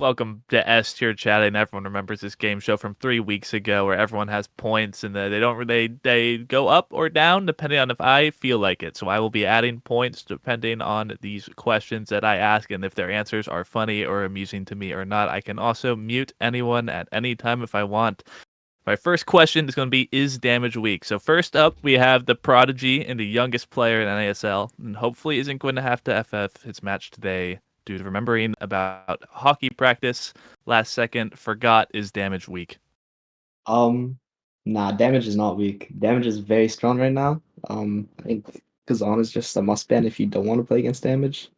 Welcome to S Tier Chatting. Everyone remembers this game show from 3 weeks ago where everyone has points and they go up or down depending on if I feel like it. So I will be adding points depending on these questions that I ask and if their answers are funny or amusing to me or not. I can also mute anyone at any time if I want. My first question is going to be, is damage weak? So first up, we have the prodigy and the youngest player in NASL, and hopefully isn't going to have to FF his match today due to remembering about hockey practice last second. Forgot, is damage weak? Um, nah, damage is not weak. Damage is very strong right now. I think Kazan is just a must ban if you don't want to play against damage.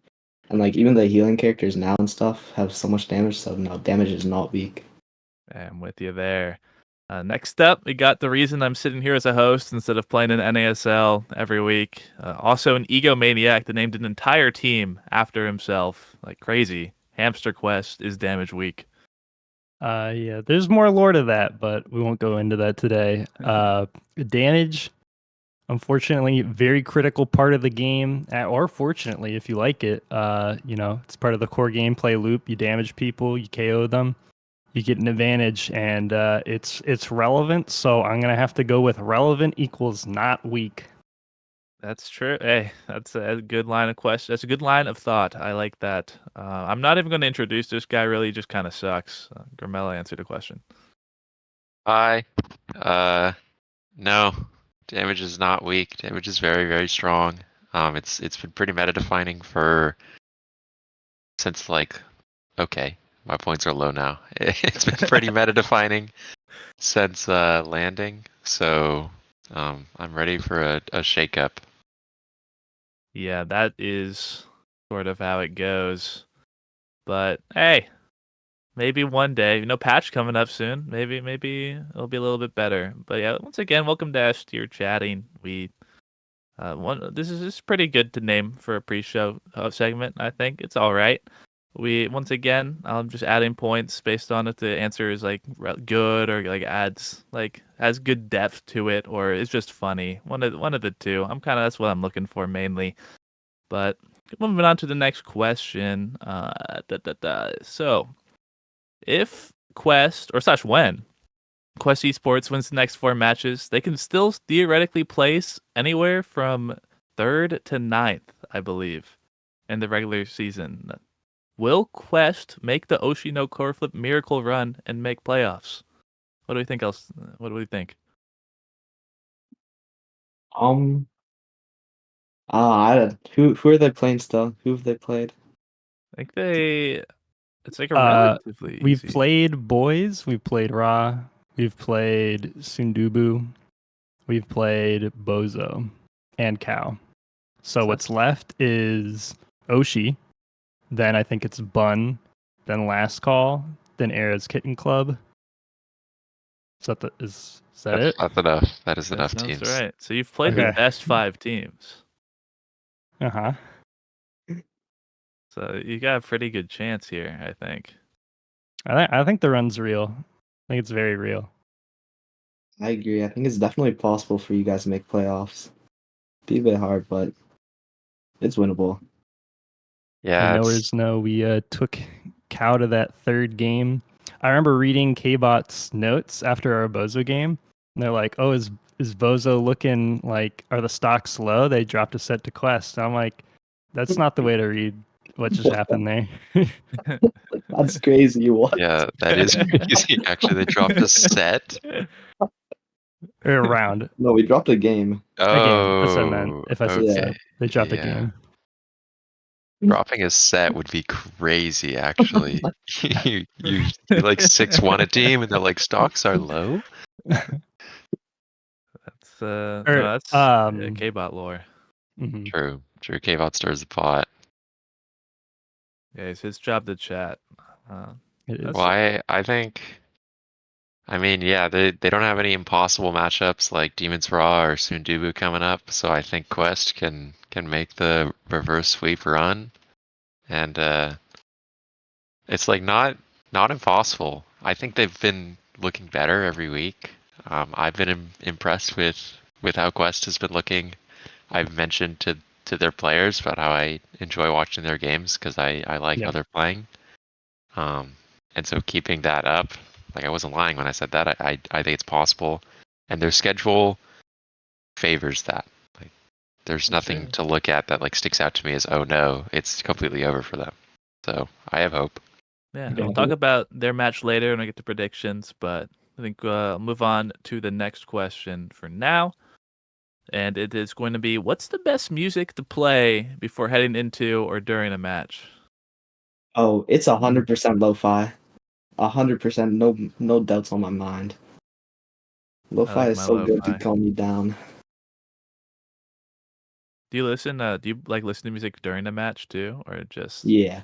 And like even the healing characters now and stuff have so much damage, so no, damage is not weak. I'm with you there. Next up, we got the reason I'm sitting here as a host instead of playing in NASL every week. Also, an egomaniac that named an entire team after himself, like crazy. Hamster Quest is damage weak. Yeah, there's more lore to that, but we won't go into that today. Damage, unfortunately, very critical part of the game, or fortunately, if you like it. It's part of the core gameplay loop. You damage people, you KO them, you get an advantage, and it's relevant. So I'm gonna have to go with relevant equals not weak. That's true. Hey, that's a good line of question. That's a good line of thought. I like that. I'm not even going to introduce this guy. Really, just kind of sucks. Gramella answered the question. Hi. No, damage is not weak. Damage is very, very strong. It's been pretty meta defining since okay, my points are low now. It's been pretty meta defining since landing. So I'm ready for a shakeup. Yeah, that is sort of how it goes. But hey, maybe one day, patch coming up soon. Maybe it'll be a little bit better. But yeah, once again, welcome to S Tier Chatting. This is pretty good to name for a pre-show segment. I think it's all right. Once again, I'm just adding points based on if the answer is like good or like has good depth to it or it's just funny. One of the two. That's what I'm looking for mainly. But moving on to the next question. So if Quest or slash when Quest Esports wins the next 4 matches, they can still theoretically place anywhere from 3rd to 9th, I believe, in the regular season. Will Quest make the Oshino core flip miracle run and make playoffs? What do we think else? What do we think? Um, who are they playing still? Who have they played? I think it's like a relatively We've easy. played boys, we've played Ra, we've played Sundubu, we've played Bozo, and Cow. So what's left is Oshi, then I think it's Bun, then Last Call, then Era's Kitten Club. Is that it? That's enough. That is That enough sounds teams. right. So you've played the best 5 teams. Uh-huh. So you got a pretty good chance here, I think. I think the run's real. I think it's very real. I agree. I think it's definitely possible for you guys to make playoffs. Be a bit hard, but it's winnable. Yeah. Knowers know we took Cow to that 3rd game. I remember reading K-Bot's notes after our Bozo game, and they're like, "Oh, is Bozo looking like? Are the stocks low? They dropped a set to Quest." And I'm like, "That's not the way to read what just happened there." That's crazy. What? Yeah, that is crazy. Actually, they dropped a set. Or a round. No, we dropped a game. A game. That's what I meant. Oh, If I said okay. set, they dropped a Yeah. game. Dropping a set would be crazy, actually. you like 6-1 a team, and they're like stocks are low. That's K-Bot lore. Mm-hmm. True. K-Bot stirs the pot. Yeah, it's his job to chat. Well, I think. I mean, yeah, they don't have any impossible matchups like Demon's Raw or Sundubu coming up, so I think Quest can make the reverse sweep run, and it's like not impossible. I think they've been looking better every week. I've been impressed with how Quest has been looking. I've mentioned to their players about how I enjoy watching their games because I like how they're playing. And so keeping that up, like I wasn't lying when I said that. I think it's possible, and their schedule favors that. Like, there's nothing to look at that like sticks out to me as, oh no, it's completely over for them. So I have hope. Yeah, we'll talk about their match later when I get to predictions, but I think I'll move on to the next question for now. And it is going to be, what's the best music to play before heading into or during a match? Oh, it's 100% lo-fi. 100%, no doubts on my mind. Lo-fi like is my so good to lo-fi. calm you down. Do you listen? Do you like listen to music during a match too, or just? Yeah,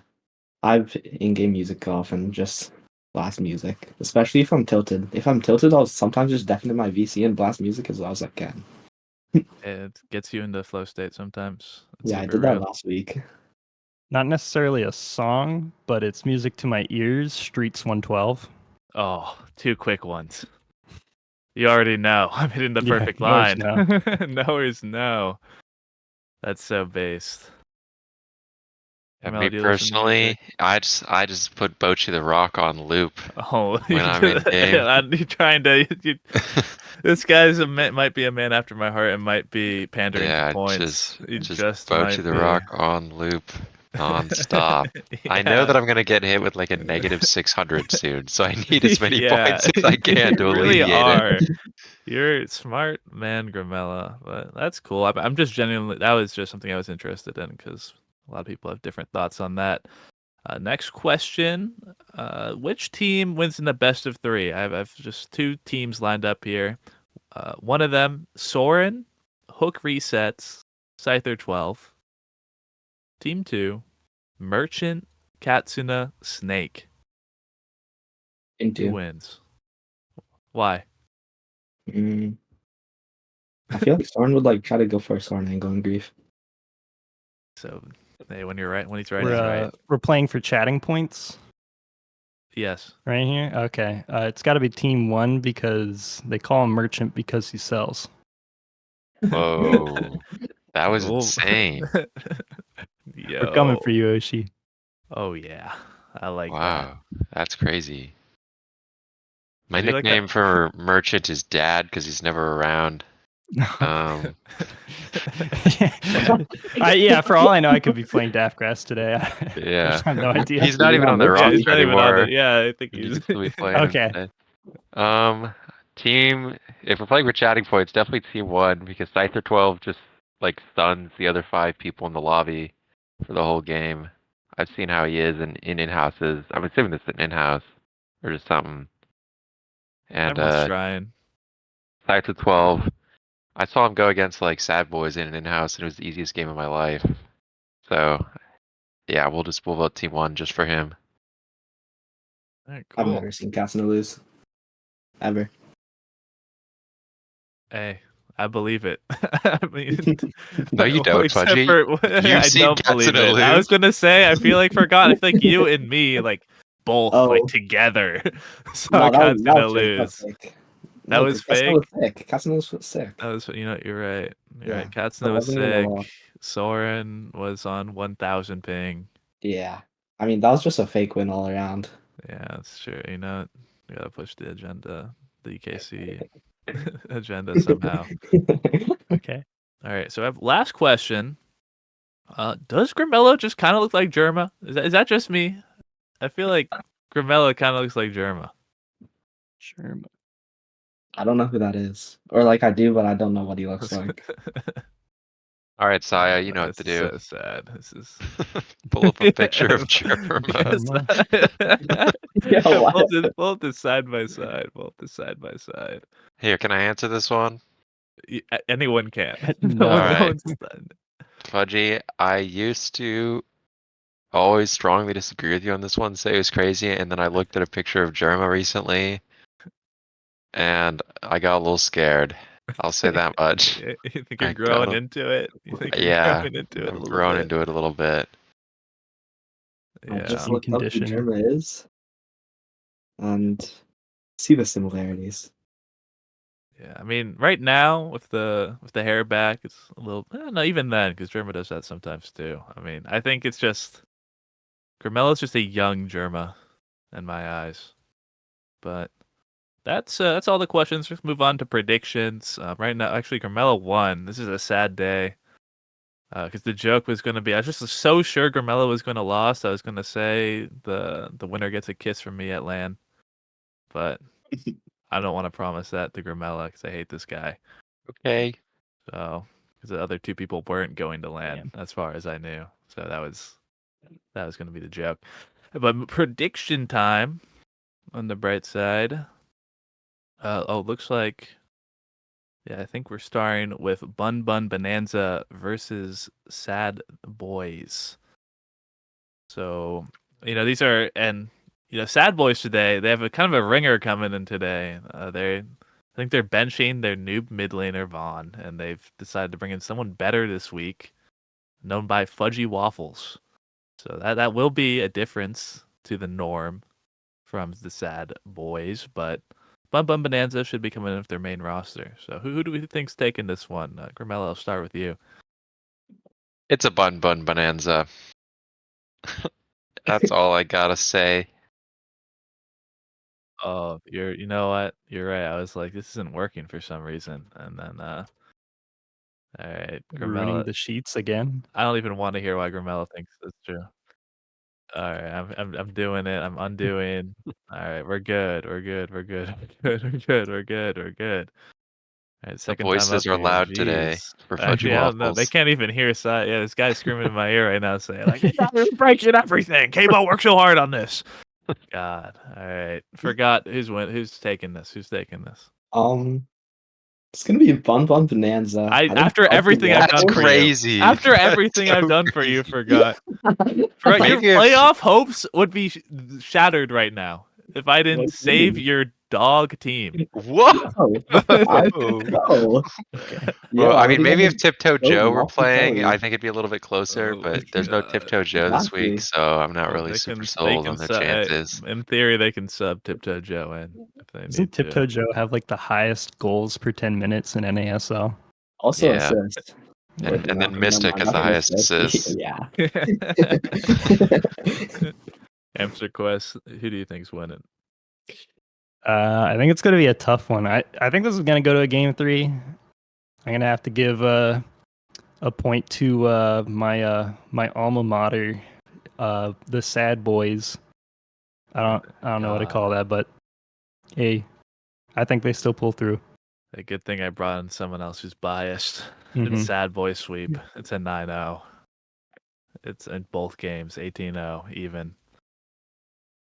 I've in-game music often, just blast music. Especially if I'm tilted. If I'm tilted, I'll sometimes just deafen in my VC and blast music as loud as I can. It gets you into flow state sometimes. It's Yeah, I super did that real. last week. Not necessarily a song, but it's music to my ears. Streets 112. Oh, two quick ones. You already know. I'm hitting the Yeah, perfect no is line. no. No is no. That's so based. And Mel, me do you listen to music? personally, I just put Bochy the Rock on loop Oh, when I'm in game. you trying to. This guy's might be a man after my heart and might be pandering to Yeah, points. He just just Bochy might the be. Rock on loop nonstop. I know Yeah. that I'm gonna get hit with like a negative 600 soon, so I need as many Yeah, points as I can you to really alleviate it. are. You're a smart man, Gramella, but that's cool. I'm just genuinely, that was just something I was interested in because a lot of people have different thoughts on that. Next question. Which team wins in the best of three? I've just two teams lined up here. One of them, Soren, Hook Resets, Scyther 12. Team 2, Merchant, Katsuna, Snake. Who Into. wins? Why? I feel like Soren would like try to go for a Soren angle in Grief. So, hey, when he's right, he's right. We're playing for chatting points Yes. right here. Okay, it's got to be Team 1 because they call him Merchant because he sells. Whoa, that was Cool. insane. We're coming for Yo. you, Oshi. Oh yeah, I like that. Wow, that's crazy. My I do like nickname that. for Merchant is Dad because he's never around. Yeah, for all I know, I could be playing Daft Grass today. I Yeah, just have no idea. he's not You're even not on the Yeah, Merchant. he's roster not even on anymore. it. Yeah, I think You he's. can still be playing him Okay. today. Team. If we're playing with chatting points, definitely Team 1 because Scyther 12 just like stuns the other 5 people in the lobby for the whole game. I've seen how he is in in-houses. I'm assuming this is an in-house or just something. And Everyone's trying. Scyther 12. I saw him go against like Sad Boys in an in-house, and it was the easiest game of my life. So yeah, we'll vote Team 1 just for him. All right, I've cool. never seen Katsuna lose. Ever. Hey, I believe it. I mean, No, you don't, except Fudgy. for You've I seen don't believe Katsuna it. I was lose. gonna say I feel like I feel like you and me like both like Oh, together saw no, that Katsuna was fake. That was lose. fake. That No, was because Katsuna was fake. sick. Katsuna was sick. That was you're right. You're Yeah, right. that Katsuna was wasn't even a sick. loss. Soren was on 1000 ping. Yeah, I mean that was just a fake win all around. Yeah, that's true. You know, we gotta push the agenda, the UKC agenda somehow. Okay. All right, so I have last question. Does Gramello just kind of look like Germa? Is that just me? I feel like Gramello kind of looks like Germa. Sure. I don't know who that is, or like I do, but I don't know what he looks like. All right, Saya, you know what This to is do. so sad. This is Pull up a picture of Jerma. Yeah, what? both is side by side. Both is side by side. Here, can I answer this one? Anyone can. No No. one, All no right, one's done. Fudgy, I used to always strongly disagree with you on this one, say it was crazy, and then I looked at a picture of Jerma recently, and I got a little scared. I'll say that much. You think you're I got growing into it? You think you're yeah, growing into it a I've little grown bit? into it a little bit. I Yeah. just Same looked up who condition. Germa is and see the similarities. Yeah, I mean, right now with the hair back, it's a little. No, even then, because Germa does that sometimes too. I mean, I think it's just Gramella's just a young Germa. in my eyes. But that's all the questions. Let's move on to predictions. Right now, actually, Carmelo won. This is a sad day. Because the joke was going to be, I was just so sure Carmelo was going to lose. I was going to say the winner gets a kiss from me at LAN. But I don't want to promise that to Gramella because I hate this guy. Okay. So, because the other two people weren't going to LAN as far as I knew. So that was going to be the joke. But prediction time on the bright side. Looks like, yeah, I think we're starting with Bun Bun Bonanza versus Sad Boys. So, these are, and, Sad Boys today, they have a kind of a ringer coming in today. I think they're benching their noob mid laner Vaughn, and they've decided to bring in someone better this week, known by Fudgy Waffles. So that will be a difference to the norm from the Sad Boys, but Bun Bun Bonanza should be coming in with their main roster. So who do we think's taking this one? Gramello, I'll start with you. It's a Bun Bun Bonanza. That's all I gotta say. Oh, you know what? You're right. I was like, this isn't working for some reason. And then, all right, Ruining Gramello. the sheets again. I don't even want to hear why Gramello thinks that's true. All right, I'm doing it. I'm undoing. All right, we're good. We're good. We're good. We're good. We're good. We're good. We're good. All right, The second time up voices are here. loud today Jeez. for Fudgy Actually, I don't know. They Waffles. can't even hear. Yeah, this guy's screaming in my ear right now, saying like, "You're breaking everything. K-Bo worked so hard on this." God. All right. Forgot who's taking this. Who's taking this? It's gonna be a Bun Bun Bonanza. I think After Fudgy everything I've done That's for you. crazy. After That's everything I've so done for you, crazy. forgot. Forgot your Maybe if- playoff hopes would be shattered right now if I didn't What do you save mean? your dog team. Whoa! No. Okay. Yeah, Well, I mean, we maybe if haven't Tiptoe showed Joe were Waffle playing, I Kelly. think it'd be a little bit closer, Oh but my there's no god. Tiptoe Joe this week, Exactly. so I'm not really They super can sold on their chances. in theory they can sub Tiptoe Joe in if they Doesn't need to. Tiptoe Joe have like the highest goals per 10 minutes in NASL? Also Yeah. assist. Or, And then never Mystic mind, has the not highest assist. assists. Yeah. Hamster Quest, who do you think's winning? I think it's going to be a tough one. I think this is going to go to a game 3. I'm going to have to give a point to my alma mater, the Sad Boys. I don't know what to call that, but hey, I think they still pull through. A good thing I brought in someone else who's biased. Mhm. It's Sad Boy Sweep. It's a 9-0. It's in both games, 18-0 even.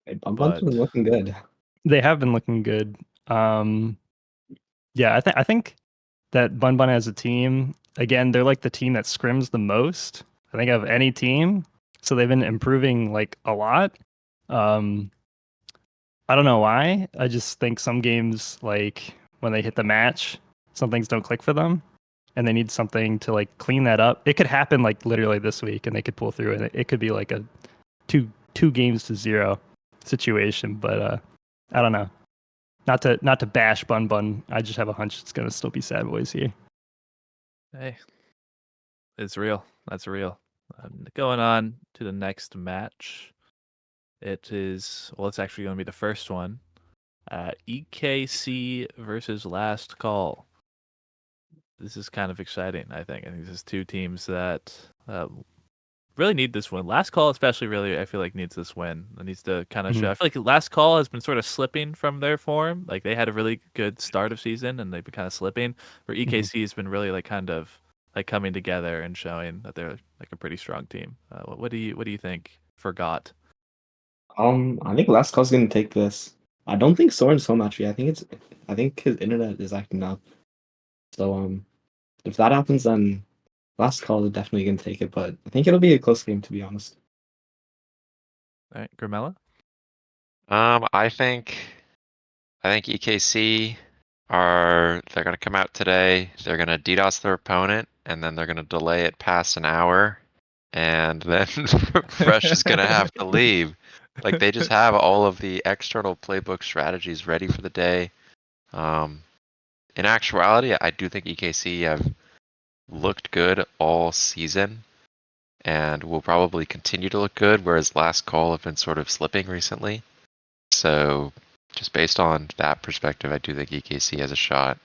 Hey, Bun Bun's been looking good. They have been looking good. Yeah, I think that Bun Bun as a team, again, they're like the team that scrims the most, I think, of any team. So they've been improving like a lot. I don't know why. I just think some games, like when they hit the match, some things don't click for them, and they need something to like clean that up. It could happen like literally this week, and they could pull through, and it could be like a two games to 0 situation. But I don't know. Not to bash Bun Bun. I just have a hunch it's gonna still be Sad Boys here. Hey, it's real. That's real. Going on to the next match. It's actually going to be the first one. EKC versus Last Call. This is kind of exciting, I think. I think this is two teams that really need this win. Last Call especially really, I feel like, needs this win. It needs to kind of show. I feel like Last Call has been sort of slipping from their form. Like they had a really good start of season and they've been kind of slipping. Where EKC has been really like kind of like coming together and showing that they're like a pretty strong team. What do you think? Forgot. I think Last Call's gonna take this. I don't think Soren's home actually. I think his internet is acting up. So if that happens, then Last Call is definitely gonna take it. But I think it'll be a close game, to be honest. All right, Gramella. I think EKC they're gonna come out today. They're gonna DDoS their opponent, and then they're gonna delay it past an hour, and then Fresh is gonna have to leave. Like they just have all of the external playbook strategies ready for the day. In actuality, I do think EKC have looked good all season and will probably continue to look good, whereas Last Call have been sort of slipping recently. So just based on that perspective, I do think EKC has a shot.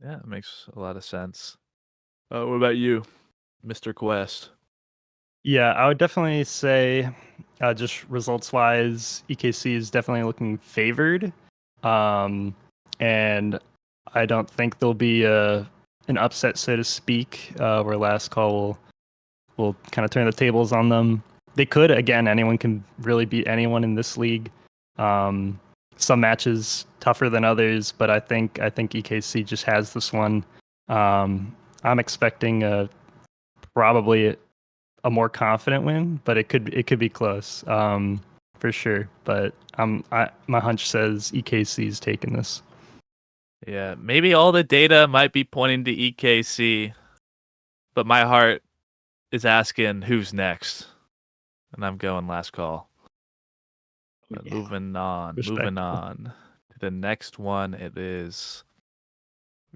Yeah, it makes a lot of sense. What about you, Mr. Quest? Yeah, I would definitely say, just results wise, EKC is definitely looking favored. And I don't think there'll be an upset, so to speak, where last call will kind of turn the tables on them. They could, again, anyone can really beat anyone in this league. Some matches tougher than others, but I think EKC just has this one. I'm expecting probably a more confident win, but it could be close, for sure. But my hunch says EKC's taking this. Yeah, maybe all the data might be pointing to EKC, but my heart is asking who's next, and I'm going last call. But Yeah. moving on Respectable. to the next one. It is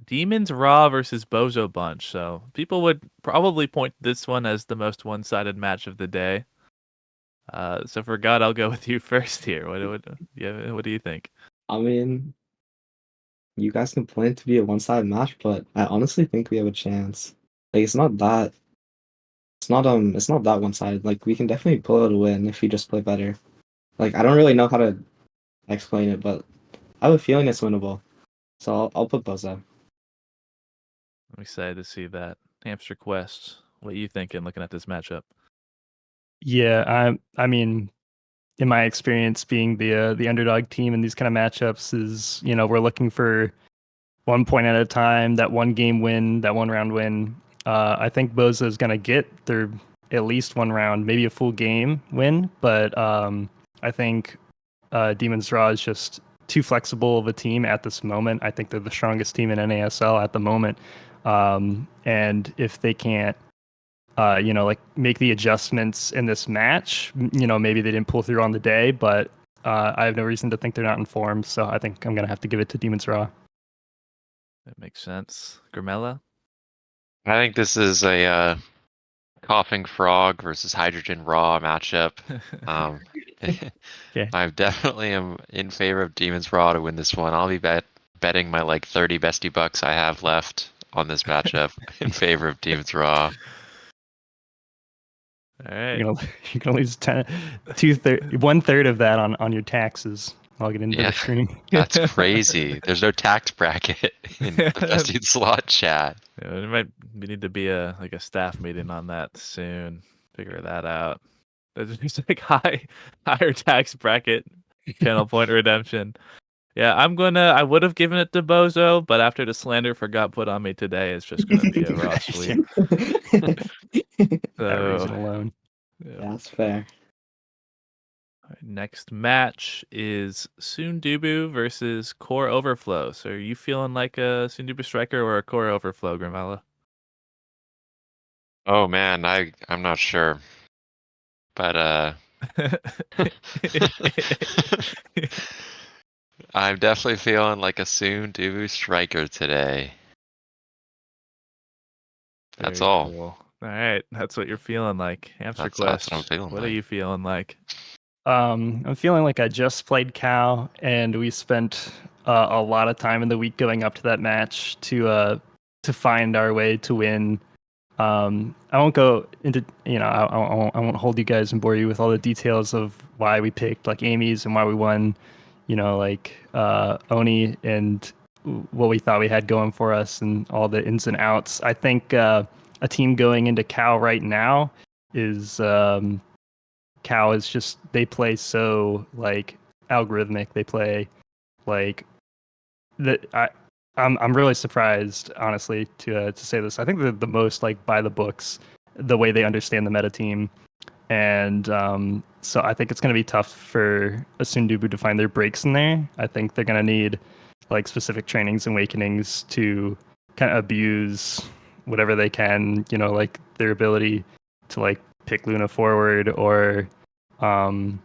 Demons Raw versus Bozo Bunch. So people would probably point this one as the most one-sided match of the day. So for God, I'll go with you first here. What do you think? I mean, you guys can plan it to be a one-sided match, but I honestly think we have a chance. Like it's not that one-sided. Like we can definitely pull out a win if we just play better. Like I don't really know how to explain it, but I have a feeling it's winnable. So I'll put Bozo. I'm excited to see that. Hamster Quest. What are you thinking looking at this matchup? Yeah, I mean, in my experience, being the underdog team in these kind of matchups is, we're looking for 1 point at a time, that one game win, that one round win. I think Boza is gonna get their at least one round, maybe a full game win, but I think Demon's Draw is just too flexible of a team at this moment. I think they're the strongest team in NASL at the moment, and if they can't, like make the adjustments in this match, maybe they didn't pull through on the day, but I have no reason to think they're not in form. So I think I'm gonna have to give it to Demon's Raw. That makes sense. Grimella? I think this is a coughing frog versus hydrogen raw matchup. Um, Okay. I definitely am in favor of Demons Raw to win this one. I'll be betting my like 30 bestie bucks I have left on this matchup in favor of Demons Raw. All right. You're gonna lose 1/3 of that on your taxes. I'll get into Yeah, the stream. that's crazy. There's no tax bracket in the BestieInSlot chat. Yeah, we need to be a staff meeting on that soon. Figure that out. There's just like higher tax bracket channel point redemption. Yeah, I would have given it to Bozo, but after the slander got put on me today, it's just gonna be a raw sweep. That So reason alone. yeah. That's fair. All right, next match is Sundubu versus Core Overflow. So are you feeling like a Sundubu striker or a Core Overflow, Grimella? Oh man, I'm not sure. But I'm definitely feeling like a soon to striker today. That's Very all. cool. All right, that's what you're feeling like. Hamster That's what I'm Quest. feeling What are like. you feeling like? I'm feeling like I just played Cal, and we spent a lot of time in the week going up to that match to find our way to win. I won't go into, I won't hold you guys and bore you with all the details of why we picked like Amy's and why we won, like Oni and what we thought we had going for us and all the ins and outs. I think a team going into Cal right now is Cal is just, they play so like algorithmic. They play like that. I'm really surprised, honestly, to say this. I think they're the most like by the books, the way they understand the meta team, and so I think it's going to be tough for a Sundubu to find their breaks in there. I think they're going to need like specific trainings and awakenings to kind of abuse whatever they can. Like their ability to like pick Luna forward um,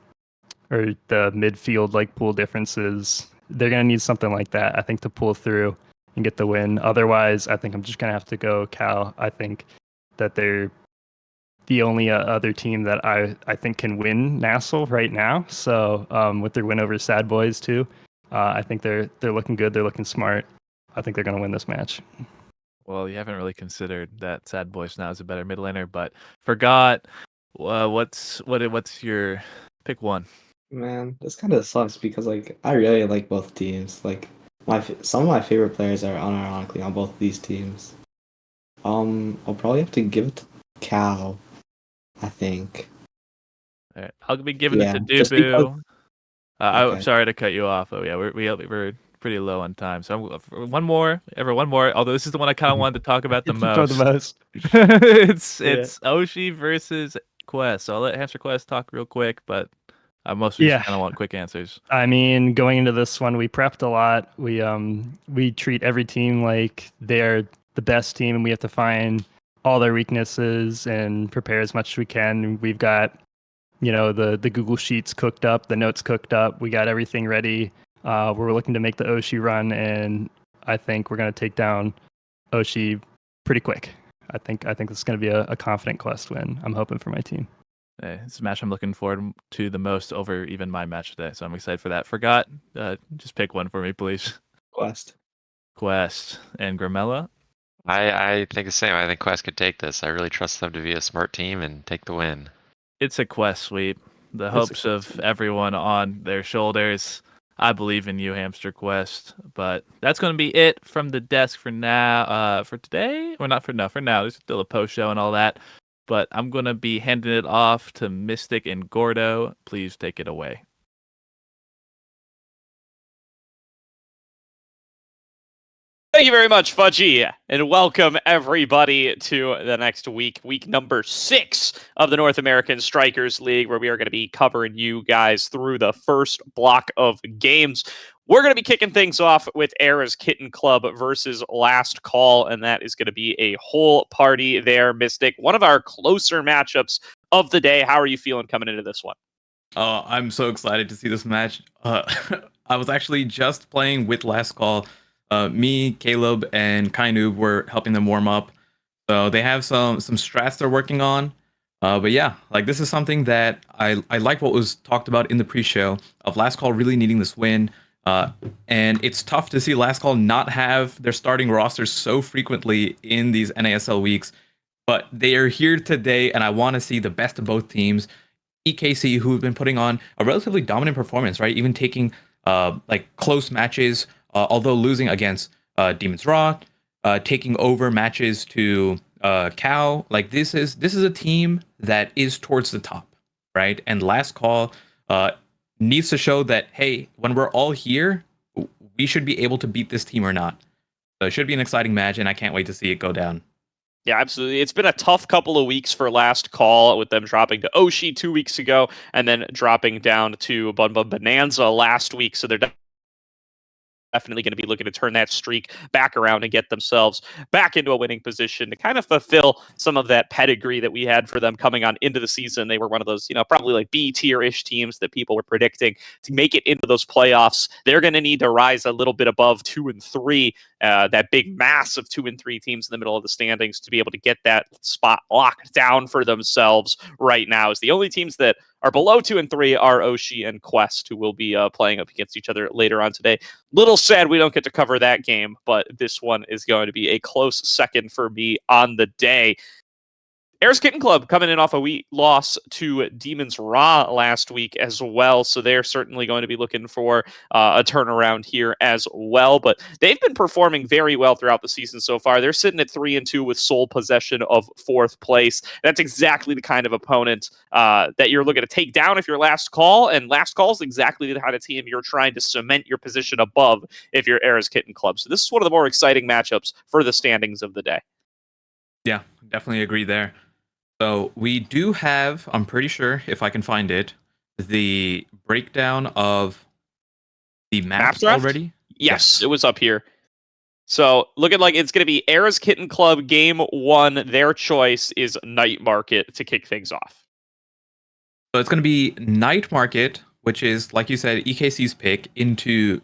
or the midfield like pool differences. They're gonna need something like that, I think, to pull through and get the win. Otherwise, I think I'm just gonna have to go Cal. I think that they're the only other team that I think can win Nassau right now. So with their win over Sad Boys too, I think they're looking good. They're looking smart. I think they're going to win this match. Well, you haven't really considered that Sad Boys now is a better mid laner, but forgot. What's your pick one? Man, this kind of sucks because like I really like both teams. Like some of my favorite players are unironically on both of these teams. I'll probably have to give it to Cal, I think. All right, I'll be giving it Yeah, to just because. Dubu. I'm Okay. sorry to cut you off. Oh yeah, we're pretty low on time. So one more. Although this is the one I kind of wanted to talk about the Throw the most. most. It's Oshi versus Quest. So I'll let Hamster Quest talk real quick, but I mostly just Yeah. kind of want quick answers. I mean, going into this one, we prepped a lot. We treat every team like they're the best team, and we have to find all their weaknesses and prepare as much as we can. We've got, the Google Sheets cooked up, the notes cooked up. We got everything ready. We're looking to make the Oshi run, and I think we're going to take down Oshi pretty quick. I think this is going to be a confident Quest win. I'm hoping for my team. It's a match I'm looking forward to the most over even my match today, so I'm excited for that. Forgot, just pick one for me, please. Quest. Quest and Gramella. I think the same. I think Quest could take this. I really trust them to be a smart team and take the win. It's a Quest sweep. The hopes of everyone on their shoulders. I believe in you, Hamster Quest. But that's going to be it from the desk for now. For today, or not for now. For now, there's still a post show and all that. But I'm going to be handing it off to Mystic and Gordo. Please take it away. Thank you very much, Fudgy, and welcome everybody to the next week number 6 of the North American Strikers League, where we are going to be covering you guys through the first block of games. We're going to be kicking things off with Era's Kitten Club versus Last Call, and that is going to be a whole party there, Mystic. One of our closer matchups of the day. How are you feeling coming into this one? I'm so excited to see this match. I was actually just playing with Last Call. Me, Caleb, and Kainoob were helping them warm up. So they have some strats they're working on. But yeah, like this is something that I like what was talked about in the pre-show of Last Call really needing this win. And it's tough to see Last Call not have their starting rosters so frequently in these NASL weeks. But they are here today, and I want to see the best of both teams. EKC, who have been putting on a relatively dominant performance, right? Even taking like close matches, although losing against Demon's Raw, taking over matches to Cal. Like this is a team that is towards the top, right? And Last Call needs to show that, hey, when we're all here, we should be able to beat this team or not. So it should be an exciting match, and I can't wait to see it go down. Yeah, absolutely. It's been a tough couple of weeks for Last Call, with them dropping to Oshi 2 weeks ago and then dropping down to Bun Bun Bonanza last week. So they're definitely going to be looking to turn that streak back around and get themselves back into a winning position to kind of fulfill some of that pedigree that we had for them coming on into the season. They were one of those, probably like B tier-ish teams that people were predicting to make it into those playoffs. They're going to need to rise a little bit above 2 and 3, that big mass of 2 and 3 teams in the middle of the standings, to be able to get that spot locked down for themselves right now. Is the only teams that are below 2 and 3 are Oshi and Quest, who will be playing up against each other later on today. Little sad we don't get to cover that game, but this one is going to be a close second for me on the day. Era's Kitten Club coming in off a weak loss to Demon's Raw last week as well, so they're certainly going to be looking for a turnaround here as well. But they've been performing very well throughout the season so far. They're sitting at 3-2 with sole possession of 4th place. That's exactly the kind of opponent that you're looking to take down if you're Last Call, and Last Call is exactly the kind of team you're trying to cement your position above if you're Era's Kitten Club. So this is one of the more exciting matchups for the standings of the day. Yeah, definitely agree there. So we do have, I'm pretty sure, if I can find it, the breakdown of the maps already. Yes, it was up here. So looking like it's going to be Era's Kitten Club game 1. Their choice is Night Market to kick things off. So it's going to be Night Market, which is, like you said, EKC's pick, into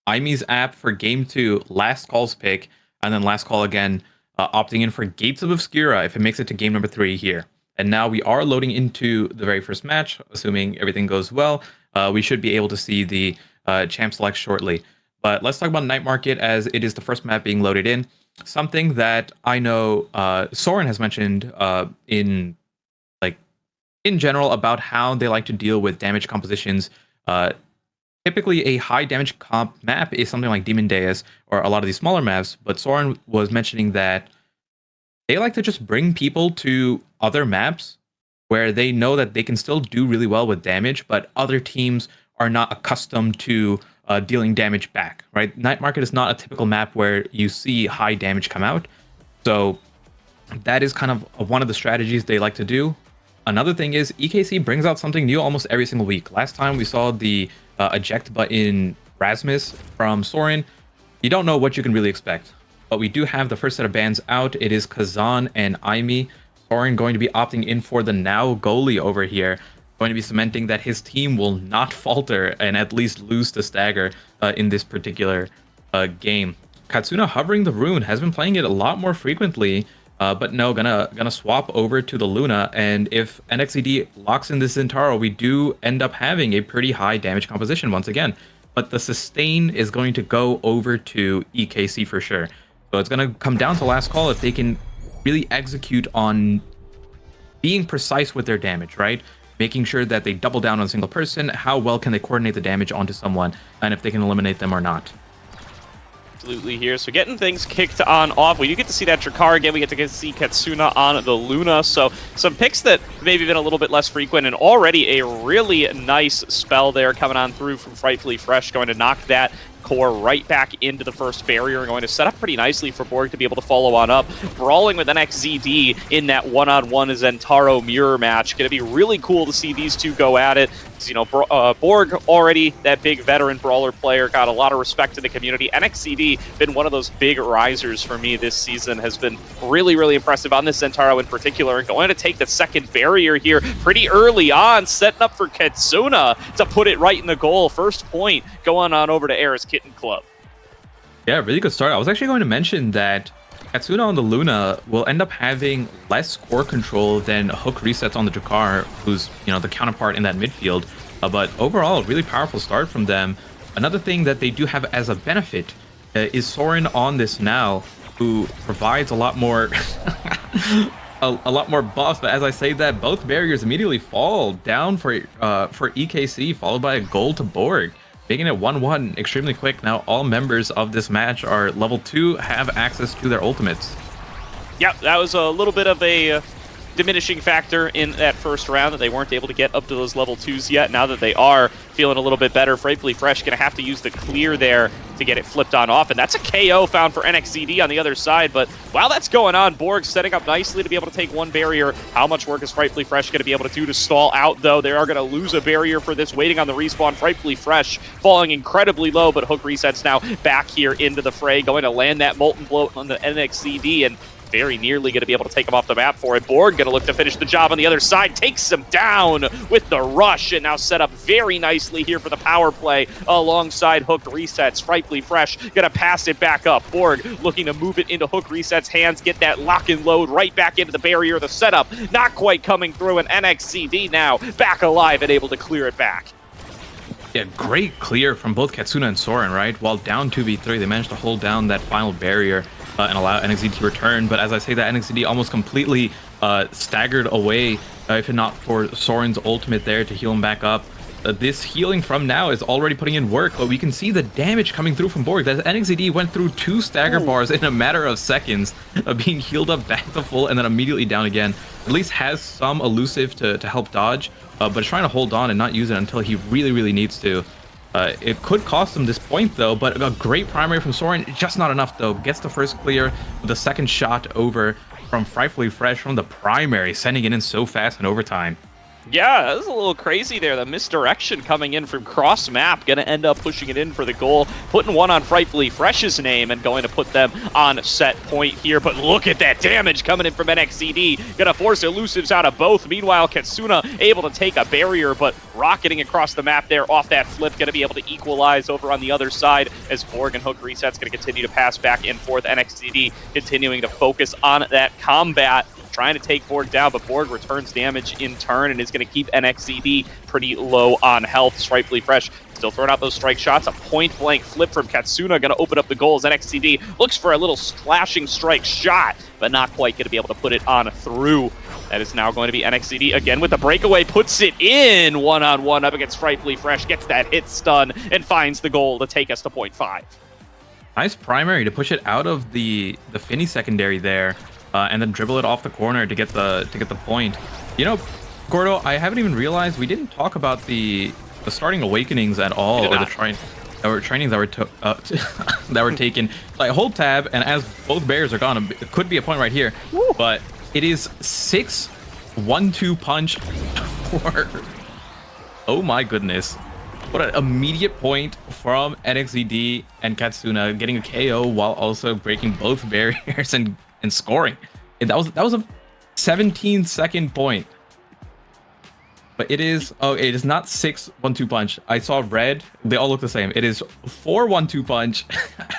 Imi's app for game 2, Last Call's pick, and then Last Call again, opting in for Gates of Obscura if it makes it to game number 3 here. And now we are loading into the very first match, assuming everything goes well. We should be able to see the champ select shortly. But let's talk about Night Market, as it is the first map being loaded in. Something that I know Soren has mentioned in general about how they like to deal with damage compositions. Typically, a high damage comp map is something like Demon Deus or a lot of these smaller maps. But Soren was mentioning that they like to just bring people to other maps where they know that they can still do really well with damage, but other teams are not accustomed to dealing damage back, right? Night Market is not a typical map where you see high damage come out. So that is kind of one of the strategies they like to do. Another thing is EKC brings out something new almost every single week. Last time we saw the eject button Rasmus from Soren. You don't know what you can really expect. But we do have the first set of bans out. It is Kazan and Aimi. Soren going to be opting in for the now goalie over here. Going to be cementing that his team will not falter and at least lose to Stagger in this particular game. Katsuna hovering the rune, has been playing it a lot more frequently. But no, gonna swap over to the Luna, and if NXCD locks in this Zentaro, we do end up having a pretty high damage composition once again. But the sustain is going to go over to EKC for sure. So it's gonna come down to last call if they can really execute on being precise with their damage, right? Making sure that they double down on a single person, how well can they coordinate the damage onto someone, and if they can eliminate them or not. Absolutely here. So getting things kicked on off. We do get to see that Drakkar again. We get to see Katsuna on the Luna. So some picks that maybe been a little bit less frequent, and already a really nice spell there coming on through from Frightfully Fresh, going to knock that core right back into the first barrier and going to set up pretty nicely for Borg to be able to follow on up. Brawling with NXZD in that one-on-one Zentaro mirror match. Going to be really cool to see these two go at it. You know, Borg already that big veteran brawler player, got a lot of respect in the community. NXCD been one of those big risers for me this season, has been really, really impressive on this Zentaro in particular, and going to take the second barrier here pretty early on, setting up for Katsuna to put it right in the goal. First point going on over to Aris Kitten Club. Yeah, really good start. I was actually going to mention that Katsuna on the Luna will end up having less core control than Hook Resets on the Drakkar, who's, you know, the counterpart in that midfield. But overall, really powerful start from them. Another thing that they do have as a benefit is Soren on this now, who provides a lot more a lot more buffs. But as I say that, both barriers immediately fall down for EKC, followed by a goal to Borg, making it 1-1 extremely quick. Now all members of this match are level 2, have access to their ultimates. Yeah, that was a little bit of a diminishing factor in that first round, that they weren't able to get up to those level 2s yet. Now that they are feeling a little bit better, Frightfully Fresh going to have to use the clear there to get it flipped on off, and that's a KO found for NXCD on the other side. But while that's going on, Borg setting up nicely to be able to take one barrier. How much work is Frightfully Fresh going to be able to do to stall out, though? They are going to lose a barrier for this, waiting on the respawn. Frightfully Fresh falling incredibly low, but Hook Resets now back here into the fray, going to land that Molten Blow on the NXCD, and very nearly going to be able to take him off the map for it. Borg going to look to finish the job on the other side, takes him down with the rush, and now set up very nicely here for the power play alongside Hook Resets. Frightfully Fresh going to pass it back up. Borg looking to move it into Hook Resets' hands, get that lock and load right back into the barrier. The setup not quite coming through, and NXCD now back alive and able to clear it back. Yeah, great clear from both Katsuna and Soren, right? While down 2v3, they managed to hold down that final barrier and allow NXCD to return. But as I say that, NXCD almost completely staggered away, if not for Soren's ultimate there to heal him back up. This healing from now is already putting in work, but we can see the damage coming through from Borg. That NXCD went through 2 stagger bars in a matter of seconds, being healed up back to full and then immediately down again. At least has some elusive to help dodge, but is trying to hold on and not use it until he really, really needs to. It could cost him this point, though, but a great primary from Soren, just not enough, though. Gets the first clear with the second shot over from Frightfully Fresh from the primary, sending it in so fast in overtime. Yeah, that was a little crazy there. The misdirection coming in from cross map, going to end up pushing it in for the goal, putting one on Frightfully Fresh's name and going to put them on set point here. But look at that damage coming in from NXCD. Going to force elusives out of both. Meanwhile, Katsuna able to take a barrier, but rocketing across the map there off that flip, going to be able to equalize over on the other side as Borg and Hook Resets going to continue to pass back and forth. NXCD continuing to focus on that combat. trying to take Borg down, but Borg returns damage in turn and is going to keep NXCD pretty low on health. Strifely Fresh still throwing out those strike shots. A point-blank flip from Katsuna going to open up the goals. NXCD looks for a little splashing strike shot, but not quite going to be able to put it on through. That is now going to be NXCD again with the breakaway, puts it in one-on-one up against Strifely Fresh, gets that hit stun, and finds the goal to take us to point 5. Nice primary to push it out of the Finny secondary there, and then dribble it off the corner to get the point. You know, Gordo, I haven't even realized we didn't talk about the starting awakenings at all, or the trainings that were taken. Like, hold tab, and as both barriers are gone, it could be a point right here. Woo. But it is 6 1-2 punch for. Oh my goodness. What an immediate point from NXCD and Katsuna, getting a KO while also breaking both barriers and scoring. That was a 17-second point. But it is it is not 6 1-2 punch. I saw red. They all look the same. It is 4 1-2 punch,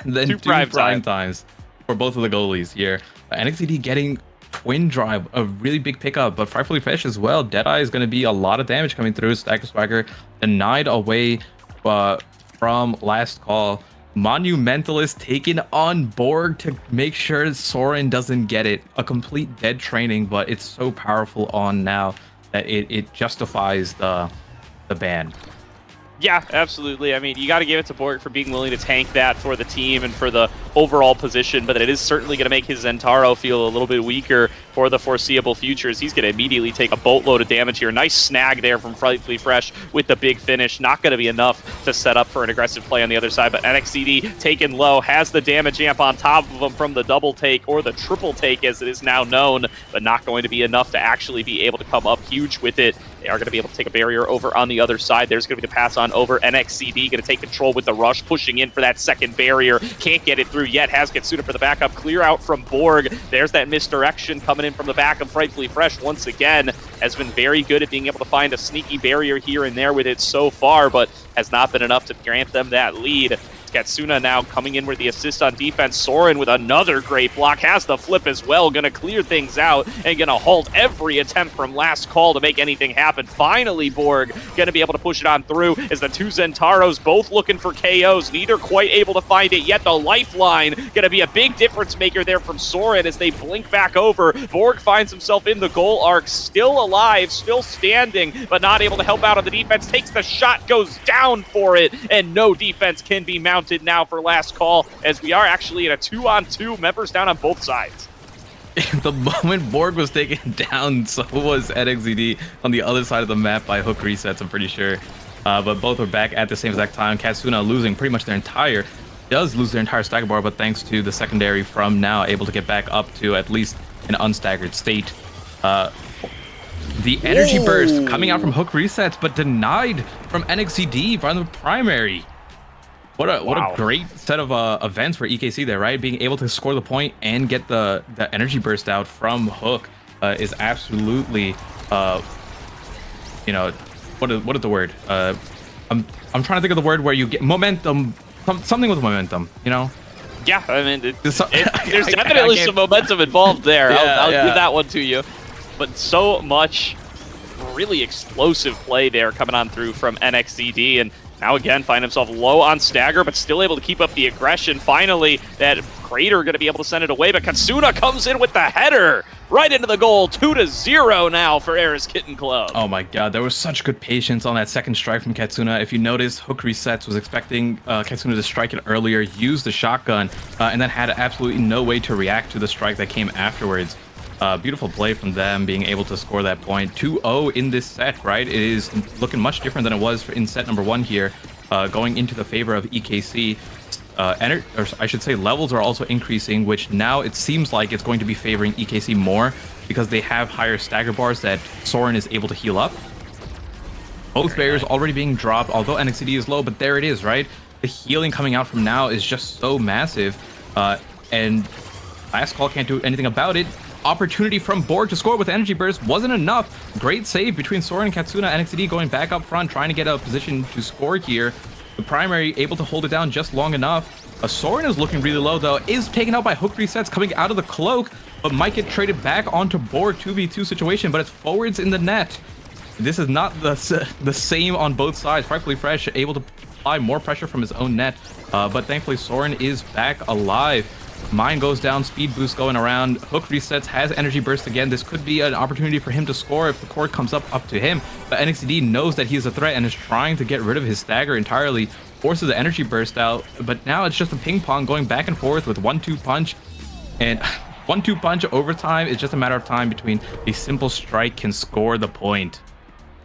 and then 2 prime times for both of the goalies here. NXCD getting twin drive, a really big pickup, but Frightfully Fresh as well. Deadeye is going to be a lot of damage coming through. Stagger Swagger denied away from last call. Monumentalist taken on Borg to make sure Soren doesn't get it. A complete dead training, but it's so powerful on now that it justifies the ban. Yeah, absolutely. I mean, you got to give it to Borg for being willing to tank that for the team and for the overall position, but it is certainly going to make his Zentaro feel a little bit weaker for the foreseeable future, as he's going to immediately take a boatload of damage here. Nice snag there from Frightfully Fresh with the big finish. Not going to be enough to set up for an aggressive play on the other side, but NXCD taken low, has the damage amp on top of him from the double take, or the triple take as it is now known, but not going to be enough to actually be able to come up huge with it. They are going to be able to take a barrier over on the other side. There's going to be the pass on over. NXCD going to take control with the rush, pushing in for that second barrier. Can't get it through yet. Has Katsuna for the backup. Clear out from Borg. There's that misdirection coming in from the back of Frightfully Fresh once again. Has been very good at being able to find a sneaky barrier here and there with it so far, but has not been enough to grant them that lead. Katsuna now coming in with the assist on defense. Soren with another great block, has the flip as well, gonna clear things out and gonna halt every attempt from last call to make anything happen. Finally, Borg gonna be able to push it on through as the two Zentaros both looking for KOs, neither quite able to find it yet. The lifeline gonna be a big difference maker there from Soren as they blink back over. Borg finds himself in the goal arc, still alive, still standing, but not able to help out on the defense. Takes the shot, goes down for it, and no defense can be mounted now for last call, as we are actually in a 2-on-2, members down on both sides. The moment Borg was taken down, so was NXCD on the other side of the map by hook resets, I'm pretty sure. But both are back at the same exact time. Katsuna losing pretty much does lose their entire stagger bar, but thanks to the secondary from now, able to get back up to at least an unstaggered state. The energy burst coming out from hook resets, but denied from NXCD from the primary. What a great set of events for EKC there, right? Being able to score the point and get the energy burst out from Hook is absolutely, you know, what is the word? I'm trying to think of the word where you get momentum, something with momentum, you know? Yeah, I mean, there's definitely some momentum involved there. Yeah, I'll give that one to you. But so much really explosive play there coming on through from NXCD, and now again find himself low on stagger, but still able to keep up the aggression. Finally, that Crater going to be able to send it away, but Katsuna comes in with the header right into the goal. 2-0 now for Aris Kitten Club. Oh my god, there was such good patience on that second strike from Katsuna. If you notice, Hook Resets was expecting Katsuna to strike it earlier, use the shotgun, and then had absolutely no way to react to the strike that came afterwards. Beautiful play from them, being able to score that point. 2-0 in this set, right? It is looking much different than it was in set number 1 here, going into the favor of EKC. Or I should say levels are also increasing, which now it seems like it's going to be favoring EKC more because they have higher stagger bars that Soren is able to heal up. Both barriers already being dropped, although NXCD is low, but there it is, right? The healing coming out from now is just so massive, and last call can't do anything about it. Opportunity from Borg to score with energy burst wasn't enough. Great save between Soren and Katsuna. NXCD going back up front, trying to get a position to score here. The primary able to hold it down just long enough. Soren is looking really low, though. Is taken out by hook resets coming out of the cloak, but might get traded back onto Borg 2v2 situation, but it's forwards in the net. This is not the same on both sides. Frightfully Fresh able to apply more pressure from his own net, but thankfully Soren is back alive. Mine goes down, speed boost going around, hook resets, has energy burst again. This could be an opportunity for him to score if the core comes up to him, but NXCD knows that he's a threat and is trying to get rid of his stagger entirely, forces the energy burst out, but now it's just a ping pong going back and forth with 1-2 punch, and 1-2 punch overtime is just a matter of time between a simple strike can score the point.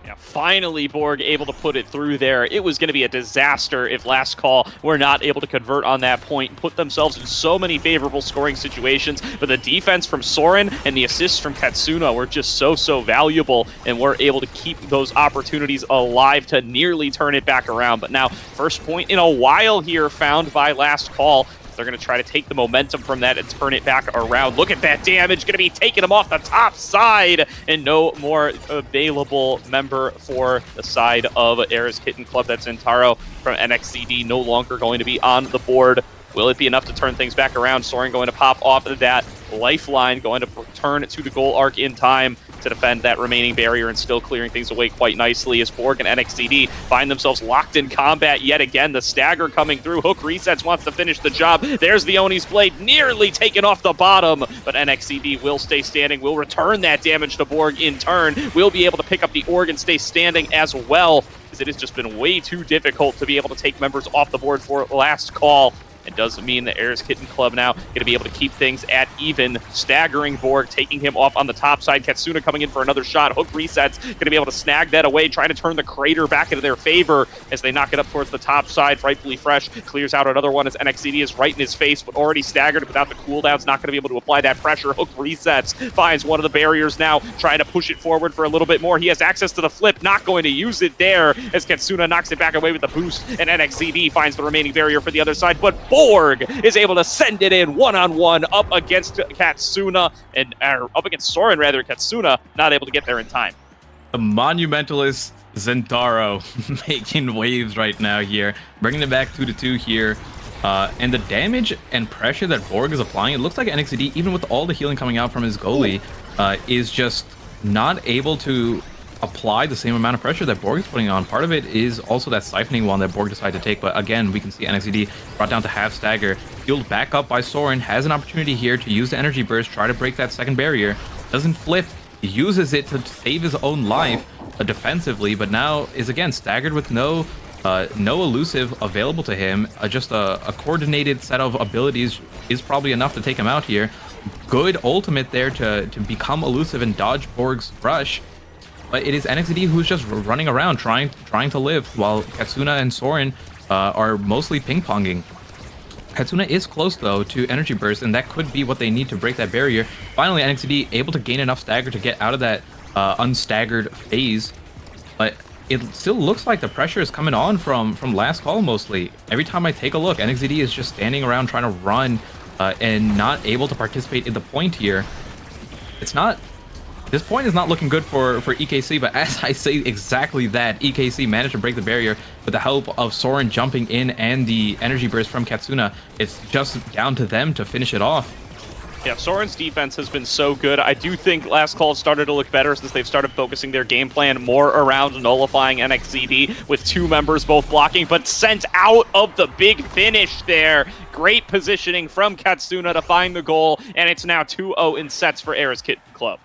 Yeah, finally, Borg able to put it through there. It was going to be a disaster if Last Call were not able to convert on that point, put themselves in so many favorable scoring situations, but the defense from Soren and the assists from Katsuna were just so valuable, and were able to keep those opportunities alive to nearly turn it back around. But now, first point in a while here found by Last Call. They're going to try to take the momentum from that and turn it back around. Look at that damage. Going to be taking them off the top side. And no more available member for the side of Ares Kitten Club. That's Zentaro from NXCD. No longer going to be on the board. Will it be enough to turn things back around? Soren going to pop off of that lifeline. Going to return to the goal arc in time to defend that remaining barrier and still clearing things away quite nicely as Borg and NXCD find themselves locked in combat yet again. The stagger coming through. Hook resets, wants to finish the job. There's the Oni's blade nearly taken off the bottom, but NXCD will stay standing, will return that damage to Borg in turn, will be able to pick up the org and stay standing as well, as it has just been way too difficult to be able to take members off the board for Last Call. It does mean the Ares Kitten Club now going to be able to keep things at even. Staggering Borg, taking him off on the top side. Katsuna coming in for another shot. Hook resets, going to be able to snag that away, trying to turn the crater back into their favor as they knock it up towards the top side. Frightfully Fresh clears out another one as NXCD is right in his face, but already staggered without the cooldowns. Not going to be able to apply that pressure. Hook resets, finds one of the barriers now, trying to push it forward for a little bit more. He has access to the flip, not going to use it there as Katsuna knocks it back away with the boost, and NXCD finds the remaining barrier for the other side, but Borg is able to send it in one-on-one up against Katsuna, and up against Soren rather. Katsuna not able to get there in time. The monumentalist Zentaro making waves right now here, bringing it back 2-2 here. And the damage and pressure that Borg is applying, it looks like NXCD, even with all the healing coming out from his goalie, is just not able to apply the same amount of pressure that Borg is putting on. Part of it is also that siphoning one that Borg decided to take, but again, we can see NXCD brought down to half stagger, healed back up by Soren, has an opportunity here to use the energy burst, try to break that second barrier, doesn't flip, he uses it to save his own life defensively, but now is again staggered with no elusive available to him. Just a coordinated set of abilities is probably enough to take him out here. Good ultimate there to become elusive and dodge Borg's rush. But it is NXCD who's just running around trying to live, while Katsuna and Soren are mostly ping-ponging. Katsuna is close, though, to Energy Burst, and that could be what they need to break that barrier. Finally, NXCD able to gain enough stagger to get out of that unstaggered phase. But it still looks like the pressure is coming on from Last Call mostly. Every time I take a look, NXCD is just standing around trying to run and not able to participate in the point here. This point is not looking good for EKC, but as I say exactly that, EKC managed to break the barrier with the help of Soren jumping in and the energy burst from Katsuna. It's just down to them to finish it off. Yeah, Soren's defense has been so good. I do think Last Call started to look better since they've started focusing their game plan more around nullifying NXCD with two members both blocking, but sent out of the big finish there. Great positioning from Katsuna to find the goal, and it's now 2-0 in sets for Ares Kitten Club.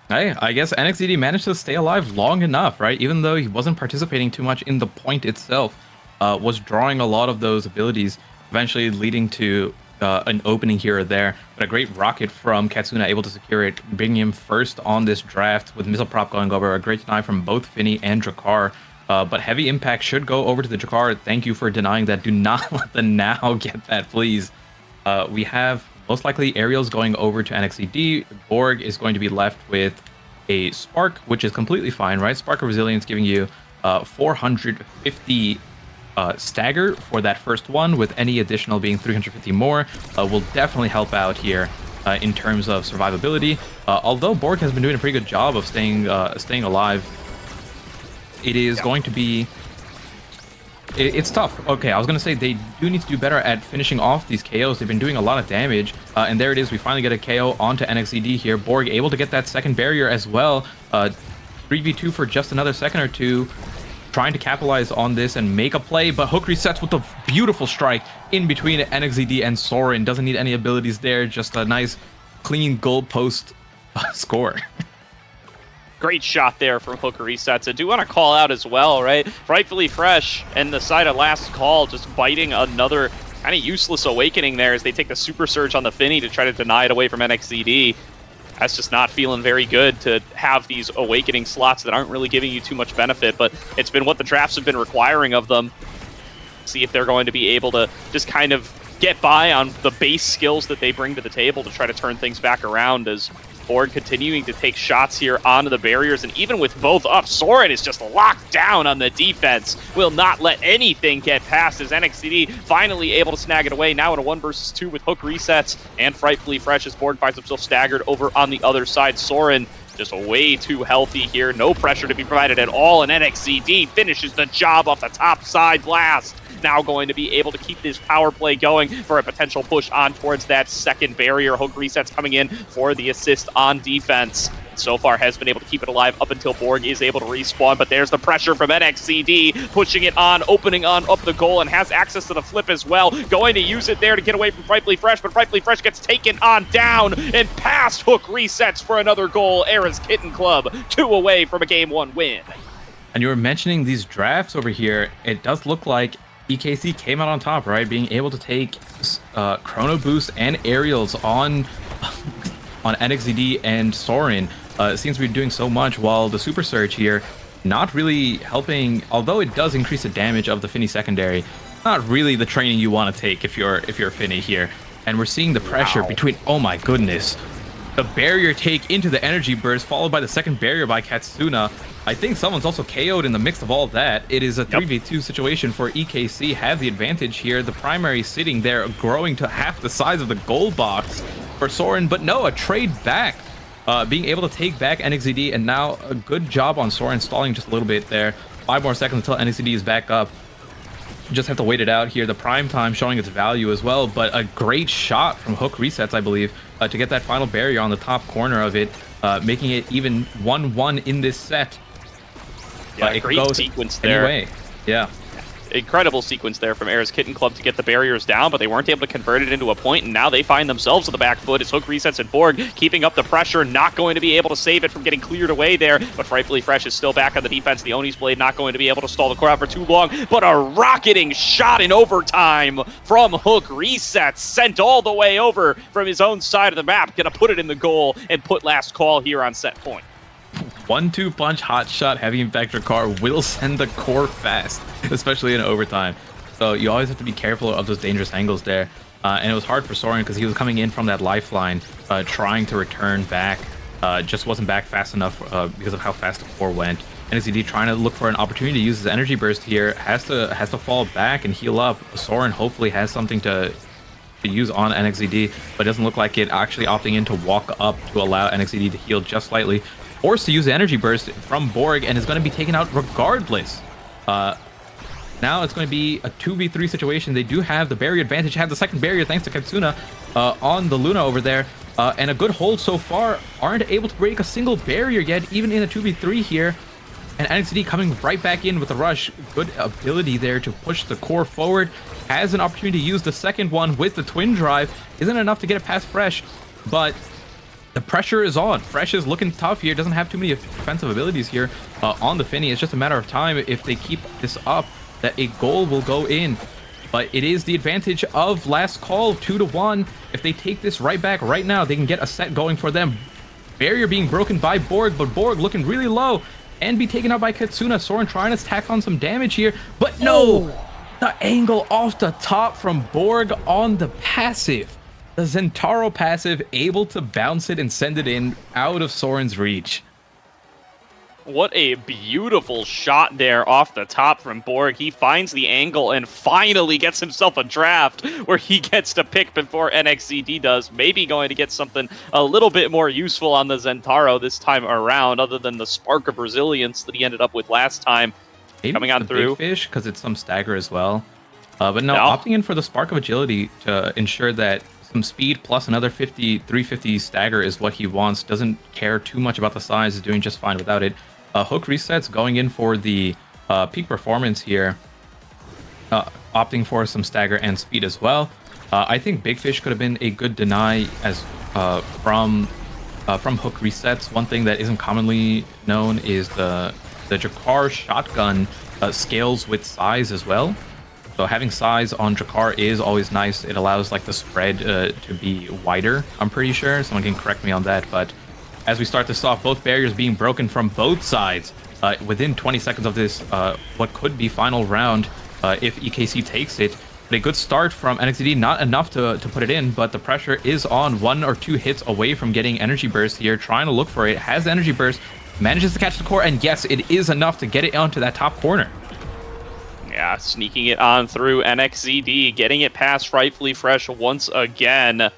Hey, I guess NXCD managed to stay alive long enough, right? Even though he wasn't participating too much in the point itself, was drawing a lot of those abilities, eventually leading to an opening here or there. But a great rocket from Katsuna able to secure it, bringing him first on this draft with missile prop going over. A great deny from both Finny and Drakkar. But heavy impact should go over to the Drakkar. Thank you for denying that. Do not let the Now get that, please. We have most likely Aerials going over to NXCD. Borg is going to be left with a Spark, which is completely fine, right? Spark of Resilience giving you 450 stagger for that first one, with any additional being 350 more. Will definitely help out here in terms of survivability. Although Borg has been doing a pretty good job of staying alive, it is going to be it's tough. Okay, I was gonna say they do need to do better at finishing off these KOs. They've been doing a lot of damage, and there it is. We finally get a KO onto NXED here. Borg able to get that second barrier as well. 3v2 for just another second or two, trying to capitalize on this and make a play, but Hook resets with a beautiful strike in between NXED and Soren. Doesn't need any abilities there, just a nice, clean goalpost score. Great shot there from Hook Resets. I do want to call out as well, right? Frightfully Fresh and the side of Last Call just biting another kind of useless awakening there as they take the Super Surge on the Finny to try to deny it away from NXED. That's just not feeling very good to have these awakening slots that aren't really giving you too much benefit, but it's been what the drafts have been requiring of them. See if they're going to be able to just kind of get by on the base skills that they bring to the table to try to turn things back around, as Borg continuing to take shots here onto the barriers, and even with both up, Soren is just locked down on the defense. Will not let anything get past as NXCD finally able to snag it away, now in a 1 versus 2 with Hook Resets and Frightfully Fresh as Borg finds himself staggered over on the other side. Soren just way too healthy here, no pressure to be provided at all, and NXCD finishes the job off the top side blast. Now going to be able to keep this power play going for a potential push on towards that second barrier. Hook Resets coming in for the assist on defense. So far has been able to keep it alive up until Borg is able to respawn, but there's the pressure from NXCD, pushing it on, opening on up the goal, and has access to the flip as well. Going to use it there to get away from Frightfully Fresh, but Frightfully Fresh gets taken on down and past Hook Resets for another goal. Era's Kitten Club 2 away from a Game 1 win. And you were mentioning these drafts over here. It does look like EKC came out on top, right? Being able to take Chrono Boost and Aerials on NXED and Soren. It seems to be doing so much, while the Super Surge here not really helping, although it does increase the damage of the Finny secondary. Not really the training you want to take if you're Finny here. And we're seeing the pressure between, oh my goodness, the barrier take into the energy burst, followed by the second barrier by Katsuna. I think someone's also KO'd in the mix of all that. It is a 3v2 situation for EKC, have the advantage here. The primary sitting there, growing to half the size of the gold box for Soren, but no, a trade back. Being able to take back NXED, and now a good job on Soren stalling just a little bit there. 5 more seconds until NXED is back up. Just have to wait it out here. The prime time showing its value as well, but a great shot from Hook Resets, I believe, to get that final barrier on the top corner of it, making it even 1-1 in this set. Yeah, great sequence there. Anyway, yeah. Incredible sequence there from Era's Kitten Club to get the barriers down, but they weren't able to convert it into a point, and now they find themselves on the back foot as Hook Resets and Borg keeping up the pressure, not going to be able to save it from getting cleared away there, but Frightfully Fresh is still back on the defense. The Oni's Blade not going to be able to stall the core out for too long, but a rocketing shot in overtime from Hook Resets, sent all the way over from his own side of the map, gonna put it in the goal and put Last Call here on set point. 1-2 punch hot shot heavy impactor car will send the core fast, especially in overtime. So you always have to be careful of those dangerous angles there. And it was hard for Soren because he was coming in from that lifeline, trying to return back. Just wasn't back fast enough because of how fast the core went. NXED trying to look for an opportunity to use his energy burst here, has to fall back and heal up. Soren hopefully has something to use on NXED, but it doesn't look like it. Actually opting in to walk up to allow NXED to heal just slightly. Forced to use the energy burst from Borg, and is going to be taken out regardless. Now it's going to be a 2v3 situation. They do have the barrier advantage, have the second barrier thanks to Katsuna on the Luna over there, and a good hold so far. Aren't able to break a single barrier yet, even in a 2v3 here. And NXT coming right back in with a rush. Good ability there to push the core forward. Has an opportunity to use the second one with the twin drive. Isn't enough to get it past Fresh, but the pressure is on. Fresh is looking tough here. Doesn't have too many defensive abilities here on the Finny. It's just a matter of time if they keep this up that a goal will go in. But it is the advantage of Last Call, 2-1. If they take this right back right now, they can get a set going for them. Barrier being broken by Borg, but Borg looking really low and be taken out by Katsuna. Soren trying to tack on some damage here, but no! The angle off the top from Borg on the passive. The Zentaro passive able to bounce it and send it in out of Soren's reach. What a beautiful shot there off the top from Borg. He finds the angle and finally gets himself a draft where he gets to pick before NXCD does. Maybe going to get something a little bit more useful on the Zentaro this time around, other than the spark of resilience that he ended up with last time. maybe coming it's on the through. big fish because it's some stagger as well. But no, Yeah. opting in for the Spark of Agility to ensure that some speed plus another 350 stagger is what he wants. Doesn't care too much about the size, is doing just fine without it. Hook resets, going in for the peak performance here. Opting for some stagger and speed as well. I think Big Fish could have been a good deny as from hook resets. One thing that isn't commonly known is the Jakar shotgun scales with size as well. So having size on Jakar is always nice. It allows like the spread to be wider, I'm pretty sure. Someone can correct me on that. But as we start this off, both barriers being broken from both sides within 20 seconds of this, what could be final round if EKC takes it. But a good start from NXD, not enough to put it in, but the pressure is on. 1 or 2 hits away from getting Energy Burst here, trying to look for it. Has Energy Burst, manages to catch the core, and yes, it is enough to get it onto that top corner. Yeah, sneaking it on through NXZD, getting it past Rightfully Fresh once again.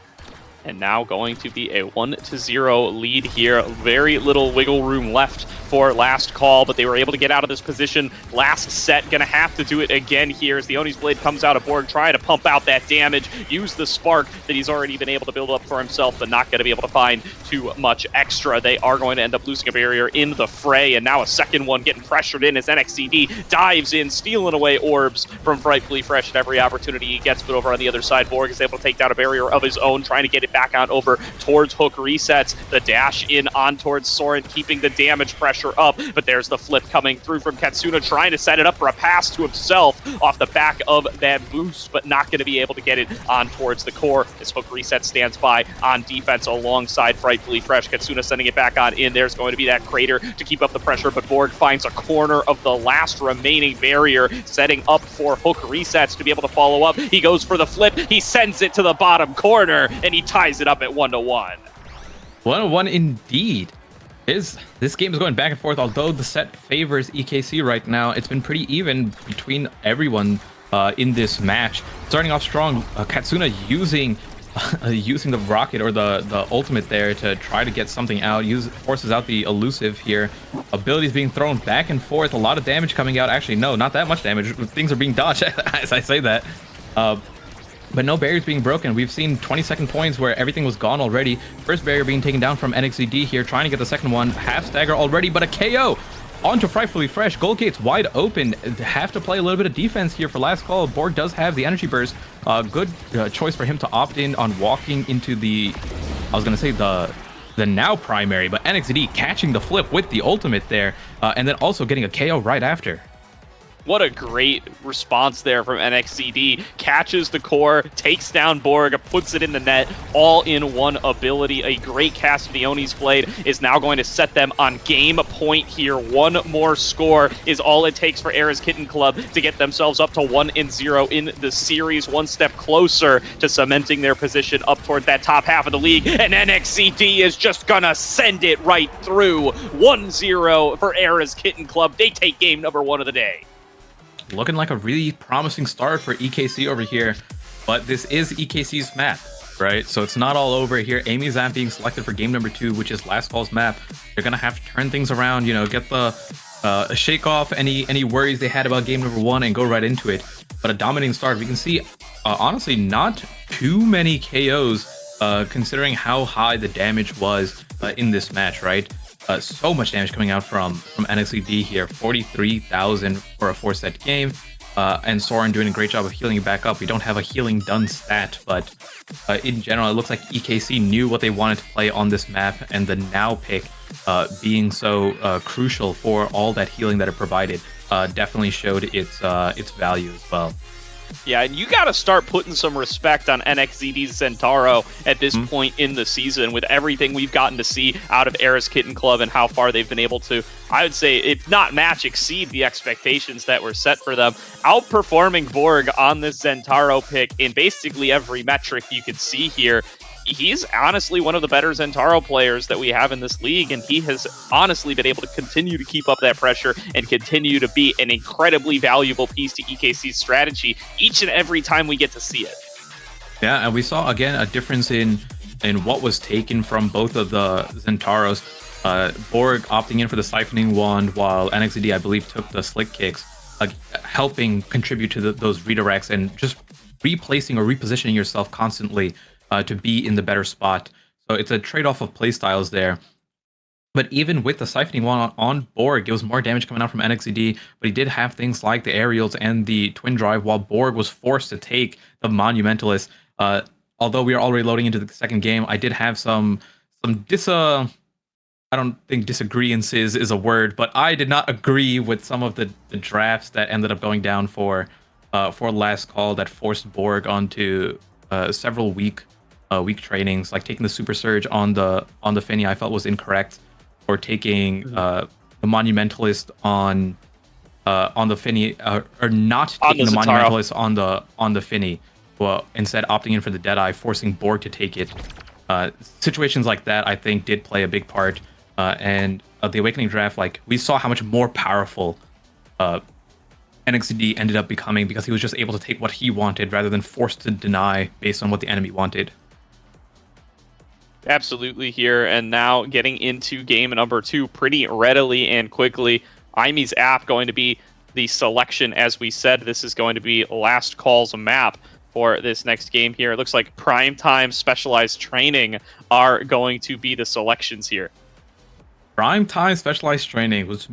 And now going to be a 1-0 lead here. Very little wiggle room left for last call, but they were able to get out of this position last set. Gonna have to do it again here as the Oni's Blade comes out of Borg, trying to pump out that damage, use the spark that he's already been able to build up for himself, but not gonna be able to find too much extra. They are going to end up losing a barrier in the fray, and now a second one getting pressured in as NXCD dives in, stealing away orbs from Frightfully Fresh at every opportunity he gets, but over on the other side, Borg is able to take down a barrier of his own, trying to get it back on over towards Hook resets. The dash in on towards Soren, keeping the damage pressure up, but there's the flip coming through from Katsuna, trying to set it up for a pass to himself off the back of that boost, but not going to be able to get it on towards the core as Hook reset stands by on defense alongside Frightfully Fresh. Katsuna sending it back on in. There's going to be that crater to keep up the pressure, but Borg finds a corner of the last remaining barrier, setting up for Hook resets to be able to follow up. He goes for the flip, he sends it to the bottom corner, and he ties it up at 1-1. 1-1 indeed. This game is going back and forth, although the set favors EKC right now. It's been pretty even between everyone in this match. Starting off strong, Katsuna using the rocket or the ultimate there to try to get something out. Forces out the elusive here. Abilities being thrown back and forth. A lot of damage coming out. Actually, no, not that much damage. Things are being dodged as I say that. But no barriers being broken. We've seen 20-second points where everything was gone already. First barrier being taken down from NXCD here, trying to get the second one. Half stagger already, but a KO onto Frightfully Fresh. Goal gates wide open. Have to play a little bit of defense here for last call. Borg does have the energy burst. Good choice for him to opt in on walking into the, I was going to say the now primary, but NXCD catching the flip with the ultimate there, and then also getting a KO right after. What a great response there from NXCD. Catches the core, takes down Borg, puts it in the net, all in one ability. A great cast of the Oni's Blade is now going to set them on game point here. One more score is all it takes for Era's Kitten Club to get themselves up to 1-0 in the series. One step closer to cementing their position up toward that top half of the league. And NXCD is just gonna send it right through. 1-0 for Era's Kitten Club. They take game number 1 of the day. Looking like a really promising start for EKC over here, but this is EKC's map, right? So it's not all over here. Amy Zamp being selected for game number 2, which is last call's map. They're gonna have to turn things around, you know, get the shake off any worries they had about game number 1 and go right into it. But a dominating start. We can see, honestly, not too many KOs considering how high the damage was in this match, right? So much damage coming out from NXCD here. 43,000 for a 4-set game. And Soren doing a great job of healing it back up. We don't have a healing done stat, but in general, it looks like EKC knew what they wanted to play on this map, and the now pick being so crucial for all that healing that it provided definitely showed its value as well. Yeah, and you got to start putting some respect on NXZD's Zentaro at this point in the season with everything we've gotten to see out of Era's Kitten Club and how far they've been able to, I would say, if not match, exceed the expectations that were set for them. Outperforming Borg on this Zentaro pick in basically every metric you could see here. He's honestly one of the better Zentaro players that we have in this league, and he has honestly been able to continue to keep up that pressure and continue to be an incredibly valuable piece to EKC's strategy each and every time we get to see it. Yeah, and we saw again a difference in what was taken from both of the Zentaros. Borg opting in for the Siphoning Wand, while NXCD, I believe, took the Slick Kicks. helping contribute to those redirects and just replacing or repositioning yourself constantly to be in the better spot. So it's a trade-off of playstyles there. But even with the siphoning one on Borg, it was more damage coming out from NXED, but he did have things like the aerials and the twin drive, while Borg was forced to take the Monumentalist. Although we are already loading into the second game, I did have some I don't think disagreements is a word, but I did not agree with some of the drafts that ended up going down for last call that forced Borg onto several weak trainings, like taking the Super Surge on the Finny. I felt was incorrect, or taking the Monumentalist on the Finny, or not taking the Monumentalist on the Finny. Well, instead opting in for the Deadeye, forcing Borg to take it. Situations like that, I think, did play a big part. And the Awakening draft, like, we saw how much more powerful NXD ended up becoming because he was just able to take what he wanted rather than forced to deny based on what the enemy wanted. Absolutely here, and now getting into game number 2 pretty readily and quickly. Imy's app going to be the selection. As we said, this is going to be Last Call's map for this next game here. It looks like Primetime Specialized Training are going to be the selections here. Primetime Specialized Training was...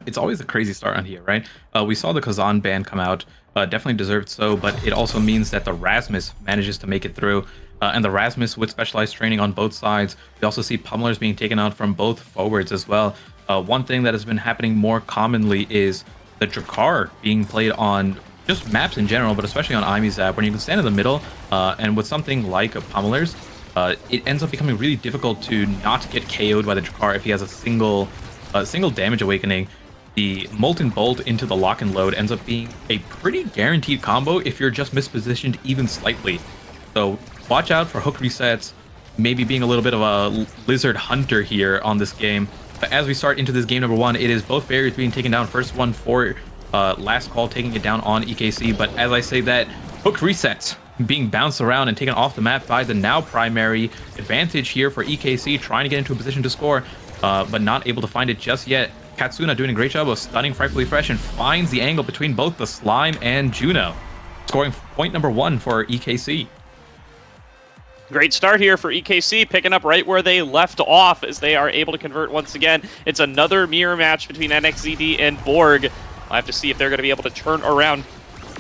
It's always a crazy start on here, right? We saw the Kazan ban come out. Definitely deserved so, but it also means that the Rasmus manages to make it through. And the Rasmus with Specialized Training on both sides. We also see Pummelers being taken out from both forwards as well. One thing that has been happening more commonly is the Drakkar being played on just maps in general, but especially on Imy's app, when you can stand in the middle, and with something like a Pummelers, it ends up becoming really difficult to not get KO'd by the Drakkar if he has a single damage awakening. The Molten Bolt into the lock and load ends up being a pretty guaranteed combo if you're just mispositioned even slightly. So watch out for hook resets, maybe being a little bit of a lizard hunter here on this game. But as we start into this game number 1, it is both barriers being taken down. First one for Last Call taking it down on EKC, but as I say that, hook resets being bounced around and taken off the map by the now primary. Advantage here for EKC, trying to get into a position to score, but not able to find it just yet. Katsuna doing a great job of stunning Frightfully Fresh and finds the angle between both the Slime and Juno, scoring point number 1 for EKC. Great start here for EKC, picking up right where they left off as they are able to convert once again. It's another mirror match between NXZD and Borg. I'll have to see if they're going to be able to turn around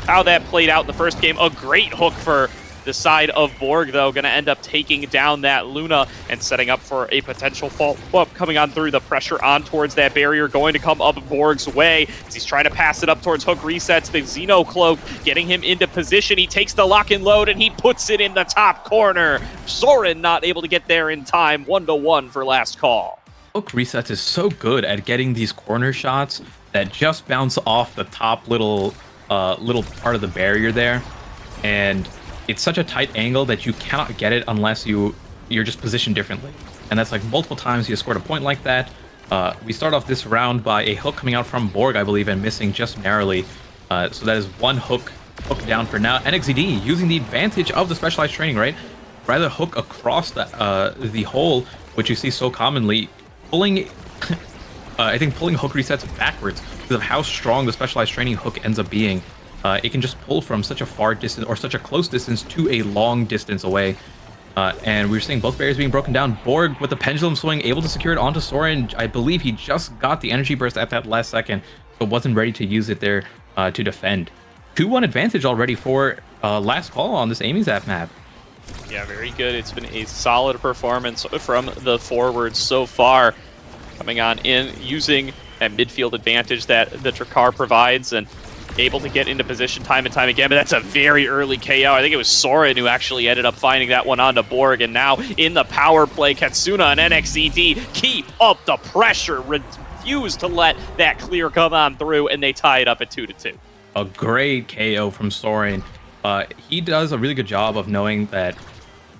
how that played out in the first game. A great hook for the side of Borg, though, going to end up taking down that Luna and setting up for a potential follow-up coming on through. The pressure on towards that barrier going to come up Borg's way as he's trying to pass it up towards hook resets. The Xeno Cloak getting him into position. He takes the lock and load and he puts it in the top corner. Soren not able to get there in time. 1-1 for Last Call. Hook resets is so good at getting these corner shots that just bounce off the top little part of the barrier there, and it's such a tight angle that you cannot get it unless you're just positioned differently. And that's like multiple times he has scored a point like that. We start off this round by a hook coming out from Borg, I believe, and missing just narrowly. So that is one hook down for now. NXZD using the advantage of the Specialized Training, right? Rather hook across the hole, which you see so commonly, pulling I think pulling hook resets backwards because of how strong the Specialized Training hook ends up being. It can just pull from such a far distance or such a close distance to a long distance away. And we're seeing both barriers being broken down. Borg with the pendulum swing, able to secure it onto Soren. I believe he just got the energy burst at that last second, so wasn't ready to use it there to defend. 2-1 advantage already for Last Call on this Amy's app map. Yeah, very good. It's been a solid performance from the forwards so far. Coming on in, using that midfield advantage that the Drakkar provides and able to get into position time and time again, but that's a very early KO. I think it was Soren who actually ended up finding that one onto Borg, and now in the power play, Katsuna and NXZD keep up the pressure, refuse to let that clear come on through, and they tie it up at 2-2. A great KO from Soren. He does a really good job of knowing that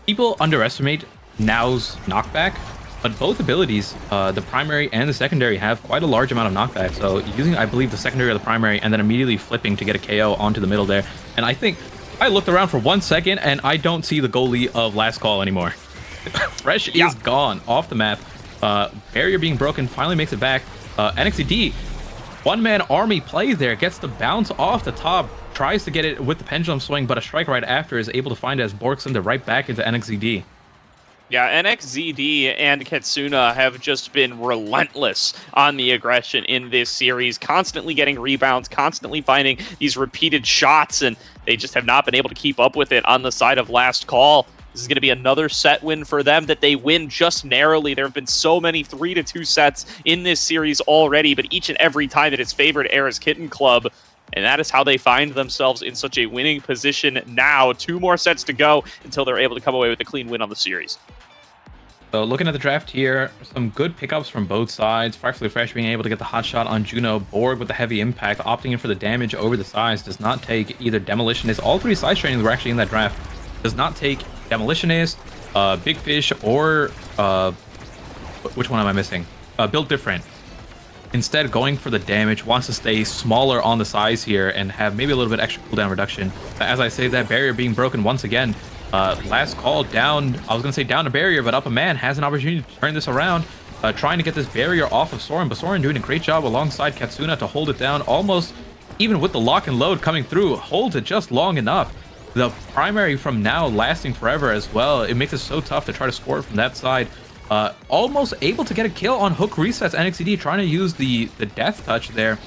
people underestimate Now's knockback, but both abilities, the primary and the secondary, have quite a large amount of knockback. So using, I believe, the secondary or the primary, and then immediately flipping to get a KO onto the middle there. And I think I looked around for 1 second, and I don't see the goalie of Last Call anymore. Fresh is gone off the map. Barrier being broken finally makes it back. NXZD one-man army play there, gets the bounce off the top, tries to get it with the pendulum swing, but a strike right after is able to find it as Borg sends it right back into NXZD. Yeah, NXZD and Katsuna have just been relentless on the aggression in this series, constantly getting rebounds, constantly finding these repeated shots, and they just have not been able to keep up with it on the side of Last Call. This is going to be another set win for them that they win just narrowly. There have been so many 3-2 sets in this series already, but each and every time it has favored Era's Kitten Club. And that is how they find themselves in such a winning position now. 2 more sets to go until they're able to come away with a clean win on the series. So looking at the draft here, some good pickups from both sides. Frightfully Fresh being able to get the hot shot on Juno. Borg with the heavy impact, opting in for the damage over the size. Does not take either Demolitionist. All 3 size trainings were actually in that draft. Does not take Demolitionist, Big Fish, or which one am I missing? Built Different. Instead, going for the damage, wants to stay smaller on the size here and have maybe a little bit extra cooldown reduction. But as I say, that barrier being broken once again. Last Call down, I was going to say down a barrier, but up a man has an opportunity to turn this around. Trying to get this barrier off of Soren, but Soren doing a great job alongside Katsuna to hold it down. Almost, even with the lock and load coming through, holds it just long enough. The primary from now lasting forever as well. It makes it so tough to try to score from that side. Almost able to get a kill on hook resets. NXCD trying to use the death touch there.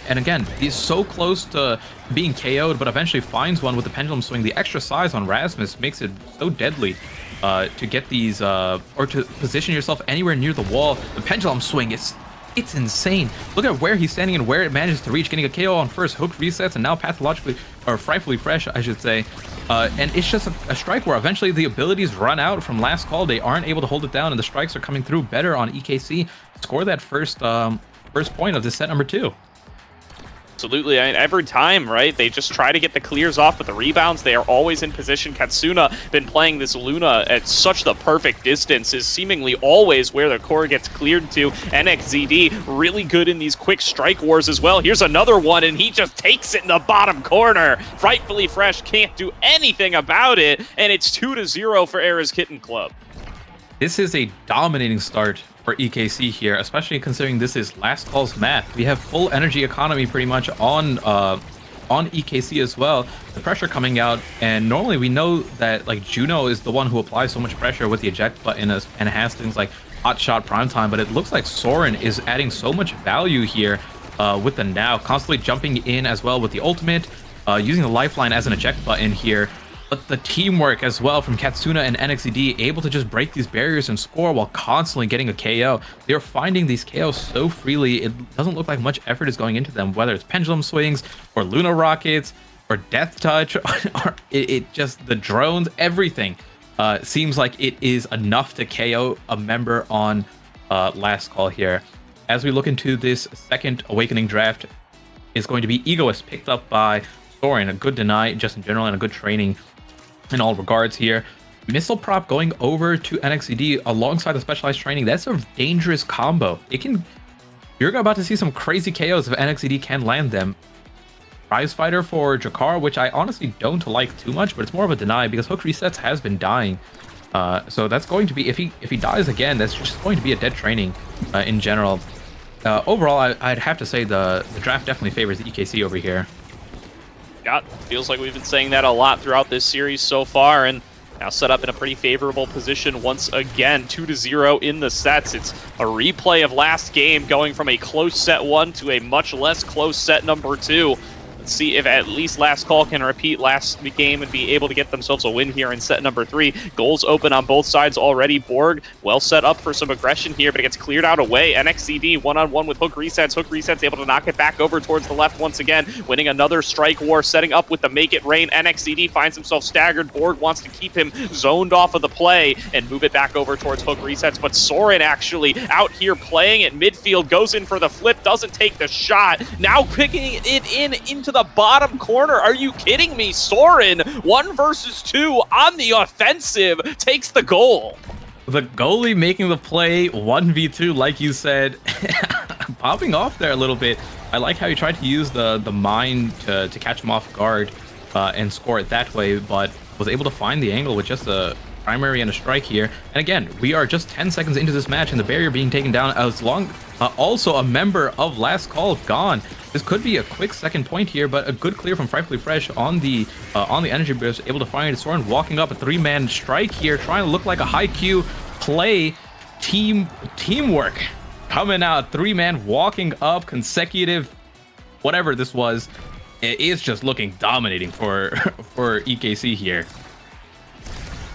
And again, he's so close to being KO'd, but eventually finds one with the pendulum swing. The extra size on Rasmus makes it so deadly to get these, or to position yourself anywhere near the wall. The pendulum swing, it's insane. Look at where he's standing and where it manages to reach, getting a KO on first, hook resets, and now pathologically, or frightfully fresh, I should say. And it's just a strike where eventually the abilities run out from Last Call. They aren't able to hold it down, and the strikes are coming through better on EKC. Score that first point of this set number 2. Absolutely. I mean, every time, right? They just try to get the clears off, but the rebounds, they are always in position. Katsuna been playing this Luna at such the perfect distance, is seemingly always where the core gets cleared to. NXZD really good in these quick strike wars as well. Here's another one, and he just takes it in the bottom corner. Frightfully Fresh can't do anything about it, and it's 2-0 for Era's Kitten Club. This is a dominating start for EKC here, especially considering this is Last Call's map. We have full energy economy pretty much on EKC as well. The pressure coming out, and normally we know that like Juno is the one who applies so much pressure with the eject button and has things like hot shot prime time, but it looks like Soren is adding so much value here with the now, constantly jumping in as well with the ultimate, using the lifeline as an eject button here. But the teamwork as well from Katsuna and NXCD, able to just break these barriers and score while constantly getting a KO. They're finding these KOs so freely, it doesn't look like much effort is going into them, whether it's pendulum swings or Luna rockets or death touch or it just the drones, everything seems like it is enough to KO a member on Last Call here. As we look into this second Awakening draft, is going to be Egoist, picked up by Soren, a good deny just in general and a good training in all regards here. Missile prop going over to NXCD alongside the specialized training. That's a dangerous combo. You're about to see some crazy KOs if NXCD can land them. Prize fighter for Jakar, which I honestly don't like too much, but it's more of a deny because hook resets has been dying. So that's going to be, if he dies again, that's just going to be a dead training in general. Overall, I'd have to say the draft definitely favors the EKC over here. Yeah, feels like we've been saying that a lot throughout this series so far, and now set up in a pretty favorable position once again. 2-0 in the sets. It's a replay of last game, going from a close set 1 to a much less close set number 2. Let's see if at least Last Call can repeat last game and be able to get themselves a win here in set number 3. Goals open on both sides already. Borg well set up for some aggression here, but it gets cleared out away. NXCD one-on-one with Hook Resets. Hook Resets able to knock it back over towards the left once again, winning another strike war, setting up with the Make It Rain. NXCD finds himself staggered. Borg wants to keep him zoned off of the play and move it back over towards Hook Resets, but Soren actually out here playing at midfield, goes in for the flip, doesn't take the shot. Now picking it into the bottom corner. Are you kidding me? Soren, 1 versus 2 on the offensive, takes the goal. The goalie making the play 1v2, like you said, popping off there a little bit. I like how he tried to use the mine to catch him off guard and score it that way, but was able to find the angle with just a primary and a strike here. And again, we are just 10 seconds into this match and the barrier being taken down. Also a member of Last Call gone. This could be a quick second point here, but a good clear from Frightfully Fresh on the energy burst, able to find Soren walking up a 3-man strike here, trying to look like a high Q play. Teamwork coming out, 3-man walking up consecutive, whatever this was. It is just looking dominating for EKC here.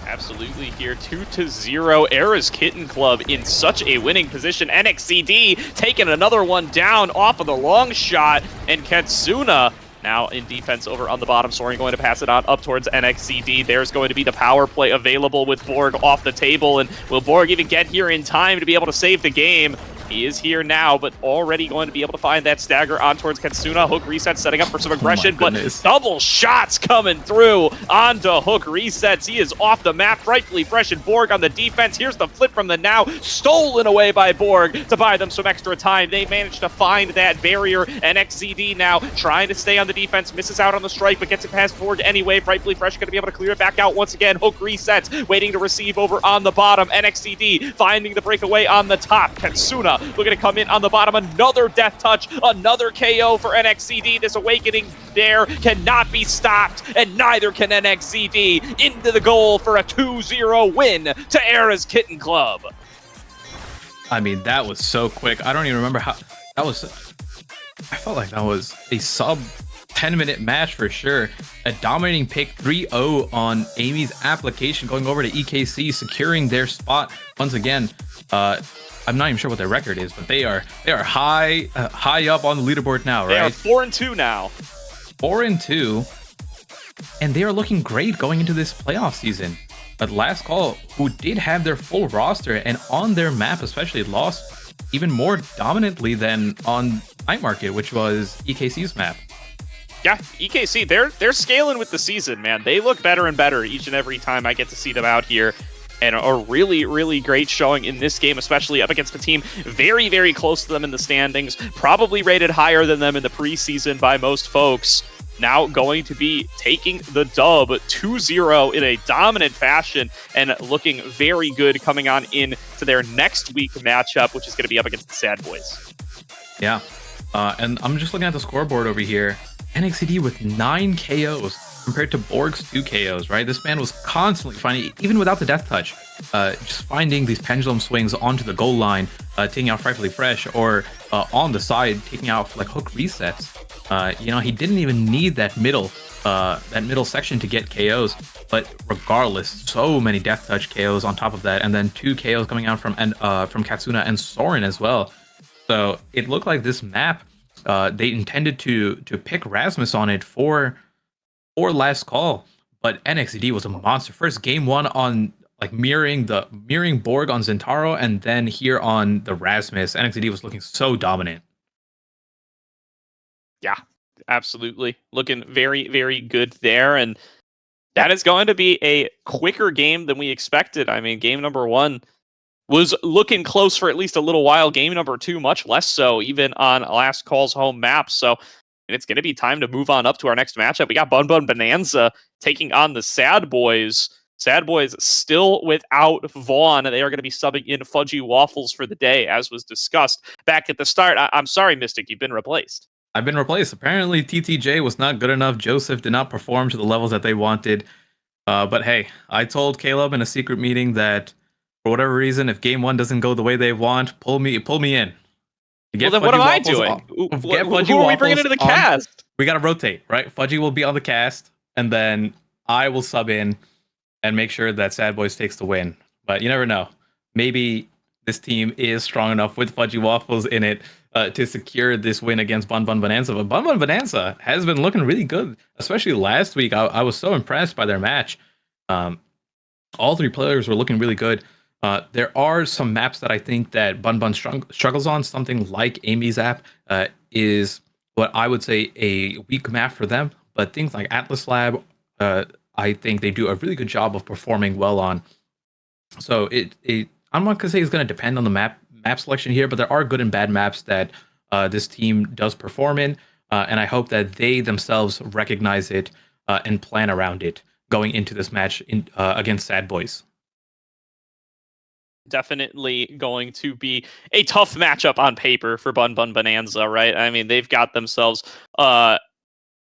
Absolutely here, 2-0. Era's Kitten Club in such a winning position. NXCD taking another one down off of the long shot, and Katsuna now in defense over on the bottom. Soren going to pass it on up towards NXCD. There's going to be the power play available with Borg off the table, and will Borg even get here in time to be able to save the game? He is here now, but already going to be able to find that stagger on towards Katsuna. Hook reset setting up for some aggression, but double shots coming through onto Hook resets. He is off the map. Frightfully Fresh and Borg on the defense. Here's the flip from the now. Stolen away by Borg to buy them some extra time. They managed to find that barrier. NXCD now trying to stay on the defense. Misses out on the strike, but gets it past Borg anyway. Frightfully Fresh going to be able to clear it back out once again. Hook resets, waiting to receive over on the bottom. NXCD finding the breakaway on the top. Katsuna looking to come in on the bottom. Another death touch, another KO for NXCD. This awakening there cannot be stopped, and neither can NXCD. Into the goal for a 2-0 win to Era's Kitten Club. I mean, that was so quick. I don't even remember how that was. I felt like that was a sub 10-minute match for sure. A dominating pick, 3-0 on Amy's application, going over to EKC, securing their spot once again. I'm not even sure what their record is, but they are high up on the leaderboard now, right? They are 4-2 now. 4-2, and they are looking great going into this playoff season. But Last Call, who did have their full roster and on their map especially, lost even more dominantly than on Night Market, which was EKC's map. Yeah, EKC, they're scaling with the season, man. They look better and better each and every time I get to see them out here. And a really, really great showing in this game, especially up against a team very, very close to them in the standings, probably rated higher than them in the preseason by most folks. Now going to be taking the dub 2-0 in a dominant fashion and looking very good coming on in to their next week matchup, which is going to be up against the Sad Boys. Yeah, and I'm just looking at the scoreboard over here. NXCD with 9 KOs. Compared to Borg's 2 KOs, right? This man was constantly finding, even without the death touch, just finding these pendulum swings onto the goal line, taking out Frightfully Fresh, or on the side, taking out like hook resets. He didn't even need that middle section to get KOs, but regardless, so many death touch KOs on top of that, and then 2 KOs coming out from Katsuna and Soren as well. So it looked like this map, they intended to pick Rasmus on it for Last Call, but NXCD was a monster. First game 1 on like mirroring Borg on Zentaro, and then here on the Rasmus, NXCD was looking so dominant. Yeah, absolutely. Looking very, very good there, and that is going to be a quicker game than we expected. I mean, game number 1 was looking close for at least a little while. Game number 2, much less so, even on Last Call's home map. So it's going to be time to move on up to our next matchup. We got Bun Bun Bonanza taking on the Sad Boys. Sad Boys still without Vaughn. They are going to be subbing in Fudgy Waffles for the day, as was discussed back at the start. I'm sorry, Mystic, you've been replaced. I've been replaced. Apparently, TTJ was not good enough. Joseph did not perform to the levels that they wanted. But hey, I told Caleb in a secret meeting that for whatever reason, if game 1 doesn't go the way they want, pull me in. Well, then what am I doing? Who are we bringing into the cast? We got to rotate, right? Fudgy will be on the cast, and then I will sub in and make sure that Sad Boys takes the win. But you never know. Maybe this team is strong enough with Fudgy Waffles in it to secure this win against Bun Bun Bonanza. But Bun Bun Bonanza has been looking really good, especially last week. I was so impressed by their match. All 3 players were looking really good. There are some maps that I think that Bun Bun struggles on. Something like Amy's app is what I would say a weak map for them. But things like Atlas Lab, I think they do a really good job of performing well on. So I'm not gonna say it's gonna depend on the map selection here, but there are good and bad maps that this team does perform in, and I hope that they themselves recognize it and plan around it going into this match against Sad Boys. definitely going to be a tough matchup on paper for Bun Bun Bonanza, right? I mean, they've got themselves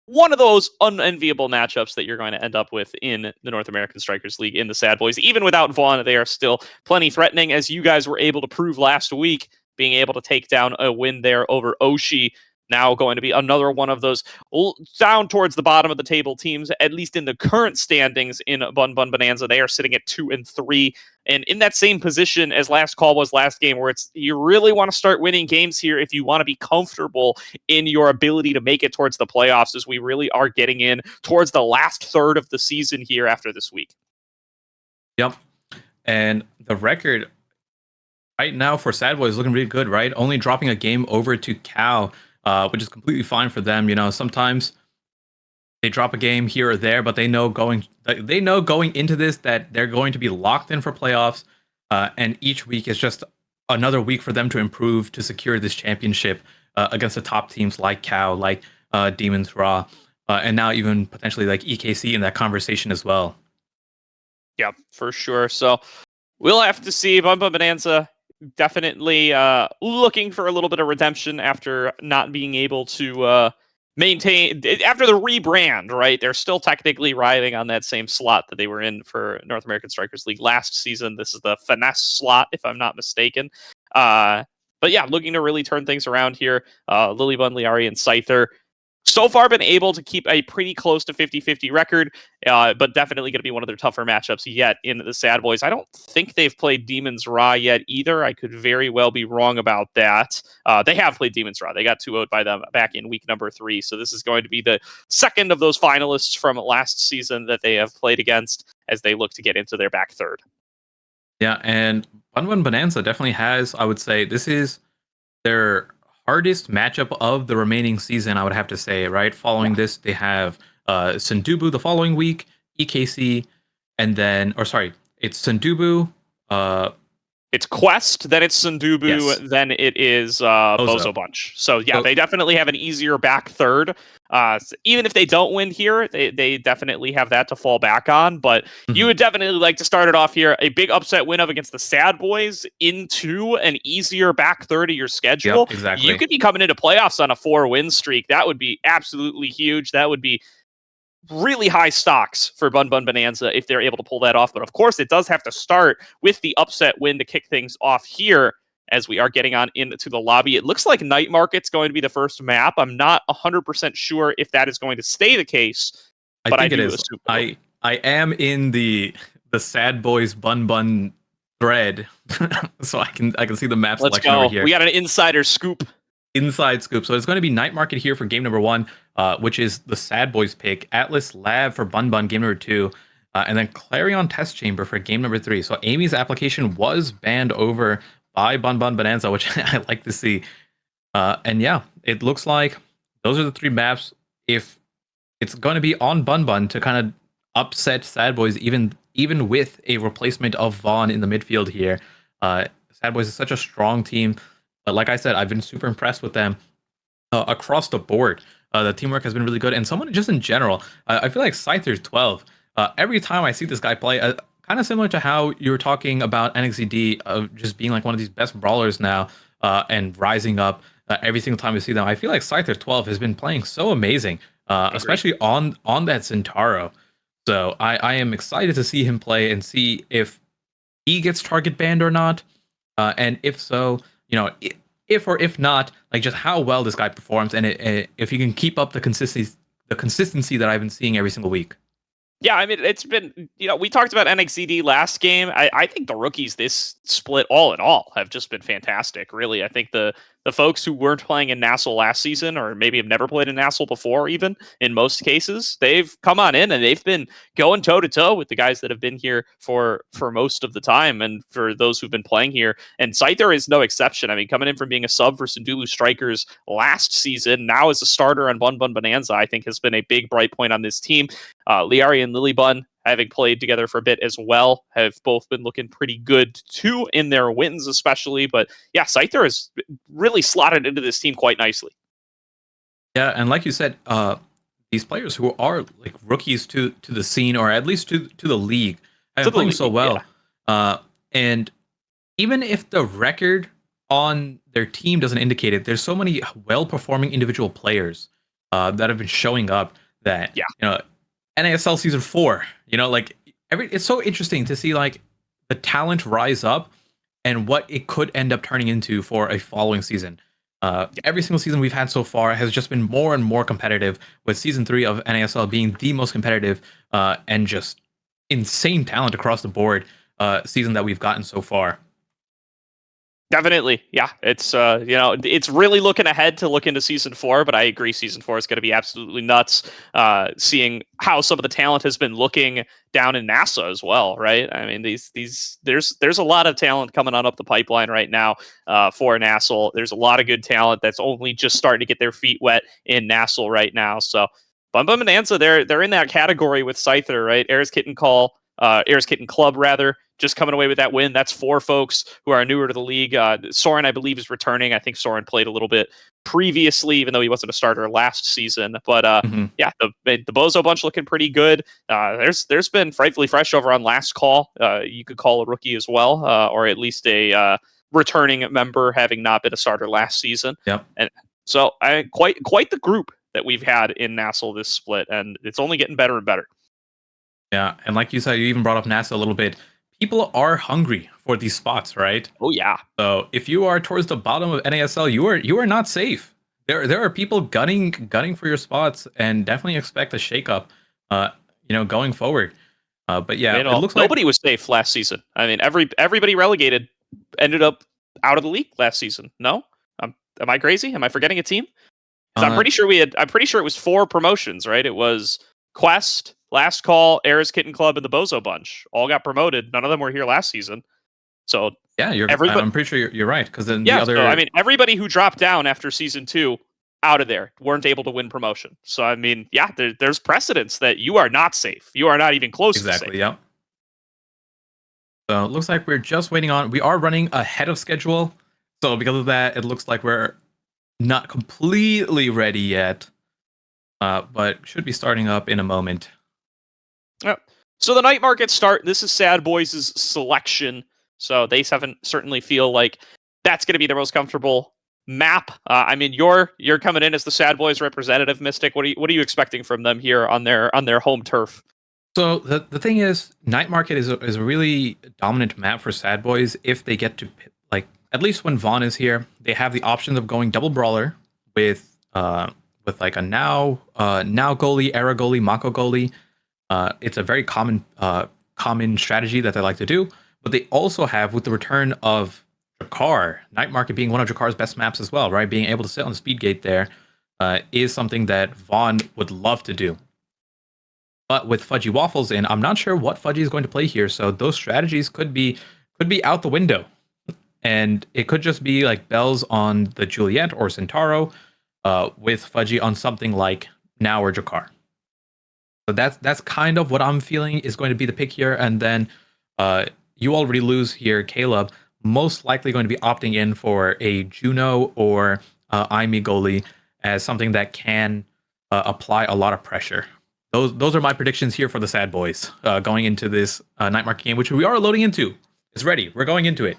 one of those unenviable matchups that you're going to end up with in the North American Strikers League in the Sad Boys. Even without Vaughn, they are still plenty threatening, as you guys were able to prove last week, being able to take down a win there over Oshi. Now going to be another one of those down towards the bottom of the table teams, at least in the current standings in Bun Bun Bonanza. They are sitting at 2-3, and in that same position as last call was last game, where it's you really want to start winning games here if you want to be comfortable in your ability to make it towards the playoffs, as we really are getting in towards the last third of the season here after this week. Yep. And the record right now for Sad Boys is looking really good, right? Only dropping a game over to Cal, which is completely fine for them. Sometimes they drop a game here or there, but they know going into this that they're going to be locked in for playoffs, and each week is just another week for them to improve to secure this championship against the top teams like Cal, like Demons Raw, and now even potentially like EKC in that conversation as well. Yeah, for sure. So we'll have to see. Bun Bun Bonanza definitely looking for a little bit of redemption after not being able to maintain after the rebrand, right? They're still technically riding on that same slot that they were in for North American Strikers League last season. This is the finesse slot, if I'm not mistaken. But yeah, looking to really turn things around here. Lilybun, Liari, and Scyther so far been able to keep a pretty close to 50-50 record, but definitely going to be one of their tougher matchups yet in the Sad Boys. I don't think they've played Demons Raw yet either. I could very well be wrong about that. They have played Demons Raw. They got 2-0'd by them back in week number 3. So this is going to be the second of those finalists from last season that they have played against as they look to get into their back third. Yeah, and Bun Bun Bonanza definitely has, I would say, this is their hardest matchup of the remaining season, I would have to say, right? Following this, they have Sundubu the following week, EKC, and then, it's Sundubu. It's Quest, then it's Sundubu, Yes. then it is Bozo Bunch. So yeah, they definitely have an easier back third. So even if they don't win here, they definitely have that to fall back on. But you would definitely like to start it off here. A big upset win up against the Sad Boys into an easier back third of your schedule. Yep, exactly. You could be coming into playoffs on a 4-win streak. That would be absolutely huge. That would be really high stocks for Bun Bun Bonanza if they're able to pull that off. But of course, it does have to start with the upset win to kick things off here as we are getting on into the lobby. It looks like Night Market's going to be the first map. I'm not 100% sure if that is going to stay the case, but I think it is. I am in the Sad Boys Bun Bun thread, so I can see the map selection over here. We got an insider scoop. Inside scoop. So it's going to be Night Market here for game number 1, which is the Sad Boys pick. Atlas Lab for Bun Bun game number 2, and then Clarion Test Chamber for game number 3. So Amy's application was banned over by Bun Bun Bonanza, which I like to see. And yeah, it looks like those are the 3 maps. If it's going to be on Bun Bun to kind of upset Sad Boys, even with a replacement of Vaughn in the midfield here. Sad Boys is such a strong team. But like I said, I've been super impressed with them across the board. The teamwork has been really good. And someone just in general, I feel like Scyther's 12. Every time I see this guy play, kind of similar to how you were talking about NXED just being like one of these best brawlers now and rising up every single time we see them. I feel like Scyther 12 has been playing so amazing, especially on that Centauro. So I am excited to see him play and see if he gets target banned or not. And if so, if or if not, like just how well this guy performs, and if he can keep up the consistency that I've been seeing every single week. Yeah, I mean, it's been, we talked about NXED last game. I think the rookies this split all in all have just been fantastic, really. I think the folks who weren't playing in Nassau last season, or maybe have never played in Nassau before, even in most cases, they've come on in and they've been going toe-to-toe with the guys that have been here for most of the time, and for those who've been playing here. And Scyther is no exception. I mean, coming in from being a sub for Sindulu Strikers last season, now as a starter on Bun Bun Bonanza, I think has been a big bright point on this team. Liari and Lilybun, having played together for a bit as well, have both been looking pretty good too in their wins, especially. But yeah, Scyther has really slotted into this team quite nicely. Yeah, and like you said, these players who are like rookies to the scene, or at least to the league, have been playing so well. Yeah. And even if the record on their team doesn't indicate it, there's so many well-performing individual players that have been showing up that NASL season 4, like it's so interesting to see like the talent rise up and what it could end up turning into for a following season. Every single season we've had so far has just been more and more competitive, with season 3 of NASL being the most competitive and just insane talent across the board season that we've gotten so far. Definitely. Yeah. It's, it's really looking ahead to look into season 4, but I agree season 4 is going to be absolutely nuts. Seeing how some of the talent has been looking down in NASA as well, right? I mean, there's a lot of talent coming on up the pipeline right now for Nassel. There's a lot of good talent that's only just starting to get their feet wet in Nassel right now. So Bum Bum Bonanza, they're in that category with Scyther, right? Eris Kitten Club rather, just coming away with that win. That's 4 folks who are newer to the league. Soren, I believe, is returning. I think Soren played a little bit previously, even though he wasn't a starter last season. But yeah, the Bozo bunch looking pretty good. There's been Frightfully Fresh over on Last Call. You could call a rookie as well, or at least a returning member, having not been a starter last season. Yep. And so quite the group that we've had in Nassel this split, and it's only getting better and better. Yeah, and like you said, you even brought up NASA a little bit. People are hungry for these spots, right? Oh yeah. So if you are towards the bottom of NASL, you are not safe. There are people gunning for your spots, and definitely expect a shakeup, going forward. But yeah, it looks nobody was safe last season. I mean, everybody relegated ended up out of the league last season. No, am I crazy? Am I forgetting a team? I'm pretty sure I'm pretty sure it was 4 promotions, right? It was Quest, Last Call, Eris Kitten Club, and the Bozo Bunch all got promoted. None of them were here last season. So yeah, I'm pretty sure you're right, because then the other. So, I mean, everybody who dropped down after season 2 out of there weren't able to win promotion. So I mean, yeah, there's precedence that you are not safe. You are not even close to safe. Exactly. Yep. So it looks like we're just waiting on. We are running ahead of schedule, so because of that, it looks like we're not completely ready yet, but should be starting up in a moment. Yep. So the night market start. This is Sad Boys' selection. So they certainly feel like that's going to be their most comfortable map. I mean, you're coming in as the Sad Boys representative, Mystic. What are you expecting from them here on their home turf? So the thing is, night market is a really dominant map for Sad Boys if they get to, like, at least when Vaughn is here, they have the options of going double brawler with like a now goalie, era goalie, Mako goalie. It's a very common strategy that they like to do. But they also have, with the return of Jakar, Night Market being one of Jakar's best maps as well, right? Being able to sit on the speed gate there is something that Vaughn would love to do. But with Fudgy Waffles in, I'm not sure what Fudgy is going to play here, so those strategies could be out the window. And it could just be like Bells on the Juliet or Centauro, with Fudgy on something like Now or Jakar. So that's kind of what I'm feeling is going to be the pick here. And then you already lose here, Caleb, most likely going to be opting in for a Juno or Aimi goalie as something that can apply a lot of pressure. Those are my predictions here for the Sad Boys going into this night market game, which we are loading into. It's ready. We're going into it.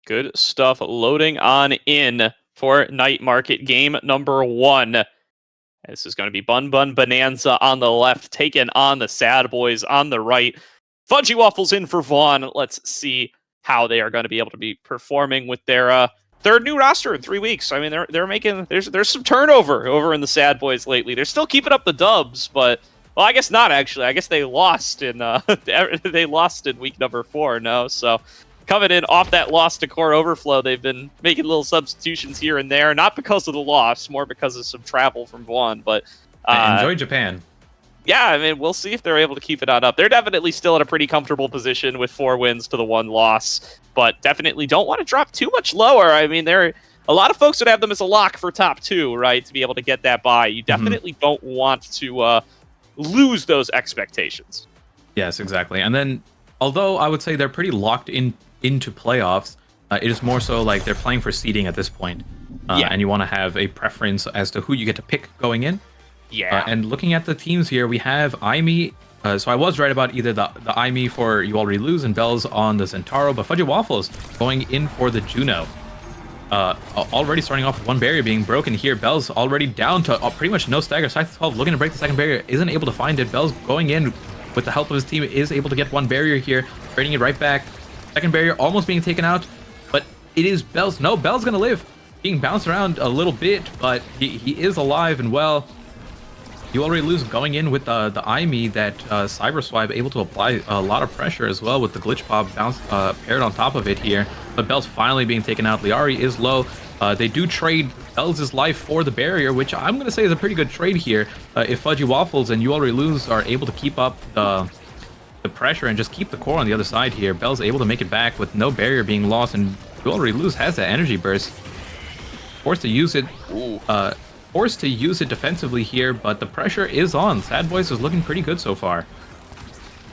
Good stuff. Loading on in for night market game number 1. This is going to be Bun Bun Bonanza on the left, taking on the Sad Boys on the right. Fudgy Waffles in for Vaughn. Let's see how they are going to be able to be performing with their new roster in 3 weeks. I mean, they're making there's some turnover over in the Sad Boys lately. They're still keeping up the dubs, but well, I guess not actually. I guess they lost in week number 4. No, so coming in off that loss to Core Overflow, they've been making little substitutions here and there, not because of the loss, more because of some travel from Vaughn. But enjoy Japan. Yeah, I mean, we'll see if they're able to keep it on up. They're definitely still in a pretty comfortable position with 4 wins to the 1 loss, but definitely don't want to drop too much lower. I mean, a lot of folks would have them as a lock for top 2, right, to be able to get that bye. You definitely don't want to lose those expectations. Yes, exactly. And then, although I would say they're pretty locked into playoffs, it is more so like they're playing for seeding at this point. And you want to have a preference as to who you get to pick going in. Yeah. And looking at the teams here, we have Aimi So I was right about either the IME for You Already Lose and Bells on the Zentaro, but Fudgy Waffles going in for the Juno. Already starting off with one barrier being broken here. Bells already down to pretty much no stagger. Scyther 12 looking to break the second barrier, isn't able to find it. Bells going in with the help of his team is able to get one barrier here, trading it right back. Second barrier almost being taken out, but it is Bells. No, Bells gonna live. Being bounced around a little bit, but he is alive and well. You Already Lose going in with the IME that Cyber Swipe able to apply a lot of pressure as well with the Glitch Pop bounce paired on top of it here. But Bells finally being taken out. Liari is low. They do trade Bells' life for the barrier, which I'm going to say is a pretty good trade here. If Fudgy Waffles and You Already Lose are able to keep up the pressure and just keep the core on the other side here, Bells able to make it back with no barrier being lost, and You Already Lose has that energy burst. Forced to use it. Forced to use it defensively here, but the pressure is on. Sad Boys is looking pretty good so far.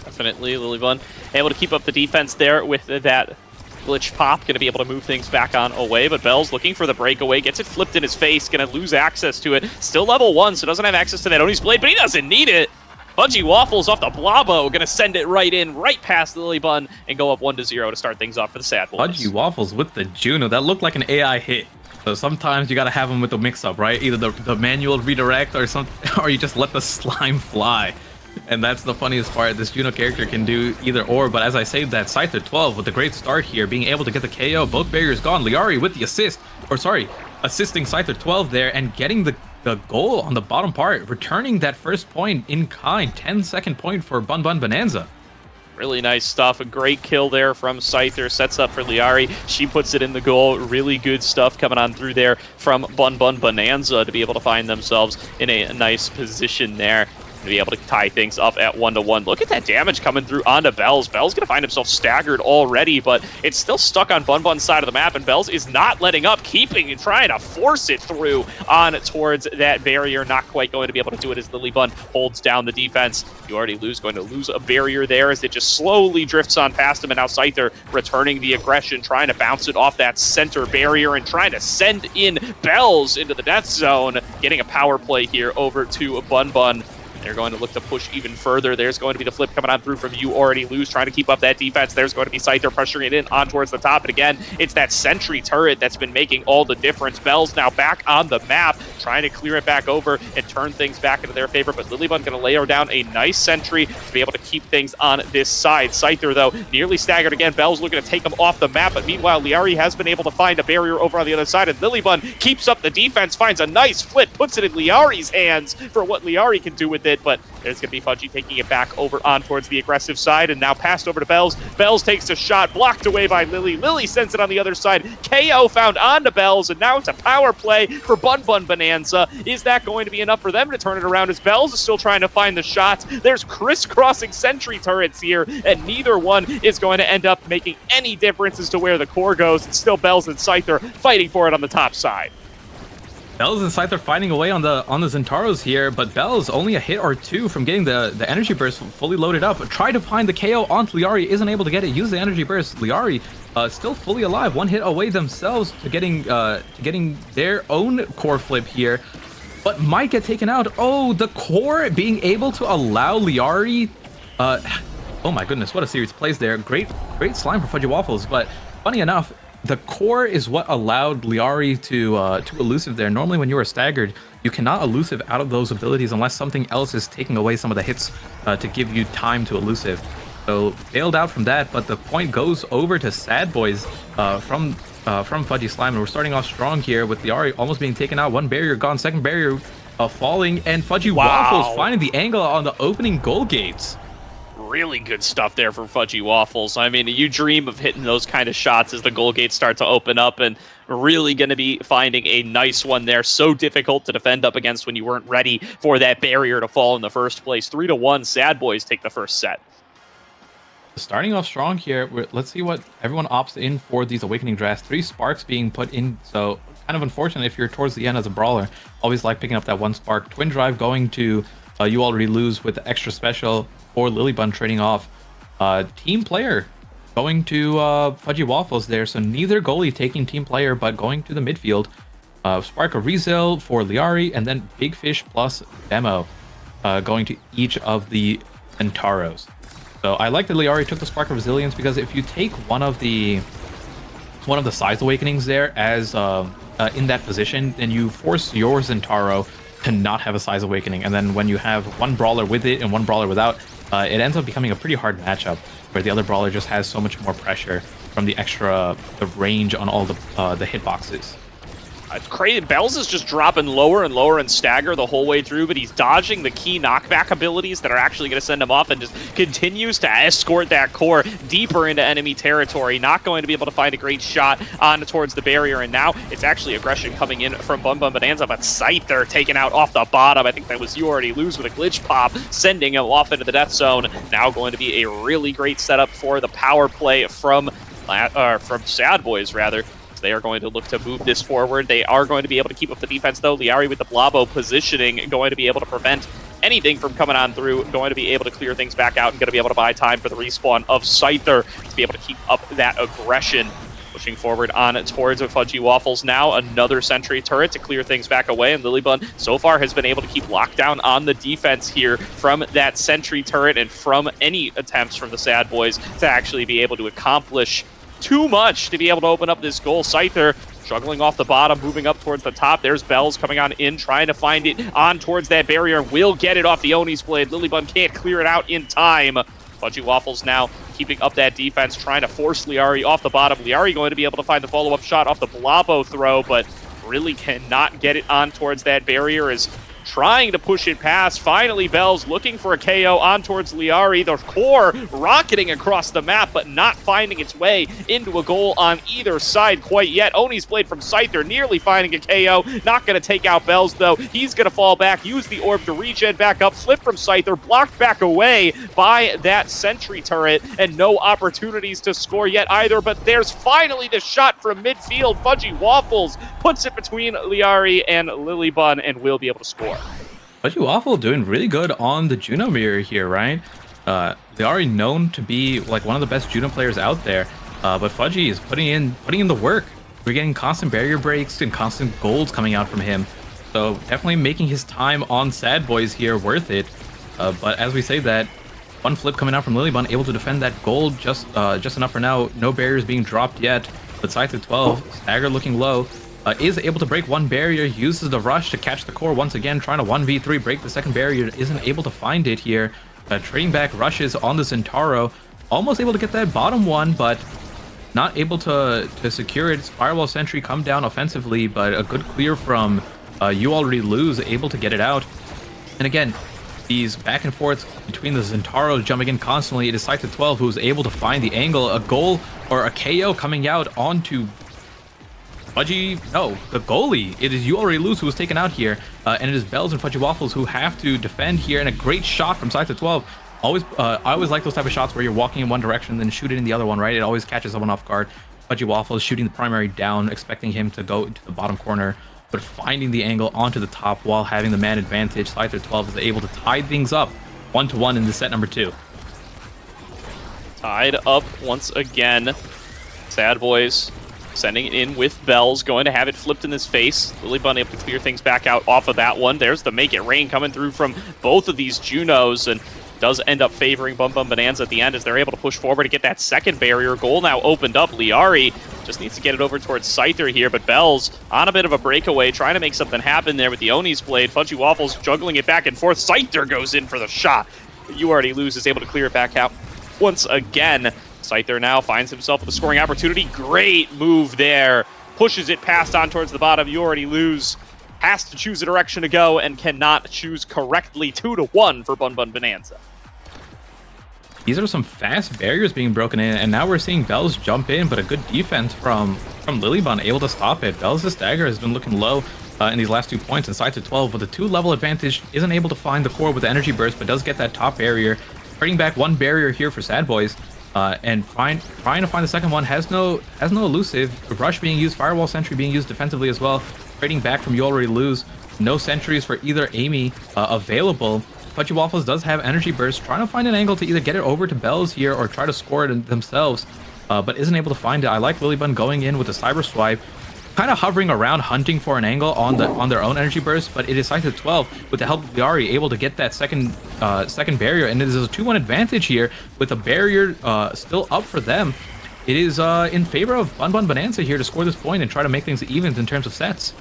Definitely, Lilybun able to keep up the defense there with that glitch pop. Going to be able to move things back on away, but Bells looking for the breakaway. Gets it flipped in his face. Going to lose access to it. Still level 1, so doesn't have access to that Oni's Blade, but he doesn't need it. Fudgy Waffles off the Blabo. Going to send it right in, right past Lilybun, and go up 1-0 to start things off for the Sad Boys. Fudgy Waffles with the Juno. That looked like an AI hit. So sometimes you gotta have them with the mix-up, right? Either the manual redirect or or you just let the slime fly. And that's the funniest part. This Juno character can do either or, but as I say that, Scyther 12 with a great start here, being able to get the KO, both barriers gone. Liari with the assist, or sorry, assisting Scyther 12 there and getting the goal on the bottom part, returning that first point in kind, 10-second point for Bun Bun Bonanza. Really nice stuff. A great kill there from Scyther. Sets up for Liari. She puts it in the goal. Really good stuff coming on through there from Bun Bun Bonanza to be able to find themselves in a nice position there. To be able to tie things up at 1-1. Look at that damage coming through onto Bells. Bells gonna find himself staggered already, but it's still stuck on Bun Bun's side of the map, and Bells is not letting up, keeping and trying to force it through on towards that barrier. Not quite going to be able to do it as Lilybun holds down the defense. You Already Lose, going to lose a barrier there as it just slowly drifts on past him, and now Scyther returning the aggression, trying to bounce it off that center barrier and trying to send in Bells into the death zone. Getting a power play here over to Bun Bun. They're going to look to push even further. There's going to be the flip coming on through from You Already Lose, trying to keep up that defense. There's going to be Scyther pressuring it in on towards the top. And again, it's that sentry turret that's been making all the difference. Bells now back on the map, trying to clear it back over and turn things back into their favor. But Lilybun going to layer down a nice sentry to be able to keep things on this side. Scyther, though, nearly staggered again. Bells looking to take him off the map. But meanwhile, Liari has been able to find a barrier over on the other side. And Lilybun keeps up the defense, finds a nice flip, puts it in Liari's hands for what Liari can do with it. But there's going to be Fudgy taking it back over on towards the aggressive side, and now passed over to Bells. Bells takes a shot, blocked away by Lily. Lily sends it on the other side. KO found onto Bells, and now it's a power play for Bun Bun Bonanza. Is that going to be enough for them to turn it around as Bells is still trying to find the shots? There's crisscrossing sentry turrets here, and neither one is going to end up making any difference as to where the core goes. It's still Bells and Scyther fighting for it on the top side. Bells and Scyther fighting away on the Zentaros here, but Bells only a hit or two from getting the energy burst fully loaded up. Try to find the KO onto Liari, isn't able to get it. Use the energy burst. Liari still fully alive, one hit away themselves to getting their own core flip here, but might get taken out. Oh, the core being able to allow Liari. Oh my goodness, what a series of plays there. Great slime for Fudgy Waffles, but funny enough, the core is what allowed Liari to elusive there. Normally when you are staggered, you cannot elusive out of those abilities unless something else is taking away some of the hits to give you time to elusive. So bailed out from that, but the point goes over to Sad Boys from Fudgy Slime. And we're starting off strong here with Liari almost being taken out. One barrier gone, second barrier falling, and Fudgy Waffles finding the angle on the opening goal gates. Really good stuff there from Fudgy Waffles. I mean, you dream of hitting those kind of shots as the goal gates start to open up, and really going to be finding a nice one there. So difficult to defend up against when you weren't ready for that barrier to fall in the first place. 3-1, Sad Boys take the first set. Starting off strong here, let's see what everyone opts in for these Awakening Drafts. 3 sparks being put in, so kind of unfortunate if you're towards the end as a brawler. Always like picking up that 1 spark. Twin Drive going to You Already Lose with the extra special for Lilybun trading off. Team Player going to Fudgy Waffles there, so neither goalie taking Team Player, but going to the midfield. Spark of Rezel for Liari, and then Big Fish plus Demo going to each of the Centauros. So I like that Liari took the Spark of Resilience, because if you take one of the Size Awakenings there as in that position, then you force your Zentaro to not have a Size Awakening, and then when you have one brawler with it and one brawler without, it ends up becoming a pretty hard matchup, where the other brawler just has so much more pressure from the range on all the hitboxes. It's crazy. Bells is just dropping lower and lower and stagger the whole way through, but he's dodging the key knockback abilities that are actually going to send him off, and just continues to escort that core deeper into enemy territory. Not going to be able to find a great shot on towards the barrier, and now it's actually aggression coming in from Bum Bum Bonanza, but Scyther taken out off the bottom. I think that was You Already Lose with a glitch pop, sending him off into the death zone. Now going to be a really great setup for the power play from Sad Boys, rather. They are going to look to move this forward. They are going to be able to keep up the defense, though. Liari with the Blabo positioning, going to be able to prevent anything from coming on through, going to be able to clear things back out, and going to be able to buy time for the respawn of Scyther to be able to keep up that aggression. Pushing forward on towards Fudgy Waffles now. Another sentry turret to clear things back away, and Lilybun so far has been able to keep lockdown on the defense here from that sentry turret and from any attempts from the Sad Boys to actually be able to accomplish too much to be able to open up this goal. Scyther struggling off the bottom, moving up towards the top. There's Bells coming on in, trying to find it on towards that barrier. Will get it off the Oni's blade. Lilybun can't clear it out in time. Fudgy Waffles now keeping up that defense, trying to force Liari off the bottom. Liari going to be able to find the follow-up shot off the Blabo throw, but really cannot get it on towards that barrier, as trying to push it past. Finally, Bells looking for a KO on towards Liari. The core rocketing across the map, but not finding its way into a goal on either side quite yet. Oni's blade from Scyther nearly finding a KO. Not going to take out Bells, though. He's going to fall back, use the orb to regen back up. Flip from Scyther, blocked back away by that sentry turret, and no opportunities to score yet either. But there's finally the shot from midfield. Fudgy Waffles puts it between Liari and Lilybun and will be able to score. Fudgy Waffle doing really good on the Juno mirror here, right? They already known to be like one of the best Juno players out there, but Fudgy is putting in the work. We're getting constant barrier breaks and constant golds coming out from him, so definitely making his time on Sad Boys here worth it. But as we say that, one flip coming out from Lilybun, able to defend that gold just enough for now. No barriers being dropped yet, but Scyther 12, Stagger looking low. Is able to break one barrier, uses the rush to catch the core once again, trying to 1v3, break the second barrier, isn't able to find it here. Trading back rushes on the Centauro, almost able to get that bottom one, but not able to secure it. Firewall Sentry come down offensively, but a good clear from You Already Lose, able to get it out. And again, these back and forths between the Centauro jumping in constantly. It is Scyther 12 who's able to find the angle, a goal or a KO coming out onto Fudgy, no, the goalie. It is You Already Lose who was taken out here, and it is Bells and Fudgy Waffles who have to defend here, and a great shot from Scyther 12. I always like those type of shots where you're walking in one direction and then shoot it in the other one, right? It always catches someone off guard. Fudgy Waffles shooting the primary down, expecting him to go to the bottom corner, but finding the angle onto the top while having the man advantage. Scyther 12 is able to tie things up 1-1 in the set number 2. Tied up once again. Sad Boys sending it in with Bells, going to have it flipped in his face. Lilybun able to clear things back out off of that one. There's the Make It Rain coming through from both of these Junos, and does end up favoring Bum Bum Bonanza at the end as they're able to push forward to get that second barrier. Goal now opened up. Liari just needs to get it over towards Scyther here, but Bells on a bit of a breakaway, trying to make something happen there with the Oni's blade. Fudgy Waffles juggling it back and forth. Scyther goes in for the shot. You Already Lose is able to clear it back out once again. Scyther now finds himself with a scoring opportunity. Great move there. Pushes it past on towards the bottom. You Already Lose. Has to choose a direction to go and cannot choose correctly. 2-1 for Bun Bun Bonanza. These are some fast barriers being broken in, and now we're seeing Bells jump in, but a good defense from Lilybun able to stop it. Bells' dagger has been looking low in these last 2 points, and Scyther 12 with a 2-level advantage isn't able to find the core with the energy burst, but does get that top barrier. Trading back one barrier here for Sad Boys. And trying to find the second one, has no elusive. Rush being used, Firewall Sentry being used defensively as well. Trading back from You Already Lose. No sentries for either Amy available. Fudgy Waffles does have energy burst, trying to find an angle to either get it over to Bells here or try to score it themselves, but isn't able to find it. I like Lilybun going in with a cyber swipe, kind of hovering around, hunting for an angle on their own energy burst, but it is Scyther 12 with the help of Liari able to get that second barrier, and it is a 2-1 advantage here with a barrier still up for them. It is in favor of Bun Bonanza here to score this point and try to make things even in terms of sets.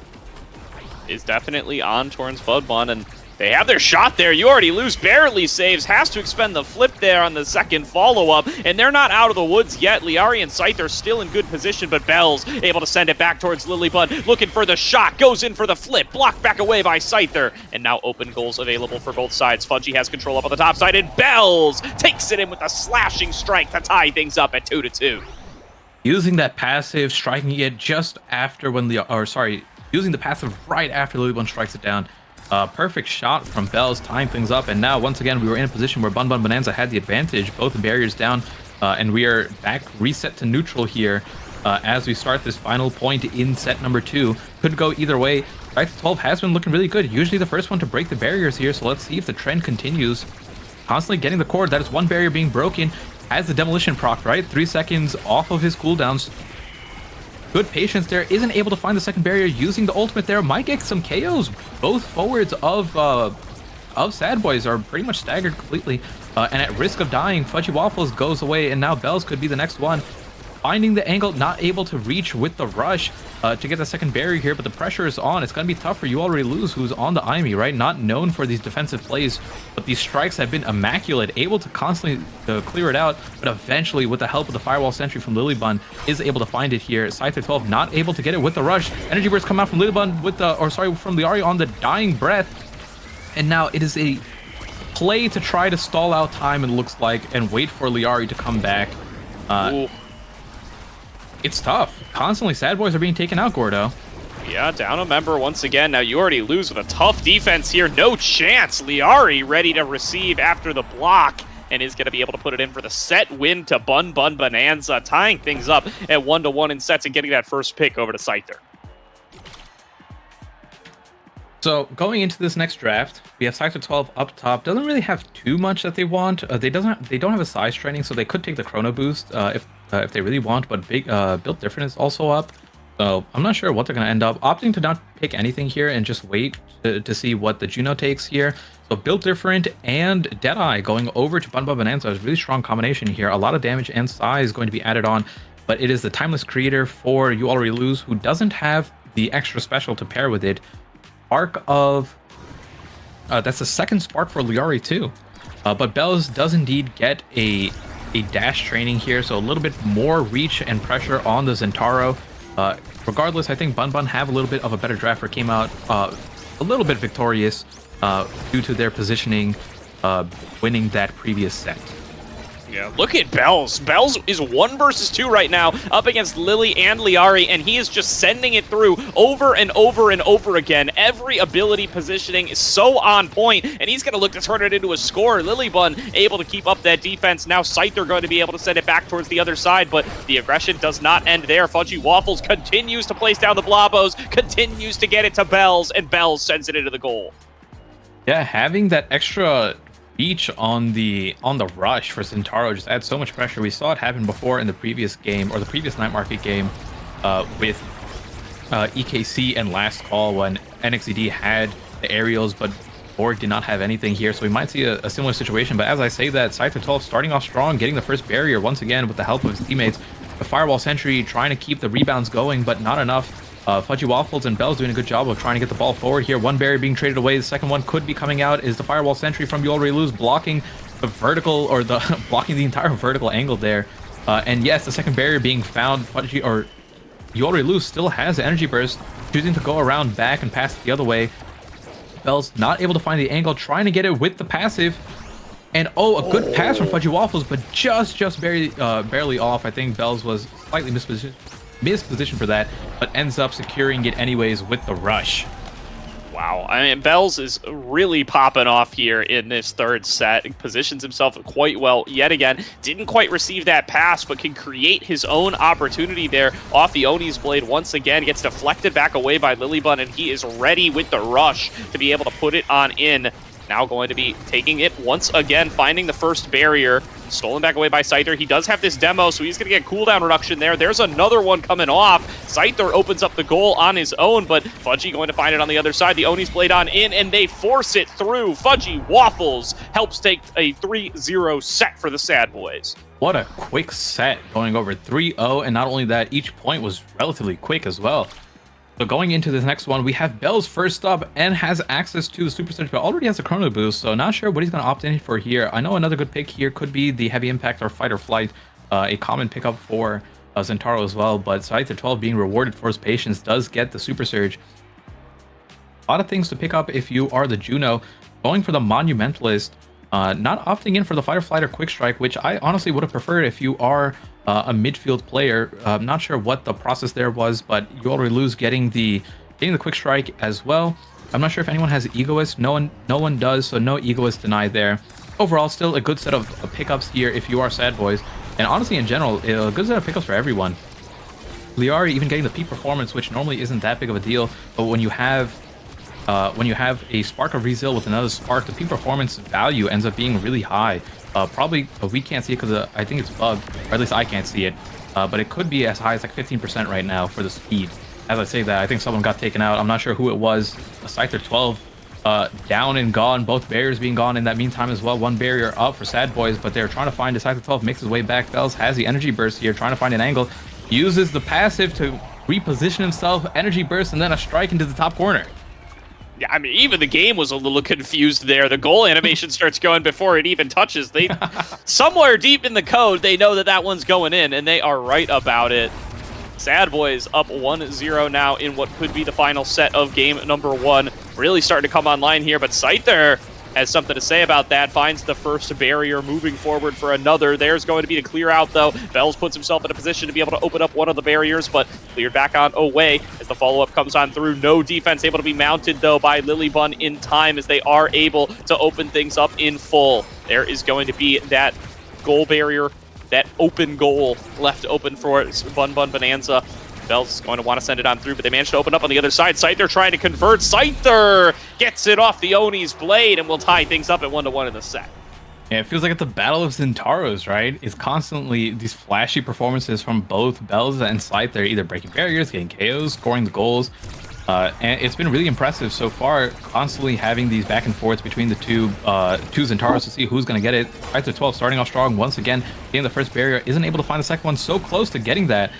Is definitely on towards Bun, and they have their shot there. You already lose, barely saves, has to expend the flip there on the second follow-up, and they're not out of the woods yet. Liari and Scyther still in good position, but Bells able to send it back towards Lilybun, looking for the shot, goes in for the flip, blocked back away by Scyther, and now open goals available for both sides. Fudgy has control up on the top side, and Bells takes it in with a slashing strike to tie things up at 2-2. Using that passive, striking it just after using the passive right after Lilybun strikes it down. Perfect shot from Bells, tying things up, and now once again we were in a position where Bun Bonanza had the advantage, both barriers down, and we are back reset to neutral here as we start this final point in set number 2. Could go either way. Scyther 12 has been looking really good, usually the first one to break the barriers here, so let's see if the trend continues. Constantly getting the core, that is one barrier being broken, has the demolition proc, right? 3 seconds off of his cooldowns. Good patience there, isn't able to find the second barrier, using the ultimate there, might get some KOs. Both forwards of Sad Boys are pretty much staggered completely, and at risk of dying, Fudgy Waffles goes away, and now Bells could be the next one. Finding the angle, not able to reach with the rush to get the second barrier here, but the pressure is on. It's going to be tough for You Already Lose, who's on the IME, right? Not known for these defensive plays, but these strikes have been immaculate, able to constantly clear it out, but eventually, with the help of the Firewall Sentry from Lilybun, is able to find it here. Scyther 12 not able to get it with the rush. Energy Burst come out from Lilybun with from Liari on the dying breath, and now it is a play to try to stall out time, it looks like, and wait for Liari to come back. It's tough. Constantly, Sad Boys are being taken out, Gordo. Yeah, down a member once again. Now You Already Lose with a tough defense here. No chance. Liari ready to receive after the block and is going to be able to put it in for the set win to Bun Bonanza, tying things up at 1-1 in sets and getting that first pick over to Scyther. So going into this next draft, we have Scyther 12 up top. Doesn't really have too much that they want. They don't have a size training, so they could take the Chrono Boost if they really want. But Built Different is also up, so I'm not sure what they're going to end up. Opting to not pick anything here and just wait to see what the Juno takes here. So Built Different and Deadeye going over to Bun Bonanza is a really strong combination here. A lot of damage and size going to be added on, but it is the Timeless Creator for You Already Lose, who doesn't have the extra special to pair with it. Spark of that's the second spark for Liari too, but Bells does indeed get a dash training here, so a little bit more reach and pressure on the Zentaro. Regardless, I think Bun have a little bit of a better draft, or came out a little bit victorious due to their positioning, winning that previous set. Yeah, look at Bells. Bells is 1 versus 2 right now up against Lily and Liari, and he is just sending it through over and over and over again. Every ability positioning is so on point, and he's going to look to turn it into a score. Lilybun able to keep up that defense. Now Scyther going to be able to send it back towards the other side, but the aggression does not end there. Fudgy Waffles continues to place down the Blobos, continues to get it to Bells, and Bells sends it into the goal. Yeah, having that extra reach on the rush for Zentaro just adds so much pressure. We saw it happen before in the previous game, or the previous Night Market game, with EKC and Last Call, when NXED had the aerials, but Borg did not have anything here. So we might see a similar situation. But as I say that, Scyther 12 starting off strong, getting the first barrier once again with the help of his teammates. The Firewall Sentry trying to keep the rebounds going, but not enough. Fudgy Waffles and Bells doing a good job of trying to get the ball forward here. One barrier being traded away. The second one could be coming out. Is the Firewall Sentry from You Already Lose blocking the vertical, or blocking the entire vertical angle there. And yes, the second barrier being found. Fudgy, or You Already Lose, still has the energy burst, choosing to go around back and pass it the other way. Bells not able to find the angle, trying to get it with the passive. And a good pass from Fudgy Waffles, but just barely off. I think Bells was slightly mispositioned for that, but ends up securing it anyways with the rush. Wow, I mean, Bells is really popping off here in this third set. He positions himself quite well yet again. Didn't quite receive that pass, but can create his own opportunity there off the Oni's blade once again. Gets deflected back away by Lilybun, and he is ready with the rush to be able to put it on in. now going to be taking it once again, finding the first barrier. Stolen back away by Scyther. He does have this demo, so he's going to get cooldown reduction there. There's another one coming off. Scyther opens up the goal on his own, but Fudgy going to find it on the other side. The Oni's blade on in, and they force it through. Fudgy Waffles helps take a 3-0 set for the Sad Boys. What a quick set, going over 3-0, and not only that, each point was relatively quick as well. So going into this next one, we have Bells first up and has access to the Super Surge, but already has a Chrono Boost, so not sure what he's going to opt in for here. I know another good pick here could be the Heavy Impact or Fight or Flight, a common pickup for Zentaro as well, but Scyther 12 being rewarded for his patience does get the Super Surge. A lot of things to pick up if you are the Juno. Going for the Monumentalist, not opting in for the Fight or Flight or Quick Strike, which I honestly would have preferred if you are a midfield player. I'm not sure what the process there was, but you already lose getting the Quick Strike as well. I'm not sure if anyone has Egoist. No one does, so no Egoist denied there. Overall, still a good set of pickups here if you are Sad Boys, and honestly in general, a good set of pickups for everyone. Liari even getting the peak performance, which normally isn't that big of a deal, but when you have a Spark of Rezeal with another Spark, the peak performance value ends up being really high. Probably we can't see it because I think it's bugged, or at least I can't see it. But it could be as high as like 15% right now for the speed. As I say that, I think someone got taken out. I'm not sure who it was. A Scyther 12 down and gone, both barriers being gone in that meantime as well. One barrier up for Sad Boys, but they're trying to find a Scyther 12, makes his way back. Bells has the Energy Burst here, trying to find an angle. Uses the passive to reposition himself, Energy Burst, and then a strike into the top corner. Yeah, I mean, even the game was a little confused there. The goal animation starts going before it even touches. They, somewhere deep in the code, they know that that one's going in, and they are right about it. Sad Boys up 1-0 now in what could be the final set of game number 1. Really starting to come online here, but Scyther has something to say about that. Finds the first barrier, moving forward for another. There's going to be the clear out, though. Bells puts himself in a position to be able to open up one of the barriers, but cleared back on away as the follow-up comes on through. No defense able to be mounted, though, by Lilybun in time as they are able to open things up in full. There is going to be that goal barrier, that open goal left open for Bun Bun Bonanza. Bells is going to want to send it on through, but they managed to open up on the other side. Scyther trying to convert. Scyther gets it off the Oni's blade and will tie things up at 1-1 in the set. Yeah, it feels like it's the battle of Zentaros, right? It's constantly these flashy performances from both Bells and Scyther, either breaking barriers, getting KOs, scoring the goals. And it's been really impressive so far, constantly having these back and forths between the two Zentaros to see who's going to get it. Scyther 12 starting off strong once again, getting the first barrier, isn't able to find the second one, so close to getting that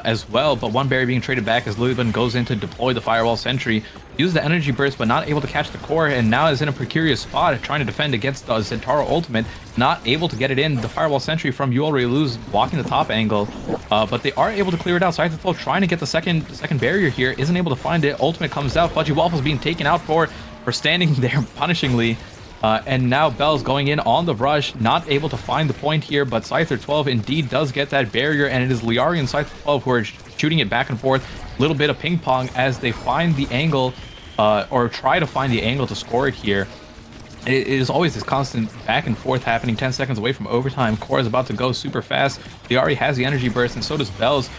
as well, but one barrier being traded back as Lilybun goes in to deploy the Firewall Sentry, uses the Energy Burst, but not able to catch the core, and now is in a precarious spot trying to defend against the Zentaro ultimate, not able to get it in. The Firewall Sentry from You Already Lose blocking the top angle, but they are able to clear it out. Scyther 12 trying to get the second barrier here, isn't able to find it. Ultimate comes out. Fudgy Waffles being taken out for standing there punishingly. And now Bells going in on the rush, not able to find the point here, but Scyther 12 indeed does get that barrier, and it is Liari and Scyther 12 who are shooting it back and forth. A little bit of ping pong as they find the angle, or try to find the angle to score it here. It is always this constant back and forth happening, 10 seconds away from overtime. Core is about to go super fast. Liari has the Energy Burst, and so does Bells.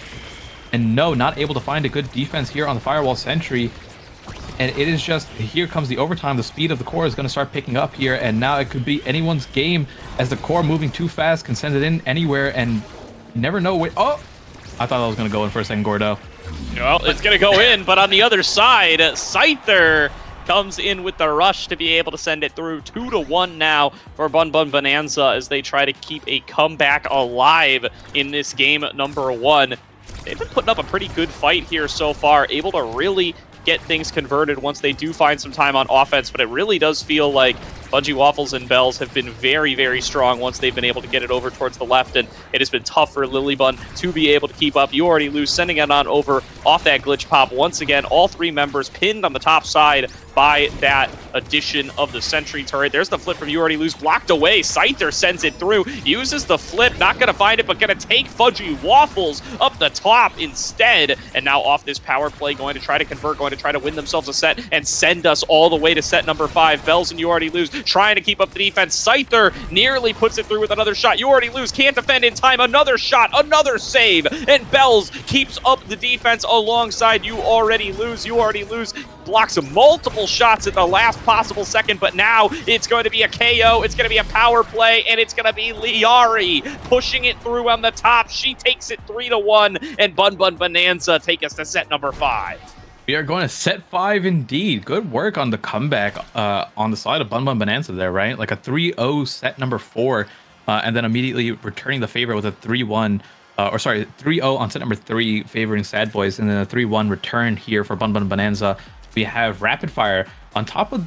And no, not able to find a good defense here on the Firewall Sentry. And it is just, here comes the overtime. The speed of the core is going to start picking up here, and now it could be anyone's game as the core moving too fast can send it in anywhere, and you never know where. Oh, I thought that was going to go in for a second, Gordo. Well, it's going to go in, but on the other side, Scyther comes in with the rush to be able to send it through. 2-1 now for Bun Bun Bonanza as they try to keep a comeback alive in this game number 1. They've been putting up a pretty good fight here so far, able to really get things converted once they do find some time on offense, but it really does feel like Fudgy Waffles and Bells have been very, very strong once they've been able to get it over towards the left, and it has been tough for Lilybun to be able to keep up. You Already Lose, sending it on over off that glitch pop. Once again, all 3 members pinned on the top side by that addition of the sentry turret. There's the flip from You Already Lose, blocked away. Scyther sends it through, uses the flip, not going to find it, but going to take Fudgy Waffles up the top instead. And now off this power play, going to try to convert, going to try to win themselves a set and send us all the way to set number 5. Bells and You Already Lose trying to keep up the defense. Scyther nearly puts it through with another shot. You Already Lose can't defend in time. Another shot, another save, and Bells keeps up the defense alongside You Already Lose. You Already Lose blocks multiple shots at the last possible second, but now it's going to be a KO, it's going to be a power play, and it's going to be Liari pushing it through on the top. She takes it 3-1, and Bun Bun Bonanza take us to set number 5. We are going to set 5 indeed. Good work on the comeback on the side of Bun Bun Bonanza there, right? Like a 3-0 set number 4, and then immediately returning the favor with a 3-1, 3-0 on set number 3, favoring Sad Boys, and then a 3-1 return here for Bun Bun Bonanza. We have Rapid Fire on top of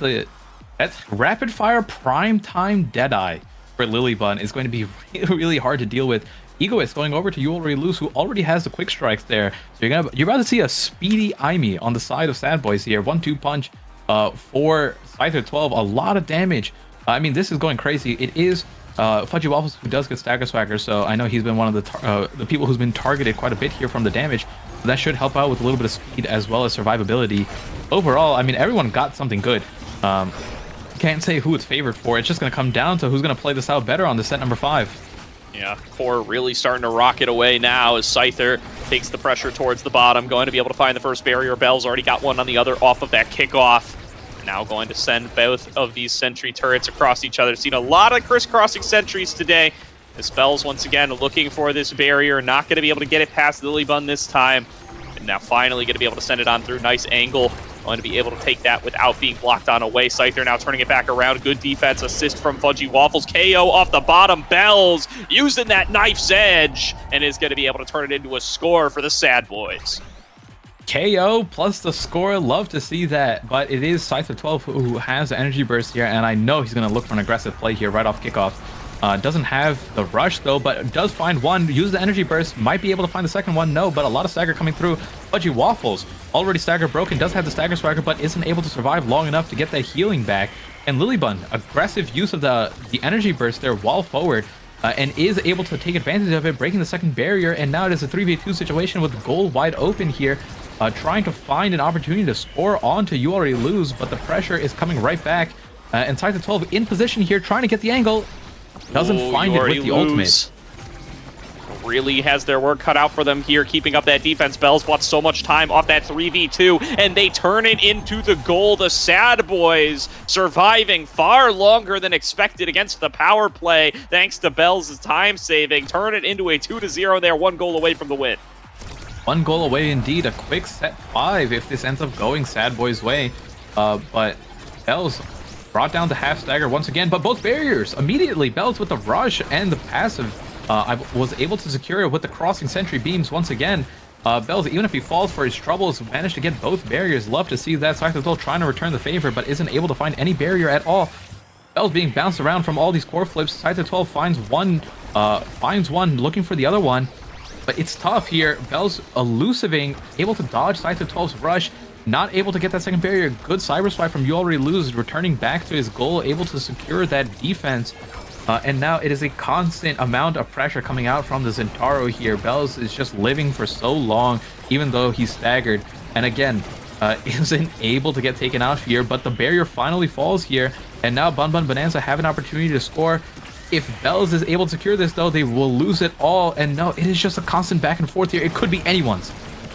that's Rapid Fire Prime Time Deadeye for Lily Bun is going to be really, really hard to deal with. Egoist going over to You Already Lose, who already has the quick strikes there. So you're about to see a speedy Aimee on the side of Sad Boys here. 1-2 punch for Scyther 12. A lot of damage. I mean, this is going crazy. It is Fudgy Waffles who does get Stagger Swagger, so I know he's been one of the people who's been targeted quite a bit here from the damage. So that should help out with a little bit of speed as well as survivability. Overall, I mean, everyone got something good. Can't say who it's favored for. It's just going to come down to who's going to play this out better on the set number 5. Yeah, Core really starting to rocket away now as Scyther takes the pressure towards the bottom, going to be able to find the first barrier. Bell's already got one on the other off of that kickoff. Now going to send both of these sentry turrets across each other. Seen a lot of crisscrossing sentries today. As Bell's once again looking for this barrier, not going to be able to get it past Lily Bun this time. And now finally going to be able to send it on through. Nice angle. Going to be able to take that without being blocked on away. Scyther now turning it back around. Good defense. Assist from Fudgy Waffles. KO off the bottom. Bells using that knife's edge and is going to be able to turn it into a score for the Sad Boys. KO plus the score. Love to see that. But it is Scyther 12 who has the energy burst here, and I know he's going to look for an aggressive play here right off kickoff. Doesn't have the rush though, but does find one. Use the energy burst. Might be able to find the second one. No, but a lot of stagger coming through. Fudgy Waffles already stagger broken. Does have the stagger swagger, but isn't able to survive long enough to get that healing back. And Lily Bun, aggressive use of the energy burst there while forward, and is able to take advantage of it, breaking the second barrier. And now it is a 3v2 situation with goal wide open here, trying to find an opportunity to score onto You Already Lose, but the pressure is coming right back. And Scyther 12 in position here, trying to get the angle. Doesn't find it with the ultimate. Really has their work cut out for them here, keeping up that defense. Bells bought so much time off that 3v2, and they turn it into the goal. The Sad Boys surviving far longer than expected against the power play, thanks to Bells' time saving. Turn it into a 2-0 there, 1 goal away from the win. 1 goal away indeed, a quick set 5 if this ends up going Sad Boys' way. But Bells brought down the half stagger once again, but both barriers immediately. Bells with the rush and the passive. I was able to secure it with the crossing sentry beams once again. Bells, even if he falls for his troubles, managed to get both barriers. Love to see that. Scyther 12 trying to return the favor, but isn't able to find any barrier at all. Bells being bounced around from all these core flips. Scyther 12 finds one, looking for the other one, but it's tough here. Bells elusiving, able to dodge Scyther 12's rush. Not able to get that second barrier. Good cyber swipe from You Already Lose, returning back to his goal, able to secure that defense. And now it is a constant amount of pressure coming out from the Zentaro here. Bells is just living for so long, even though he's staggered. And again, isn't able to get taken out here, but the barrier finally falls here. And now Bun Bun Bonanza have an opportunity to score. If Bells is able to secure this, though, they will lose it all. And no, it is just a constant back and forth here. It could be anyone's.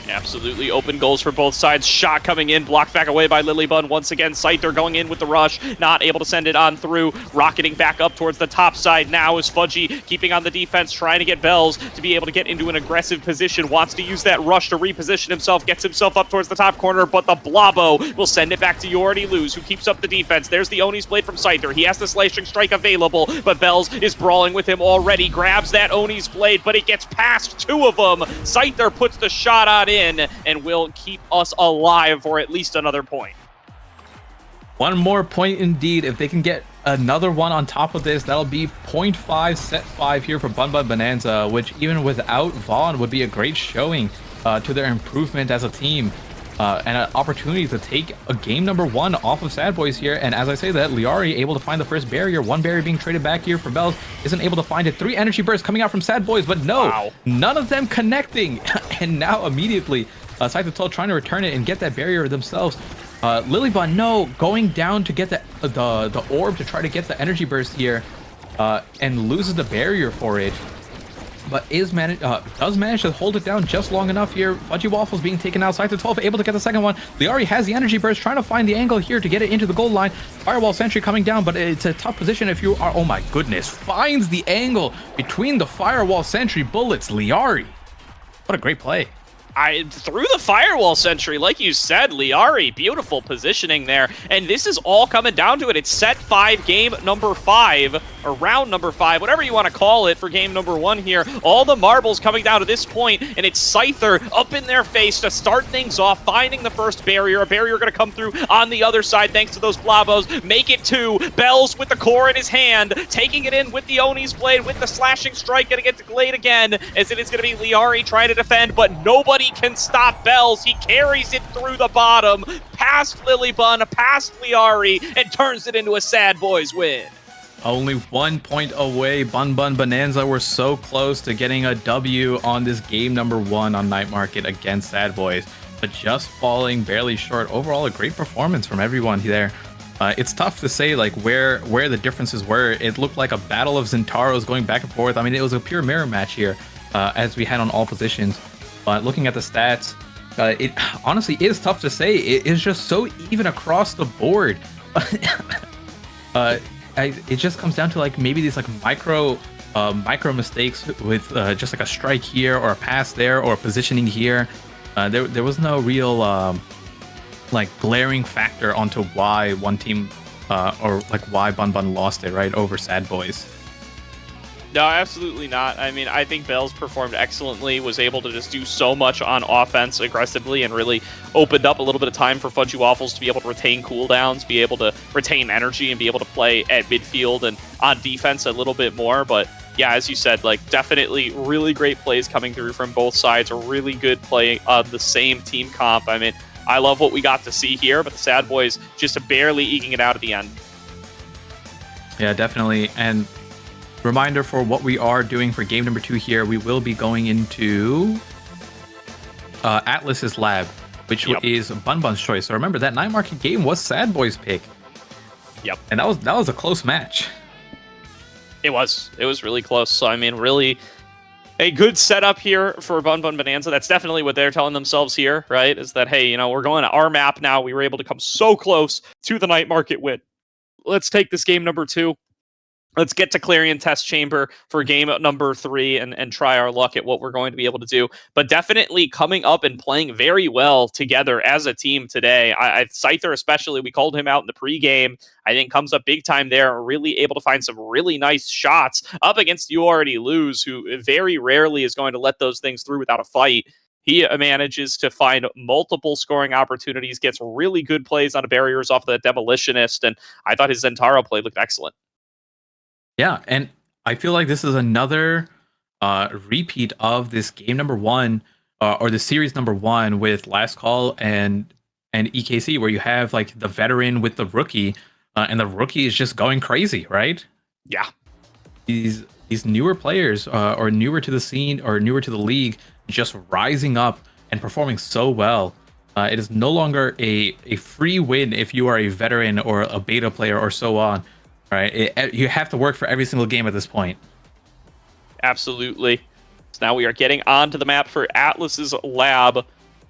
Absolutely open goals for both sides. Shot coming in, blocked back away by Lily Bun. Once again, Scyther going in with the rush, not able to send it on through. Rocketing back up towards the top side now is Fudgy, keeping on the defense, trying to get Bells to be able to get into an aggressive position. Wants to use that rush to reposition himself, gets himself up towards the top corner, but the Blobbo will send it back to You Already Lose, who keeps up the defense. There's the Oni's Blade from Scyther. He has the Slashing Strike available, but Bells is brawling with him already. Grabs that Oni's Blade, but it gets past 2 of them. Scyther puts the shot on in and will keep us alive for at least another point. 1 more point indeed. If they can get another one on top of this, that'll be 0.5 set 5 here for Bun Bun Bonanza, which even without Vaughn would be a great showing to their improvement as a team. And an opportunity to take a game number 1 off of Sad Boys here. And as I say that, Liari able to find the first barrier. 1 barrier being traded back here for Bells. Isn't able to find it. 3 energy bursts coming out from Sad Boys, but no, wow. None of them connecting. And now immediately, Scyther 12 trying to return it and get that barrier themselves. Lily Bun, no, going down to get the orb to try to get the energy burst here, and loses the barrier for it. but does manage to hold it down just long enough here. Fudgy Waffles being taken outside to 12, able to get the second one. Liari has the energy burst, trying to find the angle here to get it into the goal line. Firewall Sentry coming down, but it's a tough position if you are... Oh my goodness, finds the angle between the Firewall Sentry bullets. Liari, what a great play. Through the Firewall Sentry, like you said, Liari, beautiful positioning there. And this is all coming down to it. It's set 5, game number 5, or round number 5, whatever you want to call it for game number 1 here. All the marbles coming down to this point, and it's Scyther up in their face to start things off, finding the first barrier. A barrier going to come through on the other side thanks to those Blavos. Make it 2. Bells with the core in his hand, taking it in with the Oni's Blade, with the slashing strike, going to get to Glade again, as it is going to be Liari trying to defend, but nobody can stop Bells. He carries it through the bottom, past Lilybun, past Liari, and turns it into a Sad Boys win. Only 1 point away. Bun Bun Bonanza were so close to getting a W on this game number 1 on Night Market against Sad Boys, but just falling barely short. Overall, a great performance from everyone there. It's tough to say like where the differences were. It looked like a battle of Zentaros going back and forth. I mean, it was a pure mirror match here, as we had on all positions. But looking at the stats, it honestly is tough to say. It is just so even across the board. It just comes down to like maybe these like micro mistakes with just like a strike here or a pass there or positioning here. There was no real like glaring factor onto why one team or like why Bun Bun lost it right over Sad Boys. No, absolutely not. I mean, I think Bells performed excellently, was able to just do so much on offense aggressively and really opened up a little bit of time for Fudgy Waffles to be able to retain cooldowns, be able to retain energy, and be able to play at midfield and on defense a little bit more. But yeah, as you said, like definitely really great plays coming through from both sides, a really good play on the same team comp. I mean, I love what we got to see here, but the Sad Boys just barely eking it out at the end. Yeah, definitely. And reminder for what we are doing for game number 2 here, we will be going into Atlas's lab, which is Bun Bun's choice. So remember, that Night Market game was Sad Boy's pick. Yep. And that was a close match. It was really close. So I mean, really a good setup here for Bun Bun Bonanza. That's definitely what they're telling themselves here, right? Is that, hey, you know, we're going to our map now. We were able to come so close to the Night Market win. Let's take this game number 2. Let's get to Clarion Test Chamber for game number 3 and try our luck at what we're going to be able to do. But definitely coming up and playing very well together as a team today. Scyther especially, we called him out in the pregame. I think comes up big time there, really able to find some really nice shots up against You Already Lose, who very rarely is going to let those things through without a fight. He manages to find multiple scoring opportunities, gets really good plays on barriers off the Demolitionist, and I thought his Zentaro play looked excellent. Yeah, and I feel like this is another repeat of this game number 1 or the series number 1 with Last Call and EKC, where you have like the veteran with the rookie, and the rookie is just going crazy, right? Yeah. These newer players or newer to the scene or newer to the league just rising up and performing so well. It is no longer a free win if you are a veteran or a beta player or so on. Right, you have to work for every single game at this point. Absolutely. So now we are getting onto the map for Atlas's lab,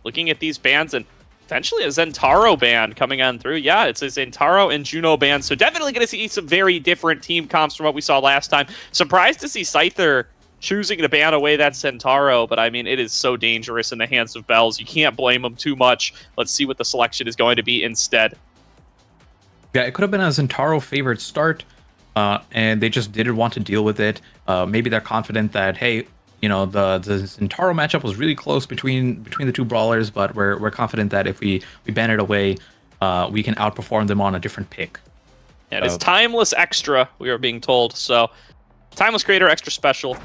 looking at these bans and potentially a Zentaro ban coming on through. Yeah, it's a Zentaro and Juno ban, so definitely going to see some very different team comps from what we saw last time. Surprised to see Scyther choosing to ban away that Zentaro, but I mean, it is so dangerous in the hands of Bells. You can't blame them too much. Let's see what the selection is going to be instead. Yeah, it could have been a Zentaro favored start, and they just didn't want to deal with it. Maybe they're confident that, hey, you know, the Zentaro matchup was really close between the two brawlers, but we're confident that if we ban it away, we can outperform them on a different pick. Yeah, it's Timeless Extra, we are being told. So, Timeless Creator Extra Special.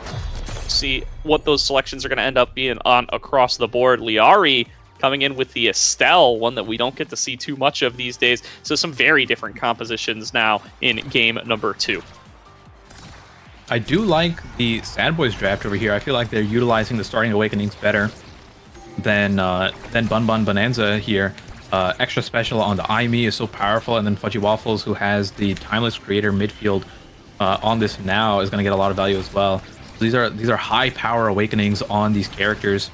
See what those selections are going to end up being on across the board. Liari coming in with the Estelle, one that we don't get to see too much of these days. So some very different compositions now in game number 2. I do like the Sad Boys draft over here. I feel like they're utilizing the Starting Awakenings better than Bun Bun Bonanza here. Extra special on the IME is so powerful, and then Fudgy Waffles, who has the Timeless Creator midfield on this now, is going to get a lot of value as well. These are high power awakenings on these characters.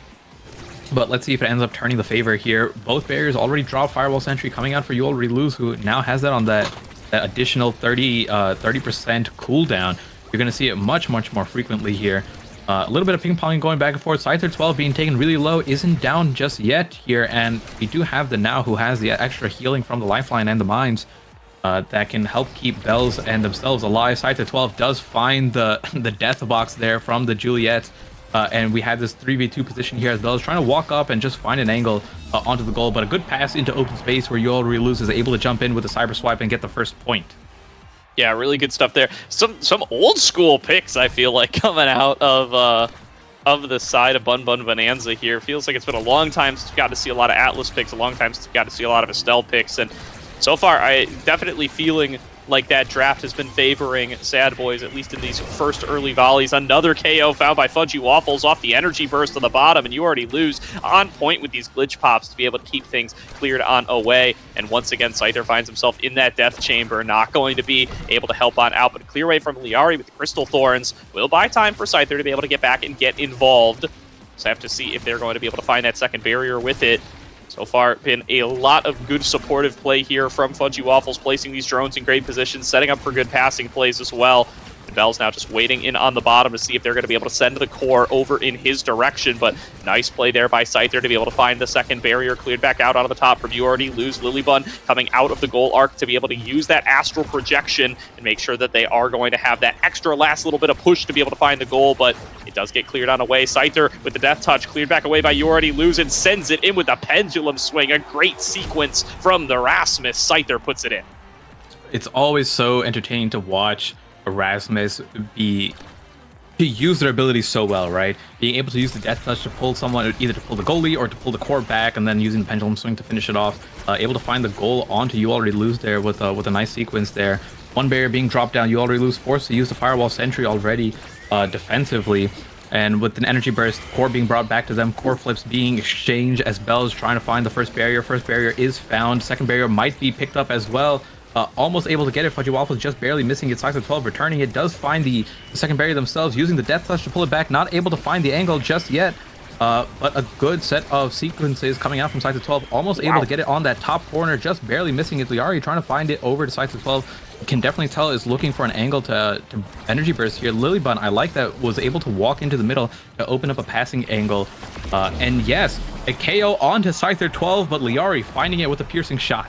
But let's see if it ends up turning the favor here. Both barriers already dropped Firewall Sentry coming out for You Already Lose, who now has that on that additional 30% cooldown. You're going to see it much more frequently here. A little bit of ping-ponging going back and forth. Scyther 12 being taken really low, isn't down just yet here, and we do have the Now, who has the extra healing from the Lifeline and the Mines that can help keep Bells and themselves alive. Scyther 12 does find the death box there from the Juliet. And we have this 3v2 position here as Bells trying to walk up and just find an angle onto the goal, but a good pass into open space where You Already Lose is able to jump in with a cyber swipe and get the first point. Yeah, really good stuff there. Some old school picks, I feel like, coming out of the side of Bun Bun Bonanza here. Feels like it's been a long time since we've got to see a lot of Atlas picks, a long time since we've got to see a lot of Estelle picks, and so far I definitely feeling like that draft has been favoring Sad Boys, at least in these first early volleys. Another KO found by Fudgy Waffles off the energy burst on the bottom, and You Already Lose on point with these glitch pops to be able to keep things cleared on away. And once again, Scyther finds himself in that death chamber, not going to be able to help on out, but clear away from Liari with the Crystal Thorns will buy time for Scyther to be able to get back and get involved. So I have to see if they're going to be able to find that second barrier with it. So far, been a lot of good supportive play here from Fudgy Waffles, placing these drones in great positions, setting up for good passing plays as well. And Bell's now just waiting in on the bottom to see if they're going to be able to send the core over in his direction. But nice play there by Scyther to be able to find the second barrier cleared back out on the top from You Already Lose. Lilybun coming out of the goal arc to be able to use that astral projection and make sure that they are going to have that extra last little bit of push to be able to find the goal. But it does get cleared on away. Scyther with the death touch cleared back away by You Already Lose and sends it in with a pendulum swing. A great sequence from the Rasmus. Scyther puts it in. It's always so entertaining to watch Erasmus to use their abilities so well, right? Being able to use the death touch to pull someone, either to pull the goalie or to pull the core back, and then using the pendulum swing to finish it off. Able to find the goal onto You Already Lose there with a nice sequence there. One barrier being dropped down. You Already Lose forced to use the Firewall Sentry already defensively. And with an energy burst, core being brought back to them, core flips being exchanged as Bell's trying to find the first barrier. First barrier is found. Second barrier might be picked up as well. Almost able to get it. Fudgy Waffles just barely missing it. Scyther 12 returning it. Does find the second barrier themselves, using the death touch to pull it back. Not able to find the angle just yet. But a good set of sequences coming out from Scyther 12. Almost able to get it on that top corner. Just barely missing it. Liari trying to find it over to Scyther 12. You can definitely tell is looking for an angle to energy burst here. Lilybun, I like that, was able to walk into the middle to open up a passing angle. And yes, a KO onto Scyther 12, but Liari finding it with a piercing shot.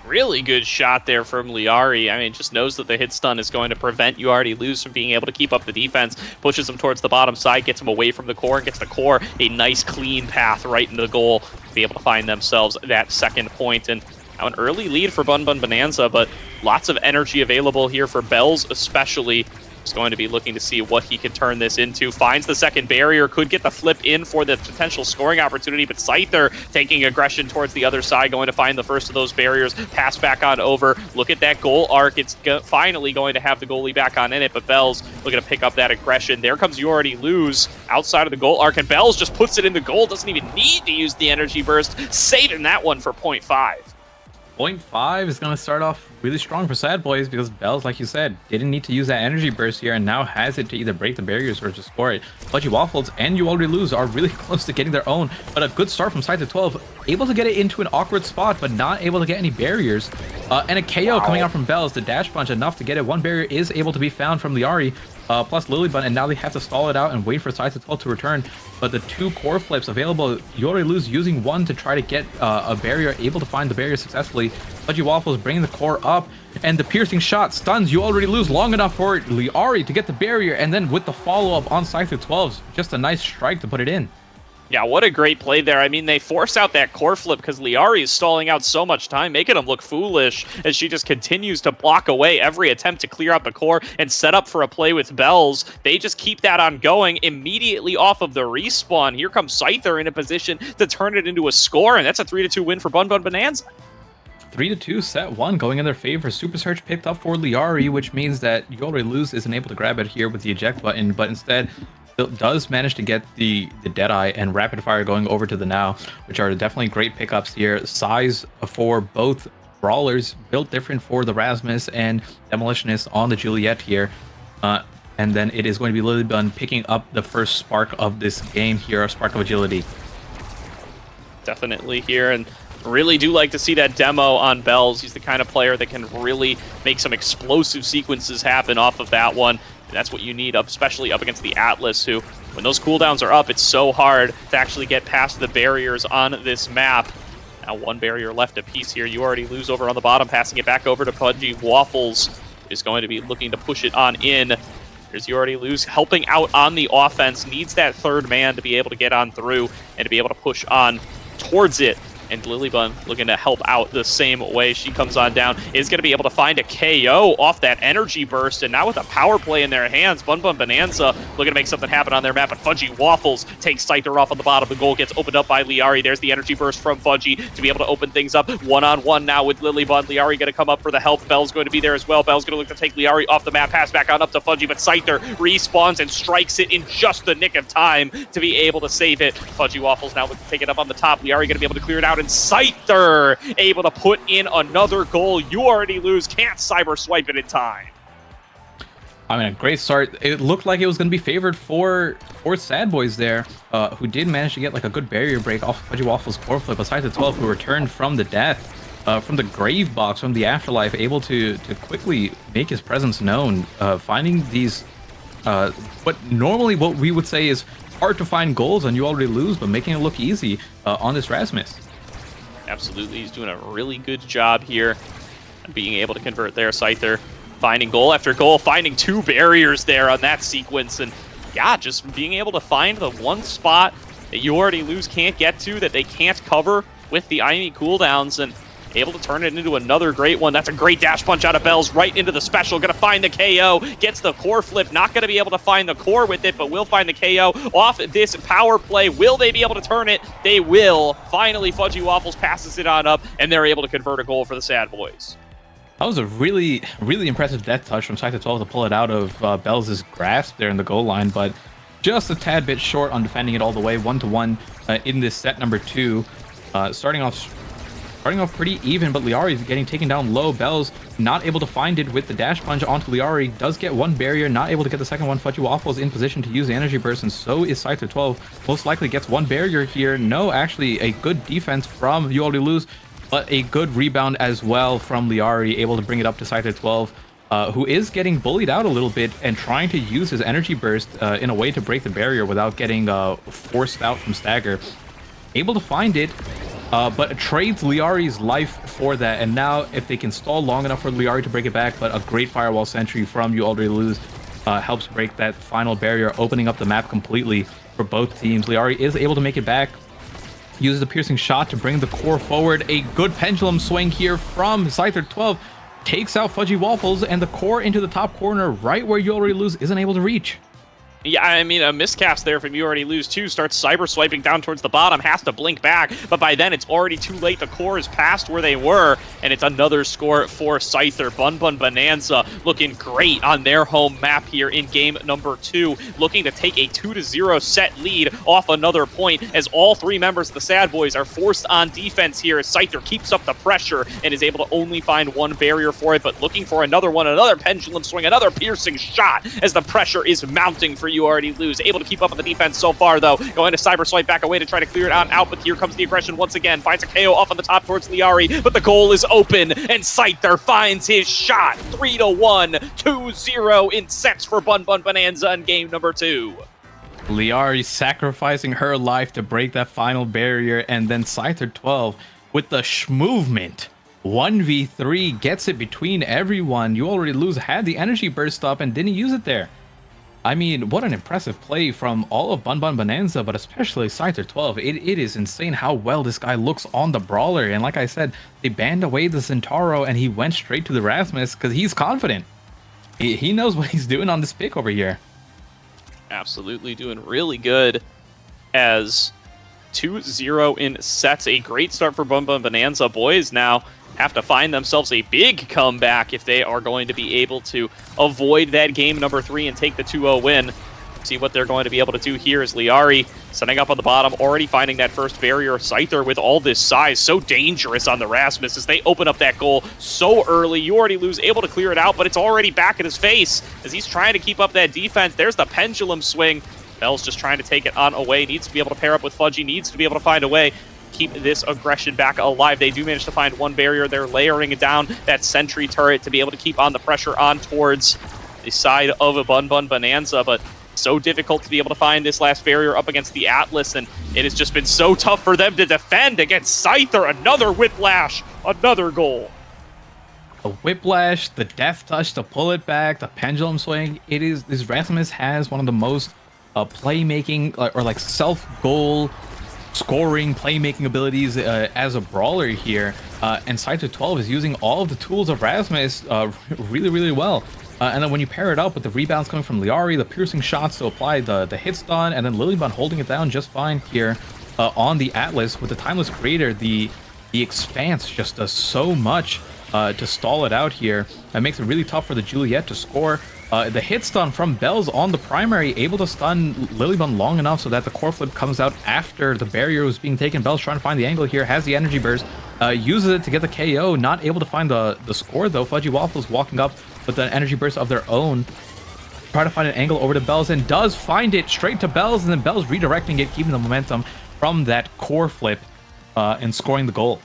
Really good shot there from Liari. I mean, just knows that the hit stun is going to prevent You Already Lose from being able to keep up the defense. Pushes him towards the bottom side, gets him away from the core, and gets the core a nice clean path right into the goal to be able to find themselves that second point. And now an early lead for Bun Bun Bonanza, but lots of energy available here for Bells especially. He's going to be looking to see what he can turn this into. Finds the second barrier, could get the flip in for the potential scoring opportunity, but Scyther taking aggression towards the other side, going to find the first of those barriers, pass back on over. Look at that goal arc. It's finally going to have the goalie back on in it, but Bells looking to pick up that aggression. There comes You Already Lose outside of the goal arc, and Bells just puts it in the goal. Doesn't even need to use the energy burst, saving that one for 0.5. 0.5 is going to start off really strong for Sad Boys because Bells, like you said, didn't need to use that energy burst here and now has it to either break the barriers or just score it. Fudgy Waffles and You Already Lose are really close to getting their own, but a good start from Scyther 12, able to get it into an awkward spot but not able to get any barriers. And a KO coming out from Bells, the dash punch enough to get it. One barrier is able to be found from Liari, plus Lilybun, and now they have to stall it out and wait for Scyther 12 to return. But the two core flips available, You Already Lose using one to try to get a barrier, able to find the barrier successfully. Fudgy Waffles bringing the core up, and the piercing shot stuns You Already Lose long enough for Liari to get the barrier, and then with the follow-up on Scyther 12, just a nice strike to put it in. Yeah, what a great play there. I mean, they force out that core flip because Liari is stalling out so much time, making him look foolish as she just continues to block away every attempt to clear out the core and set up for a play with Bells. They just keep that on going immediately off of the respawn. Here comes Scyther in a position to turn it into a score, and that's a 3-2 win for Bun Bun Bonanza. 3-2, set 1 going in their favor. Super Search picked up for Liari, which means that You Already Lose isn't able to grab it here with the eject button, but instead does manage to get the Deadeye and Rapid Fire going over to the Now, which are definitely great pickups here. Size for both brawlers, built different for the Rasmus and Demolitionist on the Juliet here. and then it is going to be Lilybun picking up the first spark of this game here, a spark of agility. Definitely here, and really do like to see that demo on Bells. He's the kind of player that can really make some explosive sequences happen off of that one. And that's what you need, especially up against the Atlas, who, when those cooldowns are up, it's so hard to actually get past the barriers on this map. Now one barrier left apiece here. You already lose over on the bottom, passing it back over to Pudgy Waffles. Is going to be looking to push it on in. There's You Already Lose helping out on the offense. Needs that third man to be able to get on through and to be able to push on towards it. And Lilybun looking to help out the same way. She comes on down, is going to be able to find a KO off that energy burst, and now with a power play in their hands, Bun Bun Bonanza looking to make something happen on their map, but Fudgy Waffles takes Scyther off on the bottom. The goal gets opened up by Liari. There's the energy burst from Fudgy to be able to open things up. One-on-one now with Lilybun. Liari going to come up for the help. Bell's going to be there as well. Bell's going to look to take Liari off the map, pass back on up to Fudgy, but Scyther respawns and strikes it in just the nick of time to be able to save it. Fudgy Waffles now looking to take it up on the top. Liari going to be able to clear it out, and Scyther able to put in another goal. You Already Lose, can't cyber swipe it in time. I mean, a great start. It looked like it was going to be favored for Sad Boys there, who did manage to get like a good barrier break off Fudgy Waffles' core flip, besides the 12 who returned from the death, from the grave box, from the afterlife, able to quickly make his presence known, finding these, what we would say is hard to find goals on You Already Lose, but making it look easy on this Rasmus. Absolutely, he's doing a really good job here, being able to convert there. Scyther finding goal after goal, finding two barriers there on that sequence, and yeah, just being able to find the one spot that You Already Lose can't get to, that they can't cover with the enemy cooldowns, and able to turn it into another great one. That's a great dash punch out of Bells right into the special. Gonna find the KO, gets the core flip. Not gonna be able to find the core with it, but will find the KO off this power play. Will they be able to turn it? They will. Finally, Fudgy Waffles passes it on up, and they're able to convert a goal for the Sad Boys. That was a really, really impressive death touch from Scyther 12 to pull it out of Bells' grasp there in the goal line, but just a tad bit short on defending it all the way, 1-1 in this set number 2. Starting off pretty even, but Liari is getting taken down low. Bells not able to find it with the dash punch onto Liari. Does get one barrier, not able to get the second one. Fudgy Waffles in position to use the energy burst, and so is Scyther 12. Most likely gets one barrier here. No, actually a good defense from You Already Lose, but a good rebound as well from Liari, able to bring it up to Scyther 12, who is getting bullied out a little bit and trying to use his energy burst in a way to break the barrier without getting forced out from Stagger. Able to find it, but trades Liari's life for that, and now if they can stall long enough for Liari to break it back, but a great firewall sentry from You Already Lose helps break that final barrier, opening up the map completely for both teams. Liari is able to make it back, uses a piercing shot to bring the core forward. A good pendulum swing here from Scyther 12, takes out Fudgy Waffles, and the core into the top corner right where You Already Lose isn't able to reach. Yeah, I mean, a miscast there from You Already Lose too. Starts cyber swiping down towards the bottom, has to blink back, but by then it's already too late. The core is past where they were, and it's another score for Scyther. Bun Bun Bonanza looking great on their home map here in game number 2, looking to take a 2-0 set lead off another point, as all three members of the Sad Boys are forced on defense here, as Scyther keeps up the pressure and is able to only find one barrier for it, but looking for another one, another pendulum swing, another piercing shot, as the pressure is mounting for You Already Lose. Able to keep up on the defense so far, though. Going to cyber swipe back away to try to clear it out, but here comes the aggression once again. Finds a KO off on the top towards Liari, but the goal is open, and Scyther finds his shot. 3-1, 2-0 in sets for Bun Bun Bonanza in game number 2. Liari sacrificing her life to break that final barrier, and then Scyther 12 with the schmovement. 1v3 gets it between everyone. You Already Lose had the energy burst up and didn't use it there. I mean, what an impressive play from all of Bun Bun Bonanza, but especially Scyther 12. It is insane how well this guy looks on the brawler. And like I said, they banned away the Centauro and he went straight to the Rasmus because he's confident. He knows what he's doing on this pick over here. Absolutely doing really good, as 2-0 in sets. A great start for Bun Bun Bonanza. Boys now have to find themselves a big comeback if they are going to be able to avoid that game number 3 and take the 2-0 win. See what they're going to be able to do here is Liari setting up on the bottom, already finding that first barrier. Scyther with all this size, so dangerous on the Rasmus as they open up that goal so early. You already lose, able to clear it out, but it's already back in his face as he's trying to keep up that defense. There's the pendulum swing. Bell's just trying to take it on away, needs to be able to pair up with Fudgy, needs to be able to find a way keep this aggression back alive. They do manage to find one barrier. They're layering it down, that sentry turret, to be able to keep on the pressure on towards the side of a Bun Bun Bonanza, but so difficult to be able to find this last barrier up against the Atlas, and it has just been so tough for them to defend against Scyther. Another whiplash, another goal. The whiplash, the death touch to pull it back, the pendulum swing. This Rasmus has one of the most playmaking or like self-goal scoring playmaking abilities as a brawler here, and Scyther 12 is using all of the tools of Rasmus really well. And then when you pair it up with the rebounds coming from Liari, the piercing shots to apply the hit stun, and then Lilybun holding it down just fine here on the Atlas with the Timeless Creator, the Expanse just does so much to stall it out here. That makes it really tough for the Juliet to score. The hit stun from Bells on the primary, able to stun Lilybun long enough so that the core flip comes out after the barrier was being taken. Bells trying to find the angle here, has the energy burst, uses it to get the KO, not able to find the score though. Fudgy Waffles walking up with an energy burst of their own, try to find an angle over to Bells, and does find it straight to Bells, and then Bells redirecting it, keeping the momentum from that core flip and scoring the goal.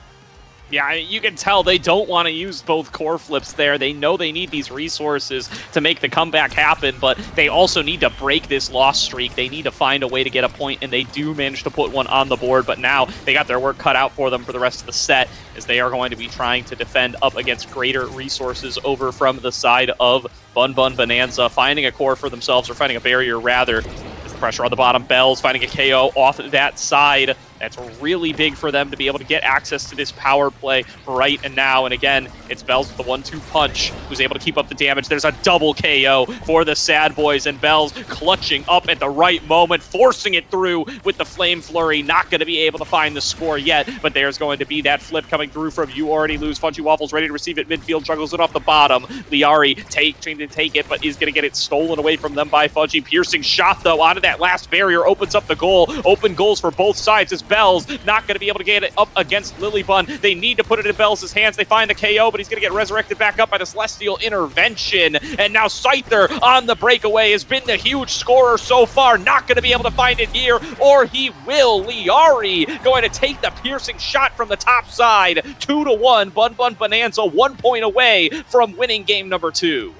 Yeah, you can tell they don't want to use both core flips there. They know they need these resources to make the comeback happen, but they also need to break this loss streak. They need to find a way to get a point, and they do manage to put one on the board, but now they got their work cut out for them for the rest of the set, as they are going to be trying to defend up against greater resources over from the side of Bun Bun Bonanza, finding a core for themselves, or finding a barrier rather. As the pressure on the bottom, Bells finding a KO off that side. That's really big for them to be able to get access to this power play right and now. And again, it's Bells with the 1-2 punch, who's able to keep up the damage. There's a double KO for the Sad Boys, and Bells clutching up at the right moment, forcing it through with the Flame Flurry. Not going to be able to find the score yet, but there's going to be that flip coming through from You Already Lose. Fudgy Waffles ready to receive it midfield, juggles it off the bottom. Liari trying to take it, but is going to get it stolen away from them by Fudgy. Piercing shot, though, onto that last barrier, opens up the goal. Open goals for both sides as Bells not going to be able to get it up against Lilybun. They need to put it in Bells' hands. They find the KO, but he's going to get resurrected back up by the Celestial Intervention. And now Scyther on the breakaway has been the huge scorer so far. Not going to be able to find it here, or he will. Liari going to take the piercing shot from the top side. 2-1. Bun Bun Bonanza 1 point away from winning game number 2.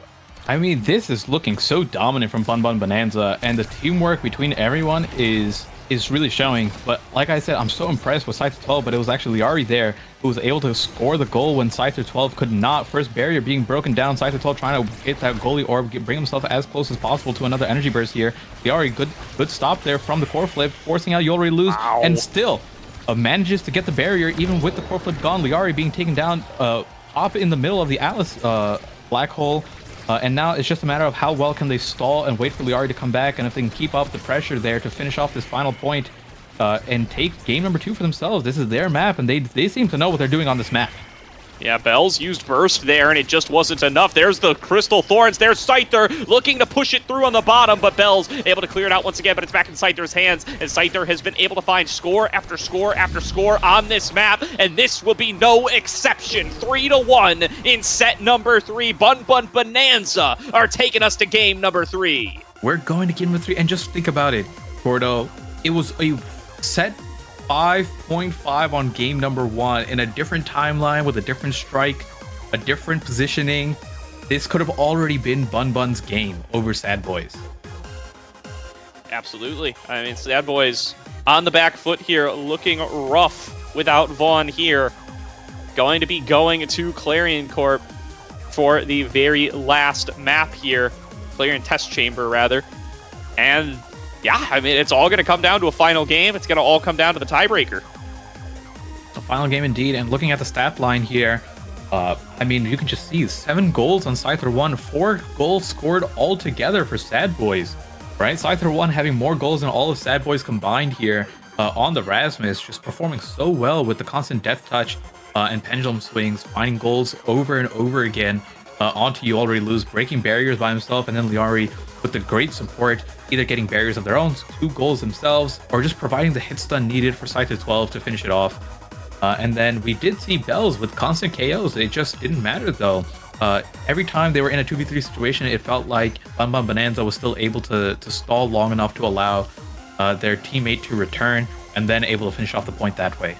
I mean, this is looking so dominant from Bun Bun Bonanza, and the teamwork between everyone is really showing. But like I said, I'm so impressed with Scyther 12, but it was actually Liari there who was able to score the goal when Scyther 12 could not. First barrier being broken down, Scyther 12 trying to hit that goalie orb, bring himself as close as possible to another energy burst here. Liari, good stop there from the core flip, forcing out You Already Lose, and still manages to get the barrier even with the core flip gone. Liari being taken down up in the middle of the Atlas black hole. And now it's just a matter of how well can they stall and wait for Liari to come back, and if they can keep up the pressure there to finish off this final point and take game number 2 for themselves. This is their map, and they seem to know what they're doing on this map. Yeah, Bells used Burst there, and it just wasn't enough. There's the Crystal Thorns. There's Scyther looking to push it through on the bottom, but Bells able to clear it out once again, but it's back in Scyther's hands, and Scyther has been able to find score after score after score on this map, and this will be no exception. 3-1 in set number 3. Bun Bun Bonanza are taking us to game number 3. We're going to game number 3, and just think about it, Gordo. It was a set 5.5 on game number 1 in a different timeline with a different strike, a different positioning. This could have already been Bun Bun's game over Sad Boys. Absolutely. I mean, Sad Boys on the back foot here, looking rough without Vaughn here. Going to be going to Clarion Corp for the very last map here. Clarion Test Chamber, rather. And yeah, I mean, it's all going to come down to a final game. It's going to all come down to the tiebreaker. A final game indeed, and looking at the stat line here, I mean, you can just see 7 goals on Scyther 1, 4 goals scored altogether for Sad Boys, right? Scyther 1 having more goals than all of Sad Boys combined here on the Rasmus, just performing so well with the constant death touch and pendulum swings, finding goals over and over again onto You Already Lose, breaking barriers by himself, and then Liari with the great support, either getting barriers of their own, 2 goals themselves, or just providing the hit stun needed for Scyther 12 to finish it off. And then we did see Bells with constant KOs. It just didn't matter though. Every time they were in a 2v3 situation, it felt like Bun Bun Bonanza was still able to stall long enough to allow their teammate to return, and then able to finish off the point that way.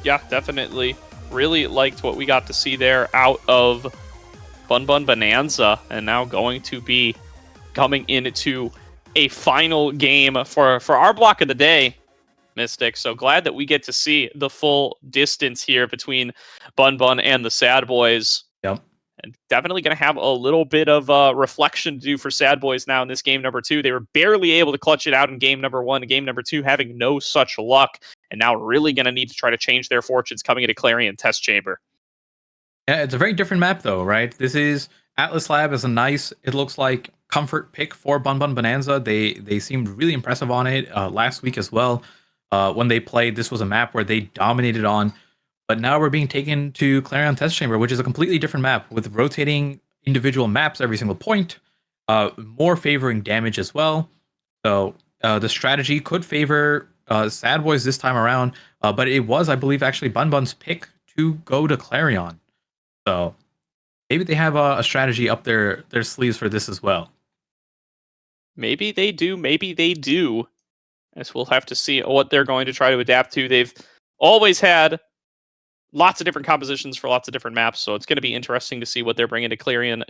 Yeah, definitely. Really liked what we got to see there out of Bun Bun Bonanza, and now going to be coming into a final game for our block of the day, Mystic. So glad that we get to see the full distance here between Bun Bun and the Sad Boys. Yep. And definitely going to have a little bit of reflection to do for Sad Boys now in this game number 2. They were barely able to clutch it out in game number 1. Game number 2 having no such luck, and now really going to need to try to change their fortunes coming into Clarion Test Chamber. Yeah, it's a very different map though, right? This is Atlas Lab is a nice, it looks like, comfort pick for Bun Bun Bonanza. They seemed really impressive on it last week as well. When they played, this was a map where they dominated on. But now we're being taken to Clarion Test Chamber, which is a completely different map with rotating individual maps every single point, more favoring damage as well. So the strategy could favor Sad Boys this time around, but it was, I believe, actually Bun Bun's pick to go to Clarion. So maybe they have a strategy up their sleeves for this as well. Maybe they do, maybe they do. As we'll have to see what they're going to try to adapt to. They've always had lots of different compositions for lots of different maps, so it's going to be interesting to see what they're bringing to Clarion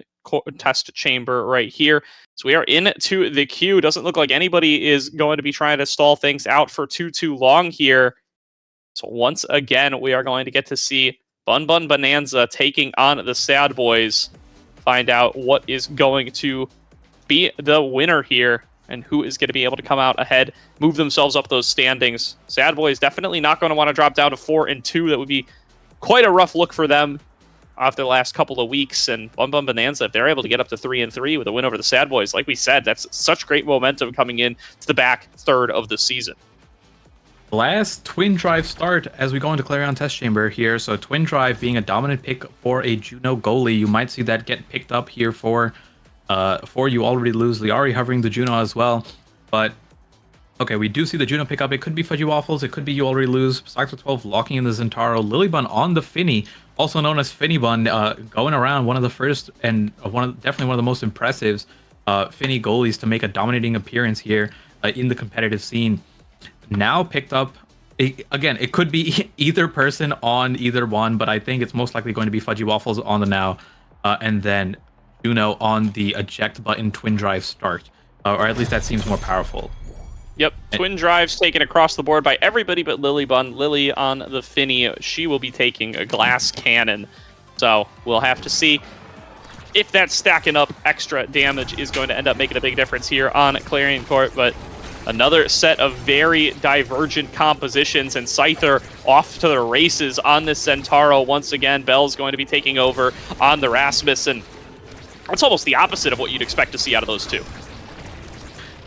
Test Chamber right here. So we are into the queue. Doesn't look like anybody is going to be trying to stall things out for too long here. So once again, we are going to get to see Bun Bun Bonanza taking on the Sad Boys. Find out what is going to be the winner here, and who is going to be able to come out ahead, move themselves up those standings. Sad Boys definitely not going to want to drop down to 4-2. That would be quite a rough look for them after the last couple of weeks. And Bun Bun Bonanza, if they're able to get up to 3-3 with a win over the Sad Boys, like we said, that's such great momentum coming in to the back third of the season. Last Twin Drive start as we go into Clarion Test Chamber here. So Twin Drive being a dominant pick for a Juno goalie. You might see that get picked up here for You Already Lose. Liari hovering the Juno as well. But okay, we do see the Juno pick up. It could be Fudgy Waffles. It could be You Already Lose. Scyther 12 locking in the Zentaro. Lilybun on the Finny, also known as Finny Bun, going around one of the first and definitely one of the most impressive Finny goalies to make a dominating appearance here in the competitive scene. Now picked up, again, it could be either person on either one, but I think it's most likely going to be Fudgy Waffles on the now, and then Juno on the eject button Twin Drive start, or at least that seems more powerful. Yep, Twin Drives taken across the board by everybody but Lilybun. Lily on the Finny, she will be taking a glass cannon. So we'll have to see if that stacking up extra damage is going to end up making a big difference here on Clarion Court. But another set of very divergent compositions, and Scyther off to the races on this Centauro. Once again, Bell's going to be taking over on the Rasmus, and that's almost the opposite of what you'd expect to see out of those two.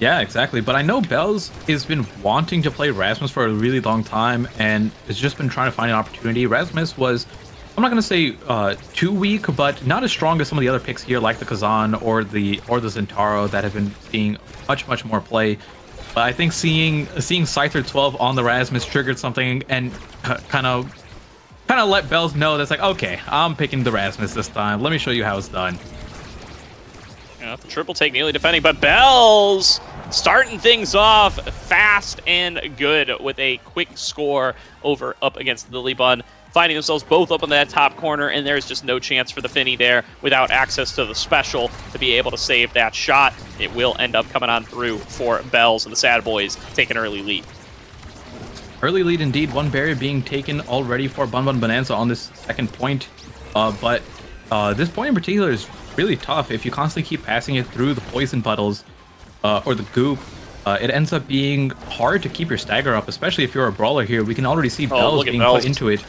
Yeah, exactly. But I know Bells has been wanting to play Rasmus for a really long time, and has just been trying to find an opportunity. Rasmus was, I'm not going to say too weak, but not as strong as some of the other picks here, like the Kazan or the Zentaro, that have been seeing much more play. But I think seeing Scyther 12 on the Rasmus triggered something, and kind of let Bells know that's like, okay, I'm picking the Rasmus this time. Let me show you how it's done. Yeah, the triple take nearly defending, but Bells starting things off fast and good with a quick score up against Lilybun, finding themselves both up in that top corner, and there's just no chance for the Finny there without access to the special to be able to save that shot. It will end up coming on through for Bells, and the Sad Boys take an early lead. Early lead indeed, one barrier being taken already for Bun Bun Bonanza on this second point, but this point in particular is really tough. If you constantly keep passing it through the poison puddles or the goop, it ends up being hard to keep your stagger up, especially if you're a brawler here. We can already see Bells being put into it.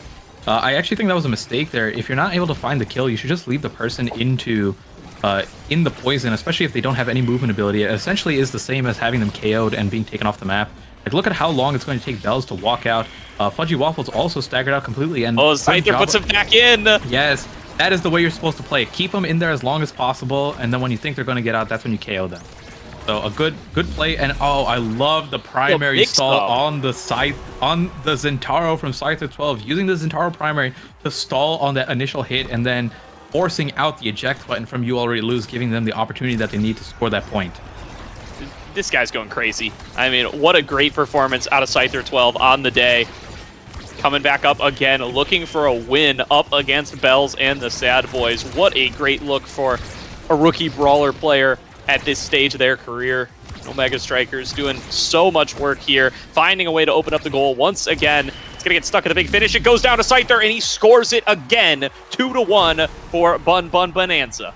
I actually think that was a mistake there. If you're not able to find the kill, you should just leave the person in the poison, especially if they don't have any movement ability. It essentially is the same as having them KO'd and being taken off the map. Like, look at how long it's going to take Bells to walk out. Fudgy Waffles also staggered out completely, and Scyther puts him back in. Yes, that is the way you're supposed to play it. Keep them in there as long as possible, and then when you think they're going to get out, that's when you KO them. So a good play, and I love the primary stall on the Zentaro from Scyther 12, using the Zentaro primary to stall on that initial hit, and then forcing out the eject button from You Already Lose, giving them the opportunity that they need to score that point. This guy's going crazy. I mean, what a great performance out of Scyther 12 on the day. Coming back up again, looking for a win up against Bells and the Sad Boys. What a great look for a rookie brawler player at this stage of their career. Omega Strikers doing so much work here, finding a way to open up the goal once again. It's going to get stuck at the big finish. It goes down to Scyther, and he scores it again. 2-1 for Bun Bun Bonanza.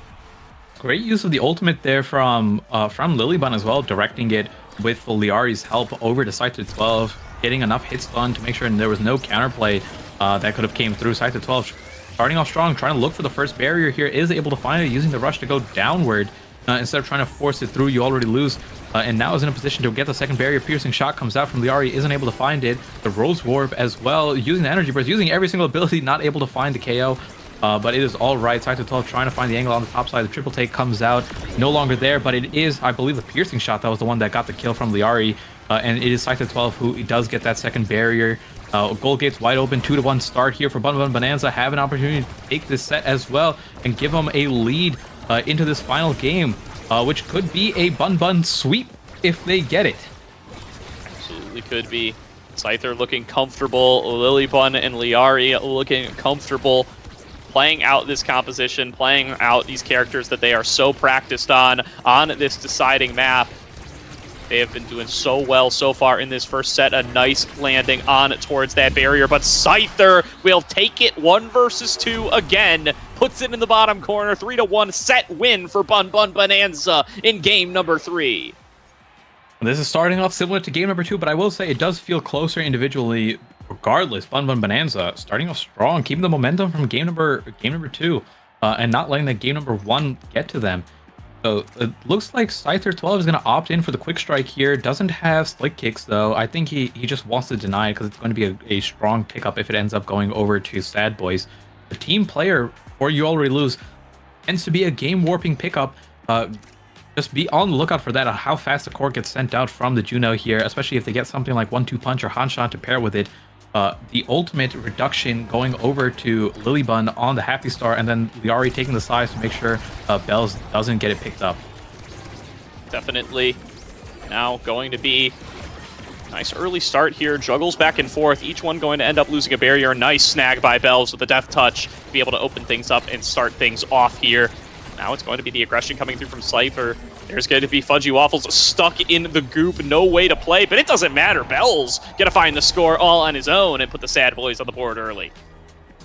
Great use of the ultimate there from Lilybun as well, directing it with Liari's help over to Scyther 12, getting enough hits done to make sure there was no counterplay that could have came through. Scyther 12 starting off strong, trying to look for the first barrier here, is able to find it using the rush to go downward. Instead of trying to force it through, You Already Lose, and now is in a position to get the second barrier. Piercing shot comes out from Liari, isn't able to find it. The Rose Warp as well, using the energy burst, using every single ability, not able to find the KO. But it is all right. Scyther 12 trying to find the angle on the top side. The triple take comes out, no longer there, but it is, I believe, the piercing shot that was the one that got the kill from Liari. And it is Scyther 12 who does get that second barrier. Goal gates wide open, 2-1 start here for Bun Bun Bonanza. Have an opportunity to take this set as well and give them a lead into this final game, which could be a Bun Bun sweep if they get it. Absolutely could be. Scyther looking comfortable, Lilybun and Liari looking comfortable, playing out this composition, playing out these characters that they are so practiced on this deciding map. They have been doing so well so far in this first set. A nice landing on towards that barrier, but Scyther will take it 1 versus 2 again. Puts it in the bottom corner. 3-1 set win for Bun Bun Bonanza in game number 3. This is starting off similar to game number 2, but I will say it does feel closer individually. Regardless, Bun Bun Bonanza starting off strong, keeping the momentum from game number 2, and not letting that game number 1 get to them. So it looks like Scyther 12 is going to opt in for the quick strike here. Doesn't have slick kicks though. I think he just wants to deny it because it's going to be a strong pickup if it ends up going over to Sad Boys. The team player for You Already Lose tends to be a game warping pickup. Just be on the lookout for that, how fast the core gets sent out from the Juno here, especially if they get something like 1-2 punch or Hanshan to pair with it. The ultimate reduction going over to Lilybun on the Happy Star, and then Liari taking the size to make sure Bells doesn't get it picked up. Definitely now going to be a nice early start here. Juggles back and forth, each one going to end up losing a barrier. Nice snag by Bells with the Death Touch to be able to open things up and start things off here. Now it's going to be the aggression coming through from Scyther. There's going to be Fudgy Waffles stuck in the goop, no way to play, but it doesn't matter. Bell's going to find the score all on his own and put the Sad Boys on the board early.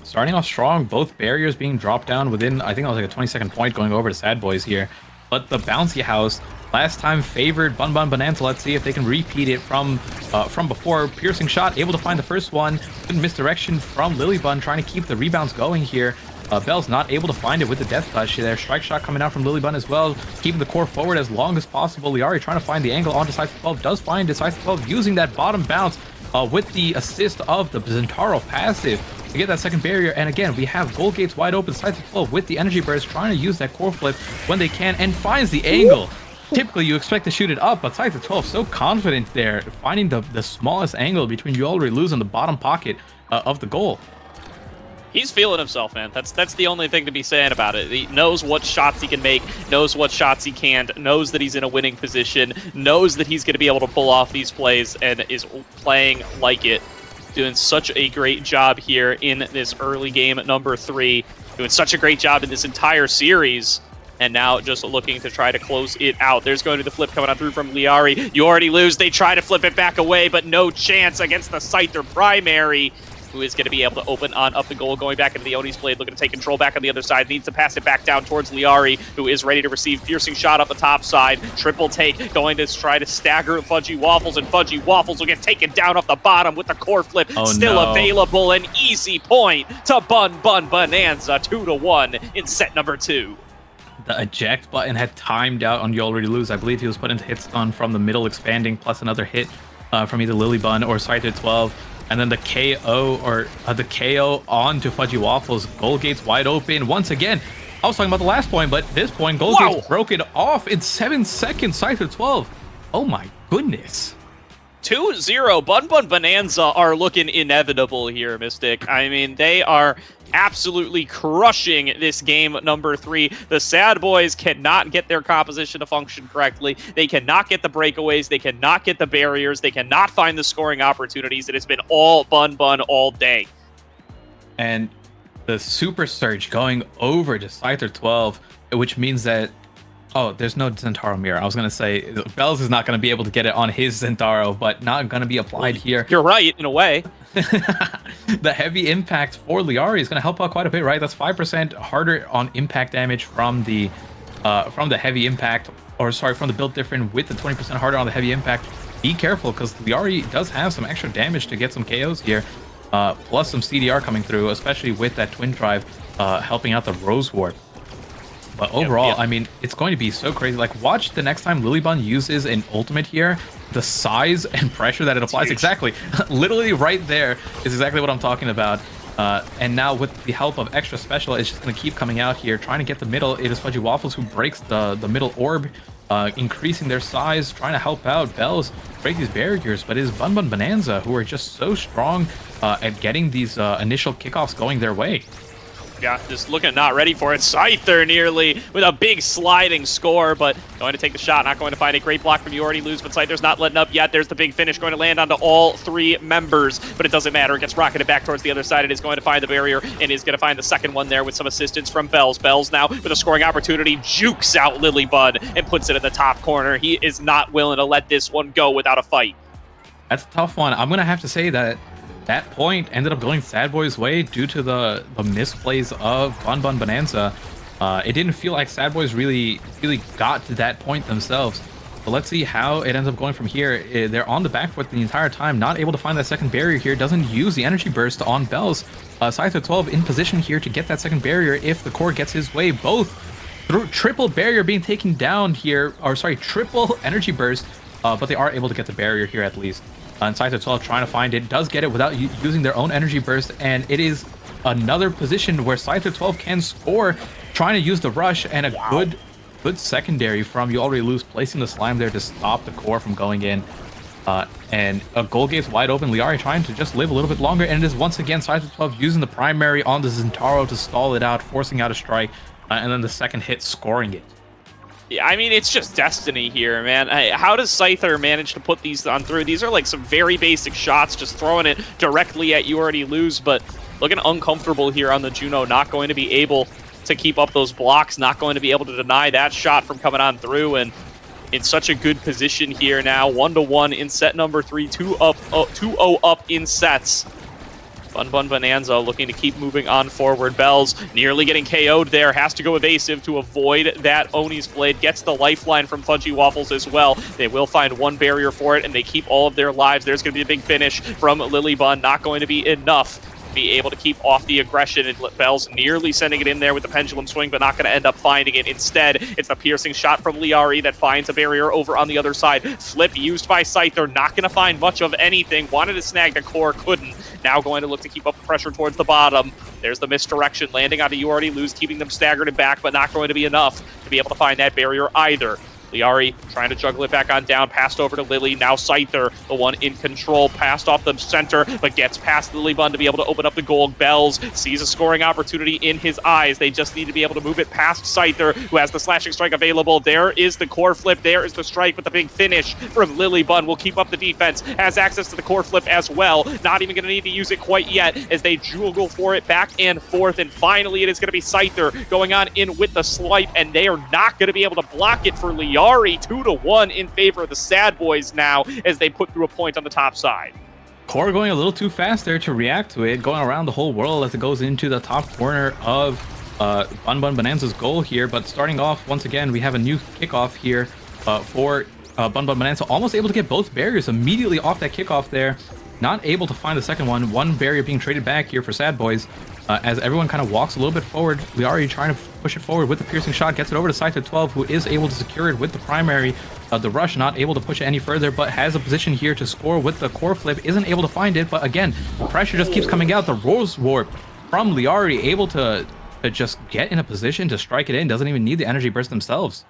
Starting off strong, both barriers being dropped down within, I think it was like a 20-second point going over to Sad Boys here. But the Bouncy House, last time favored Bun Bun Bonanza. Let's see if they can repeat it from before. Piercing shot, able to find the first one. Good misdirection from Lilybun, trying to keep the rebounds going here. Bell's not able to find it with the Death Touch there. Strike shot coming out from Lilybun as well, keeping the core forward as long as possible. Liari trying to find the angle onto Scyther 12, does find it. Scyther 12 using that bottom bounce with the assist of the Zentaro passive to get that second barrier. And again, we have goal gates wide open. Scyther 12 with the energy burst, trying to use that core flip when they can, and finds the angle. Typically, you expect to shoot it up, but Scyther 12 so confident there, finding the smallest angle between You Already Lose and the bottom pocket of the goal. He's feeling himself, man. That's the only thing to be saying about it. He knows what shots he can make, knows what shots he can't, knows that he's in a winning position, knows that he's going to be able to pull off these plays, and is playing like it. Doing such a great job here in this early game at number 3. Doing such a great job in this entire series. And now just looking to try to close it out. There's going to be the flip coming out through from Liari. You Already Lose. They try to flip it back away, but no chance against the Scyther primary, who is going to be able to open on up the goal, going back into the Oni's blade, looking to take control back on the other side, needs to pass it back down towards Liari, who is ready to receive piercing shot up the top side, triple take, going to try to stagger Fudgy Waffles, and Fudgy Waffles will get taken down off the bottom with the core flip, still available, an easy point to Bun Bun Bonanza, 2-1 in set number 2. The eject button had timed out on You Already Lose. I believe he was put into hit stun from the middle expanding, plus another hit from either Lilybun or Scyther 12. And then the KO the KO onto Fudgy Waffles. Goldgate's wide open once again. I was talking about the last point, but this point, Goldgate's broke it off in 7 seconds. Cypher 12. Oh my goodness. 2-0. Bun Bun Bonanza are looking inevitable here, Mystic. I mean, they are absolutely crushing this game number 3. The Sad Boys cannot get their composition to function correctly. They cannot get the breakaways. They cannot get the barriers. They cannot find the scoring opportunities. It has been all Bun Bun all day. And the Super Surge going over to Scyther 12, which means that... Oh, there's no Zentaro mirror. I was going to say, Bells is not going to be able to get it on his Zentaro, but not going to be applied here. You're right, in a way. The heavy impact for Liari is going to help out quite a bit, right? That's 5% harder on impact damage from the heavy impact, or sorry, from the build different with the 20% harder on the heavy impact. Be careful, because Liari does have some extra damage to get some KOs here, plus some CDR coming through, especially with that Twin Drive helping out the Rose Warp. But overall, I mean, it's going to be so crazy. Like, watch the next time Lilybun uses an ultimate here, the size and pressure that it applies. Exactly. Literally right there is exactly what I'm talking about. And now with the help of extra special, it's just going to keep coming out here, trying to get the middle. It is Fudgy Waffles who breaks the middle orb, increasing their size, trying to help out Bells break these barriers. But it is Bun Bun Bonanza who are just so strong at getting these initial kickoffs going their way. Yeah, just looking not ready for it. Scyther nearly with a big sliding score, but going to take the shot, not going to find a great block from You Already Lose, but Scyther's not letting up yet. There's the big finish going to land onto all 3 members, but it doesn't matter. It gets rocketed back towards the other side. It is going to find the barrier and is going to find the second one there with some assistance from Bells. Bells now with a scoring opportunity, jukes out Lilybud and puts it in the top corner. He is not willing to let this one go without a fight. That's a tough one. I'm going to have to say that that point ended up going Sad Boy's way due to the misplays of Bun Bun Bonanza. It didn't feel like Sad Boys really got to that point themselves. But let's see how it ends up going from here. They're on the back foot the entire time, not able to find that second barrier here. Doesn't use the energy burst on Bells. Scyther 12 in position here to get that second barrier if the core gets his way. Both through triple barrier being taken down here, or sorry, triple energy burst, but they are able to get the barrier here at least. And Scyther 12 trying to find it, does get it without using their own energy burst, and it is another position where Scyther 12 can score, trying to use the rush, and a good secondary from You Already Lose, placing the slime there to stop the core from going in. And a Goldgate's wide open. Liari trying to just live a little bit longer, and it is once again Scyther 12 using the primary on the Zentaro to stall it out, forcing out a strike, and then the second hit scoring it. Yeah, I mean, it's just destiny here, man. How does Scyther manage to put these on through? These are like some very basic shots, just throwing it directly at You Already Lose, but looking uncomfortable here on the Juno, not going to be able to keep up those blocks, not going to be able to deny that shot from coming on through, and in such a good position here now, 1-1 in set number 3, 2-0 up in sets. Bun Bun Bonanza looking to keep moving on forward. Bells nearly getting KO'd there. Has to go evasive to avoid that Oni's Blade. Gets the lifeline from Fudgy Waffles as well. They will find one barrier for it, and they keep all of their lives. There's going to be a big finish from Lilybun. Not going to be enough to be able to keep off the aggression. And Bells nearly sending it in there with the pendulum swing, but not going to end up finding it. Instead, it's the piercing shot from Liari that finds a barrier over on the other side. Flip used by Scyther. Not going to find much of anything. Wanted to snag the core, couldn't. Now going to look to keep up the pressure towards the bottom. There's the misdirection, landing onto You Already Lose, keeping them staggered and back, but not going to be enough to be able to find that barrier either. Liari trying to juggle it back on down, passed over to Lily. Now Scyther, the one in control, passed off the center, but gets past Lilybun to be able to open up the goal. Bells sees a scoring opportunity in his eyes. They just need to be able to move it past Scyther, who has the slashing strike available. There is the core flip. There is the strike, but the big finish from Lilybun will keep up the defense. Has access to the core flip as well. Not even going to need to use it quite yet as they juggle for it back and forth. And finally, it is going to be Scyther going on in with the swipe, and they are not going to be able to block it for Liari. 2-1 in favor of the Sad Boys now as they put through a point on the top side. Core going a little too fast there to react to it, going around the whole world as it goes into the top corner of Bun Bun Bonanza's goal here. But starting off, once again, we have a new kickoff here for Bun Bun Bonanza, almost able to get both barriers immediately off that kickoff there. Not able to find the second one. One barrier being traded back here for Sad Boys as everyone kind of walks a little bit forward. Liari trying to push it forward with the piercing shot, gets it over to Scyther 12, who is able to secure it with the primary. the rush, not able to push it any further, but has a position here to score with the core flip, isn't able to find it, but again, the pressure just keeps coming out. The Rose Warp from Liari, able to just get in a position to strike it in, doesn't even need the energy burst themselves.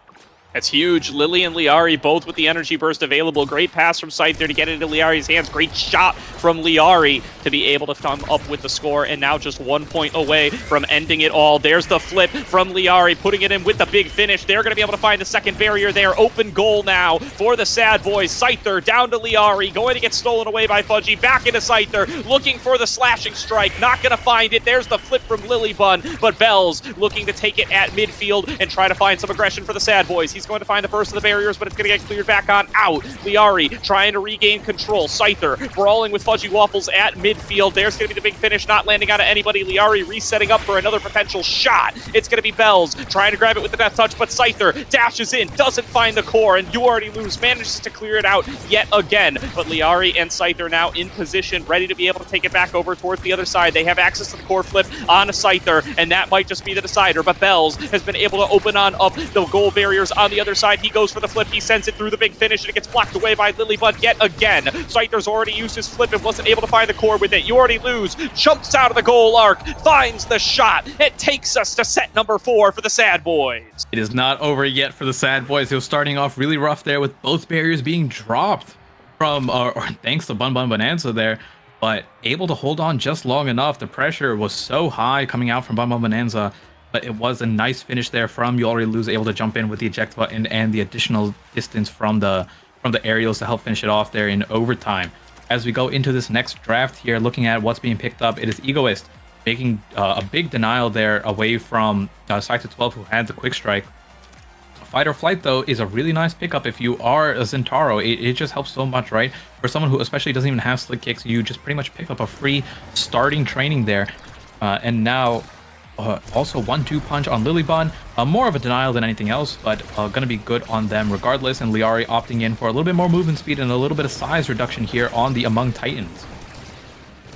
That's huge. Lily and Liari both with the energy burst available. Great pass from Scyther to get it into Liari's hands. Great shot from Liari to be able to come up with the score, and now just 1 point away from ending it all. There's the flip from Liari, putting it in with the big finish. They're going to be able to find the second barrier there. Open goal now for the Sad Boys. Scyther down to Liari, going to get stolen away by Fudgy. Back into Scyther, looking for the slashing strike. Not going to find it. There's the flip from Lilybun, but Bells looking to take it at midfield and try to find some aggression for the Sad Boys. He's going to find the first of the barriers, but it's going to get cleared back on out. Liari trying to regain control. Scyther brawling with Fudgy Waffles at midfield. There's going to be the big finish, not landing on anybody. Liari resetting up for another potential shot. It's going to be Bells trying to grab it with the death touch, but Scyther dashes in, doesn't find the core, and You Already Lose manages to clear it out yet again. But Liari and Scyther now in position, ready to be able to take it back over towards the other side. They have access to the core flip on a Scyther, and that might just be the decider, but Bells has been able to open on up the goal barriers on the other side. He goes for the flip, he sends it through the big finish, and it gets blocked away by Lilybud yet again. Scyther's already used his flip and wasn't able to find the core with it. You Already Lose, jumps out of the goal arc, finds the shot. It takes us to set number 4 for the Sad Boys. It is not over yet for the Sad Boys. It was starting off really rough there with both barriers being dropped from, or thanks to Bun Bun Bonanza there, but able to hold on just long enough. The pressure was so high coming out from Bun Bun Bonanza, but it was a nice finish there from You Already Lose, able to jump in with the eject button and the additional distance from the aerials to help finish it off there in overtime. As we go into this next draft here, looking at what's being picked up, it is Egoist making a big denial there away from Scyther 12, who had the quick strike. Fight or Flight, though, is a really nice pickup if you are a Zentaro. It just helps so much, right? For someone who especially doesn't even have slick kicks, you just pretty much pick up a free starting training there. And now also 1-2 punch on Lilybun. More of a denial than anything else, but gonna be good on them regardless. And Liari opting in for a little bit more movement speed and a little bit of size reduction here on the Among Titans.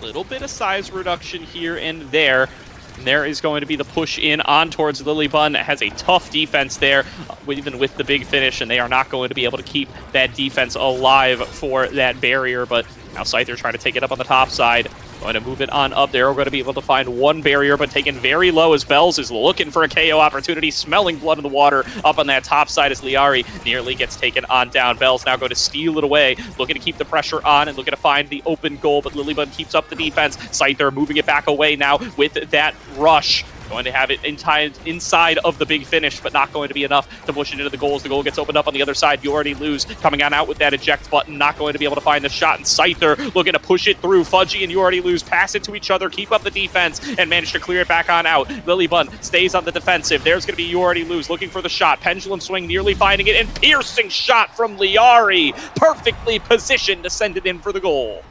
Little bit of size reduction here and there. And there is going to be the push in on towards Lilybun. That has a tough defense there, even with the big finish, and they are not going to be able to keep that defense alive for that barrier. But now Scyther trying to take it up on the top side. Going to move it on up there. We're going to be able to find one barrier, but taken very low as Bells is looking for a KO opportunity, smelling blood in the water up on that top side as Liari nearly gets taken on down. Bells now going to steal it away, looking to keep the pressure on and looking to find the open goal, but Lilybud keeps up the defense. Scyther moving it back away now with that rush. Going to have it inside of the big finish, but not going to be enough to push it into the goals. The goal gets opened up on the other side. You Already Lose coming on out with that eject button. Not going to be able to find the shot. And Scyther looking to push it through. Fudgy and You Already Lose pass it to each other, keep up the defense, and manage to clear it back on out. Lilybun stays on the defensive. There's going to be You Already Lose looking for the shot. Pendulum swing, nearly finding it, and piercing shot from Liari. Perfectly positioned to send it in for the goal.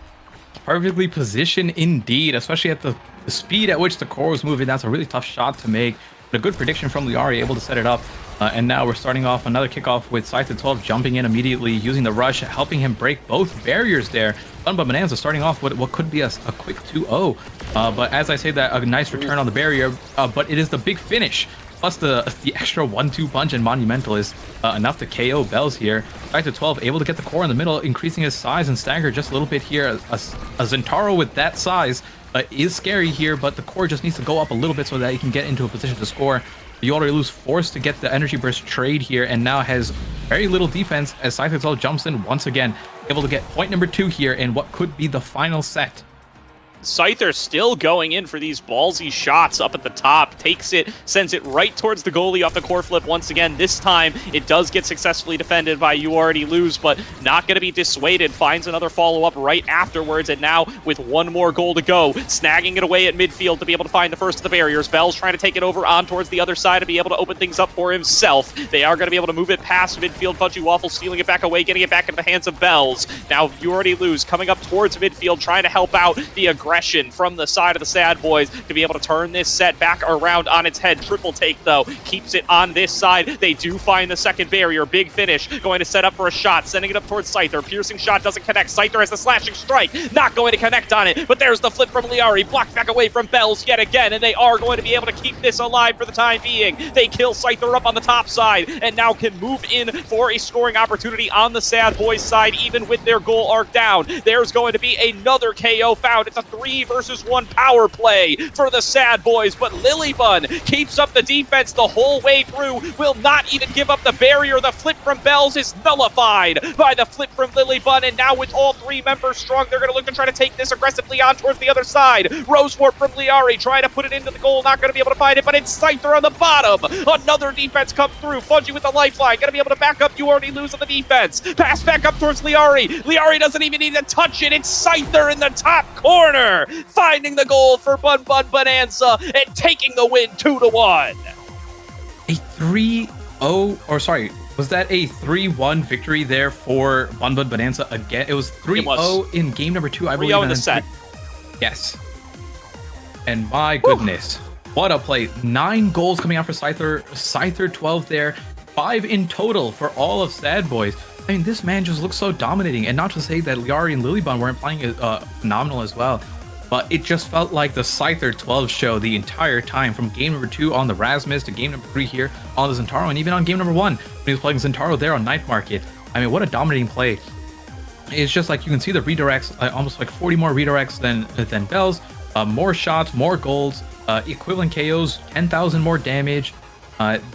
Perfectly positioned indeed, especially at the speed at which the core was moving. That's a really tough shot to make, but a good prediction from Liari, able to set it up. And now we're starting off another kickoff with Scyther 12 jumping in immediately, using the rush, helping him break both barriers there. Bun Bun Bonanza starting off with what could be a quick 2-0. But as I say that, a nice return on the barrier, but it is the big finish. Plus the extra 1-2 punch and Monumental is enough to KO Bells here. Scyther 12 able to get the core in the middle, increasing his size and stagger just a little bit here. A Zentaro with that size is scary here, but the core just needs to go up a little bit so that he can get into a position to score. You Already Lose forced to get the energy burst trade here, and now has very little defense as Scyther 12 jumps in once again, able to get point number 2 here in what could be the final set. Scyther still going in for these ballsy shots up at the top. Takes it, sends it right towards the goalie off the core flip once again. This time, it does get successfully defended by You Already Lose, but not going to be dissuaded. Finds another follow-up right afterwards, and now with one more goal to go, snagging it away at midfield to be able to find the first of the barriers. Bell's trying to take it over on towards the other side to be able to open things up for himself. They are going to be able to move it past midfield. Fudgy Waffle stealing it back away, getting it back into the hands of Bells. Now You Already Lose coming up towards midfield, trying to help out the aggressive aggression from the side of the Sad Boys to be able to turn this set back around on its head. Triple take, though, keeps it on this side. They do find the second barrier. Big finish, going to set up for a shot, sending it up towards Scyther. Piercing shot doesn't connect. Scyther has the slashing strike, not going to connect on it, but there's the flip from Liari, blocked back away from Bells yet again, and they are going to be able to keep this alive for the time being. They kill Scyther up on the top side, and now can move in for a scoring opportunity on the Sad Boys side, even with their goal arc down. There's going to be another KO found. It's a 3 versus 1 power play for the Sad Boys, but Lilybun keeps up the defense the whole way through, will not even give up the barrier. The flip from Bells is nullified by the flip from Lilybun, and now with all 3 members strong, they're going to look to try to take this aggressively on towards the other side. Rose Warp from Liari, trying to put it into the goal, not going to be able to find it, but it's Scyther on the bottom. Another defense comes through. Fungi with the lifeline, going to be able to back up. You already lose on the defense. Pass back up towards Liari. Liari doesn't even need to touch it. It's Scyther in the top corner, finding the goal for Bun Bun Bonanza and taking the win 2-1. A 3-0, or sorry, was that a 3-1 victory there for Bun Bun Bonanza again? It was 3-0 in game number 2, I believe. 3-0 in the set. Yes. And my goodness, what a play. 9 goals coming out for Scyther. Scyther 12 there, 5 in total for all of Sad Boys. I mean, this man just looks so dominating. And not to say that Liari and Lilybun weren't playing phenomenal as well, but it just felt like the Scyther 12 show the entire time, from game number 2 on the Rasmus to game number 3 here on the Zentaro, and even on game number 1 when he was playing Zentaro there on Night Market. I mean, what a dominating play. It's just like you can see the redirects, almost like 40 more redirects than Bells, more shots, more goals, equivalent KOs, 10,000 more damage.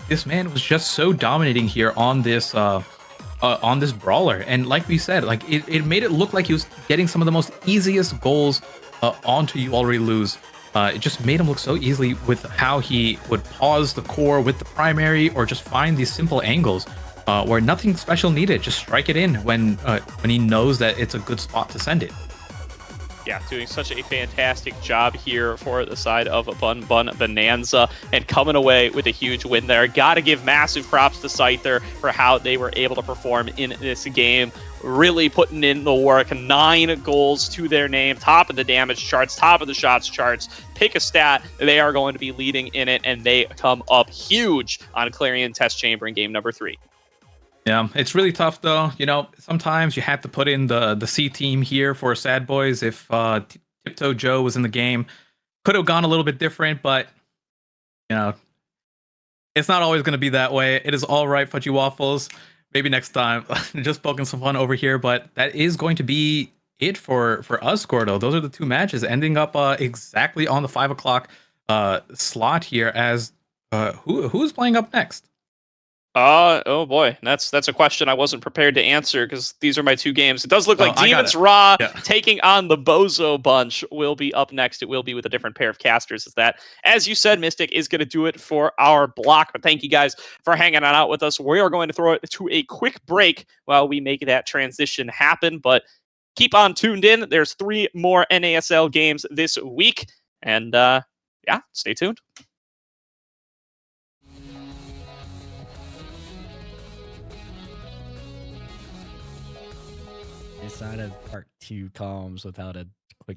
This man was just so dominating here on this brawler, and like we said, like it made it look like he was getting some of the most easiest goals onto You Already Lose. It just made him look so easily with how he would pause the core with the primary, or just find these simple angles where nothing special needed. Just strike it in when he knows that it's a good spot to send it. Yeah, doing such a fantastic job here for the side of Bun Bun Bonanza, and coming away with a huge win there. Got to give massive props to Scyther for how they were able to perform in this game. Really putting in the work. 9 goals to their name. Top of the damage charts, top of the shots charts. Pick a stat, they are going to be leading in it, and they come up huge on Clarion Test Chamber in game number 3. Yeah, it's really tough though. You know, sometimes you have to put in the C team here for Sad Boys. If Tiptoe Joe was in the game, could have gone a little bit different, but you know, it's not always going to be that way. It is all right, Fudgy Waffles. Maybe next time. Just poking some fun over here, but that is going to be it for us, Gordo. Those are the 2 matches ending up exactly on the 5 o'clock slot here. As who's playing up next? Oh boy, that's a question I wasn't prepared to answer, because these are my 2 games. It does look like Demons Raw taking on the Bozo Bunch will be up next. It will be with a different pair of casters. As you said, Mystic is going to do it for our block. But thank you guys for hanging out with us. We are going to throw it to a quick break while we make that transition happen. But keep on tuned in. There's 3 more NASL games this week, and yeah, stay tuned. Decided part 2 comms without a quick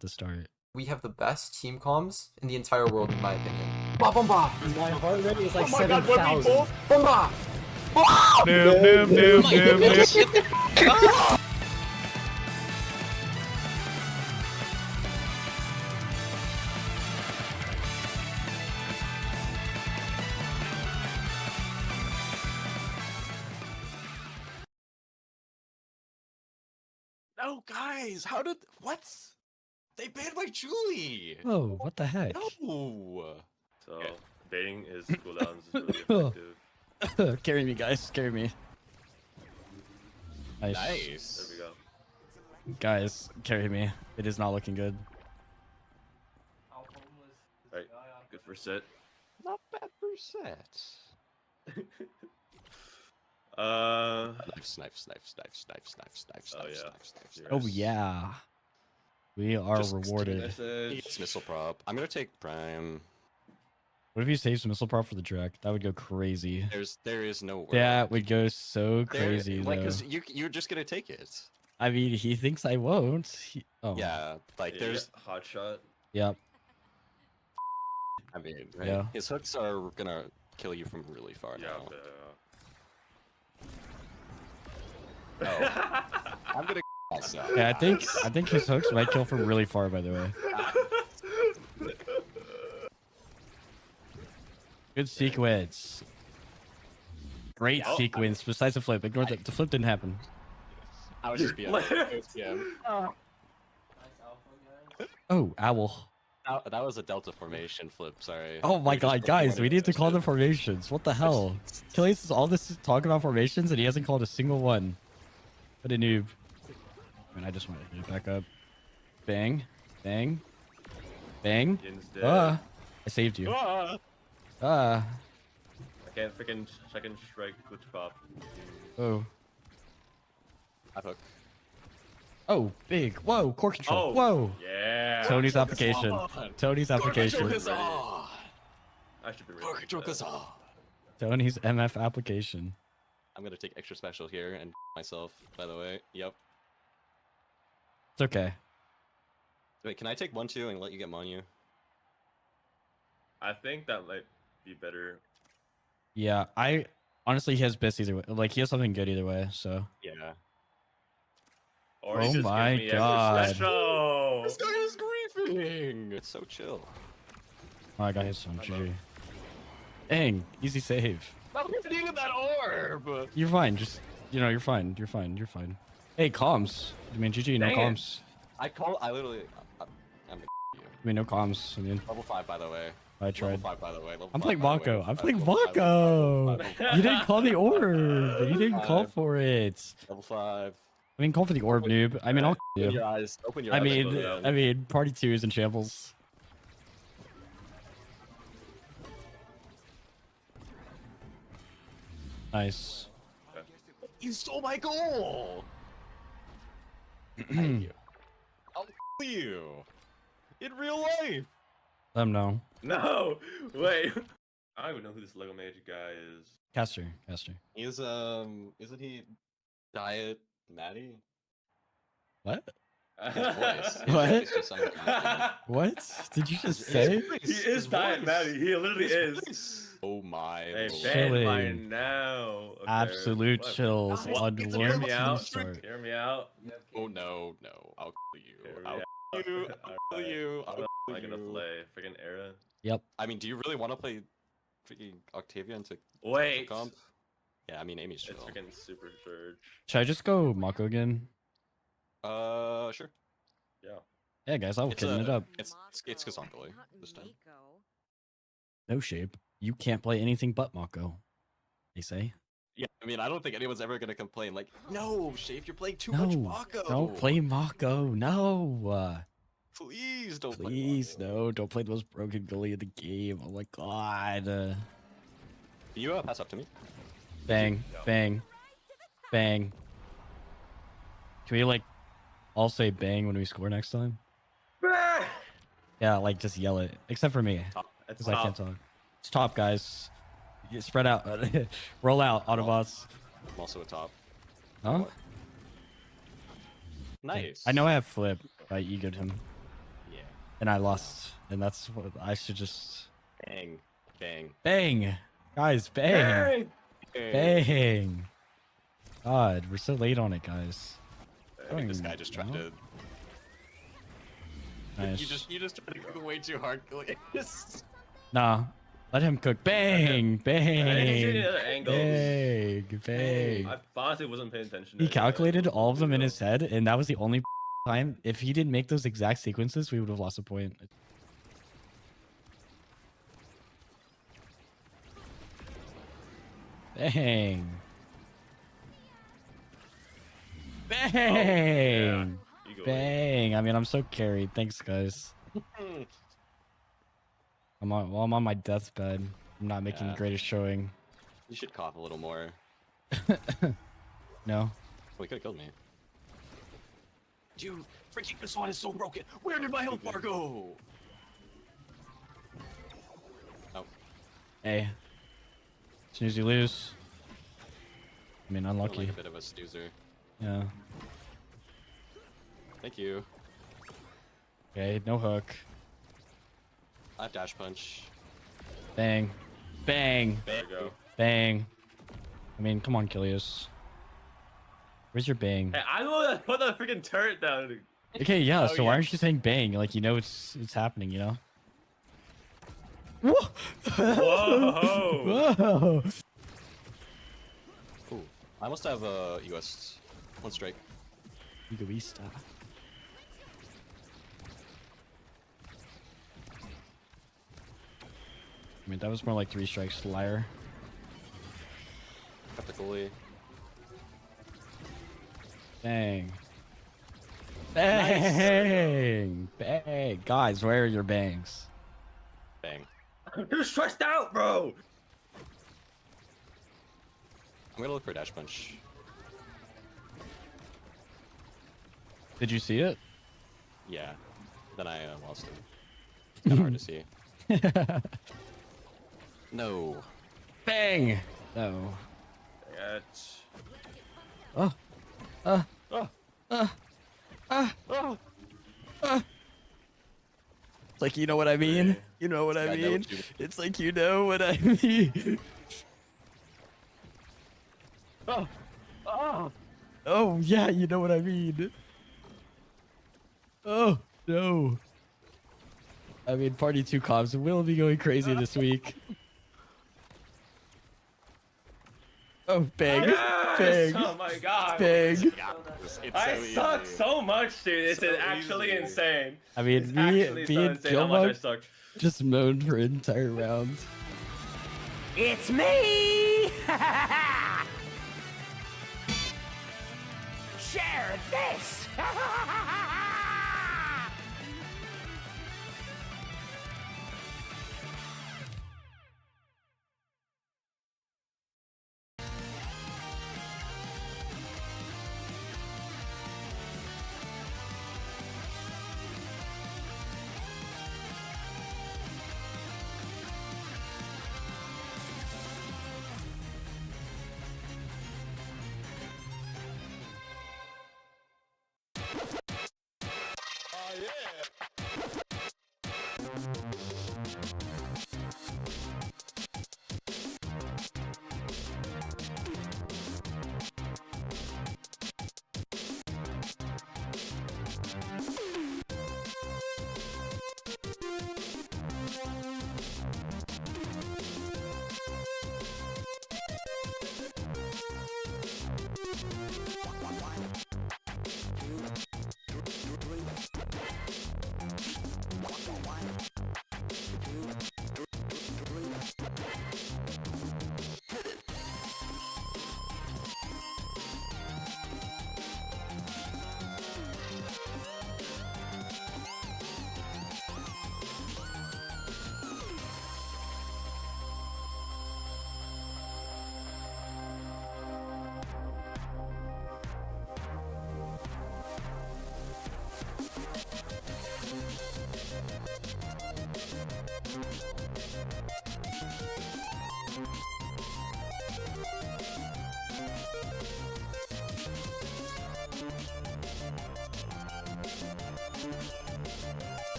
to start. We have the best team comms in the entire world, in my opinion. Bomba! My heart rate is like 7,000. Bomba! No, guys, how did what? They banned my Julie. Oh, what the heck? No. So baiting his cooldowns is really effective. Carry me, guys. Carry me. Nice. There we go. Guys, carry me. It is not looking good. Right. Good for set. Not bad for set. Snipe. Oh yeah. We are Just rewarded. It's missile prop. I'm gonna take prime. What if you save some missile prop for the Drek? That would go crazy. There is no way. That would go so crazy. Like, though. cause you're just gonna take it. I mean, he thinks I won't. Oh. Yeah, like Yeah, there's. hot shot. Yep. I mean, right? Yeah. His hooks are gonna kill you from really far Yeah. now. Oh, I'm gonna myself. Yeah, I think his hooks might kill from really far. By the way. Good sequence. Great sequence. Besides the flip, ignore the flip didn't happen. I was just being. Yeah. Oh, owl. That was a delta formation flip. Sorry. Oh my god, guys, we need to call the formations. What the hell? Killius is all this talk about formations and he hasn't called a single one. What a noob. I mean, I just want to hit it back up. Bang. Bang. Bang. I saved you. I can't freaking second strike glitch pop. Oh. I hook. Oh, big. Whoa, core control. Oh, Whoa. Yeah. Tony's application. Tony's application. I should be ready. Tony's MF application. I'm gonna take extra special here and myself, by the way. Yep. It's okay. Wait, can I take 1-2 and let you get Monu? I think that might be better. Yeah, I honestly he has best either way. Like he has something good either way, so. Yeah. Or Oh he just my gives me extra god. special. This guy is griefing! It's so chill. Oh, I got his son. GG. Dang, easy save. I'm needing that orb! You're fine. Just you're fine. You're fine. You're fine. Hey, comms. I mean, GG. No Dang it. comms. I literally. I'm you. I mean, no comms. I mean, Level 5, by the way. I tried. Level 5, by the way. Level I'm 5, playing by the way. Mako. Level I'm 5, playing level 5, Mako. level 5. You didn't call the orb. You didn't call for it. Level 5. I mean, call for the orb, noob. I mean, I'll Open you. your eyes. Open your I eyes. mean, party 2 is in shambles. Nice. You stole my goal! I hate you. I'll kill you. In real life. Let him know. No, wait. I don't even know who this Lego Magic guy is. Caster. He's isn't he Diet Maddie? What? His voice. His What? voice just sounds like Maddie. What did you just say? He is Diet Maddie. He literally is. Oh my. Hey, lord. ban by Chilling. now. Okay, Absolute what? chills on Hear Lord me out. Start. Hear me out. Oh no, no. I'll kill you. Hear me I'll out. kill you. I'll kill you. What I'll am I kill gonna you. play? Freaking Era. Yep. I mean, do you really want to play freaking Octavia into Wait. comp? Yeah, I mean, Amy's chill. It's freaking Super Surge. Should I just go Mako again? Sure. Yeah. Yeah, guys, I'll It's kidding it up. It's Kazonkoli this time. No shape. You can't play anything but Mako. They say. Yeah, I mean, I don't think anyone's ever gonna complain. Like, no, Shape, you're playing too No, much Mako. don't play Mako. No. Please don't Please, play Mako. no. Don't play the most broken goalie in the game. Oh my god. Can you pass up to me? Bang, bang, bang. Can we like all say bang when we score next time? Yeah, like just yell it. Except for me, It's because I can't talk. It's top, guys. You spread out. Roll out, Autobots. I'm also a top. Huh? Nice. I know I have flip. I egoed him. Yeah. And I lost. And that's what I should just Bang. Bang. bang. Guys, bang. Bang. God, we're so late on it, guys. I think this guy just tried to. Nice. You just tried to go way too hard. Nah. Let him cook. Bang. Bang. Angles. Bang. Bang. I honestly wasn't paying attention. He calculated all of them in his head, and that was the only time. If he didn't make those exact sequences, we would have lost a point. Bang. Bang. Bang. I mean, I'm so carried. Thanks, guys. I'm on my deathbed. I'm not making the greatest showing. You should cough a little more. No. Oh, he could have killed me. Dude, freaking this one is so broken. Where did my health bar go? Oh. Hey. Snooze, you lose. I mean, unlucky. Like a bit of a snoozer. Yeah. Thank you. Okay, no hook. I have dash punch. Bang. Bang. There we go. Bang. I mean, come on, Kilius. Where's your bang? Hey, I know that. Put that freaking turret down. Okay, yeah, Oh, so why aren't you saying bang? Like, you know it's happening, you know? Whoa! Whoa! Whoa! Ooh, I must have US 1 strike. Egoista. I mean, that was more like 3 strikes, liar. Got the goalie. Bang. Bang! Bang! Guys, where are your bangs? Bang. I'm too stressed out, bro. I'm gonna look for a dash punch. Did you see it? Yeah. Then I lost it. It's kind of hard to see. No. Bang! No. That's... Oh. It's like, you know what I mean? You know what I I know mean? what you- It's like, you know what I mean? Oh, yeah, you know what I mean. Oh, no. I mean, Party 2 comms will be going crazy this week. Oh, bang. Yes! Bang. Oh my god. Bang. I so suck easy. so much, dude. It's So actually easy. insane. I mean, It's me actually so and insane how much I Gilmore suck. just moaned for an entire round. It's me! Share this!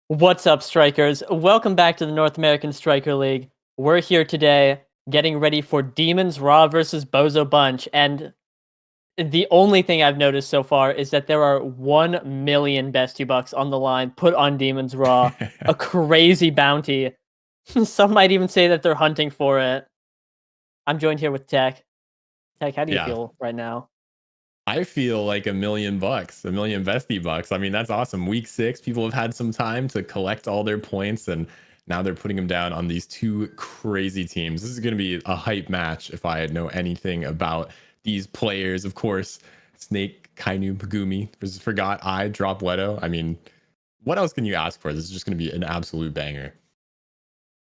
What's up, Strikers? Welcome back to the North American Striker League. We're here today getting ready for Demons Raw versus Bozo Bunch. And the only thing I've noticed so far is that there are 1 million Bestie Bucks on the line put on Demons Raw. A crazy bounty. Some might even say that they're hunting for it. I'm joined here with Tech. Tech, how do you feel right now? I feel like $1 million, $1 million Bestie Bucks. I mean, that's awesome. Week 6, people have had some time to collect all their points, and now they're putting them down on these 2 crazy teams. This is going to be a hype match if I know anything about these players. Of course, Snake, Kainu, Megumi, Forgot I, Drop Wedo. I mean, what else can you ask for? This is just going to be an absolute banger.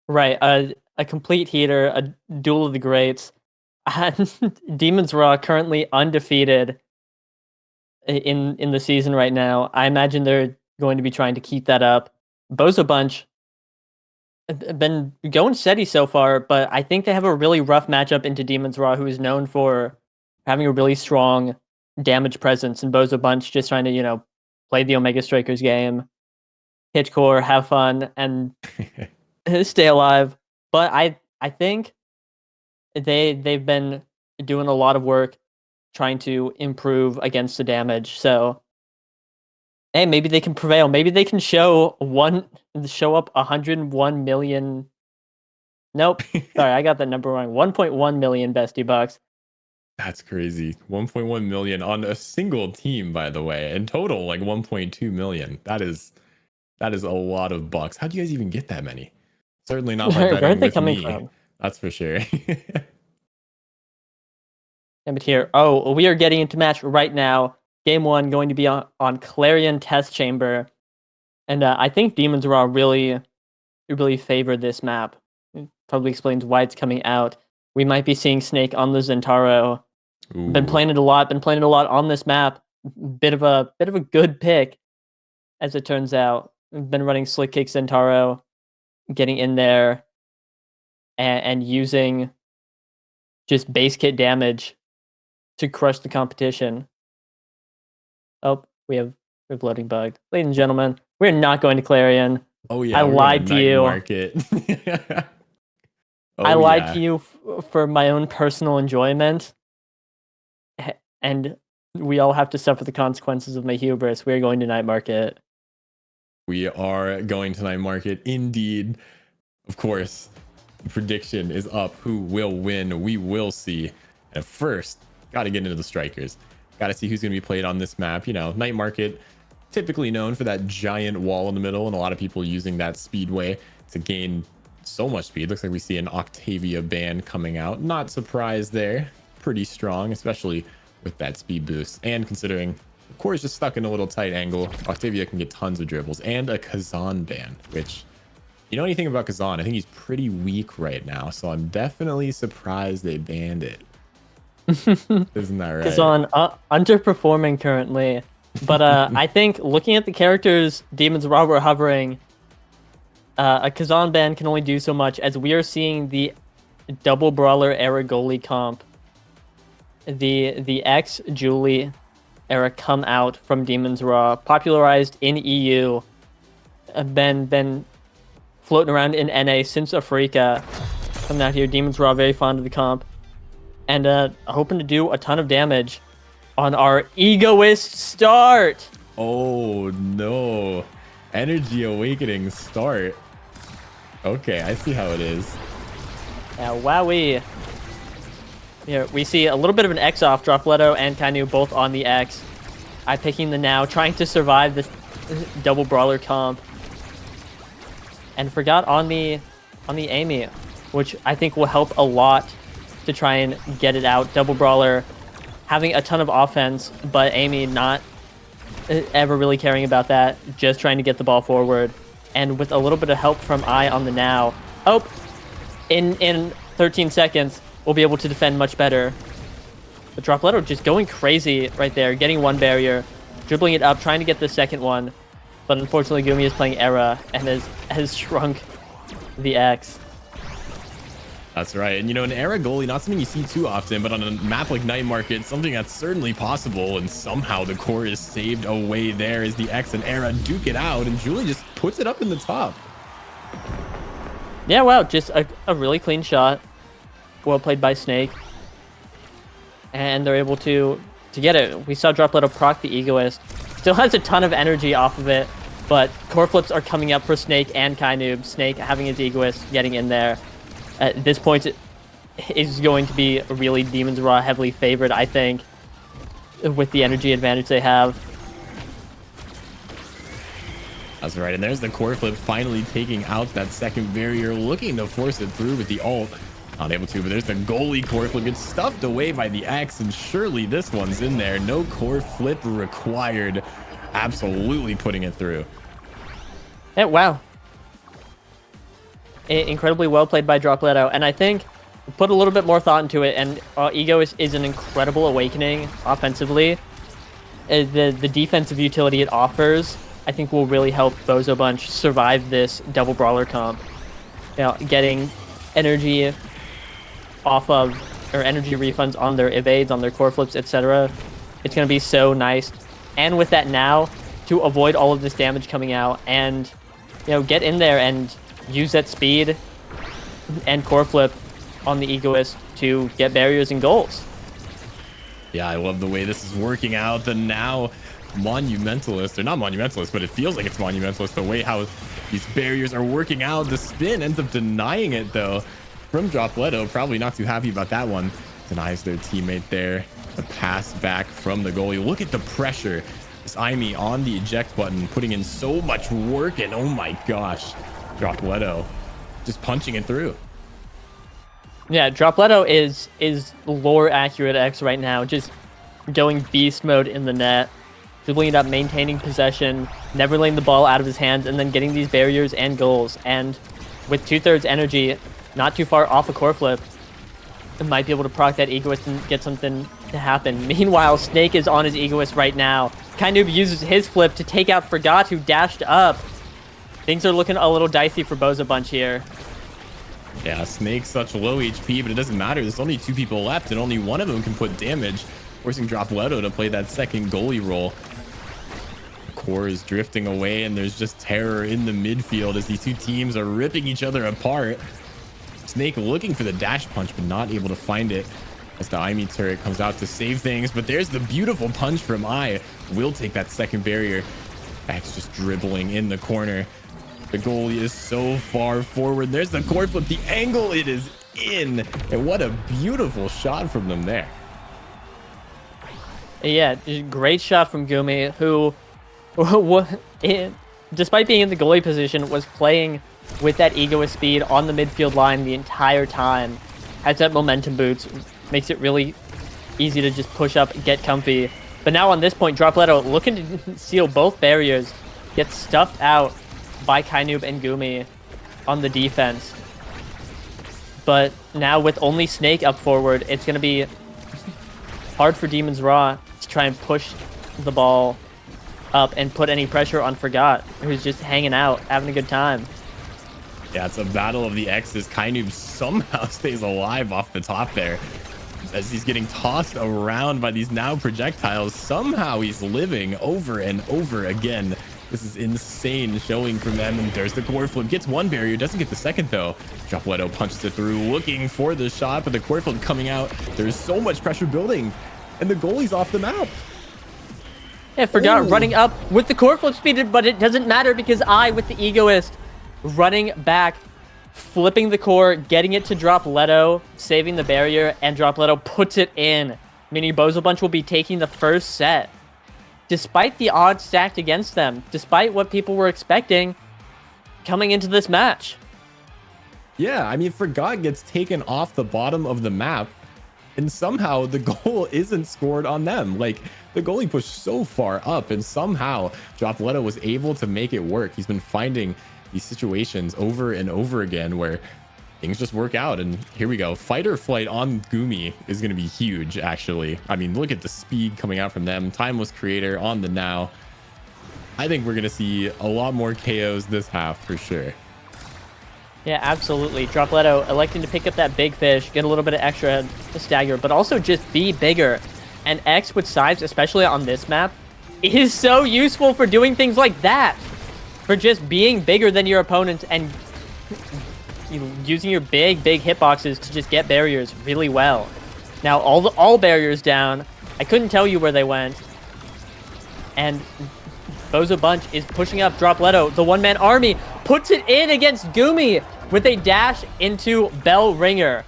Right, a complete heater, a duel of the greats. Demons Raw currently undefeated in the season right now. I imagine they're going to be trying to keep that up. Bozo Bunch been going steady so far, but I think they have a really rough matchup into Demons Raw, who is known for having a really strong damage presence, and Bozo Bunch just trying to, play the Omega Strikers game, hit core, have fun, and stay alive. But I think they've been doing a lot of work trying to improve against the damage. So hey, maybe they can prevail. Maybe they can show up 101 million. Nope. Sorry, I got that number wrong. 1.1 million Bestie Bucks. That's crazy. 1.1 million on a single team, by the way. In total, like 1.2 million. That is a lot of bucks. How do you guys even get that many? Certainly not by Where are betting they with coming me. from? That's for sure. But here, we are getting into match right now. Game 1 going to be on Clarion Test Chamber. And I think Demons Raw really favor this map. It probably explains why it's coming out. We might be seeing Snake on the Zentaro. Been playing it a lot on this map. Bit of a good pick, as it turns out. Been running Slick Kick Zentaro, getting in there and using just base kit damage to crush the competition. Oh, we have loading bug. Ladies and gentlemen, we're not going to Clarion. Oh yeah, I lied to you. I lied to you for my own personal enjoyment, and we all have to suffer the consequences of my hubris. We are going to night market. We are going to night market, indeed. Of course, the prediction is up. Who will win? We will see. And first, got to get into the strikers. Got to see who's going to be played on this map. Night market, typically known for that giant wall in the middle, and a lot of people using that speedway to gain so much speed. Looks like we see an Octavia ban coming out. Not surprised there. Pretty strong, especially with that speed boost. And considering the core is just stuck in a little tight angle, Octavia can get tons of dribbles. And a Kazan ban, which, you know anything about Kazan? I think he's pretty weak right now, so I'm definitely surprised they banned it. Isn't that right? Kazan underperforming currently. But I think looking at the characters Demons Raw were hovering, a Kazan ban can only do so much, as we are seeing the double brawler era goalie comp, the X Julie era come out from Demons Raw, popularized in EU, been floating around in NA since Africa. Coming out here, Demons Raw very fond of the comp, and hoping to do a ton of damage on our egoist start. Oh no, Energy Awakening start. Okay, I see how it is. Yeah, wowee. Here we see a little bit of an X off. Dropletto and Kainu both on the X. I picking the now, trying to survive this double brawler comp, and forgot on the Amy, which I think will help a lot to try and get it out. Double brawler having a ton of offense, but Amy not ever really caring about that, just trying to get the ball forward. And with a little bit of help from I on the now, in 13 seconds, we'll be able to defend much better. But Dropletto just going crazy right there, getting one barrier, dribbling it up, trying to get the second one. But unfortunately, Gumi is playing Era and has shrunk the X. That's right. And an Era goalie, not something you see too often, but on a map like Night Market, something that's certainly possible. And somehow the core is saved away there as the X and Era duke it out, and Julie just puts it up in the top. Yeah, wow, just a really clean shot. well played by Snake. And they're able to get it. We saw Dropletto proc the Egoist. Still has a ton of energy off of it, but core flips are coming up for Snake and Kainoob. Snake having his Egoist, getting in there. At this point, it is going to be really Demon's Raw heavily favored, I think, with the energy advantage they have. That's right, and there's the core flip finally taking out that second barrier, looking to force it through with the ult. Not able to, but there's the goalie core flip. Gets stuffed away by the X, and surely this one's in there. No core flip required. Absolutely putting it through. Yeah, wow. Incredibly well played by Dropletto, and I think put a little bit more thought into it, and Ego is an incredible awakening offensively. The defensive utility it offers, I think, will really help Bozo Bunch survive this double brawler comp. You know, getting energy off of, or energy refunds on their evades, on their core flips, etc. It's going to be so nice. And with that now, to avoid all of this damage coming out and, you know, get in there and use that speed and core flip on the Egoist to get barriers and goals. Yeah, I love the way this is working out. The now Monumentalist, or not Monumentalist, but it feels like it's Monumentalist, the way how these barriers are working out. The spin ends up denying it, though, from Dropletto. Probably not too happy about that one. Denies their teammate there. The pass back from the goalie. Look at the pressure. This Aimee on the eject button, putting in so much work, and oh my gosh, Dropletto just punching it through. Yeah, Dropletto is lore accurate X right now, just going beast mode in the net, dribbling it up, maintaining possession, never letting the ball out of his hands, and then getting these barriers and goals. And with 2/3 energy, not too far off a core flip, it might be able to proc that Egoist and get something to happen. Meanwhile, Snake is on his Egoist right now. Kainoob uses his flip to take out Forgot, who dashed up. Things are looking a little dicey for Bozo Bunch here. Yeah, Snake's such low HP, but it doesn't matter. There's only 2 people left, and only one of them can put damage, forcing Dropletto to play that second goalie role. Core is drifting away, and there's just terror in the midfield as these two teams are ripping each other apart. Snake looking for the dash punch, but not able to find it as the Aimee turret comes out to save things. But there's the beautiful punch from I. Will take that second barrier. X just dribbling in the corner. The goalie is so far forward. There's the core flip. The angle, it is in. And what a beautiful shot from them there. Yeah, great shot from Gumi, who, despite being in the goalie position, was playing with that Egoist speed on the midfield line the entire time. Has that momentum boost, makes it really easy to just push up, get comfy. But now on this point, Dropletto looking to seal both barriers, gets stuffed out by Kainoob and Gumi on the defense. But now with only Snake up forward, it's going to be hard for Demon's Raw to try and push the ball up and put any pressure on Forgot, who's just hanging out, having a good time. Yeah, it's a battle of the X's. Kainoob somehow stays alive off the top there as he's getting tossed around by these now projectiles. Somehow he's living over and over again. This is insane showing from them. And there's the core flip. Gets one barrier, doesn't get the second though. Dropletto punches it through, looking for the shot, but the core flip coming out. There's so much pressure building, and the goalie's off the map. Yeah, Forgot running up with the core flip speed, but it doesn't matter because I, with the Egoist, running back, flipping the core, getting it to Dropletto, saving the barrier, and Dropletto puts it in. Meaning Bozo Bunch will be taking the first set. Despite the odds stacked against them, despite what people were expecting coming into this match. Yeah, I mean, Forgot gets taken off the bottom of the map, and somehow the goal isn't scored on them. Like, the goalie pushed so far up, and somehow Dropletto was able to make it work. He's been finding these situations over and over again where things just work out. And here we go. Fight or flight on Gumi is going to be huge, actually. I mean, look at the speed coming out from them. Timeless creator on the now. I think we're going to see a lot more KOs this half for sure. Yeah, absolutely. Dropletto electing to pick up that big fish, get a little bit of extra stagger, but also just be bigger. And X with size, especially on this map, is so useful for doing things like that. For just being bigger than your opponent and using your big hitboxes to just get barriers really well. Now all barriers down. I couldn't tell you where they went. And Bozo Bunch is pushing up Dropletto. The one-man army puts it in against Gumi with a dash into Bell Ringer,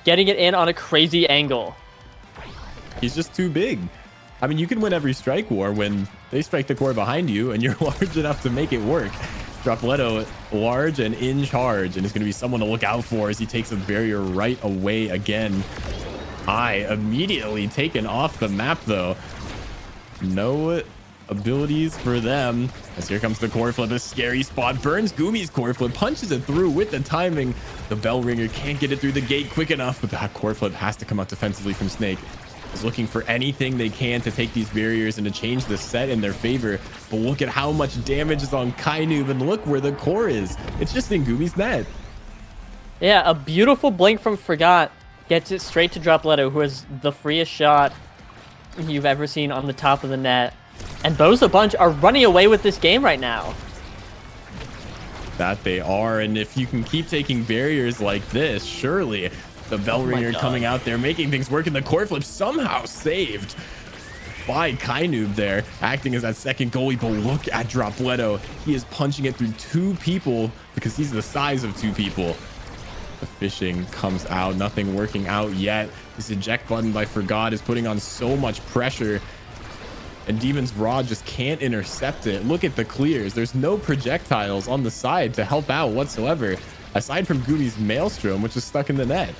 getting it in on a crazy angle. He's just too big. I mean, you can win every strike war when they strike the core behind you and you're large enough to make it work. Dropletto large and in charge, and is going to be someone to look out for as he takes a barrier right away again. Immediately taken off the map, though. No abilities for them, as here comes the core flip. A scary spot burns Gumi's core flip, punches it through with the timing. The Bell Ringer can't get it through the gate quick enough, but that core flip has to come out defensively from Snake. Is looking for anything they can to take these barriers and to change the set in their favor. But look at how much damage is on Kainoob, and look where the core is. It's just in Gumi's net. Yeah, a beautiful blink from Forgot gets it straight to Dropletto, who has the freest shot you've ever seen on the top of the net. And Bozo Bunch are running away with this game right now. That they are, and if you can keep taking barriers like this, surely the Bell Ringer coming out there, making things work, and the core flip somehow saved by Kainoob there, acting as that second goalie. But look at Dropletto. He is punching it through two people because he's the size of two people. The fishing comes out, nothing working out yet. This eject button by Forgot is putting on so much pressure, and Demon's Rod just can't intercept it. Look at the clears. There's no projectiles on the side to help out whatsoever, aside from Gumi's Maelstrom, which is stuck in the net.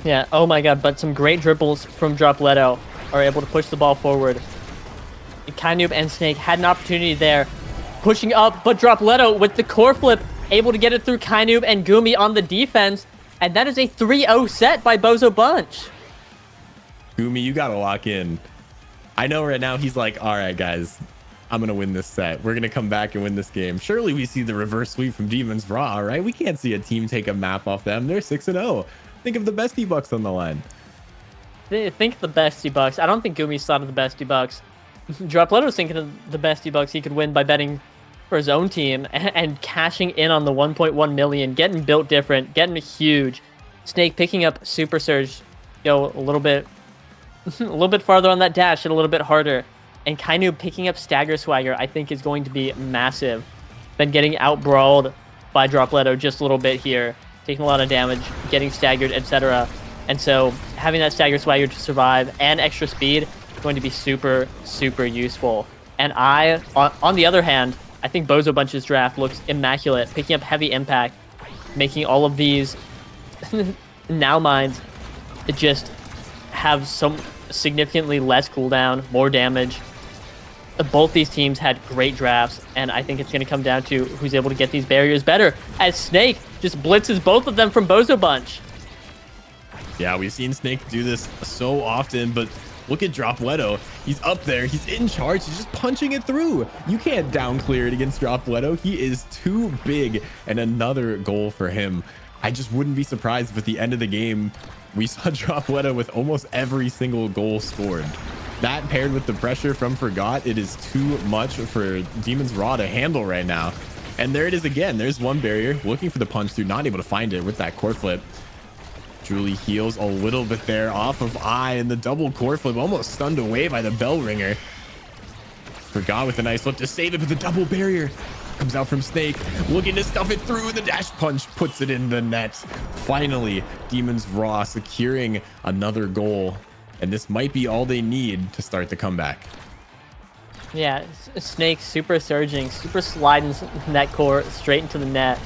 Yeah, oh my god, but some great dribbles from Dropletto are able to push the ball forward. Kainoob and Snake had an opportunity there, pushing up, but Dropletto with the core flip, able to get it through Kainoob and Gumi on the defense, and that is a 3-0 set by Bozo Bunch. Gumi, you gotta lock in. I know right now he's like, all right, guys, I'm going to win this set. We're going to come back and win this game. Surely we see the reverse sweep from Demon's Raw, right? We can't see a team take a map off them. They're 6-0. Think of the Bestie Bucks on the line. Think of the Bestie Bucks. I don't think Gumi's thought of the Bestie Bucks. Dropletto's thinking of the Bestie Bucks. He could win by betting for his own team and cashing in on the 1.1 million, getting built different, getting huge. Snake picking up Super Surge, go a little bit farther on that dash and a little bit harder. And Kainoob picking up Stagger Swagger, I think, is going to be massive. Then getting out-brawled by Dropletto just a little bit here, taking a lot of damage, getting staggered, etc. And so having that Stagger Swagger to survive and extra speed is going to be super, super useful. And on the other hand, I think Bozo Bunch's draft looks immaculate, picking up heavy impact, making all of these now mines just have some significantly less cooldown, more damage. Both these teams had great drafts, and I think it's going to come down to who's able to get these barriers better, as Snake just blitzes both of them from Bozo Bunch. Yeah, we've seen Snake do this so often, but look at Dropletto. He's up there. He's in charge. He's just punching it through. You can't down clear it against Dropletto. He is too big, and another goal for him. I just wouldn't be surprised if at the end of the game, we saw Dropletto with almost every single goal scored. That paired with the pressure from Forgot, it is too much for Demon's Raw to handle right now. And there it is again. There's one barrier, looking for the punch through, not able to find it with that core flip. Julie heals a little bit there off of and the double core flip, almost stunned away by the Bell Ringer. Forgot with a nice flip to save it, but the double barrier comes out from Snake, looking to stuff it through. The dash punch puts it in the net. Finally, Demon's Raw securing another goal, and this might be all they need to start the comeback. Yeah, Snake super surging, super sliding that core straight into the net,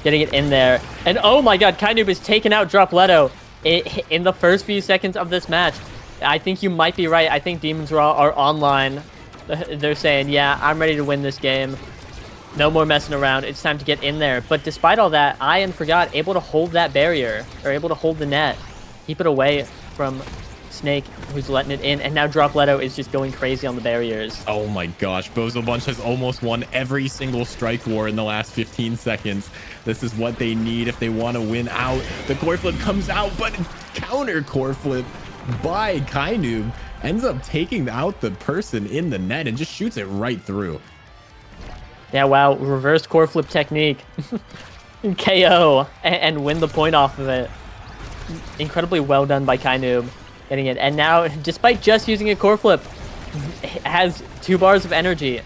getting it in there. And oh my god, Kainoob is taking out Dropletto in the first few seconds of this match. I think you might be right. I think Demon's Raw are online. They're saying, yeah, I'm ready to win this game. No more messing around. It's time to get in there. But despite all that, and Forgot able to hold that barrier, or able to hold the net, keep it away from Snake, who's letting it in, and now Dropletto is just going crazy on the barriers. Oh my gosh, Bozo Bunch has almost won every single strike war in the last 15 seconds. This is what they need if they want to win out. The core flip comes out, but counter core flip by Kainoob ends up taking out the person in the net and just shoots it right through. Yeah, wow, reverse core flip technique. KO and win the point off of it. Incredibly well done by Kainoob getting it. And now, despite just using a core flip, has 2 bars of energy.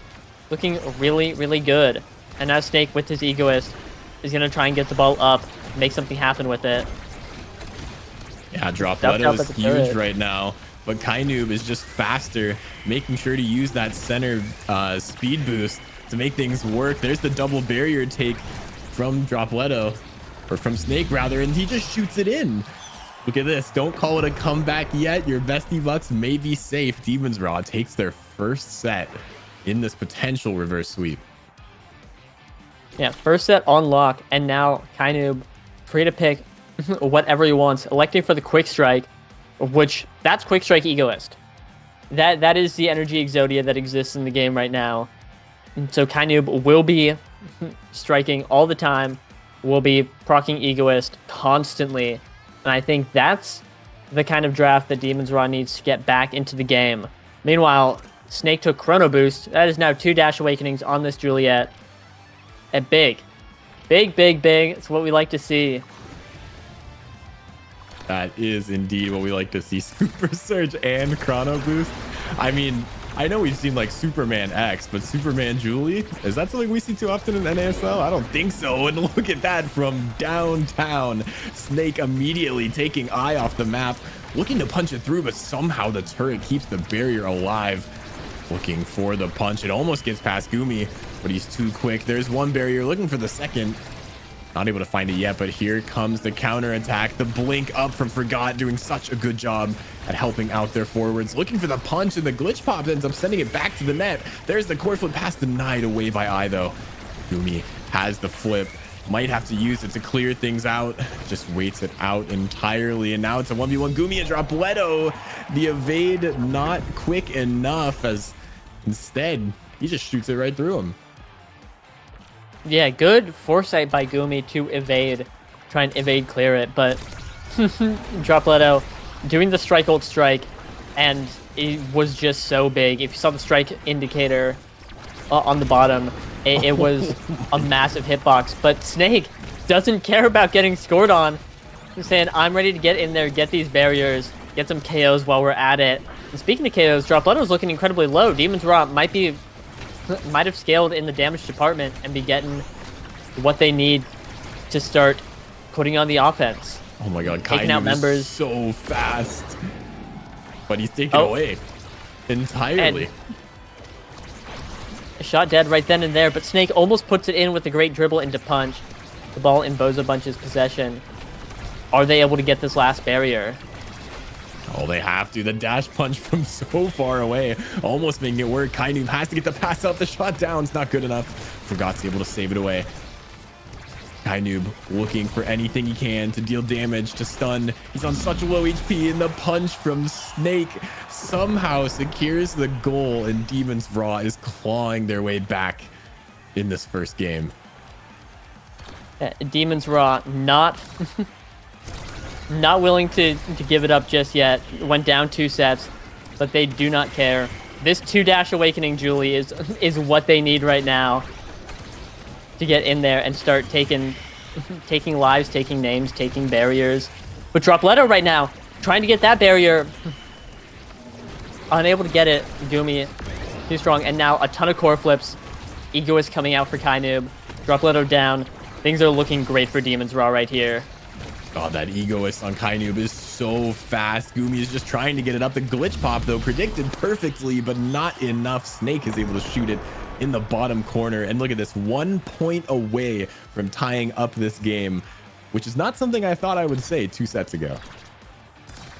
Looking really, really good. And now Snake with his Egoist is going to try and get the ball up, make something happen with it. Yeah, Dropletto is huge right now. But Kainoob is just faster, making sure to use that center speed boost to make things work. There's the double barrier take from Dropletto, or from Snake rather, and he just shoots it in. Look at this. Don't call it a comeback yet. Your Bestie Bucks may be safe. Demons Raw takes their first set in this potential reverse sweep. Yeah, first set on lock, and now Kainoob free to pick whatever he wants, electing for the quick strike, which that's quick strike Egoist. That is the energy Exodia that exists in the game right now. And so Kainoob will be striking all the time, will be proccing Egoist constantly. And I think that's the kind of draft that Demons Raw needs to get back into the game. Meanwhile, Snake took Chrono Boost. That is now 2 Dash Awakenings on this Juliet. And big. Big, big, big. It's what we like to see. That is indeed what we like to see. Super Surge and Chrono Boost. I mean, I know we've seen like Superman X, but Superman Julie, is that something we see too often in NASL? I don't think so. And look at that from downtown. Snake immediately taking Eye off the map, looking to punch it through, but somehow the turret keeps the barrier alive. Looking for the punch. It almost gets past Gumi, but he's too quick. There's one barrier, looking for the second. Not able to find it yet, but here comes the counter attack. The blink up from Forgot, doing such a good job at helping out their forwards. Looking for the punch, and the glitch pop ends up sending it back to the net. There's the core flip pass, denied away by Eye though. Gumi has the flip. Might have to use it to clear things out. Just waits it out entirely. And now it's a 1v1 Gumi and Dropletto. The evade not quick enough, as instead he just shoots it right through him. Yeah, good foresight by Gumi to evade. Try and evade clear it, but Dropletto doing the strike ult strike, and it was just so big. If you saw the strike indicator on the bottom, it was a massive hitbox. But Snake doesn't care about getting scored on. He's saying, I'm ready to get in there, get these barriers, get some KOs while we're at it. And speaking of KOs, Dropletto's looking incredibly low. Demons Raw might have scaled in the damage department and be getting what they need to start putting on the offense. Oh my god, taking out members so fast. But he's taken away entirely. And a shot dead right then and there, but Snake almost puts it in with a great dribble into punch. The ball in Boza Bunch's possession. Are they able to get this last barrier? Oh, they have to. The dash punch from so far away, almost making it work. Kainoob has to get the pass out. The shot down. It's not good enough. Forgot's able to save it away. Kainoob looking for anything he can to deal damage, to stun. He's on such low HP, and the punch from Snake somehow secures the goal, and Demons Raw is clawing their way back in this first game. Demons Raw not willing to give it up just yet. Went down 2 sets, but they do not care. This 2 Dash Awakening Julie is what they need right now to get in there and start taking lives, taking names, taking barriers. But Dropletto right now, trying to get that barrier. Unable to get it. Gumi, too strong. And now a ton of core flips. Egoist coming out for Kainoob. Dropletto down. Things are looking great for Demons Raw right here. Oh, that Egoist on Kainoob is so fast. Gumi is just trying to get it up. The glitch pop, though, predicted perfectly, but not enough. Snake is able to shoot it in the bottom corner. And look at this, 1 point away from tying up this game, which is not something I thought I would say 2 sets ago.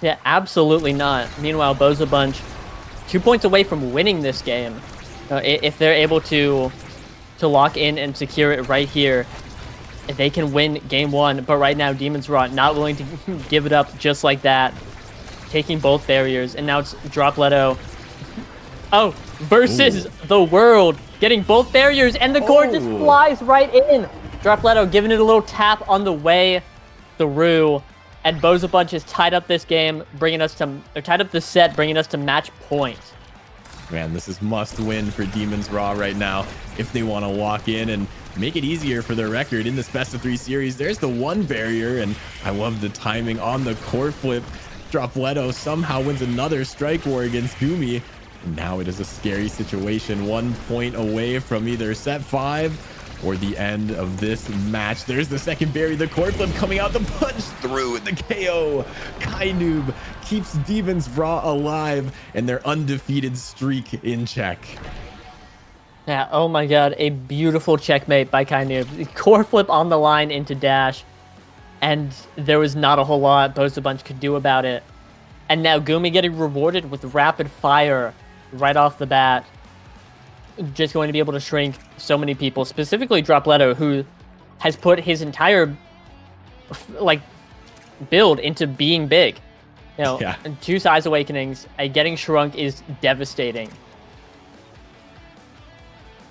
Yeah, absolutely not. Meanwhile, Boza Bunch, 2 points away from winning this game. If they're able to lock in and secure it right here, they can win game 1. But right now, Demons Raw not willing to give it up just like that. Taking both barriers, and now it's Dropletto. Oh, versus the world. Getting both barriers, and the core just flies right in. Dropletto giving it a little tap on the way through. And Boza Bunch has tied up this game, tied up the set, bringing us to match point. Man, this is must win for Demons Raw right now if they want to lock in and make it easier for their record in this best of 3 series. There's the one barrier, and I love the timing on the core flip. Dropletto somehow wins another strike war against Gumi. And now it is a scary situation, 1 point away from either set 5 or the end of this match. There's the second barrier, the core flip coming out, the punch through with the KO. Kainoob keeps Demons Raw alive and their undefeated streak in check. Yeah, oh my god, a beautiful checkmate by Kainoob. Core flip on the line into dash, and there was not a whole lot Bozo Bunch could do about it. And now Gumi getting rewarded with rapid fire right off the bat. Just going to be able to shrink so many people, specifically Dropletto, who has put his entire build into being big. You know, Yeah. 2 size awakenings, getting shrunk is devastating.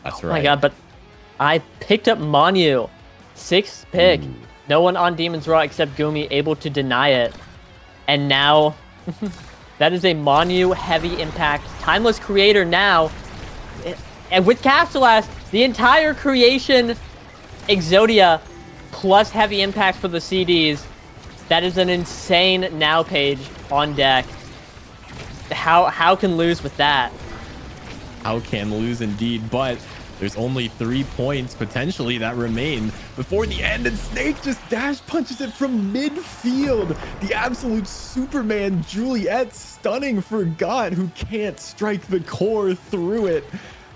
That's Oh right. my god, but I picked up Manu. 6th pick. Ooh. No one on Demons Raw except Gumi able to deny it. And now, that is a Manu heavy impact. Timeless Creator now. And with Castellas, the entire creation Exodia plus heavy impact for the CDs. That is an insane now page on deck. How can lose with that? How can lose indeed, but there's only 3 points potentially that remain before the end, and Snake just dash punches it from midfield. The absolute Superman Juliet, stunning for God, who can't strike the core through it.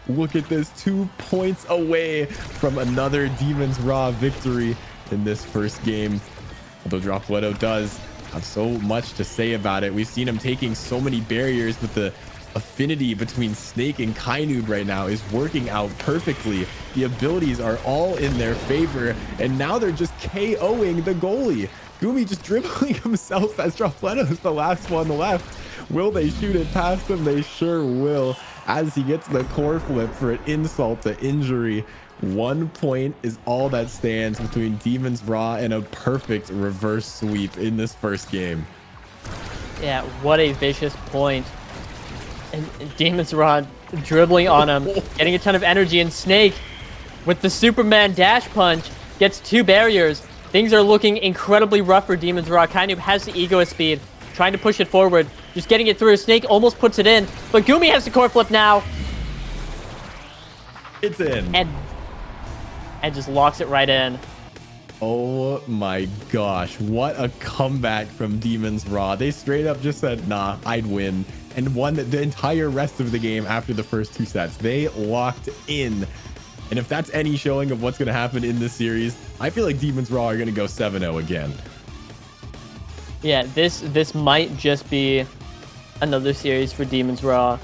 Look at this, 2 points away from another Demons Raw victory in this first game. Although Dropletto does have so much to say about it. We've seen him taking so many barriers, but the affinity between Snake and Kainoob right now is working out perfectly. The abilities are all in their favor, and now they're just KOing the goalie. Gumi just dribbling himself as Dropletto is the last one left. Will they shoot it past him? They sure will, as he gets the core flip for an insult to injury. 1 point is all that stands between Demons Raw and a perfect reverse sweep in this first game. Yeah, what a vicious point. And Demons Raw dribbling on him, getting a ton of energy, and Snake with the Superman dash punch gets 2 barriers. Things are looking incredibly rough for Demons Raw. Kainoob has the egoist speed, trying to push it forward, just getting it through. Snake almost puts it in, but Gumi has the core flip now. It's in. And just locks it right in. Oh my gosh, what a comeback from Demons Raw. They straight up just said, nah, I'd win, and won the entire rest of the game after the first 2 sets. They locked in. And if that's any showing of what's going to happen in this series, I feel like Demons Raw are going to go 7-0 again. Yeah, this might just be another series for Demons Raw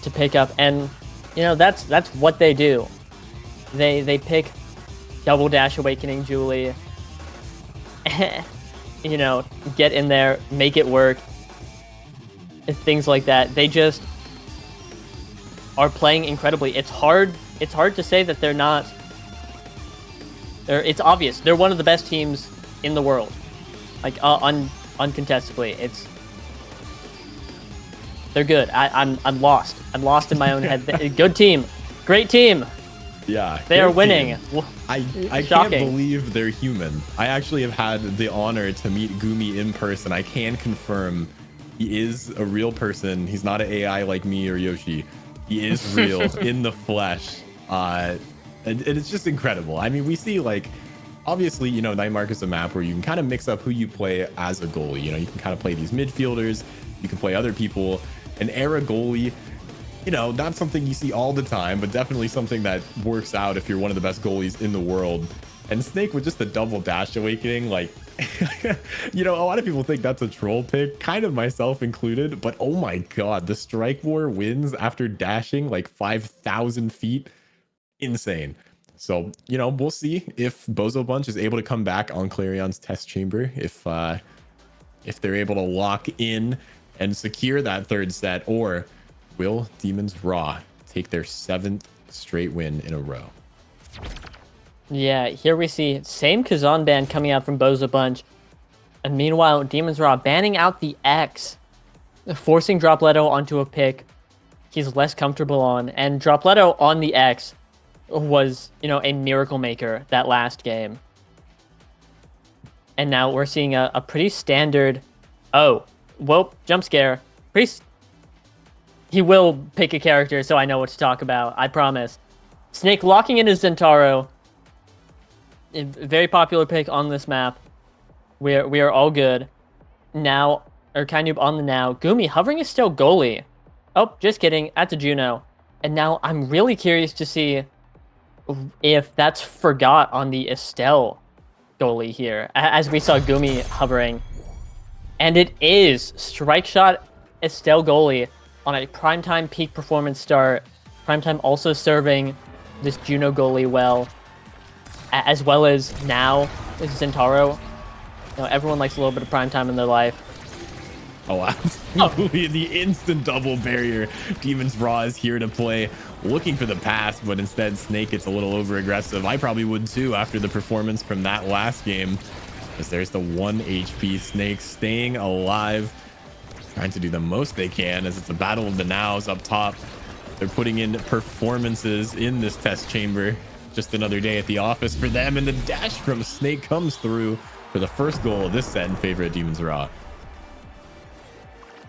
to pick up. And, you know, that's what they do. They pick Double Dash Awakening Julie, you know, get in there, make it work, and things like that. They just are playing incredibly. It's hard to say that they're not. It's obvious they're one of the best teams in the world, like uncontestably. They're good. I'm lost. I'm lost in my own head. Good team, great team. Yeah, they are winning. I can't believe they're human. I actually have had the honor to meet Gumi in person. I can confirm he is a real person. He's not an AI like me or Yoshi. He is real in the flesh. And it's just incredible. I mean, we see, like, obviously, you know, Nightmark is a map where you can kind of mix up who you play as a goalie. You know, you can kind of play these midfielders, you can play other people. An era goalie, you know, not something you see all the time, but definitely something that works out if you're one of the best goalies in the world. And Snake with just the double dash awakening, like, you know, a lot of people think that's a troll pick, kind of myself included, but oh my god, the strike war wins after dashing like 5,000 feet. Insane. So, you know, we'll see if Bozo Bunch is able to come back on Clarion's test chamber, if they're able to lock in and secure that 3rd set, or will Demons Raw take their 7th straight win in a row? Yeah, here we see same Kazan ban coming out from Bozo Bunch. And meanwhile, Demons Raw banning out the X, forcing Dropletto onto a pick. he's less comfortable on. And Dropletto on the X was, a miracle maker that last game. And now we're seeing a pretty standard... Oh, whoa, jump scare. He will pick a character, so I know what to talk about. I promise. Snake locking in his Zentaro. A very popular pick on this map. We are all good. Now, or Kainoob on the now. Gumi hovering is still goalie. Oh, just kidding. That's a Juno. And now I'm really curious to see if that's forgot on the Estelle goalie here, as we saw Gumi hovering. And it is strike shot Estelle goalie on a primetime peak performance start. Primetime also serving this Juno goalie well as now is Zentaro. Everyone likes a little bit of primetime in their life. Oh, absolutely. The instant double barrier. Demon's Raw is here to play, looking for the pass, but instead Snake gets a little over aggressive. I probably would too after the performance from that last game. As there's the 1 HP. Snake staying alive, trying to do the most they can as it's a battle of the nows up top. They're putting in performances in this test chamber. Just another day at the office for them, and the dash from Snake comes through for the first goal of this set in favor of Demon's Raw.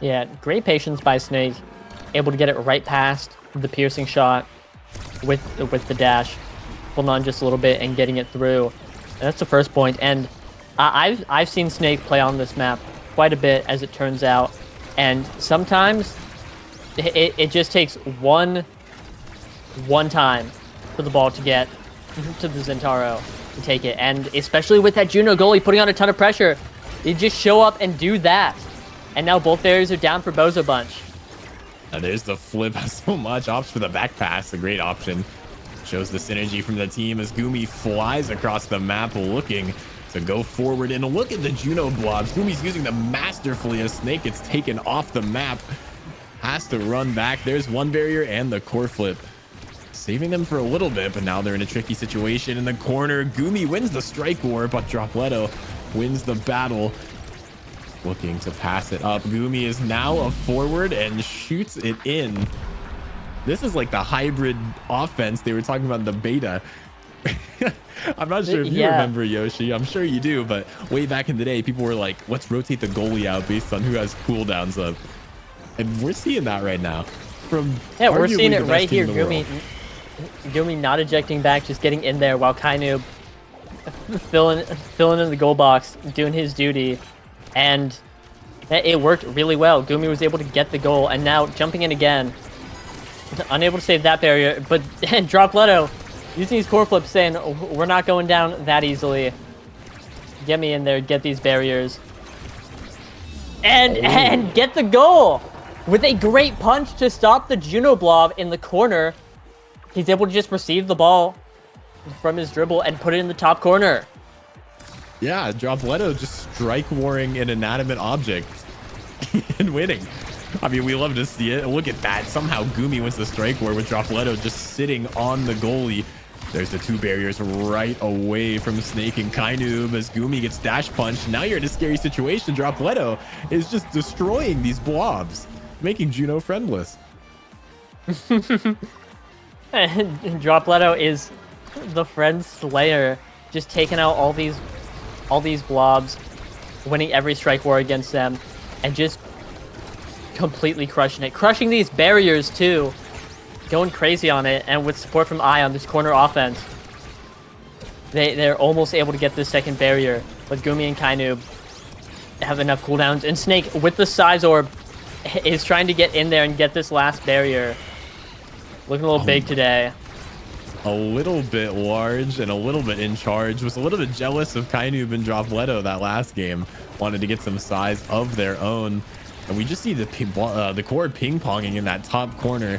Yeah, great patience by Snake, able to get it right past the piercing shot with the dash, holding on just a little bit and getting it through. And that's the first point. And I've seen Snake play on this map quite a bit, as it turns out, and sometimes it just takes one time for the ball to get to the Zentaro to take it. And especially with that Juno goalie putting on a ton of pressure, they just show up and do that. And now both barriers are down for Bozo Bunch. Now there's the flip. So much opts for the back pass, a great option. Shows the synergy from the team as Gumi flies across the map looking to go forward. And look at the Juno blobs. Gumi's using them masterfully as Snake gets taken off the map. Has to run back. There's one barrier and the core flip, saving them for a little bit, but now they're in a tricky situation in the corner. Gumi wins the strike war, but Dropletto wins the battle, looking to pass it up. Gumi is now a forward and shoots it in. This is like the hybrid offense they were talking about in the beta. I'm not sure if you remember, Yoshi. I'm sure you do, but way back in the day, people were like, let's rotate the goalie out based on who has cooldowns up. And we're seeing that right now. We're seeing it right here. Gumi not ejecting back, just getting in there, while Kainoob filling in the goal box, doing his duty. And it worked really well. Gumi was able to get the goal, and now jumping in again. Unable to save that barrier, but Dropletto using his core flip, saying, we're not going down that easily. Get me in there, get these barriers. And get the goal! With a great punch to stop the Juno blob in the corner. He's able to just receive the ball from his dribble and put it in the top corner. Yeah, Dropletto just strike warring an inanimate object and winning. I mean, we love to see it. Look at that. Somehow Gumi wins the strike war with Dropletto just sitting on the goalie. There's the two barriers right away from Snake and Kainoob as Gumi gets dash punched. Now you're in a scary situation. Dropletto is just destroying these blobs, making Juno friendless. Dropletto is the friend slayer, just taking out all these blobs, winning every strike war against them, and just completely crushing these barriers too, going crazy on it. And with support from I on this corner offense, they're almost able to get this second barrier, but Gumi and Kainoob have enough cooldowns, and Snake with the size orb is trying to get in there and get this last barrier. Looking a little big today. A little bit large and a little bit in charge. Was a little bit jealous of Kainoob and Dropletto that last game. Wanted to get some size of their own. And we just see the core ping-ponging in that top corner.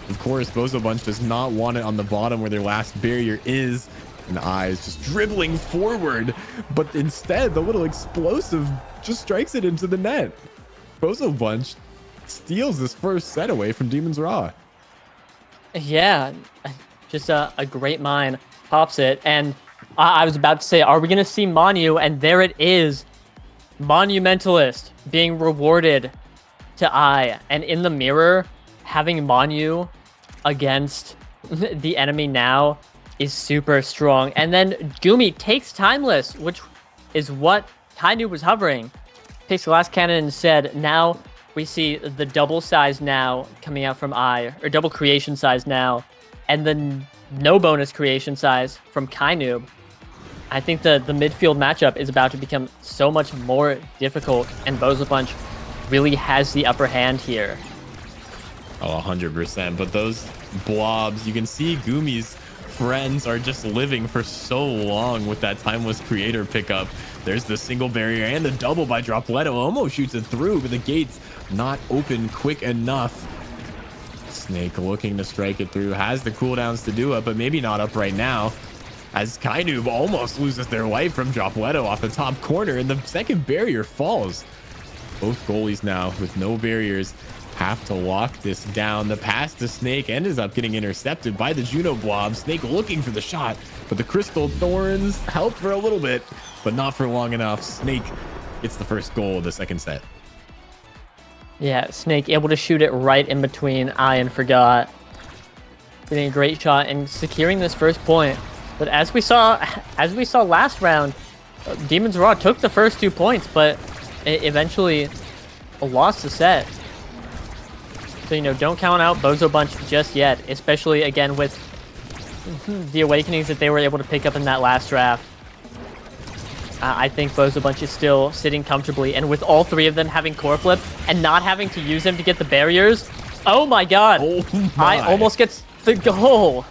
Of course, Bozo Bunch does not want it on the bottom where their last barrier is. And I is just dribbling forward. But instead, the little explosive just strikes it into the net. Bozo Bunch steals this first set away from Demon's Raw. Yeah, just a great mine pops it. And I was about to say, are we going to see Manu? And there it is. Monumentalist being rewarded to I. And in the mirror, having Manu against the enemy now is super strong. And then Gumi takes Timeless, which is what Kainu was hovering. Takes the last cannon instead. Now we see the double size now coming out from or double creation size now. And then no bonus creation size from Kainu. I think the midfield matchup is about to become so much more difficult, and Bozopunch really has the upper hand here. Oh, 100%. But those blobs, you can see Gumi's friends are just living for so long with that Timeless Creator pickup. There's the single barrier and the double by Dropletto. Almost shoots it through, but the gate's not open quick enough. Snake looking to strike it through, has the cooldowns to do it, but maybe not up right now, as Kainoob almost loses their life from Dropletto off the top corner, and the second barrier falls. Both goalies now with no barriers have to lock this down. The pass to Snake ends up getting intercepted by the Juno Blob. Snake looking for the shot, but the Crystal Thorns help for a little bit, but not for long enough. Snake gets the first goal of the second set. Yeah, Snake able to shoot it right in between and Forgot. Getting a great shot and securing this first point. But as we saw last round, Demons Raw took the first 2 points, but it eventually lost the set. So, don't count out Bozopunch just yet, especially again with the awakenings that they were able to pick up in that last draft. I think Bozopunch is still sitting comfortably, and with all 3 of them having core flip and not having to use them to get the barriers, oh my god! Oh my. I almost gets the goal.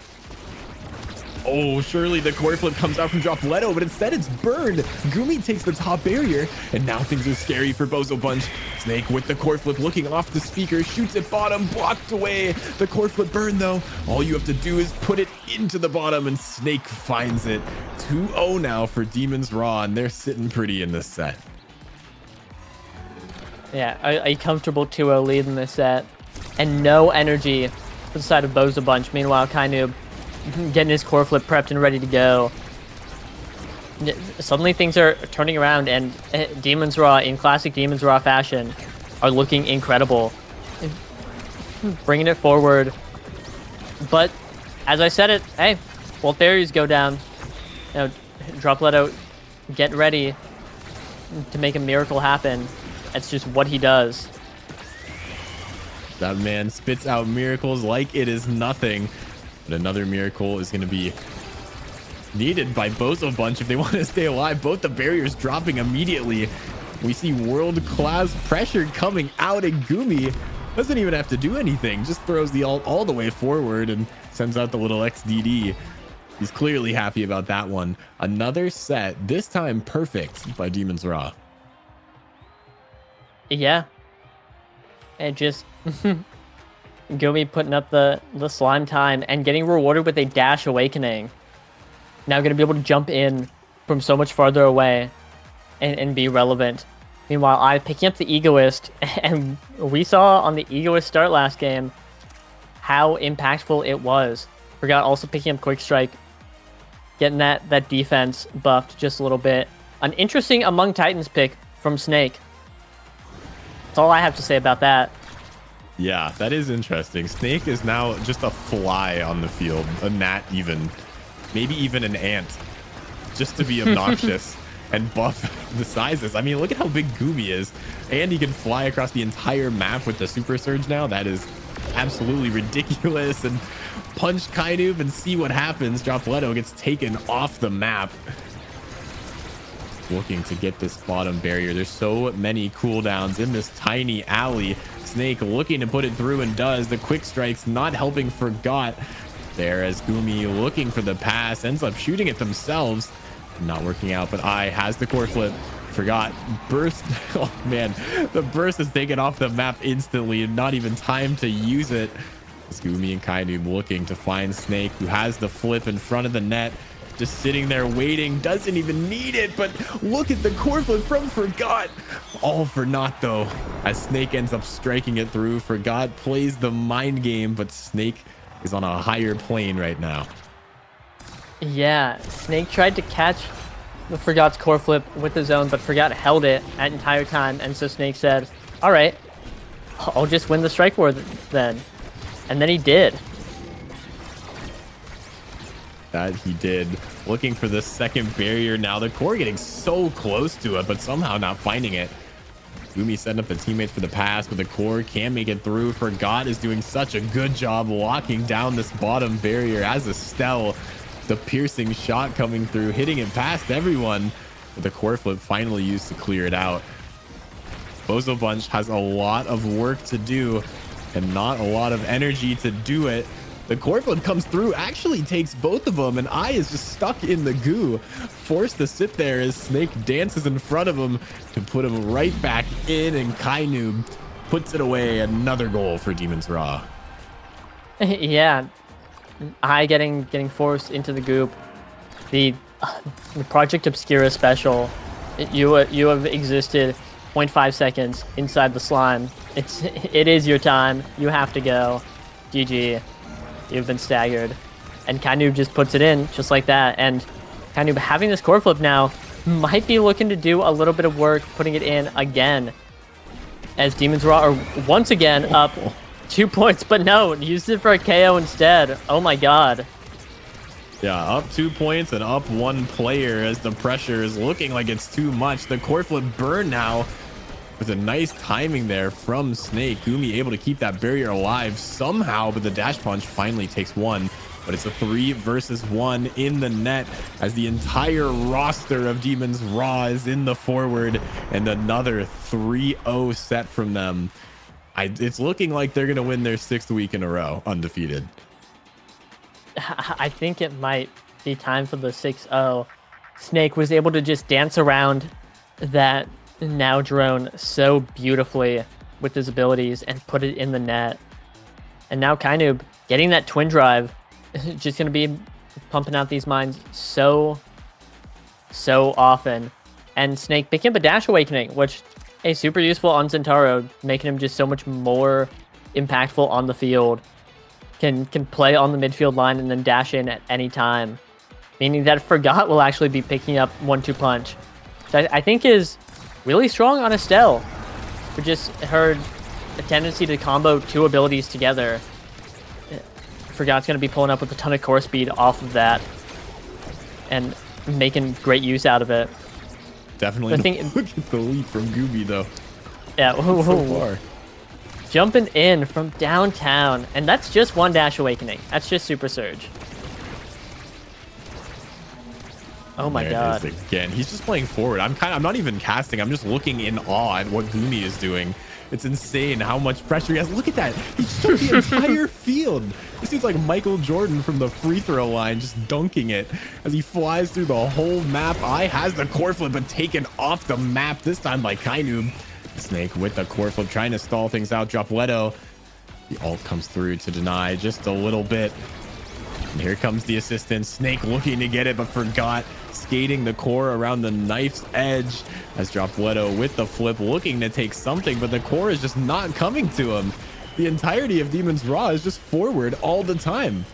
Oh, surely the core flip comes out from Dropletto, but instead it's burned. Gumi takes the top barrier, and now things are scary for Bozopunch. Snake with the core flip looking off the speaker, shoots at bottom, blocked away. The core flip burned though. All you have to do is put it into the bottom, and Snake finds it. 2-0 now for Demons Raw, and they're sitting pretty in this set. Yeah, a comfortable 2-0 lead in this set, and no energy for the side of Bozopunch. Meanwhile, Kainoob getting his core flip prepped and ready to go. Suddenly things are turning around, and Demons Raw, in classic Demons Raw fashion, are looking incredible. Bringing it forward. But, as I said it, hey, both barriers go down. Dropletto, get ready to make a miracle happen. That's just what he does. That man spits out miracles like it is nothing. But another miracle is going to be needed by Bozopunch if they want to stay alive. Both the barriers dropping immediately. We see world-class pressure coming out, and Gumi doesn't even have to do anything. Just throws the ult all the way forward and sends out the little XDD. He's clearly happy about that one. Another set, this time perfect by Demons Raw. Yeah. And just Gumi putting up the slime time and getting rewarded with a dash awakening. Now going to be able to jump in from so much farther away and be relevant. Meanwhile, I picking up the Egoist, and we saw on the Egoist start last game how impactful it was. Forgot also picking up Quick Strike, getting that defense buffed just a little bit. An interesting Among Titans pick from Snake. That's all I have to say about that. Yeah, that is interesting. Snake is now just a fly on the field, a gnat even, maybe even an ant, just to be obnoxious and buff the sizes. I mean, look at how big Gumi is, and he can fly across the entire map with the Super Surge now. That is absolutely ridiculous. And punch Kainoob and see what happens. Dropletto gets taken off the map. Looking to get this bottom barrier. There's so many cooldowns in this tiny alley. Snake looking to put it through and does. The quick strikes not helping Forgot there, as Gumi looking for the pass ends up shooting it themselves. Not working out, but has the core flip. Forgot burst. Oh man, the burst is taken off the map instantly and not even time to use it. It's Gumi and Kainoob looking to find Snake, who has the flip in front of the net. Just sitting there waiting, doesn't even need it, but look at the core flip from Forgot. All for naught though, as Snake ends up striking it through. Forgot plays the mind game, but Snake is on a higher plane right now. Yeah, Snake tried to catch the Forgot's core flip with his own, but Forgot held it that entire time, and so Snake said, all right, I'll just win the strike war then. And then he did. That he did. Looking for the second barrier now. The core getting so close to it, but somehow not finding it. Gumi setting up the teammates for the pass, but the core can't make it through. Forgot is doing such a good job locking down this bottom barrier as Estelle. The piercing shot coming through, hitting it past everyone. But the core flip finally used to clear it out. Bozo Bunch has a lot of work to do and not a lot of energy to do it. The core flip comes through, actually takes both of them, and I is just stuck in the goo. Forced to sit there as Snake dances in front of him to put him right back in, and Kainoob puts it away. Another goal for Demon's Raw. Yeah, I getting forced into the goop. The Project Obscura special. You have existed 0.5 seconds inside the slime. It is your time. You have to go. GG. You've been staggered. And Kainoob just puts it in just like that. And Kainoob having this core flip now might be looking to do a little bit of work putting it in again. As Demon's Raw are once again up 2 points, but no, used it for a KO instead. Oh my god. Yeah, up 2 points and up one player as the pressure is looking like it's too much. The core flip burn now with a nice timing there from Snake. Gumi able to keep that barrier alive somehow, but the dash punch finally takes one. But it's a 3 versus 1 in the net as the entire roster of Demon's Raw is in the forward, and another 3-0 set from them. It's looking like they're going to win their 6th week in a row undefeated. I think it might be time for the 6-0. Snake was able to just dance around that now drone so beautifully with his abilities and put it in the net. And now Kainoob getting that twin drive, just going to be pumping out these mines so often. And Snake picking up a Dash Awakening, which is super useful on Centauro, making him just so much more impactful on the field. Can play on the midfield line and then dash in at any time, meaning that Forgot will actually be picking up 1-2 punch, which I think is really strong on Estelle, for just her tendency to combo 2 abilities together. Forgot's going to be pulling up with a ton of core speed off of that and making great use out of it. Definitely look at the lead from Gooby though. Yeah, so far. Jumping in from downtown, and that's just 1 Dash Awakening. That's just Super Surge. Oh my god. It is again. He's just playing forward. I'm not even casting. I'm just looking in awe at what Gumi is doing. It's insane how much pressure he has. Look at that. He's took the entire field. This seems like Michael Jordan from the free throw line, just dunking it as he flies through the whole map. Has the core flip, but taken off the map this time by Kainoob. Snake with the core flip, trying to stall things out. Dropletto. The ult comes through to deny just a little bit. And here comes the assistant. Snake looking to get it, but forgot. Skating the core around the knife's edge as Dropletto with the flip looking to take something, but the core is just not coming to him. The entirety of Demon's Raw is just forward all the time.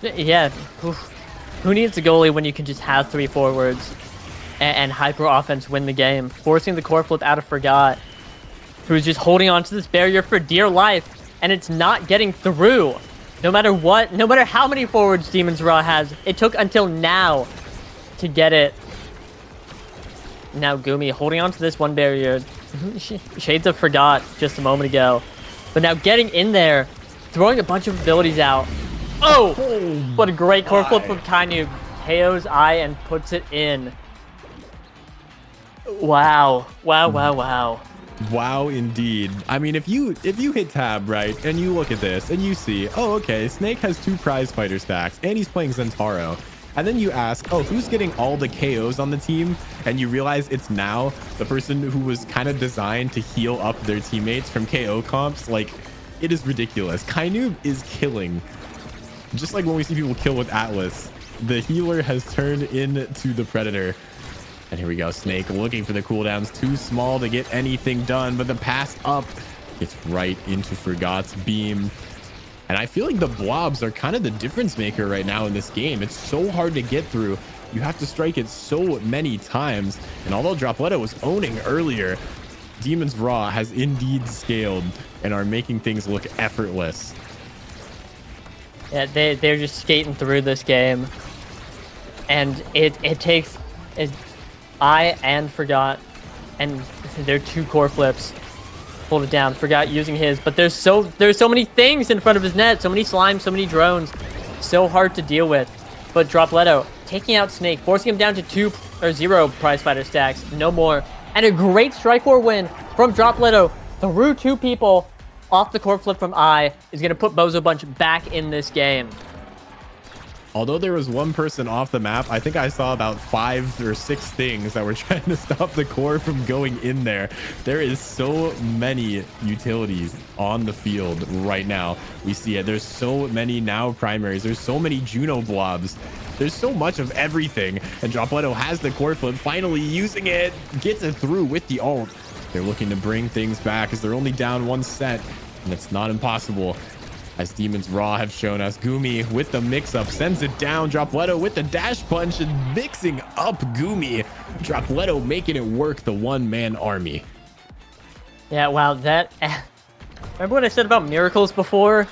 Yeah. Who needs a goalie when you can just have 3 forwards and hyper offense win the game? Forcing the core flip out of Forgot, who's just holding on to this barrier for dear life, and it's not getting through. No matter what, no matter how many forwards Demon's Raw has, it took until now to get it. Now Gumi holding on to this 1 barrier. Shades of Forgot just a moment ago. But now getting in there, throwing a bunch of abilities out. Oh! What a great core flip from Kainoob. KO's eye and puts it in. Wow. Wow. Wow, indeed. I mean, if you hit tab, right, and you look at this and you see, oh, okay, Snake has 2 prize fighter stacks and he's playing Centauro. And then you ask, oh, who's getting all the KOs on the team? And you realize it's now the person who was kind of designed to heal up their teammates from KO comps. Like, it is ridiculous. Kainoob is killing. Just like when we see people kill with Atlas, the healer has turned into the Predator. And here we go. Snake looking for the cooldowns. Too small to get anything done, but the pass up gets right into Forgot's beam. And I feel like the blobs are kind of the difference maker right now in this game. It's so hard to get through. You have to strike it so many times. And although Dropletto was owning earlier, Demon's Raw has indeed scaled and are making things look effortless. Yeah, they're just skating through this game, and it takes I and Forgot, and their 2 core flips hold it down. Forgot using his, but there's so many things in front of his net, so many slimes, so many drones, so hard to deal with. But Dropletto taking out Snake, forcing him down to 2 or 0 prize fighter stacks, no more, and a great strike war win from Dropletto through 2 people. Off the core flip from I is going to put Bozo Bunch back in this game. Although there was one person off the map, I think I saw about 5 or 6 things that were trying to stop the core from going in there. There is so many utilities on the field right now. We see it. There's so many now primaries. There's so many Juno blobs. There's so much of everything. And Dropletto has the core flip, finally using it, gets it through with the ult. They're looking to bring things back as they're only down 1 set, and it's not impossible. As Demon's Raw have shown us, Gumi with the mix-up sends it down. Dropletto with the dash punch and mixing up Gumi. Dropletto making it work, the one-man army. Yeah, wow, that... Remember what I said about miracles before?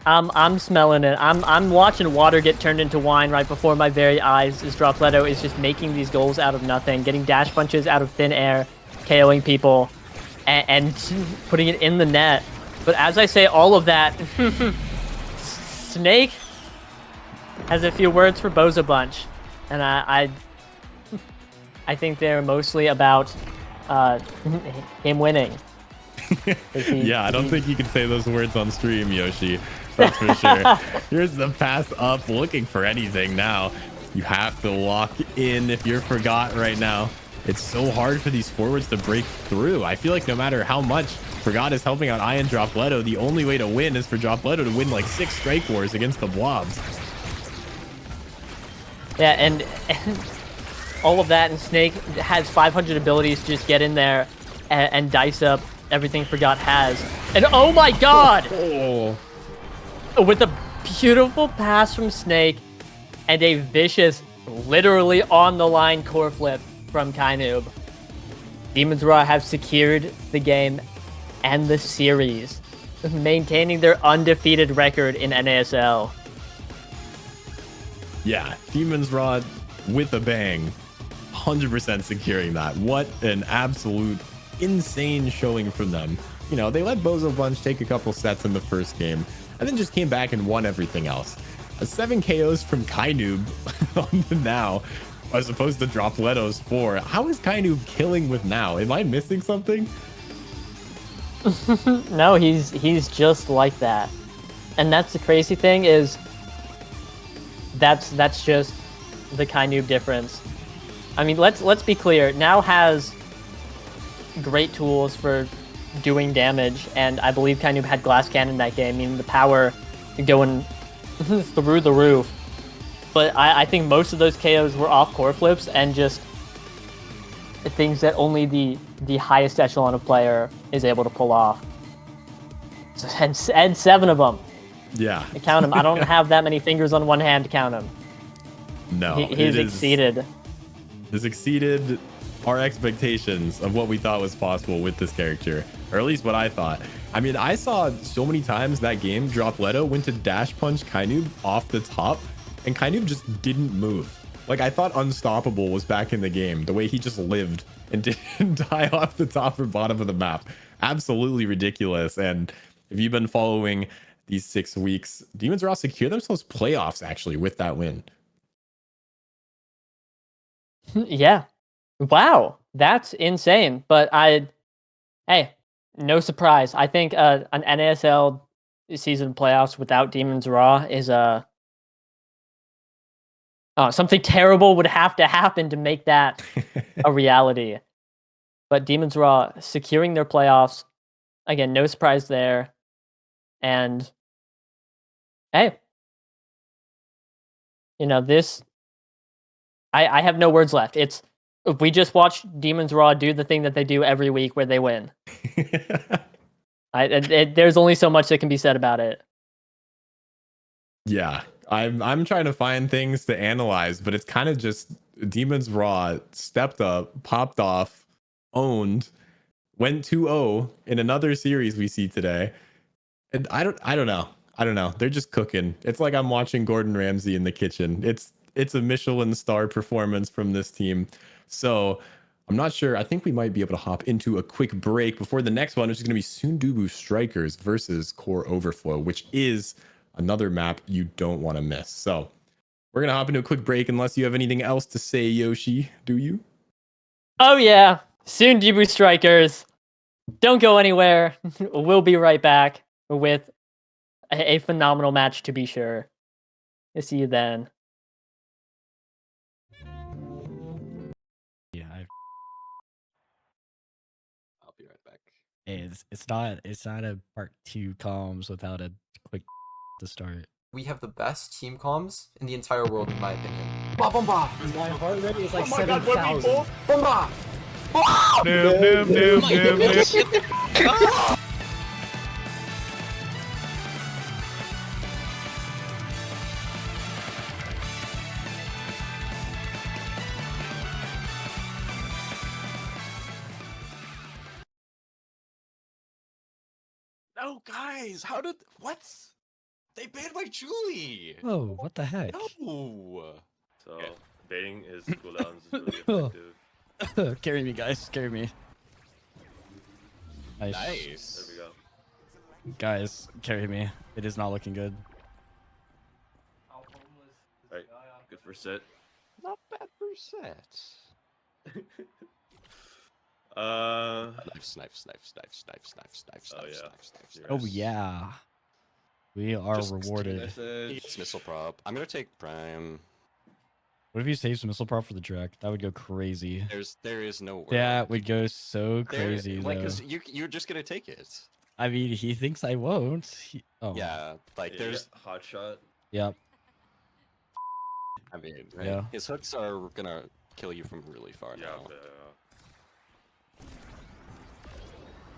I'm smelling it. I'm watching water get turned into wine right before my very eyes as Dropletto is just making these goals out of nothing, getting dash punches out of thin air, KOing people, and putting it in the net. But as I say all of that, Snake has a few words for Bozo Bunch, and I think they're mostly about him winning. Yeah, I don't think you can say those words on stream, Yoshi. That's for sure. Here's the pass up, looking for anything now. You have to lock in if you're Forgot right now. It's so hard for these forwards to break through. I feel like no matter how much Forgot is helping out Ian Dropletto, the only way to win is for Dropletto to win like 6 strike wars against the blobs. Yeah, and all of that, and Snake has 500 abilities to just get in there and dice up everything Forgot has. And oh my god! Oh. With a beautiful pass from Snake and a vicious, literally on the line core flip from Kainoob, Demon's Raw have secured the game and the series, maintaining their undefeated record in NASL. Yeah, Demon's Raw with a bang, 100% securing that. What an absolute insane showing from them. You know, they let Bozo Bunch take a couple sets in the first game, and then just came back and won everything else. 7 KOs from Kainoob on the Now, as opposed to Dropletto's 4. How is Kainoob killing with Now? Am I missing something? No, he's just like that. And that's the crazy thing is that's just the Kainoob difference. I mean, let's be clear. Now has great tools for doing damage, and I believe Kainoob had Glass Cannon that game, meaning the power going through the roof. But I think most of those KOs were off core flips and just things that only the highest echelon of player is able to pull off. So, and 7 of them. Yeah. I count them. I don't have that many fingers on one hand to count them. No. He's exceeded. Has exceeded our expectations of what we thought was possible with this character, or at least what I thought. I mean, I saw so many times that game Dropletto went to dash punch Kainoob off the top, and Kainoob just didn't move. Like, I thought Unstoppable was back in the game, the way he just lived and didn't die off the top or bottom of the map. Absolutely ridiculous. And if you've been following these 6 weeks, Demon's Raw secure themselves playoffs actually with that win. Yeah. Wow. That's insane. But hey, no surprise. I think an NASL season playoffs without Demon's Raw is something terrible would have to happen to make that a reality. But Demon's Raw securing their playoffs, again, no surprise there. And hey, you know, this, I have no words left. We just watched Demon's Raw do the thing that they do every week where they win. There's only so much that can be said about it. Yeah, I'm trying to find things to analyze, but it's kind of just Demon's Raw stepped up, popped off, owned, went 2-0 in another series we see today. And I don't know. They're just cooking. It's like I'm watching Gordon Ramsay in the kitchen. It's a Michelin star performance from this team. So I'm not sure. I think we might be able to hop into a quick break before the next one, which is going to be Sundubu Strikers versus Core Overflow, which is another map you don't want to miss. So we're going to hop into a quick break unless you have anything else to say, Yoshi. Do you? Oh yeah, soon Debu Strikers. Don't go anywhere. We'll be right back with a phenomenal match to be sure. See you then. Yeah, I'll be right back. it's not a part 2 comms without a quick to start. We have the best team comms in the entire world, in my opinion. Bomba! My heart rate is like Oh my god, what we 7,000. both? Bomba! Noob. No, guys, how did what? They banned my Julie. Oh, what the heck? No. So baiting his cooldowns is really effective. Carry me, guys. Carry me. Nice. Nice. There we go. Guys, carry me. It is not looking good. Right. Good for set. Not bad for set. Snipes. Oh, yeah. Oh yeah. We are Just rewarded. It's missile prop. I'm gonna take prime. What if he saves missile prop for the Drek? That would go crazy. There is no way. That would go so crazy Like, though. cause you're just gonna take it. I mean, he thinks I won't. Oh. Yeah, like there's hot shot. Yep. I mean, right? Yeah. His hooks are gonna kill you from really far now.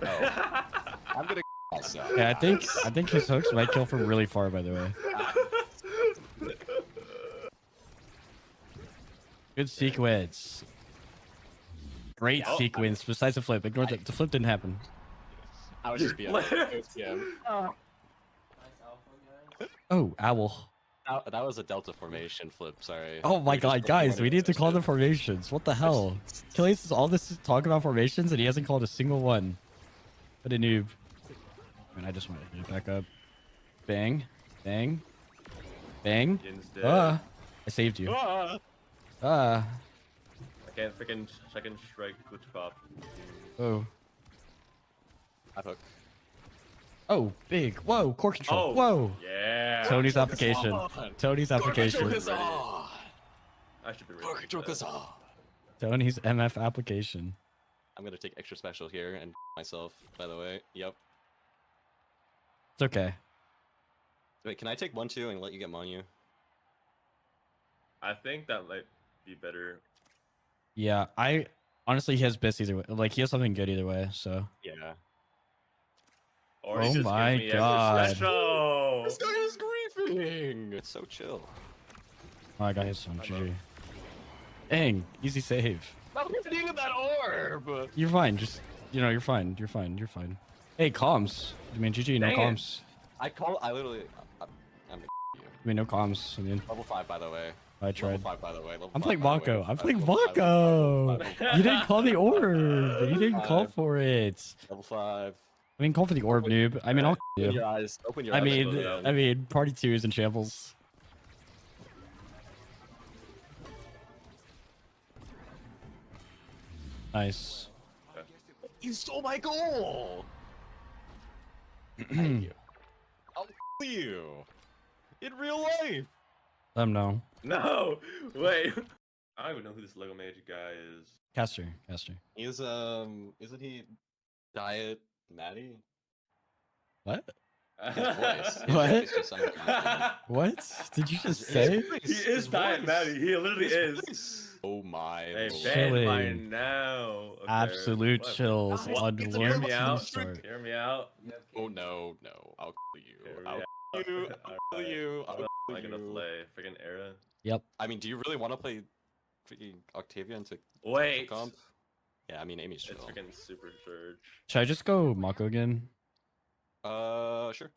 Oh. I'm gonna myself. Yeah, I think his hooks might kill from really far. By the way. Good sequence. Great sequence. Besides the flip, ignore the flip didn't happen. I was just being honest. Yeah. Oh, owl. That was a delta formation flip. Sorry. Oh my god, guys, we need to call the them. formations. What the hell? Killius is all this talk about formations and he hasn't called a single one. What a noob. I mean, I just want to hit it back up. Bang. Bang. Bang. I saved you. I can't freaking second strike with pop. Oh. I hook. Oh, big. Whoa, core control. Oh, Whoa. yeah. Tony's application. Tony's application. I should be ready. Core control is on. Tony's MF application. I'm gonna take extra special here and myself, by the way. Yep. It's okay. Wait, can I take 1-2 and let you get Monu? I think that might be better. Yeah, I honestly he has best either way. Like he has something good either way, so. Yeah. Or Oh he just my gives me god. extra special. This guy is griefing. It's so chill. Oh, I got his son. GG. Dang, easy save. I'm hitting that orb. You're fine. Just you're fine. You're fine. You're fine. Hey, comms. I mean, GG. No Dang it. comms. I literally. I'm you. I mean, no comms. I mean, Level 5, by the way. I tried. Level 5, by the way. Level I'm 5, playing by the way. Bako. I'm playing Level 5, Bako. level 5. You didn't call the orb. You didn't call for it. Level 5. I mean, call for the orb, noob. I mean, I'll Open you. your eyes. Open your I eyes. mean, party 2 is in shambles. Nice. You stole my goal. Thank you. I'll you. In real life. Let him know. No, wait. I don't even know who this Lego Magic guy is. Caster. He's isn't he Diet Maddie? What? His voice. His What? voice just sounded like What did you just his say? voice, He his is Diet voice. Maddie. He literally His is. voice. Oh my. Hey, lord. ban mine Chilling. now. Okay. Absolute What? chills What? on It's a Hear one me real out. start. Hear me out. Oh no, I'll kill you. Hear me I'll out. kill you. I'll kill Alright. you. What I'll am I kill gonna you. play? Freaking era. Yep. I mean, do you really want to play freaking Octavia into Wait. comp? Yeah, I mean Amy's chill. It's freaking super surge. Should I just go Mako again? Sure.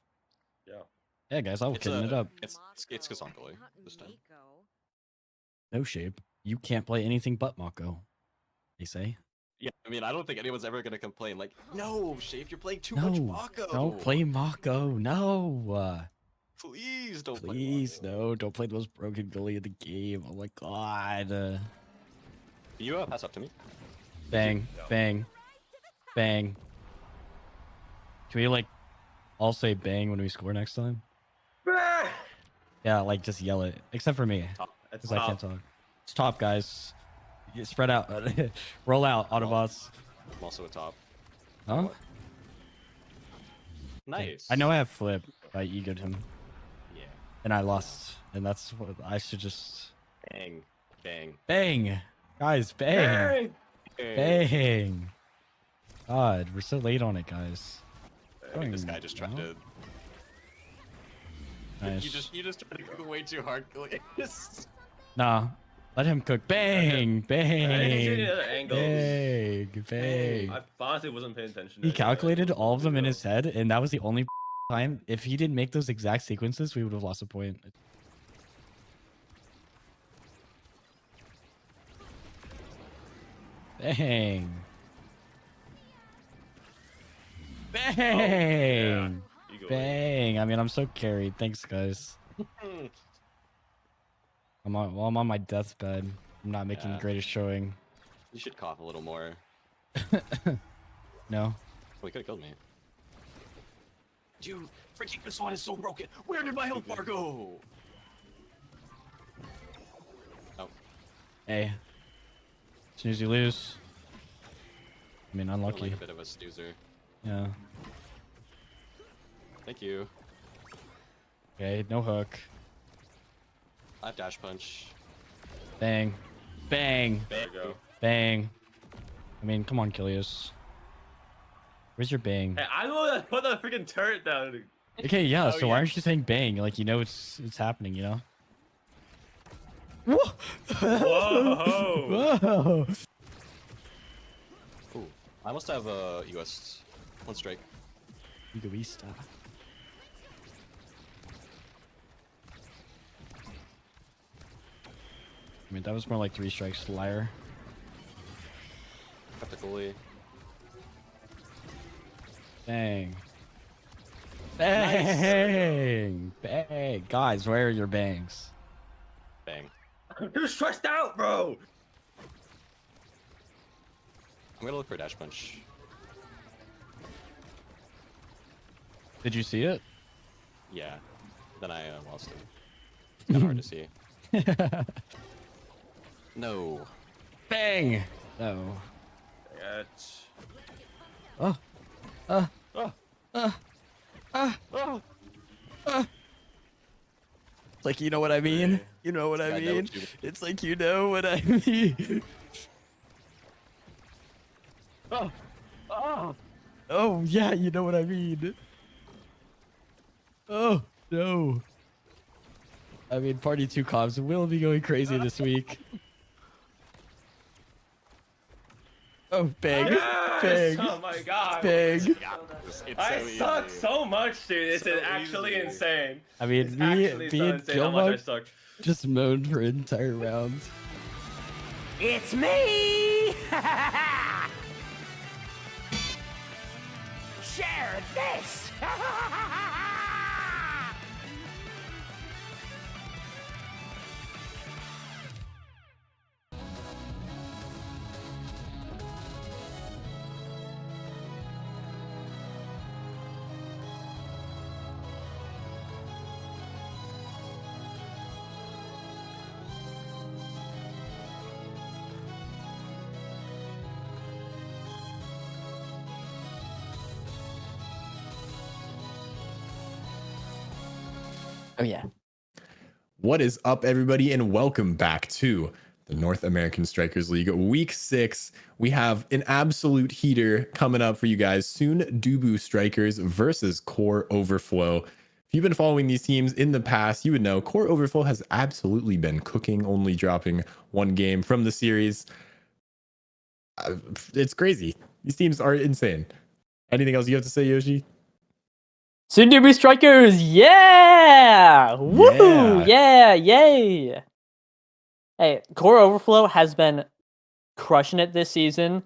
Yeah. Yeah, guys, I'll kitten it up. It's Kazankoli this time. No shape. You can't play anything but Mako. They say. Yeah, I mean, I don't think anyone's ever gonna complain. Like, no, Shape, you're playing too No, much Mako. don't play Mako. No. Please don't. Please, no. Don't play the most broken goalie in the game. Oh my god. Can you pass up to me? Bang, bang, bang. Can we like all say bang when we score next time? Yeah, like just yell it. Except for me, because I can't talk. It's top, guys. You spread out. Roll out, Autobots. I'm also a top. Huh? Nice. I know I have flip. I egoed him. Yeah. And I lost. And that's what I should just. Bang, bang, bang, guys, bang, bang. God, we're so late on it, guys. I think this guy just tried to. Nice. You just tried to go way too hard. Nah, let him cook. Bang, bang, Angles. bang, bang. I honestly wasn't paying attention. He calculated all of them in his head, and that was the only time. If he didn't make those exact sequences, we would have lost a point. Bang. Bang. Yeah. Bang. I mean, I'm so carried. Thanks, guys. I'm on my deathbed. I'm not making the greatest showing. You should cough a little more. No. Oh, he could have killed me. Dude, freaking this one is so broken. Where did my health bar go? Oh. Hey. Snooze, you lose. I mean, unlucky. Like a bit of a snoozer. Yeah. Thank you. Okay, no hook. I have dash punch. Bang. Bang. There we go. Bang. I mean, come on, Kilius. Where's your bang? Hey, I want to put the freaking turret down. Okay, yeah, Oh, so why aren't you saying bang? Like, you know it's happening, you know? Whoa! Whoa! Whoa! Ooh, I must have US. One strike. Egoista. I mean, that was more like 3 strikes, liar. Got the goalie. Bang. Bang! Nice. Bang! Guys, where are your bangs? Bang. I'm too stressed out, bro! I'm gonna look for a dash punch. Did you see it? Yeah. Then I lost it. It's kind of hard to see. No. Bang! No. Oh. It's like, you know what I mean? You know what I mean? It's like, you know what I mean? Oh, yeah, you know what I mean. Oh, no. I mean, Party 2 comms will be going crazy this week. Oh, bang. Yes! Bang. Oh my god. Bang. I suck so much, dude. It's actually insane. I mean, It's me actually and insane how much I Gilmog suck. just moaned for an entire round. It's me! Share this! Oh, yeah. What is up, everybody, and welcome back to the North American Strikers League Week 6. We have an absolute heater coming up for you guys soon. Dubu Strikers versus Core Overflow. If you've been following these teams in the past, you would know Core Overflow has absolutely been cooking, only dropping 1 game from the series. It's crazy. These teams are insane. Anything else you have to say, Yoshi? Sundubu Strikers, yeah! Woo! Yeah, yay! Hey, Core Overflow has been crushing it this season,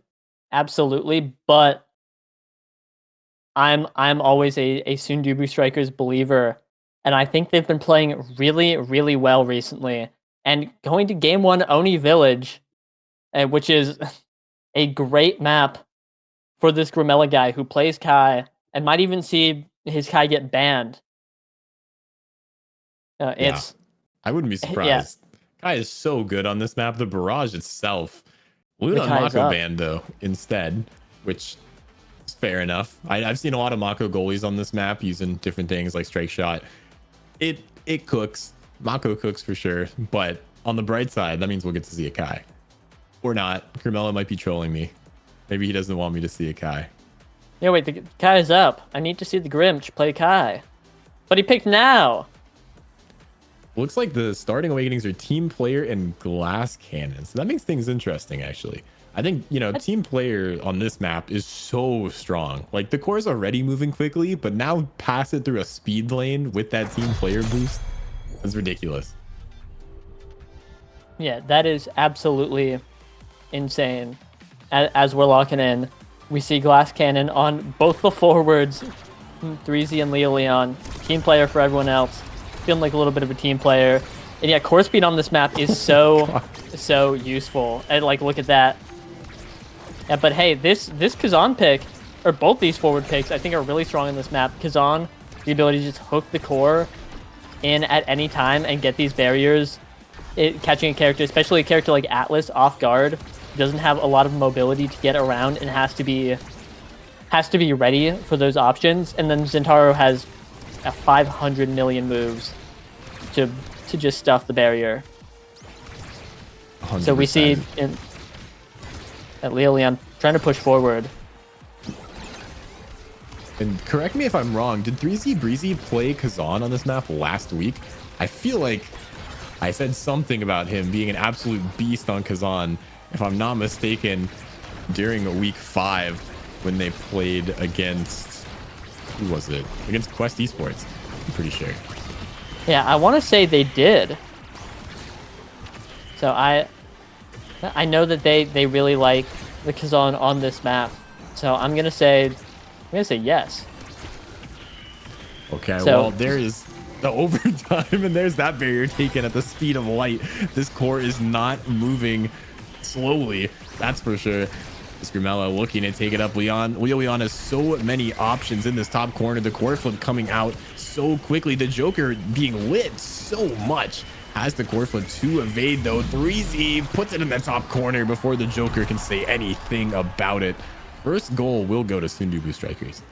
absolutely. But I'm always a Sundubu Strikers believer, and I think they've been playing really, really well recently. And going to Game 1 Oni Village, which is a great map for this Grimella guy who plays Kai and might even see his Kai get banned. It's I wouldn't be surprised. Kai is so good on this map. The barrage itself. Luna and Kai is Mako up. banned though instead, which is fair enough. I've seen a lot of Mako goalies on this map using different things like strike shot. It cooks. Mako cooks for sure. But on the bright side, that means we'll get to see a Kai. Or not. Carmelo might be trolling me. Maybe he doesn't want me to see a Kai. Yeah, wait, the Kai is up. I need to see the Grimch play Kai. But he picked now. Looks like the starting awakenings are team player and glass cannon. So that makes things interesting, actually. I think, team player on this map is so strong. Like, the core is already moving quickly, but now pass it through a speed lane with that team player boost. That's ridiculous. Yeah, that is absolutely insane. As we're locking in, we see glass cannon on both the forwards, 3Z and Leo Leon. Team player for everyone else. Feeling like a little bit of a team player. And yeah, core speed on this map is so useful. And like, look at that. Yeah, but hey, this Kazan pick, or both these forward picks, I think are really strong in this map. Kazan, the ability to just hook the core in at any time and get these barriers. Catching a character, especially a character like Atlas, off guard, doesn't have a lot of mobility to get around and has to be ready for those options. And then Zentaro has 500 million moves to just stuff the barrier. 100%. So we see at Leo Leon trying to push forward. And correct me if I'm wrong, did 3Z Breezy play Kazan on this map last week? I feel like I said something about him being an absolute beast on Kazan, if I'm not mistaken, during week 5 when they played against, who was it? Against Quest Esports, I'm pretty sure. Yeah, I want to say they did. So I know that they really like the Kazan on this map. So I'm gonna say yes. Okay, well, there is the overtime, and there's that barrier taken at the speed of light. This core is not moving slowly, that's for sure. Grimella looking to take it up. Leon has so many options in this top corner. The core flip coming out so quickly. The Joker being lit so much. Has the core flip to evade though. 3Z puts it in the top corner before the Joker can say anything about it. First goal will go to Sundubu Strikers.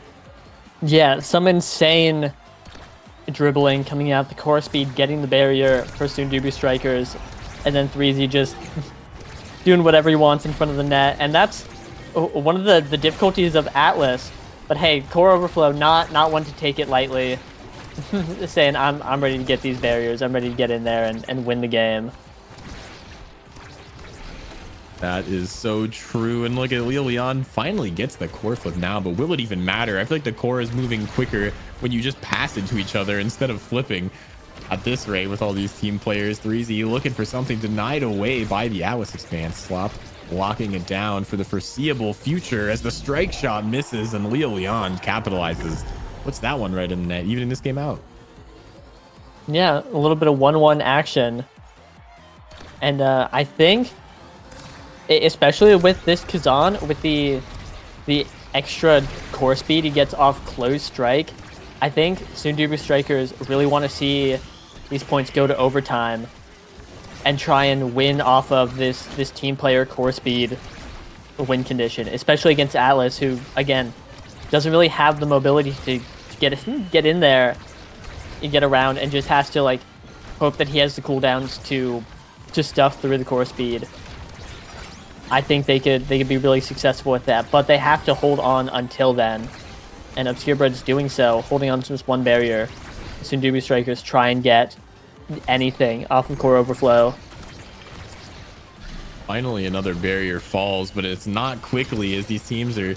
Yeah, some insane dribbling coming out the core speed, getting the barrier for Sundubu Strikers, and then 3Z just doing whatever he wants in front of the net. And that's one of the difficulties of Atlas. But hey, core overflow, not one to take it lightly. Saying I'm ready to get these barriers. I'm ready to get in there and win the game. That is so true. And look at Leon finally gets the core flip now, but will it even matter? I feel like the core is moving quicker when you just pass it to each other instead of flipping at this rate with all these team players. 3Z looking for something denied away by the Atlas Expanse slop, locking it down for the foreseeable future as the strike shot misses and Leon capitalizes. What's that one right in the net, even in this game out? Yeah, a little bit of 1-1 action. And I think, especially with this Kazan, with the extra core speed he gets off close strike, I think Sundubu Strikers really want to see these points go to overtime and try and win off of this team player core speed win condition, especially against Atlas, who, again, doesn't really have the mobility to get in there and get around, and just has to like hope that he has the cooldowns to stuff through the core speed. I think they could be really successful with that, but they have to hold on until then. And Obscurebread's doing so, holding on to this one barrier. Sundubu Strikers try and get anything off of core overflow. Finally, another barrier falls, but it's not quickly, as these teams are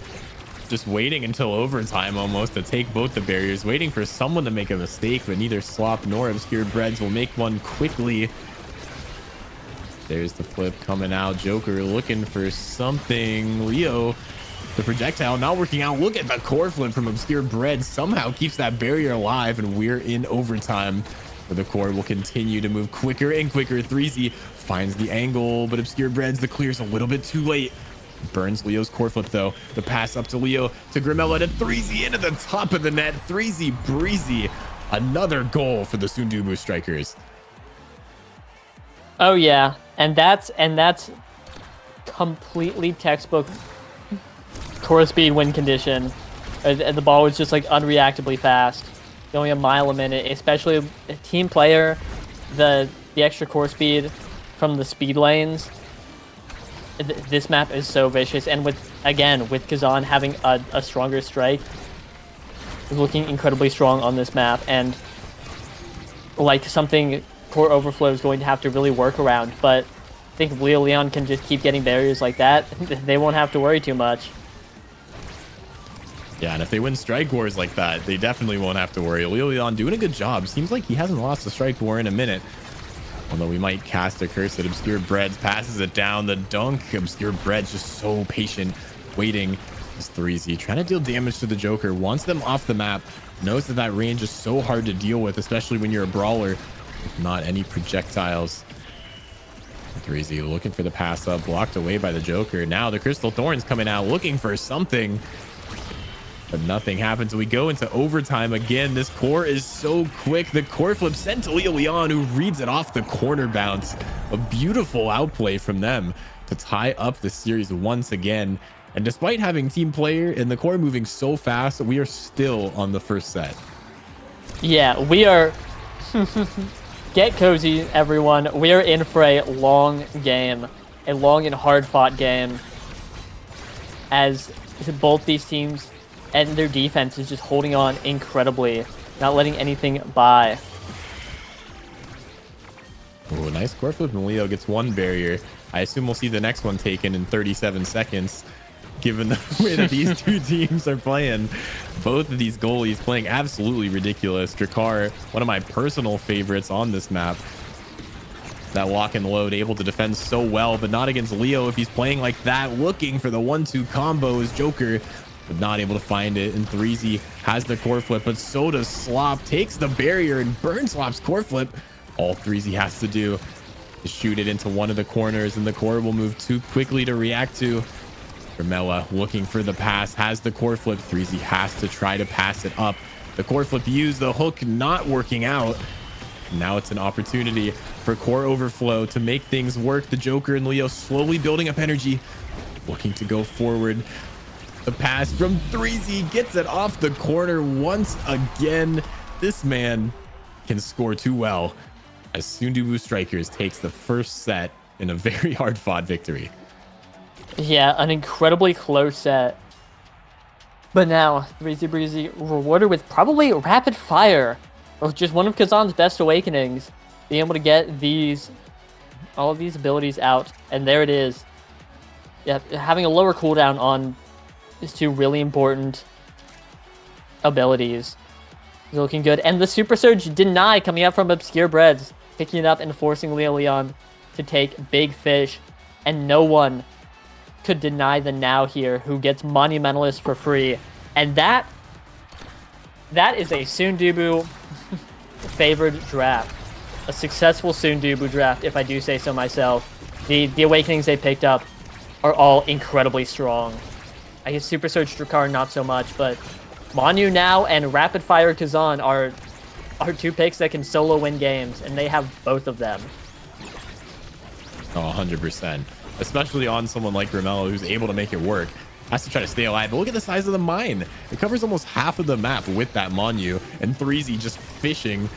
just waiting until overtime almost to take both the barriers, waiting for someone to make a mistake, but neither Slop nor Obscured Breads will make one quickly. There's the flip coming out. Joker looking for something. Leo, the projectile not working out. Look at the core flip from Obscured Bread. Somehow keeps that barrier alive, and we're in overtime. The core will continue to move quicker and quicker. 3Z finds the angle, but Obscured Breads, the clear's a little bit too late. Burns Leo's core flip though. The pass up to Leo, to Grimella, to 3Z into the top of the net. 3Z breezy. Another goal for the Sundubu Strikers. Oh yeah, and that's completely textbook core speed win condition. The ball was just like unreactably fast, going a mile a minute. Especially a team player, the extra core speed from the speed lanes. This map is so vicious, and with Kazan having a stronger strike, looking incredibly strong on this map, and like something Core Overflow is going to have to really work around. But I think if Leo Leon can just keep getting barriers like that, they won't have to worry too much. Yeah, and if they win Strike Wars like that, they definitely won't have to worry. Leo Leon doing a good job. Seems like he hasn't lost a Strike War in a minute. Although we might cast a curse at Obscured Breads, passes it down the dunk. Obscured Breads just so patient, waiting. This 3Z trying to deal damage to the Joker, wants them off the map, knows that that range is so hard to deal with, especially when you're a brawler with not any projectiles. 3Z looking for the pass up, blocked away by the Joker. Now the Crystal Thorns coming out, looking for something. But nothing happens. We go into overtime again. This core is so quick. The core flip sent to Leo Leon, who reads it off the corner bounce. A beautiful outplay from them to tie up the series once again. And despite having team player and the core moving so fast, we are still on the first set. Yeah, we are... Get cozy, everyone. We are in for a long game. A long and hard-fought game. As both these teams... and their defense is just holding on incredibly, not letting anything by. Oh, nice core flip, and Leo gets one barrier. I assume we'll see the next one taken in 37 seconds, given the way that these two teams are playing. Both of these goalies playing absolutely ridiculous. Drakkar, one of my personal favorites on this map. That lock and load, able to defend so well, but not against Leo if he's playing like that. Looking for the 1-2 combo is Joker, but not able to find it. And 3Z has the core flip, but so does Slop. Takes the barrier and burns Slop's core flip. All 3Z has to do is shoot it into one of the corners, and the core will move too quickly to react to. Grimella looking for the pass, has the core flip. 3Z has to try to pass it up. The core flip used, the hook not working out. Now it's an opportunity for Core Overflow to make things work. The Joker and Leo slowly building up energy, looking to go forward. The pass from 3Z gets it off the corner once again. This man can score too well, as Sundubu Strikers takes the first set in a very hard-fought victory. Yeah, an incredibly close set. But now, 3Z Breezy rewarded with probably Rapid Fire, or just one of Kazan's best awakenings, being able to get all of these abilities out, and there it is. Yeah, having a lower cooldown on these two really important abilities is looking good. And the Super Surge Deny coming out from Obscure Breads, picking it up and forcing Leo Leon to take big fish. And no one could deny the Now here, who gets Monumentalist for free. And that is a Sundubu favored draft. A successful Sundubu draft, if I do say so myself. The awakenings they picked up are all incredibly strong. I guess Super Surge Drakkar not so much, but Monu Now and Rapid Fire Kazan are two picks that can solo win games, and they have both of them. Oh, 100%. Especially on someone like Grimella, who's able to make it work. Has to try to stay alive, but look at the size of the mine. It covers almost half of the map with that Monu, and 3Z just fishing.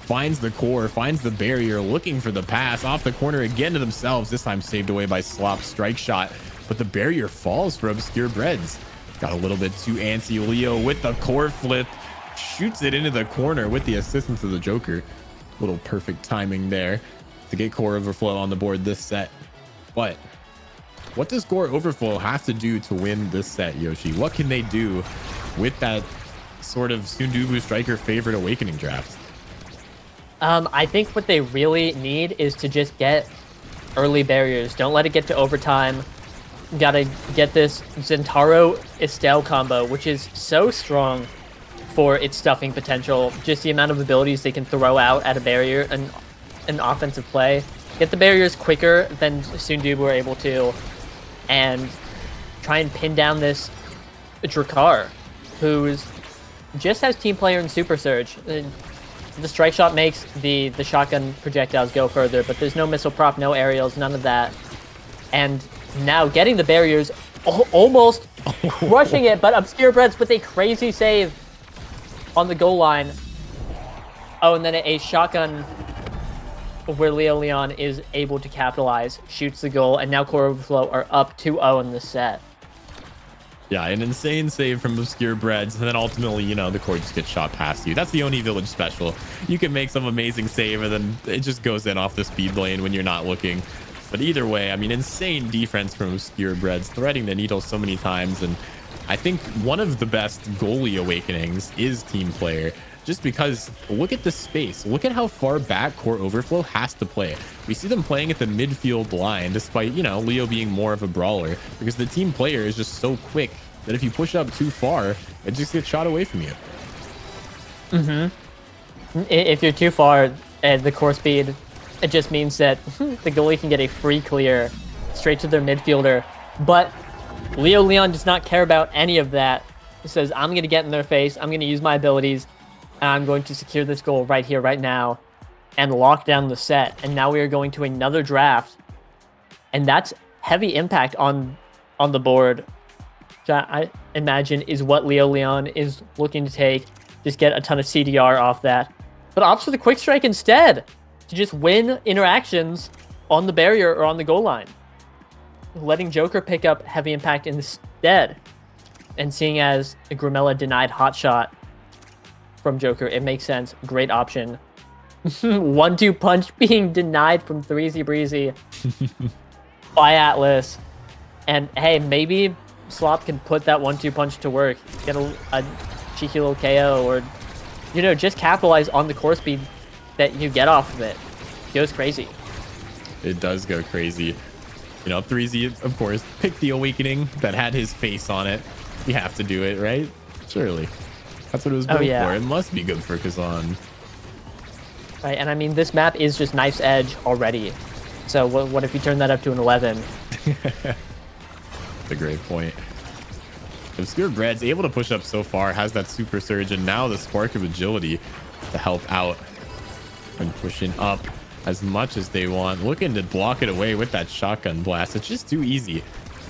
Finds the core, finds the barrier, looking for the pass off the corner again to themselves. This time saved away by Slop's strike shot, but the barrier falls for Obscure Breads. Got a little bit too antsy. Leo with the core flip, shoots it into the corner with the assistance of the Joker. Little perfect timing there to get Core Overflow on the board this set. But what does Core Overflow have to do to win this set, Yoshi? What can they do with that sort of Sundubu Striker favorite Awakening draft? I think what they really need is to just get early barriers. Don't let it get to overtime. Gotta get this Zentaro Estelle combo, which is so strong for its stuffing potential. Just the amount of abilities they can throw out at a barrier and an offensive play. Get the barriers quicker than Sundubu were able to, and try and pin down this Drakkar, who's just has team player and Super Surge. The strike shot makes the shotgun projectiles go further, but there's no missile prop, no aerials, none of that. And now getting the barriers, almost crushing it, but Obscure Breads with a crazy save on the goal line. Oh, and then a shotgun where Leo Leon is able to capitalize, shoots the goal, and now Core Overflow are up 2-0 in this set. Yeah, an insane save from Obscure Breads, and then ultimately, you know, the core just gets shot past you. That's the Oni Village special. You can make some amazing save, and then it just goes in off the speed lane when you're not looking. But either way, I mean, insane defense from Obscure Breads, threading the needle so many times. And I think one of the best goalie awakenings is team player, just because look at the space. Look at how far back Core Overflow has to play. We see them playing at the midfield line, despite, you know, Leo being more of a brawler, because the team player is just so quick that if you push up too far, it just gets shot away from you. If you're too far at the core speed, it just means that the goalie can get a free clear straight to their midfielder. But Leo Leon does not care about any of that. He says, I'm going to get in their face, I'm going to use my abilities, and I'm going to secure this goal right here, right now, and lock down the set. And now we are going to another draft, and that's heavy impact on the board. I imagine is what Leo Leon is looking to take. Just get a ton of CDR off that. But opts for the quick strike instead to just win interactions on the barrier or on the goal line. Letting Joker pick up heavy impact instead. And seeing as Grimella denied hot shot from Joker, it makes sense. Great option. 1-2 punch being denied from 3Z Breezy by Atlas. And hey, maybe Slop can put that 1-2 punch to work. Get a cheeky little KO, or, you know, just capitalize on the core speed that you get off of it. It goes crazy. It does go crazy. You know, 3Z, of course, picked the Awakening that had his face on it. You have to do it, right? Surely. That's what it was built for. It must be good for Kazan. Right, and I mean, this map is just Knife's Edge already. So what if you turn that up to an 11? A great point. Obscure Bread's able to push up so far, has that Super Surge, and now the Spark of Agility to help out and pushing up as much as they want. Looking to block it away with that shotgun blast. It's just too easy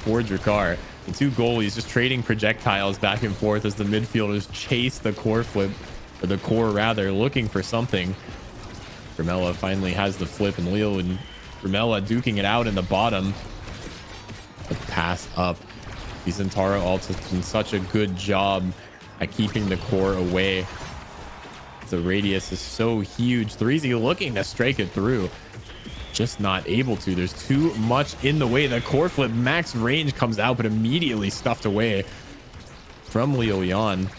for Drakkar. The two goalies just trading projectiles back and forth as the midfielders chase the core flip, or the core rather, looking for something. Grimella finally has the flip, and Leo and Grimella duking it out in the bottom. The pass up. Zentaro also done such a good job at keeping the core away. The radius is so huge. 3Z looking to strike it through. Just not able to. There's too much in the way. The core flip max range comes out, but immediately stuffed away from Leo Leon.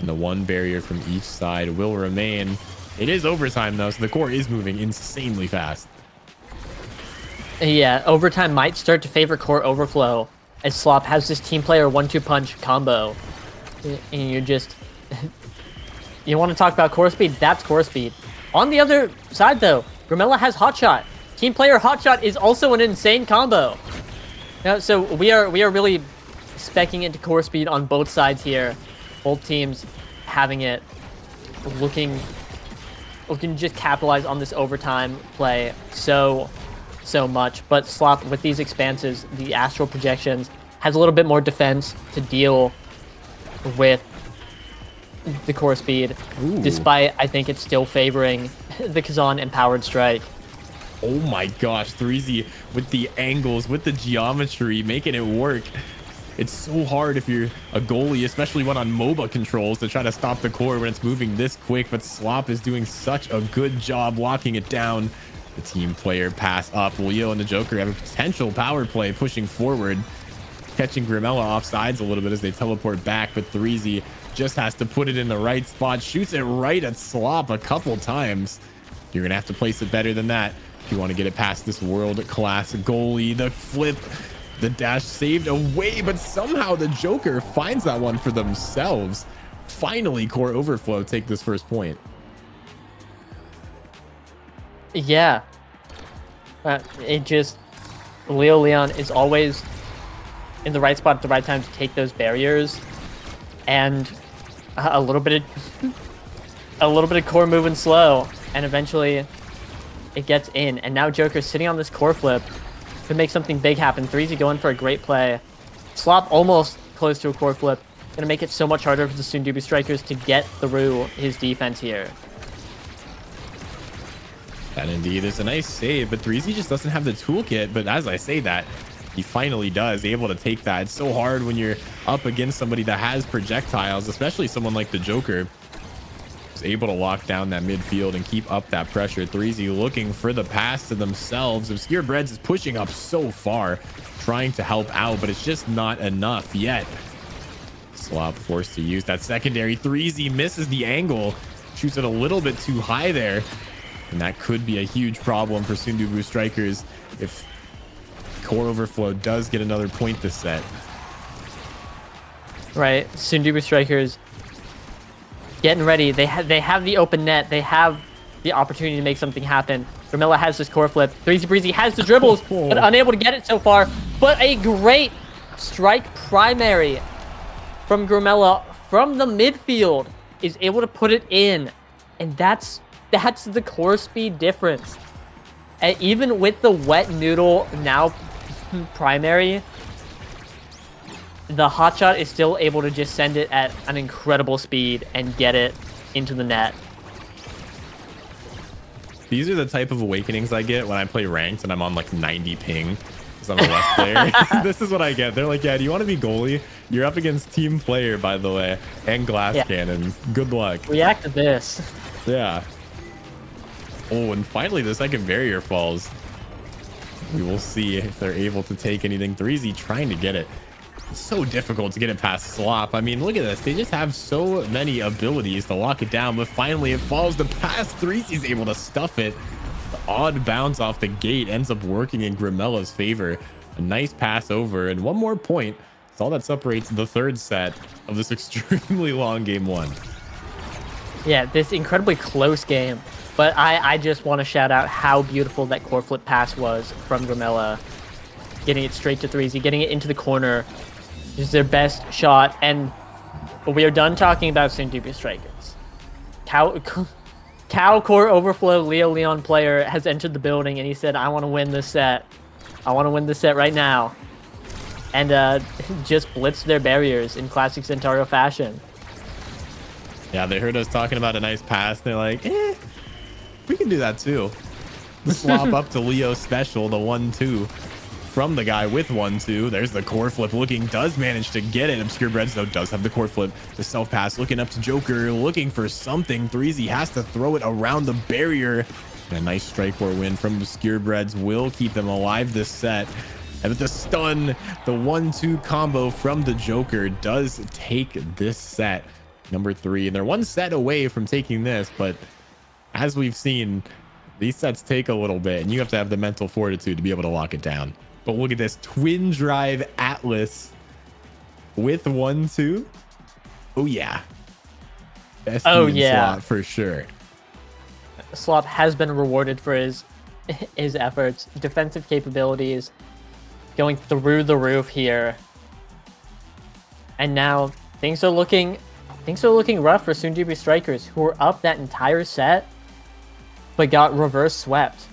And the one barrier from each side will remain. It is overtime though, so the core is moving insanely fast. Yeah, overtime might start to favor Core Overflow as Slop has this team player 1-2 punch combo. And you just... you want to talk about core speed? That's core speed. On the other side though, Grimella has Hotshot. Team player Hotshot is also an insane combo. Now, so we are really speccing into core speed on both sides here. Both teams having it, looking to just capitalize on this overtime play so much. But Slop, with these expanses, the astral projections, has a little bit more defense to deal with the core speed. Ooh. Despite, I think it's still favoring the Kazan empowered strike. Oh my gosh, 3Z with the angles, with the geometry, making it work. It's so hard if you're a goalie, especially one on MOBA controls, to try to stop the core when it's moving this quick, but Slop is doing such a good job locking it down. The team player pass up. Leo and the Joker have a potential power play pushing forward, catching Grimella off sides a little bit as they teleport back, but 3Z just has to put it in the right spot, shoots it right at Slop a couple times. You're gonna have to place it better than that if you want to get it past this world-class goalie. The flip, the dash saved away, but somehow the Joker finds that one for themselves. Finally, Core Overflow take this first point. Yeah. It just... Leo Leon is always in the right spot at the right time to take those barriers. And a little bit of core moving slow. And eventually it gets in. And now Joker's sitting on this core flip. Could make something big happen. 3Z going for a great play. Slop almost close to a core flip. Gonna make it so much harder for the Sundubu Strikers to get through his defense here. And indeed, it's a nice save, but 3Z just doesn't have the toolkit. But as I say that, he finally does, able to take that. It's so hard when you're up against somebody that has projectiles, especially someone like the Joker. Is able to lock down that midfield and keep up that pressure. 3Z looking for the pass to themselves. Obscure Breads is pushing up so far, trying to help out, but it's just not enough yet. Slop forced to use that secondary. 3Z misses the angle, shoots it a little bit too high there. And that could be a huge problem for Sundubu Strikers if Core Overflow does get another point this set. Right, Sundubu Strikers getting ready. They have the open net. They have the opportunity to make something happen. Grimella has this core flip. 3Z Breezy has the dribbles, but unable to get it so far. But a great strike primary from Grimella from the midfield is able to put it in. And that's the core speed difference. And even with the wet noodle now primary, the hotshot is still able to just send it at an incredible speed and get it into the net. These are the type of awakenings I get when I play ranked and I'm on like 90 ping because I'm a West player. This is what I get. They're like, yeah, do you want to be goalie? You're up against team player, by the way, and glass cannon. Good luck. React to this. Yeah. Oh, and finally the second barrier falls. We will see if they're able to take anything. 3Z trying to get it. It's so difficult to get it past Slop. I mean, look at this. They just have so many abilities to lock it down, but finally it falls to pass. 3Z's able to stuff it. The odd bounce off the gate ends up working in Grimella's favor. A nice pass over, and one more point. It's all that separates the third set of this extremely long game one. Yeah, this incredibly close game. But I just want to shout out how beautiful that core flip pass was from Grimella. Getting it straight to 3Z, getting it into the corner. This is their best shot. And we are done talking about Sundubu Strikers. Cow Core Overflow Leo Leon player has entered the building and he said, I want to win this set. I want to win this set right now. And just blitzed their barriers in classic Centauro fashion. Yeah, they heard us talking about a nice pass. They're like, we can do that too. Swap up to Leo special, the 1-2 from the guy with 1-2. There's the core flip looking, does manage to get it. Obscure Breads though does have the core flip. The self pass looking up to Joker, looking for something. 3Z has to throw it around the barrier. And a nice strike war win from Obscure Breads will keep them alive this set. And with the stun, the 1-2 combo from the Joker does take this set, number 3. And they're one set away from taking this, but as we've seen, these sets take a little bit and you have to have the mental fortitude to be able to lock it down. But look at this twin drive Atlas with 1-2. Oh yeah. BestieInSlot for sure. Slot has been rewarded for his efforts, defensive capabilities, going through the roof here. And now things are looking rough for Sundubu Strikers, who were up that entire set but got reverse swept.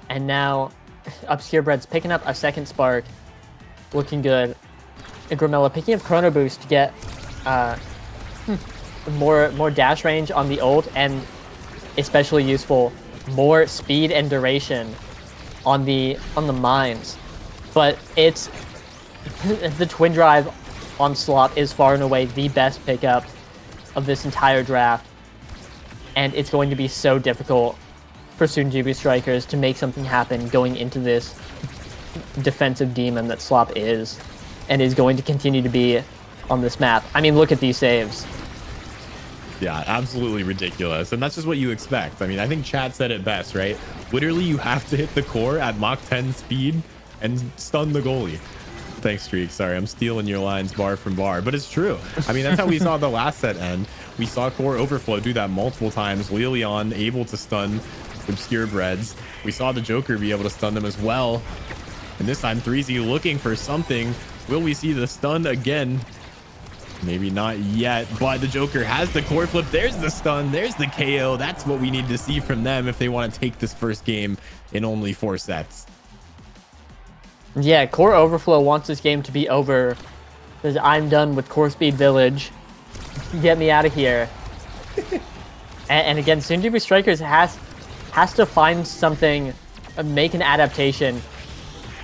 And now Obscure Breads picking up a second spark, looking good. And Grimella picking up Chrono Boost to get more dash range on the ult, and especially useful, more speed and duration on the mines. But it's the twin drive on Slot is far and away the best pickup of this entire draft. And it's going to be so difficult for Sunjibu Strikers to make something happen going into this defensive demon that Slop is, and is going to continue to be on this map. I mean, look at these saves. Yeah, absolutely ridiculous. And that's just what you expect. I mean, I think chat said it best, right? Literally, you have to hit the core at Mach 10 speed and stun the goalie. Thanks, Streak. Sorry, I'm stealing your lines bar from bar, but it's true. I mean, that's how we saw the last set end. We saw Core Overflow do that multiple times. Lilion able to stun Obscure Breads. We saw the Joker be able to stun them as well. And this time, 3Z looking for something. Will we see the stun again? Maybe not yet, but the Joker has the core flip. There's the stun. There's the KO. That's what we need to see from them if they want to take this first game in only 4 sets. Yeah, Core Overflow wants this game to be over. Because I'm done with Core Speed Village. Get me out of here. and again, Sunjibu Strikers has to find something, make an adaptation,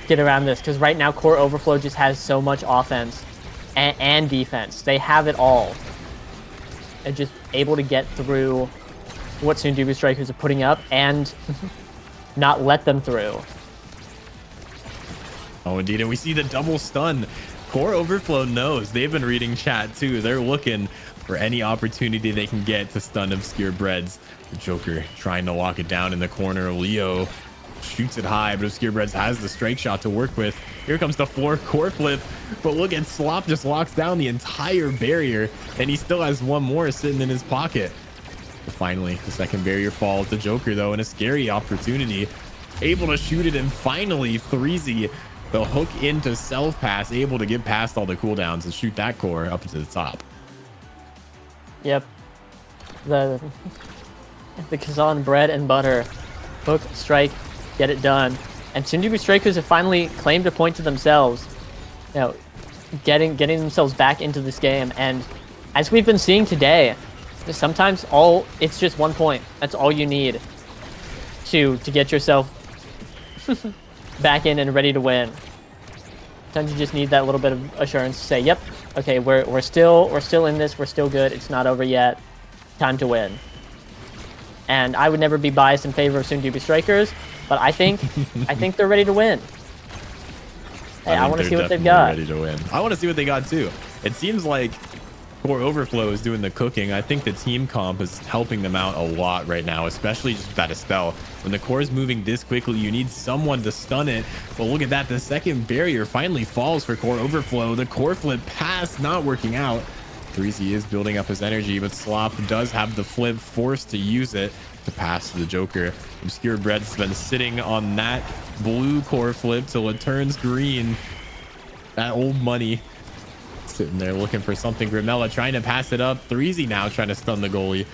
get around this. Because right now, Core Overflow just has so much offense and defense. They have it all. And just able to get through what Sunjibu Strikers are putting up and not let them through. Oh, indeed. And we see the double stun. Core Overflow knows. They've been reading chat, too. They're looking for any opportunity they can get to stun Obscure Breads. The Joker trying to lock it down in the corner. Leo shoots it high, but Obscure Breads has the strike shot to work with. Here comes the 4 core flip. But look at Slop just locks down the entire barrier, and he still has one more sitting in his pocket. But finally, the second barrier falls. The Joker, though, in a scary opportunity, able to shoot it, and finally 3Z, the hook into self pass, able to get past all the cooldowns and shoot that core up to the top. Yep. The Kazan bread and butter. Hook, strike, get it done. And Sunjibu Strikers have finally claimed a point to themselves. You know, getting themselves back into this game. And as we've been seeing today, sometimes it's just 1 point. That's all you need to get yourself back in and ready to win. Sometimes you just need that little bit of assurance to say, yep, okay, we're still in this, we're still good, it's not over yet. Time to win. And I would never be biased in favor of Sunjibu Strikers, but I think they're ready to win. Hey, I want to see what they've got. Ready to win. I want to see what they got too. It seems like Core Overflow is doing the cooking. I think the team comp is helping them out a lot right now, especially just with that Estelle. When the core is moving this quickly, you need someone to stun it. But look at that. The second barrier finally falls for Core Overflow. The core flip pass not working out. 3Z is building up his energy, but Slop does have the flip, forced to use it to pass to the Joker. Obscure Bread's been sitting on that blue core flip till it turns green. That old money. Sitting there looking for something. Grimella trying to pass it up. 3Z now trying to stun the goalie.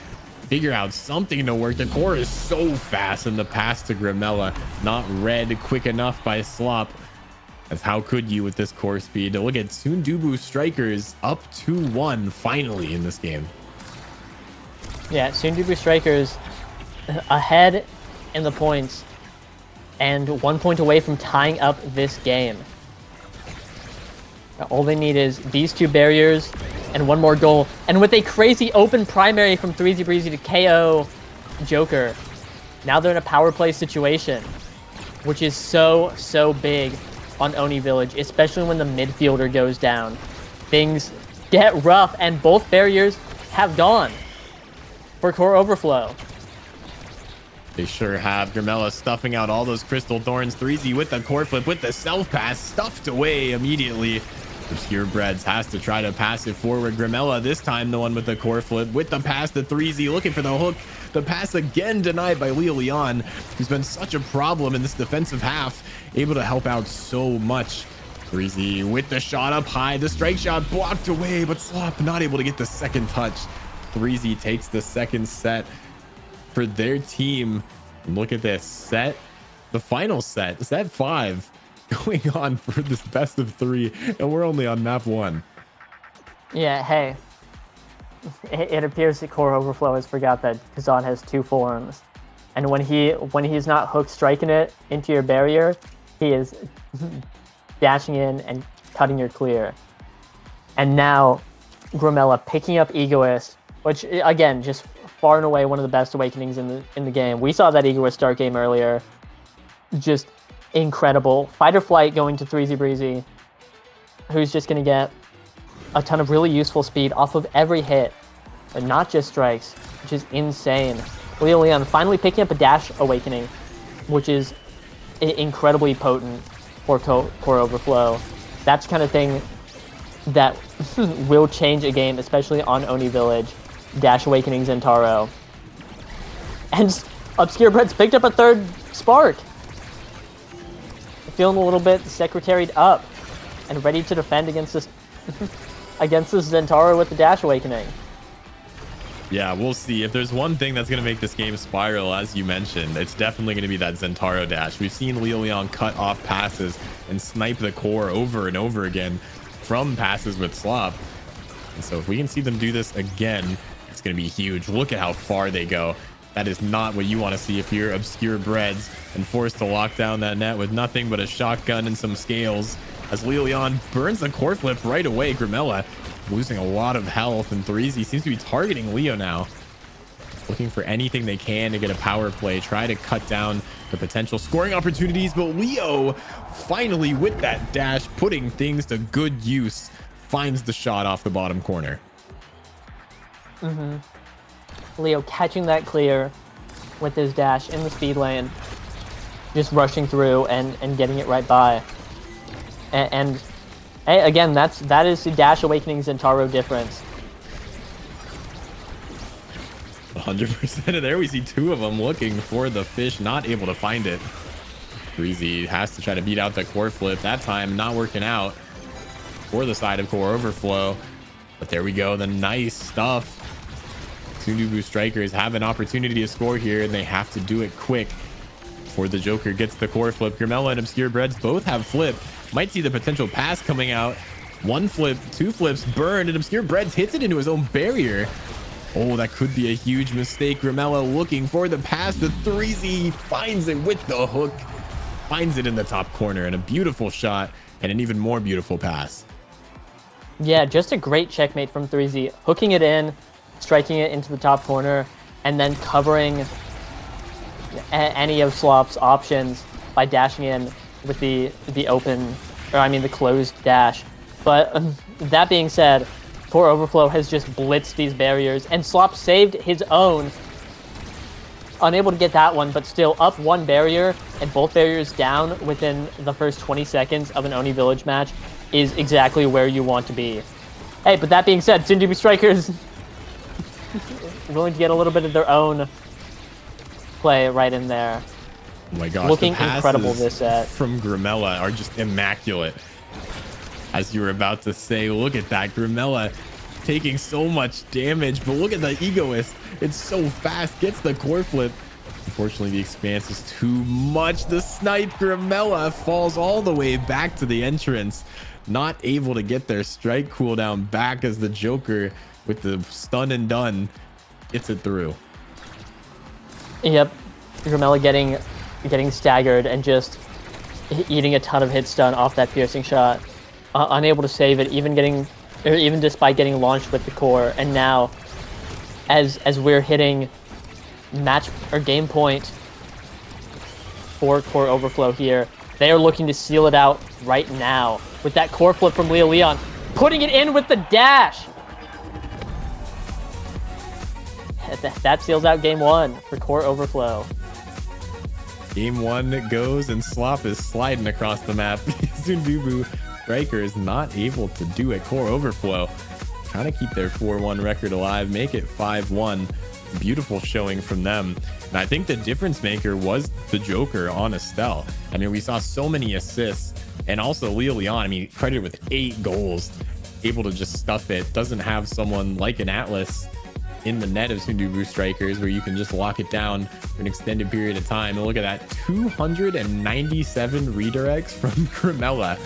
Figure out something to work. The core is so fast, and the pass to Grimella not read quick enough by Slop. As how could you with this core speed? Look at Sunjibu Strikers up 2-1 finally in this game. Yeah, Sunjibu Strikers ahead in the points and 1 point away from tying up this game. All they need is these 2 barriers and 1 more goal. And with a crazy open primary from 3Z Breezy to KO Joker, now they're in a power play situation, which is so big on Oni Village, especially when the midfielder goes down. Things get rough, and both barriers have gone for Core Overflow. They sure have. Grimella stuffing out all those Crystal Thorns. 3Z with the core flip, with the self pass, stuffed away immediately. Obscure Breads has to try to pass it forward. Grimella, this time the one with the core flip, with the pass to 3Z, looking for the hook. The pass again denied by Leo Leon, who's been such a problem in this defensive half, able to help out so much. 3Z with the shot up high, the strike shot blocked away, but Slop not able to get the second touch. 3Z takes the second set for their team. And look at this set, the final set 5, going on for this best of 3, and we're only on map 1. Yeah, hey, it appears that Core Overflow has forgot that Kazan has 2 forms, and when he's not hook striking it into your barrier, he is dashing in and cutting your clear. And now Grimella picking up Egoist, which again just far and away one of the best awakenings in the game. We saw that Egoist start game earlier. Just incredible. Fight or flight going to 3Z Breezy, who's just going to get a ton of really useful speed off of every hit, and not just strikes, which is insane. Leon finally picking up a dash awakening, which is incredibly potent for Core Overflow. That's the kind of thing that will change a game, especially on Oni Village. Dash awakening Zentaro. And Obscure Bread's picked up a third spark. Feeling a little bit secretaried up and ready to defend against this against this Zentaro with the dash awakening. Yeah, we'll see. If there's one thing that's going to make this game spiral, as you mentioned, it's definitely going to be that Zentaro dash. We've seen Leon cut off passes and snipe the core over and over again from passes with Slop. And so if we can see them do this again, it's going to be huge. Look at how far they go. That is not what you want to see if you're Obscure Breads and forced to lock down that net with nothing but a shotgun and some scales. As Leon burns the core flip right away, Grimella losing a lot of health, and 3Z seems to be targeting Leo now. Looking for anything they can to get a power play, try to cut down the potential scoring opportunities, but Leo finally with that dash, putting things to good use, finds the shot off the bottom corner. Leo catching that clear with his dash in the speed lane, just rushing through and getting it right by. And again, that is the dash awakening Zentaro difference. 100% of there. We see two of them looking for the fish, not able to find it. 3Z has to try to beat out the core flip. That time not working out for the side of Core Overflow. But there we go. The nice stuff. Sundubu Strikers have an opportunity to score here, and they have to do it quick before the Joker gets the core flip. Grimella and Obscure Breads both have flip. Might see the potential pass coming out. One flip, two flips burned, and Obscure Breads hits it into his own barrier. Oh, that could be a huge mistake. Grimella looking for the pass. The 3Z finds it with the hook. Finds it in the top corner, and a beautiful shot and an even more beautiful pass. Yeah, just a great checkmate from 3Z. Hooking it in, striking it into the top corner, and then covering any of Slop's options by dashing in with the closed dash. But that being said, Core Overflow has just blitzed these barriers, and Slop saved his own. Unable to get that one, but still up one barrier, and both barriers down within the first 20 seconds of an Oni Village match is exactly where you want to be. Hey, but that being said, Sundubu Strikers willing to get a little bit of their own play right in there. Oh my gosh, looking incredible this set. From Grimella are just immaculate. As you were about to say, look at that. Grimella taking so much damage, but look at the Egoist. It's so fast, gets the core flip. Unfortunately, the expanse is too much. The snipe Grimella falls all the way back to the entrance. Not able to get their strike cooldown back as the Joker with the stun and done gets it through. Yep, Grimella getting staggered and just eating a ton of hit stun off that piercing shot. Unable to save it, even despite getting launched with the core. And now, as we're hitting match or game point for Core Overflow here, they are looking to seal it out right now with that core flip from Leon, putting it in with the dash. That seals out game one for Core Overflow. Game one goes, and Slop is sliding across the map. Sundubu Striker is not able to do it. Core Overflow trying to keep their 4-1 record alive, make it 5-1. Beautiful showing from them. And I think the difference maker was the Joker on Estelle. I mean, we saw so many assists, and also Leon, I mean, credited with 8 goals, able to just stuff it. Doesn't have someone like an Atlas in the net of Sundubu Strikers where you can just lock it down for an extended period of time. And look at that, 297 redirects from Grimella,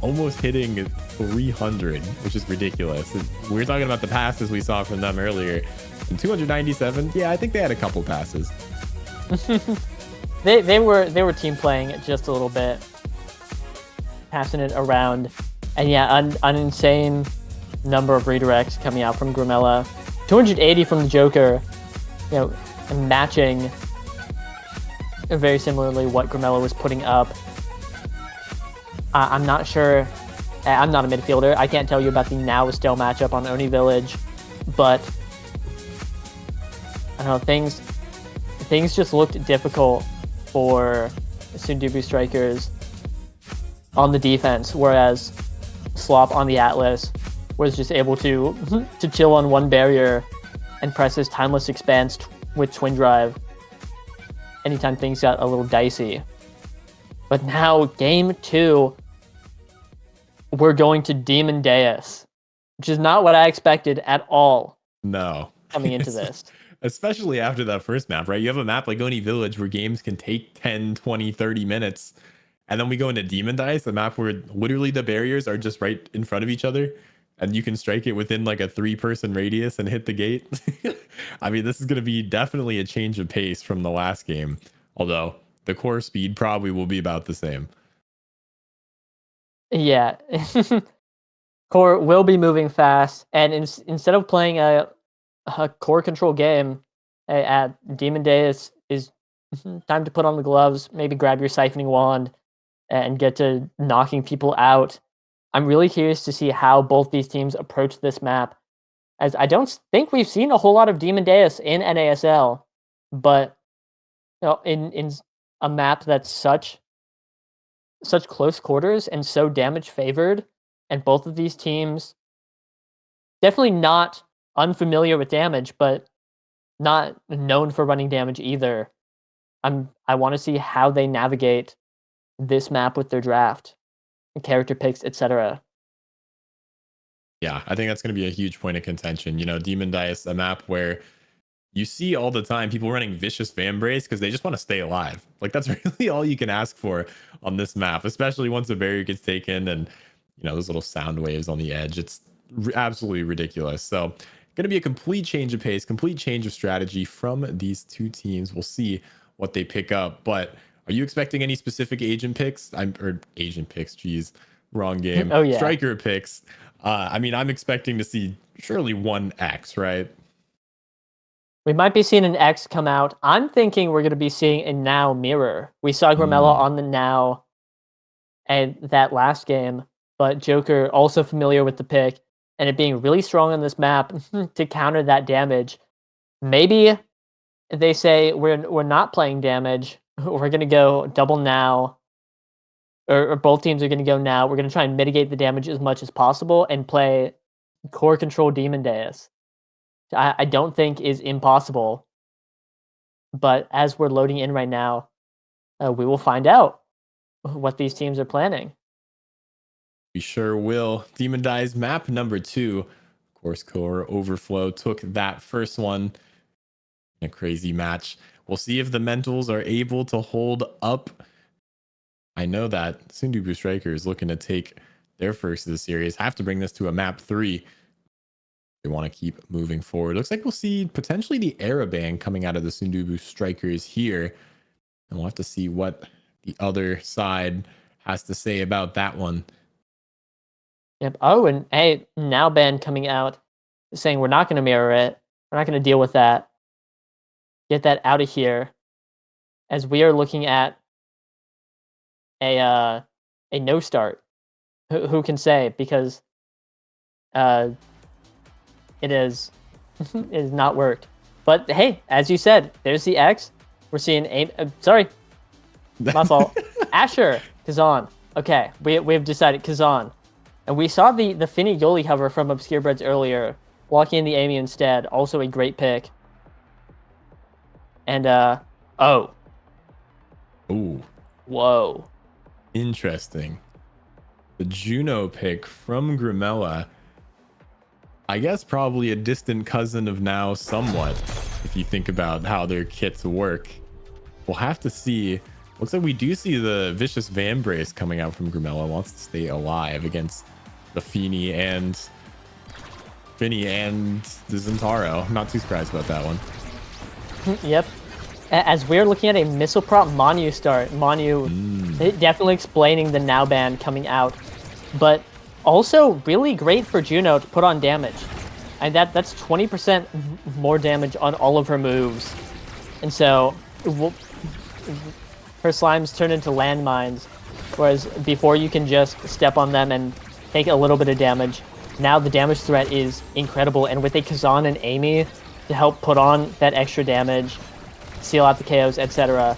almost hitting 300, which is ridiculous. We were talking about the passes we saw from them earlier. And 297, yeah, I think they had a couple passes. they were team playing just a little bit, passing it around, and yeah, an insane number of redirects coming out from Grimella. 280 from the Joker, matching very similarly what Grimella was putting up. I'm not sure. I'm not a midfielder. I can't tell you about the now still matchup on Oni Village, but I don't know, things just looked difficult for Sundubu Strikers on the defense, whereas Slop on the Atlas was just able to chill on one barrier and press his Timeless Expanse with Twin Drive anytime things got a little dicey. But now, game 2, we're going to Demon Deus, which is not what I expected at all. No. Coming into this. Especially after that first map, right? You have a map like Oni Village where games can take 10, 20, 30 minutes. And then we go into Demon Dice, a map where literally the barriers are just right in front of each other. And you can strike it within like a 3-person radius and hit the gate. I mean, this is going to be definitely a change of pace from the last game. Although the core speed probably will be about the same. Yeah. Core will be moving fast. And instead of playing a core control game at Demon Deus, is time to put on the gloves, maybe grab your siphoning wand and get to knocking people out. I'm really curious to see how both these teams approach this map, as I don't think we've seen a whole lot of Demon Deus in NASL, but in a map that's such close quarters and so damage favored, and both of these teams definitely not unfamiliar with damage, but not known for running damage either. I want to see how they navigate this map with their draft, character picks, etc. Yeah, I think that's going to be a huge point of contention. Demon Dice, a map where you see all the time people running Vicious Vambrace because they just want to stay alive. Like, that's really all you can ask for on this map, especially once a barrier gets taken and, those little sound waves on the edge. It's absolutely ridiculous. So, going to be a complete change of pace, complete change of strategy from these two teams. We'll see what they pick up. But are you expecting any specific agent picks? Geez, wrong game. Oh, yeah. Striker picks. I'm expecting to see surely one X, right? We might be seeing an X come out. I'm thinking we're going to be seeing a Now mirror. We saw Grimella on the Now and that last game, but Joker also familiar with the pick and it being really strong on this map to counter that damage. Maybe they say we're not playing damage. We're going to go double Now. Or both teams are going to go Now. We're going to try and mitigate the damage as much as possible and play core control Demon Deus. I don't think is impossible. But as we're loading in right now, we will find out what these teams are planning. We sure will. Demon Dice map number 2. Of course, Core Overflow took that first one in a crazy match. We'll see if the mentals are able to hold up. I know that Sundubu Striker is looking to take their first of the series. Have to bring this to a map 3. They want to keep moving forward. Looks like we'll see potentially the Arabang coming out of the Sundubu Strikers here. And we'll have to see what the other side has to say about that one. Yep. Oh, and hey, Now Ban coming out saying we're not going to mirror it. We're not going to deal with that. Get that out of here. As we are looking at a no start. Who can say? Because it is not worked. But hey, as you said, there's the X. We're seeing sorry, my fault. Asher Kazan. Okay, we've decided Kazan, and we saw the Finny Yoli hover from Obscure Breads earlier, walking in the Amy instead. Also a great pick. And ooh, whoa. Interesting. The Juno pick from Grimella. I guess probably a distant cousin of Now somewhat, if you think about how their kits work. We'll have to see. Looks like we do see the Vicious Vambrace coming out from Grimella. Wants to stay alive against the Finny and the Zentaro. I'm not too surprised about that one. Yep. As we're looking at a missile prop Manu start, Manu definitely explaining the Now ban coming out, but also really great for Juno to put on damage. And that's 20% more damage on all of her moves. And so her slimes turn into landmines, whereas before you can just step on them and take a little bit of damage. Now the damage threat is incredible, and with a Kazan and Amy to help put on that extra damage, seal out the KOs, etc.,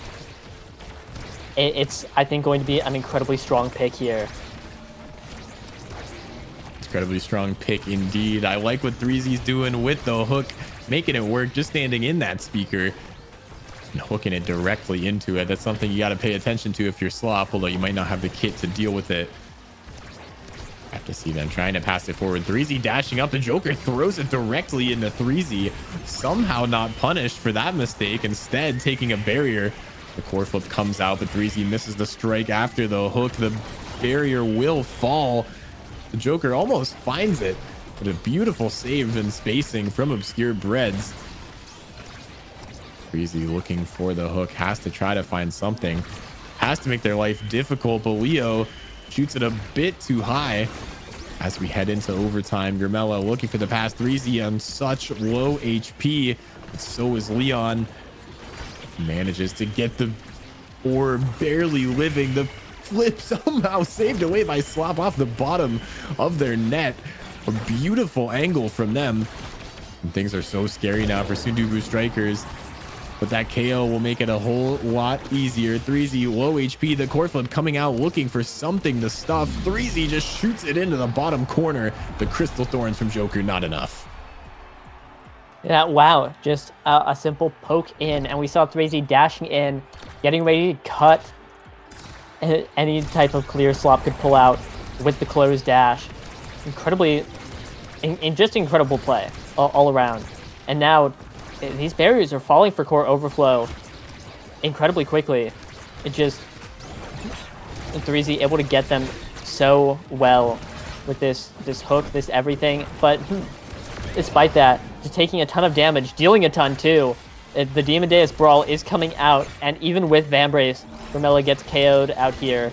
it's, I think, going to be an incredibly strong pick here. Incredibly strong pick indeed. I like what 3Z's doing with the hook, making it work, just standing in that speaker and hooking it directly into it. That's something you got to pay attention to if you're Slop, although you might not have the kit to deal with it. Have to see them trying to pass it forward. 3Z dashing up. The Joker throws it directly into 3Z. Somehow not punished for that mistake. Instead, taking a barrier. The core flip comes out, but 3Z misses the strike after the hook. The barrier will fall. The Joker almost finds it, but a beautiful save and spacing from Obscure Breads. 3Z looking for the hook, has to try to find something, has to make their life difficult, but Leo shoots it a bit too high as we head into overtime. Grimella looking for the pass. 3Z on such low HP, but so is Leon. Manages to get the orb, barely living. The flip somehow saved away by Slop off the bottom of their net. A beautiful angle from them. And things are so scary now for Sundubu Strikers. But that KO will make it a whole lot easier. 3Z low HP. The core flip coming out looking for something to stuff. 3Z just shoots it into the bottom corner. The Crystal Thorns from Joker, not enough. Yeah, wow. Just a simple poke in. And we saw 3Z dashing in, getting ready to cut any type of clear Slop could pull out with the closed dash. Incredibly, just incredible play all around. And now these barriers are falling for core overflow incredibly quickly. It just 3Z able to get them so well with this hook, this everything. But despite that, just taking a ton of damage, dealing a ton too. The Demon Deus Brawl is coming out, and even with Vambrace, Grimella gets KO'd out here.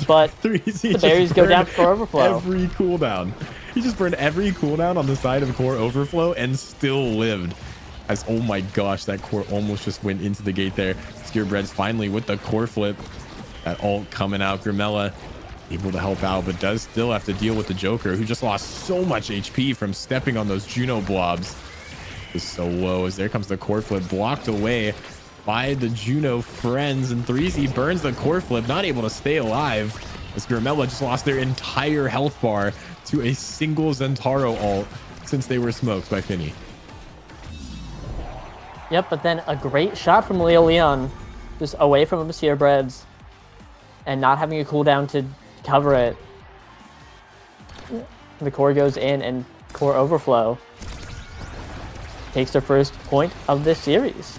But the barriers go down for overflow. Every cooldown. He just burned every cooldown on the side of core overflow and still lived. As, oh my gosh, that core almost just went into the gate there. Skewerbreads finally with the core flip. That ult coming out. Grimella able to help out, but does still have to deal with the Joker, who just lost so much HP from stepping on those Juno blobs. Is so low as there comes the core flip, blocked away by the Juno friends, and 3Z burns the core flip, not able to stay alive as Grimella just lost their entire health bar to a single Zentaro ult since they were smoked by Finny. Yep, but then a great shot from Leo Leon, just away from Monsieur Breads, and not having a cooldown to cover it. The core goes in, and core overflow takes their first point of this series.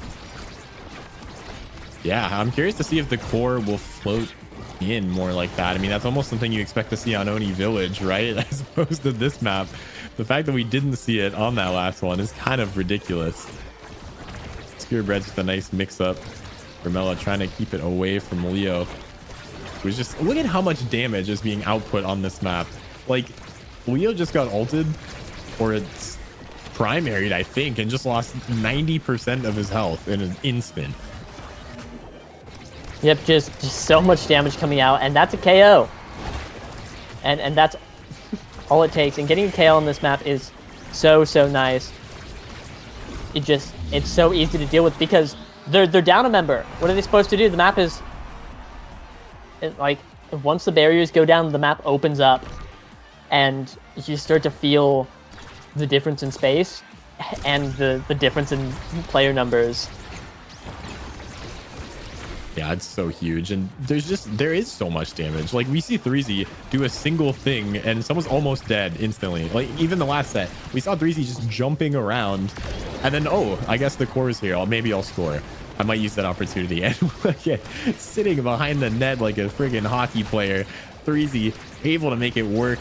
Yeah, I'm curious to see if the core will float in more like that. I mean, that's almost something you expect to see on Oni Village, right? As opposed to this map. The fact that we didn't see it on that last one is kind of ridiculous. Skewerbreads with a nice mix-up. Grimella trying to keep it away from Leo. Was just, look at how much damage is being output on this map. Like, Leo just got ulted, or it's primaried, I think, and just lost 90% of his health in an instant. Yep, just so much damage coming out, and that's a KO. And that's all it takes. And getting a KO on this map is so nice. It's so easy to deal with because they're down a member. What are they supposed to do? The map is like, once the barriers go down, the map opens up, and you start to feel the difference in space and the difference in player numbers. Yeah, it's so huge, and there is so much damage. Like, we see 3Z do a single thing and someone's almost dead instantly. Like, even the last set, we saw 3Z just jumping around, and then, oh, I guess the core is here. Maybe I'll score. I might use that opportunity. And sitting behind the net like a friggin' hockey player, 3Z able to make it work.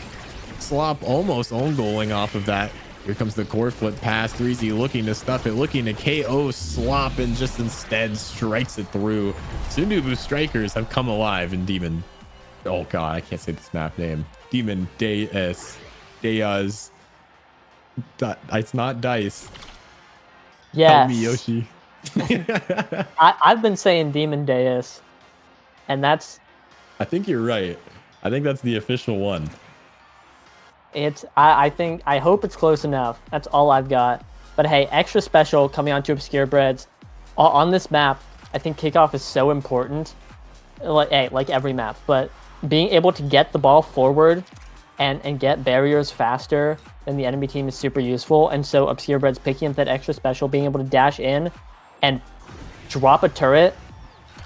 Slop almost own goaling off of that. Here comes the core flip pass. 3Z looking to stuff it, looking to KO Slop, and just instead strikes it through. Sundubu Strikers have come alive in Demon. Oh god, I can't say this map name. Demon Deus. It's not dice. Yes. Help me, Yoshi. I've been saying Demon Deus, and that's. I think you're right. I think that's the official one. I hope it's close enough. That's all I've got. But hey, extra special coming onto Obscure Breads. On this map, I think kickoff is so important. Like every map, but being able to get the ball forward and get barriers faster than the enemy team is super useful. And so Obscure Breads picking up that extra special, being able to dash in and drop a turret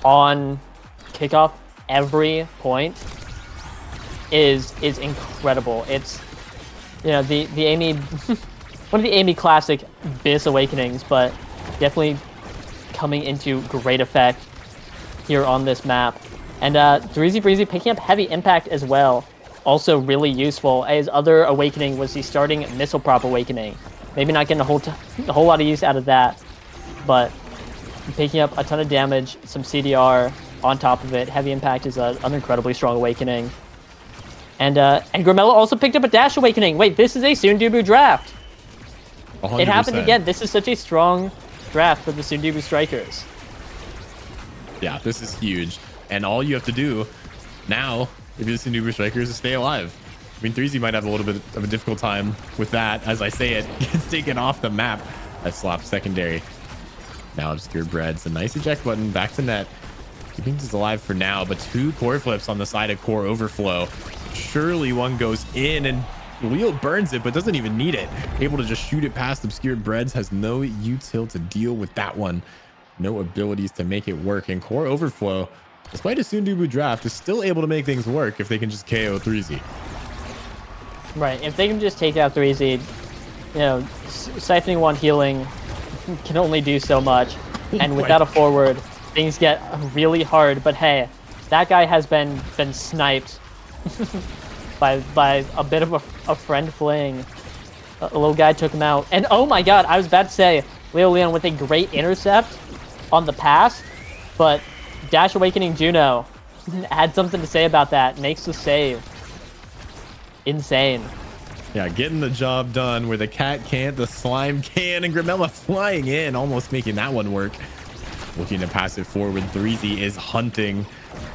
on kickoff every point is incredible. It's, you know, the Amy one of the Amy classic Bis Awakenings, but definitely coming into great effect here on this map. And Threezy Breezy picking up heavy impact as well, also really useful. His other awakening was the starting missile prop awakening. Maybe not getting a whole lot of use out of that, but picking up a ton of damage, some CDR on top of it. Heavy impact is an incredibly strong awakening. And Grimella also picked up a dash awakening. Wait, this is a Sundubu draft. 100%. It happened again. This is such a strong draft for the Sundubu Strikers. Yeah, this is huge. And all you have to do now, if you're the Sundubu Strikers, is stay alive. I mean, Threezy might have a little bit of a difficult time with that. As I say it, gets taken off the map. That slop secondary. Now Obscure Breads. A nice eject button. Back to net. Keeping this alive for now, but 2 core flips on the side of Core Overflow. Surely one goes in, and Leo burns it, but doesn't even need it. Able to just shoot it past Obscure Breads. Has no util to deal with that one. No abilities to make it work. And Core Overflow, despite a Sundubu draft, is still able to make things work if they can just KO Threezy. Right, if they can just take out Threezy, you know, siphoning one healing can only do so much. And without a forward, things get really hard. But hey, that guy has been sniped by a bit of a friend fling. A little guy took him out. And oh my god, I was about to say, Leo Leon with a great intercept on the pass, but Dash Awakening Juno had something to say about that. Makes the save. Insane. Yeah, getting the job done where the cat can't, the slime can, and Grimella flying in, almost making that one work. Looking to pass it forward. Threezy is hunting.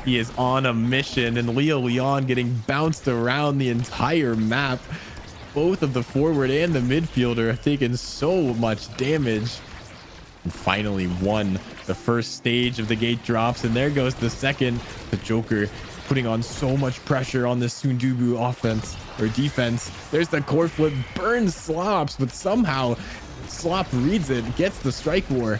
He is on a mission, and Leo Leon getting bounced around the entire map. Both of the forward and the midfielder have taken so much damage. And finally won the first stage of the gate drops, and there goes the second. The Joker putting on so much pressure on this Sundubu offense or defense. There's the core flip, burns Slops, but somehow Slop reads it, gets the strike war.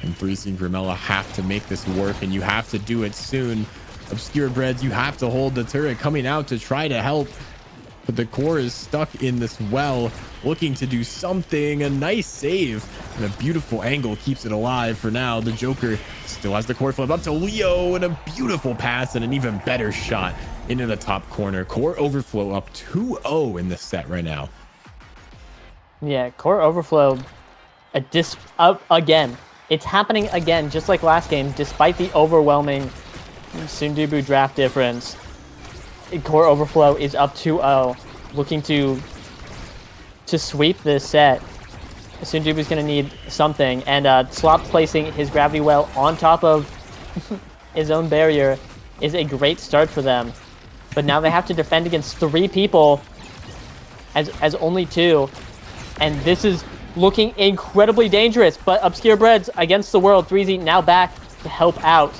And Threezy and Grimella have to make this work, and you have to do it soon. Obscure Breads, you have to hold the turret coming out to try to help. But the core is stuck in this well, looking to do something. A nice save and a beautiful angle keeps it alive for now. The Joker still has the core flip up to Leo, and a beautiful pass and an even better shot into the top corner. Core Overflow up 2-0 in this set right now. Yeah, Core Overflow up again. It's happening again, just like last game, despite the overwhelming Sundubu draft difference. Core Overflow is up 2-0, looking to sweep this set. Sundubu's going to need something, and Slop placing his gravity well on top of his own barrier is a great start for them. But now they have to defend against 3 people as only 2, and this is looking incredibly dangerous. But Obscure Breads against the world. Threezy now back to help out.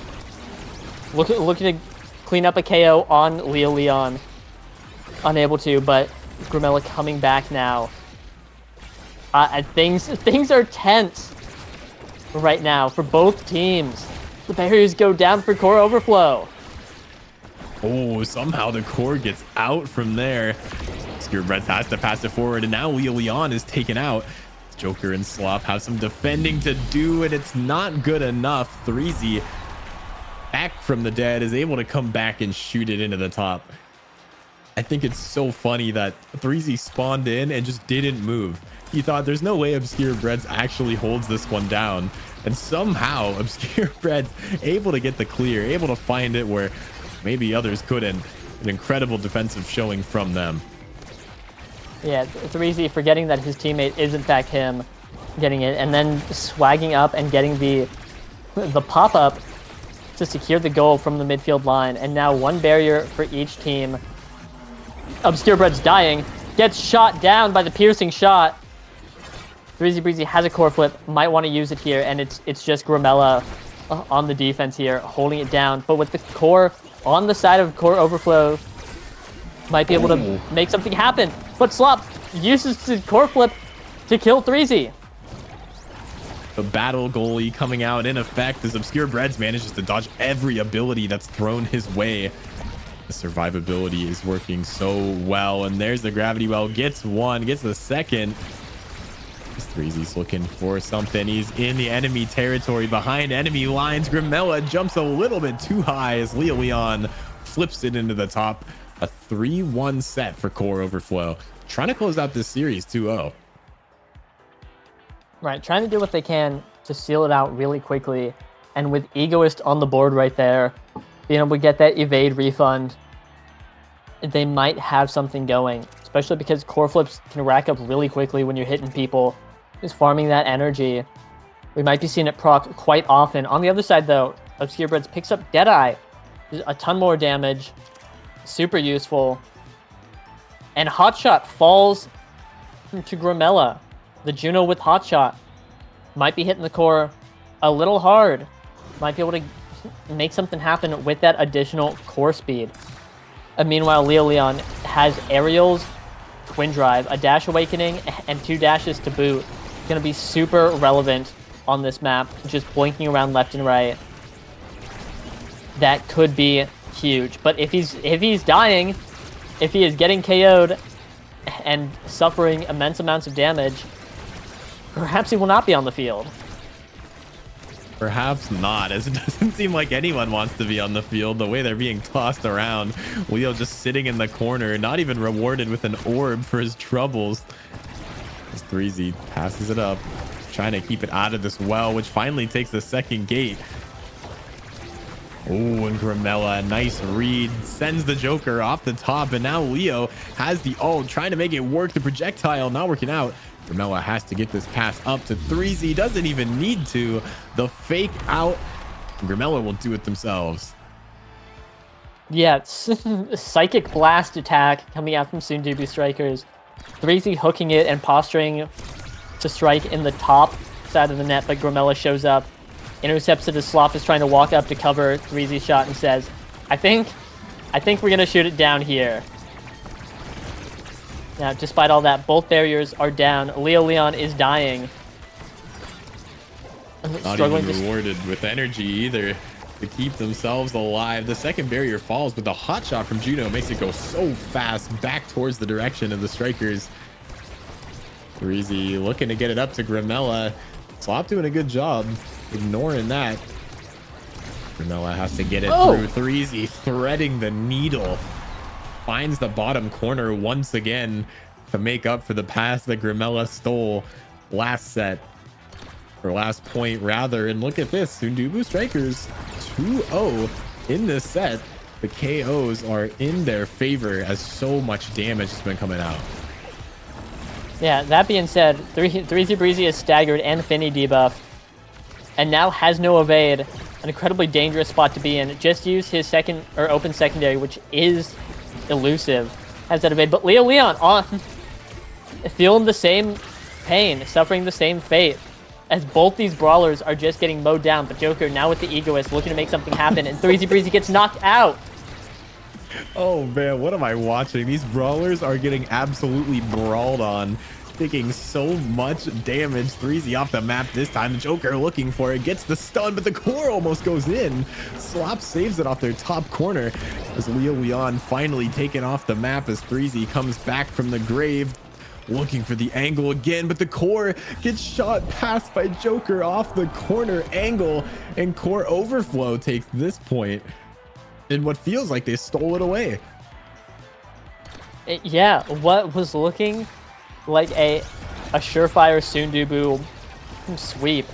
Looking to clean up a KO on Leo Leon. Unable to, but Grimella coming back now. And things are tense right now for both teams. The barriers go down for Core Overflow. Oh, somehow the core gets out from there. Obscure Breads has to pass it forward, and now Leo Leon is taken out. Joker and Slop have some defending to do, and it's not good enough. Threezy, back from the dead, is able to come back and shoot it into the top. I think it's so funny that Threezy spawned in and just didn't move. He thought there's no way Obscure Breads actually holds this one down, and somehow Obscure Breads able to get the clear, able to find it where maybe others couldn't. An incredible defensive showing from them. Yeah, 3Z forgetting that his teammate is in fact him getting it, and then swagging up and getting the pop-up to secure the goal from the midfield line. And now one barrier for each team. Obscure Bread's dying, gets shot down by the piercing shot. 3Z Breezy has a core flip, might want to use it here, and it's just Grimella on the defense here, holding it down. But with the core on the side of core overflow, might be able to make something happen. But Slop uses the core flip to kill 3Z. The battle goalie coming out in effect as Obscure Breads manages to dodge every ability that's thrown his way. The survivability is working so well, and there's the gravity well. Gets one, gets the second. 3Z's looking for something. He's in the enemy territory, behind enemy lines. Grimella jumps a little bit too high as Leon flips it into the top. A 3-1 set for Core Overflow. Trying to close out this series 2-0. Right, trying to do what they can to seal it out really quickly. And with Egoist on the board right there, being able to get that evade refund, they might have something going. Especially because core flips can rack up really quickly when you're hitting people. Just farming that energy. We might be seeing it proc quite often. On the other side though, Obscure Breads picks up Deadeye. There's a ton more damage. Super useful. And Hotshot falls to Grimella. The Juno with Hotshot might be hitting the core a little hard. Might be able to make something happen with that additional core speed. And meanwhile, Leon has aerials, twin drive, a dash awakening, and 2 dashes to boot. Going to be super relevant on this map, just blinking around left and right. That could be huge. But if he's dying, if he is getting KO'd and suffering immense amounts of damage, perhaps he will not be on the field. Perhaps not, as it doesn't seem like anyone wants to be on the field the way they're being tossed around. Leo just sitting in the corner, not even rewarded with an orb for his troubles. As 3Z passes it up, trying to keep it out of this well, which finally takes the second gate. Oh, and Grimella, nice read, sends the Joker off the top, and now Leo has the ult, trying to make it work. The projectile not working out. Grimella has to get this pass up to 3Z, doesn't even need to. The fake out, Grimella will do it themselves. Yeah, Psychic Blast attack coming out from Sundubu Strikers. 3Z hooking it and posturing to strike in the top side of the net, but Grimella shows up, intercepts it as Slop is trying to walk up to cover 3Z's shot and says, I think we're going to shoot it down here. Now, despite all that, both barriers are down. Leon is dying. Not even rewarded with energy either to keep themselves alive. The second barrier falls, but the hot shot from Juno makes it go so fast back towards the direction of the Strikers. 3Z looking to get it up to Grimella. Slop doing a good job ignoring that. Grimella has to get it through. 3Z threading the needle. Finds the bottom corner once again to make up for the pass that Grimella stole last set. Or last point, rather. And look at this. Sundubu Strikers 2-0 in this set. The KOs are in their favor as so much damage has been coming out. Yeah, that being said, 3Z Breezy is staggered and Finny debuff. And now has no evade. An incredibly dangerous spot to be in. Just use his second or open secondary, which is elusive. Has that evade. But Leon on feeling the same pain, suffering the same fate. As both these brawlers are just getting mowed down. But Joker now with the Egoist looking to make something happen. And 3Z Breezy gets knocked out. Oh man, what am I watching? These brawlers are getting absolutely brawled on. Taking so much damage. 3Z off the map this time. The Joker looking for it. Gets the stun, but the core almost goes in. Slop saves it off their top corner. As Leon finally taken off the map as 3Z comes back from the grave. Looking for the angle again, but the core gets shot past by Joker off the corner angle, and core overflow takes this point in what feels like they stole it away. Yeah, what was looking like a surefire Sundubu sweep,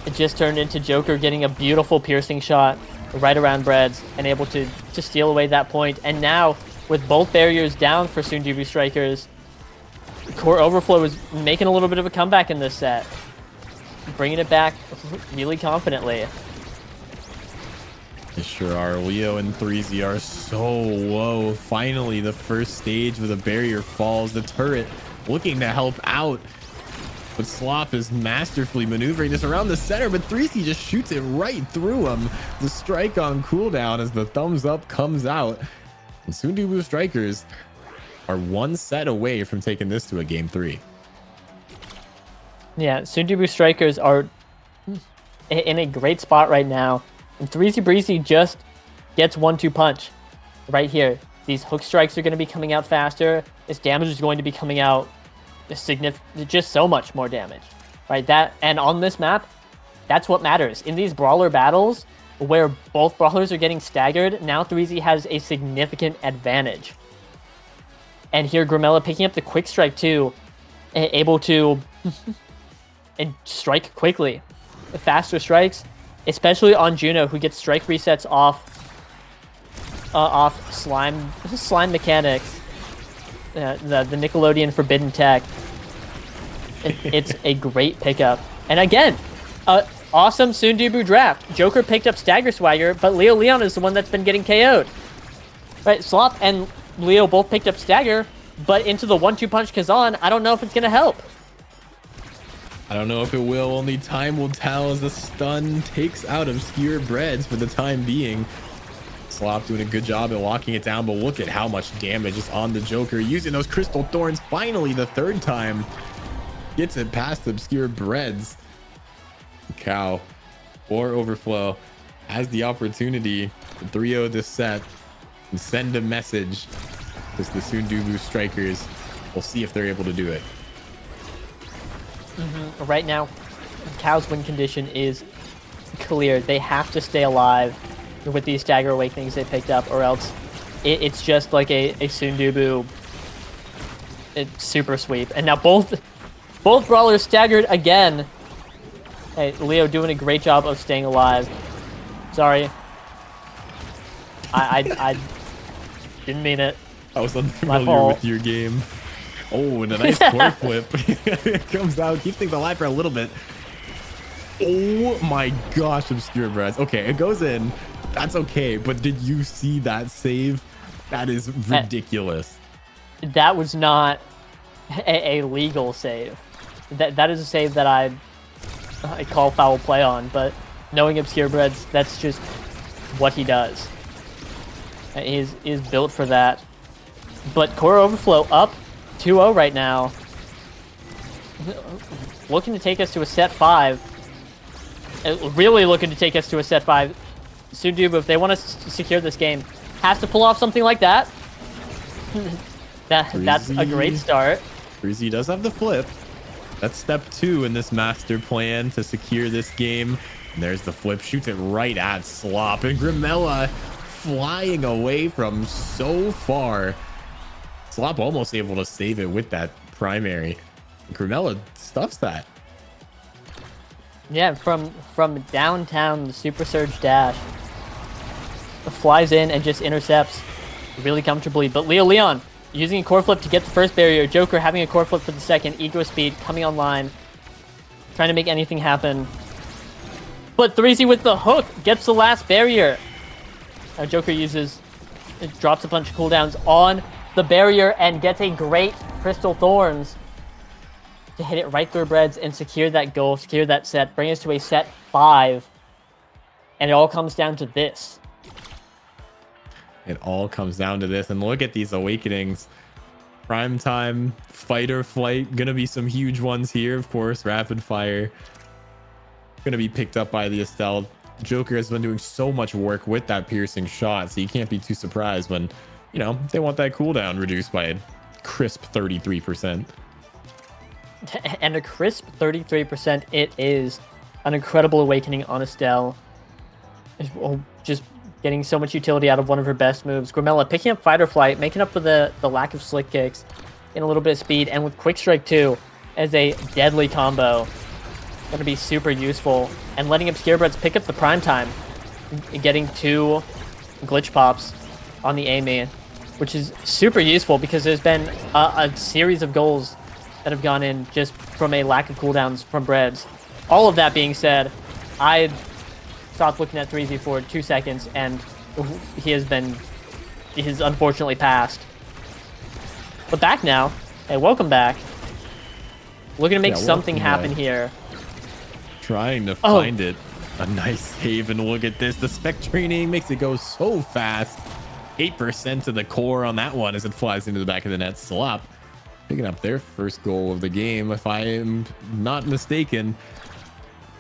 it just turned into Joker getting a beautiful piercing shot right around Breads and able to steal away that point. And now with both barriers down for Sundubu Strikers. Core Overflow is making a little bit of a comeback in this set. Bringing it back really confidently. They sure are. Leo and 3Z are so low. Finally, the first stage with a barrier falls. The turret looking to help out. But Slop is masterfully maneuvering this around the center, but 3Z just shoots it right through him. The strike on cooldown as the thumbs up comes out. And Sundubu Strikers are one set away from taking this to a game 3. Yeah, Sundubu Strikers are in a great spot right now. And 3Z Breezy just gets 1-2 punch right here. These hook strikes are going to be coming out faster. This damage is going to be coming out just so much more damage, right? And on this map, that's what matters. In these brawler battles where both brawlers are getting staggered, now 3Z has a significant advantage. And here Grimella picking up the quick strike too, able to and strike quickly. The faster strikes, especially on Juno, who gets strike resets off slime mechanics, the Nickelodeon forbidden tech. It's a great pickup. And again, awesome Sundubu draft. Joker picked up Stagger Swagger, but Leo Leon is the one that's been getting KO'd. Right, Slop and Leo both picked up Stagger, but into the 1-2 punch Kazan, I don't know if it's gonna help. I don't know if it will. Only time will tell as the stun takes out Obscure Breads for the time being. Slop doing a good job at locking it down, but look at how much damage is on the Joker. Using those Crystal Thorns finally the third time. Gets it past Obscure Breads. Cow or Overflow has the opportunity to 3-0 this set and send a message to the Sundubu Strikers. We'll see if they're able to do it. Right now, Cow's win condition is clear. They have to stay alive with these Stagger Awakenings they picked up, or else it's just like a Sundubu super sweep. And now both brawlers staggered again. Hey, Leo doing a great job of staying alive. Sorry. I didn't mean it. I was unfamiliar with your game. Oh, and a nice core flip. It comes out, keeps things alive for a little bit. Oh my gosh, Obscure Breads. Okay, it goes in. That's okay, but did you see that save? That is ridiculous. That was not a legal save. That is a save that I call foul play on, but knowing Obscure Breads, that's just what he does. He is built for that. But Core Overflow up 2-0 right now. Looking to take us to a set 5. Really looking to take us to a set 5. Sundubu, if they want to secure this game, has to pull off something like that. That's a great start. Breezy does have the flip. That's step 2 in this master plan to secure this game. And there's the flip, shoots it right at Slop. And Grimella flying away from so far. Slop almost able to save it with that primary. Grimella stuffs that. Yeah, from downtown, the Super Surge dash. Flies in and just intercepts really comfortably. But Leo Leon using a core flip to get the first barrier. Joker having a core flip for the second. Ego Speed coming online. Trying to make anything happen. But 3Z with the hook gets the last barrier. Now Joker drops a bunch of cooldowns on the barrier and gets a great Crystal Thorns to hit it right through Breads and secure that goal, secure that set, bring us to a set 5. And it all comes down to this. It all comes down to this. And look at these awakenings. Prime time, fight or flight. Gonna be some huge ones here, of course. Rapid fire. Gonna be picked up by the Estelle. Joker has been doing so much work with that piercing shot, so you can't be too surprised when, you know, they want that cooldown reduced by a crisp 33%. And a crisp 33%, it is an incredible awakening on Estelle. Just getting so much utility out of one of her best moves. Grimella picking up fight or flight, making up for the lack of slick kicks, and a little bit of speed, and with quick strike too, as a deadly combo. Going to be super useful. And letting Obscure Breads pick up the prime time, getting 2 glitch pops on the Amy. which is super useful because there's been a series of goals that have gone in just from a lack of cooldowns from Breads. All of that being said, I stopped looking at 3Z for 2 seconds, and he has unfortunately passed. But back now. Hey, welcome back. Looking to make something happen here. Trying to find it. A nice save, and look at this. The spec training makes it go so fast. 8% to the core on that one as it flies into the back of the net. Slop picking up their first goal of the game, if I am not mistaken.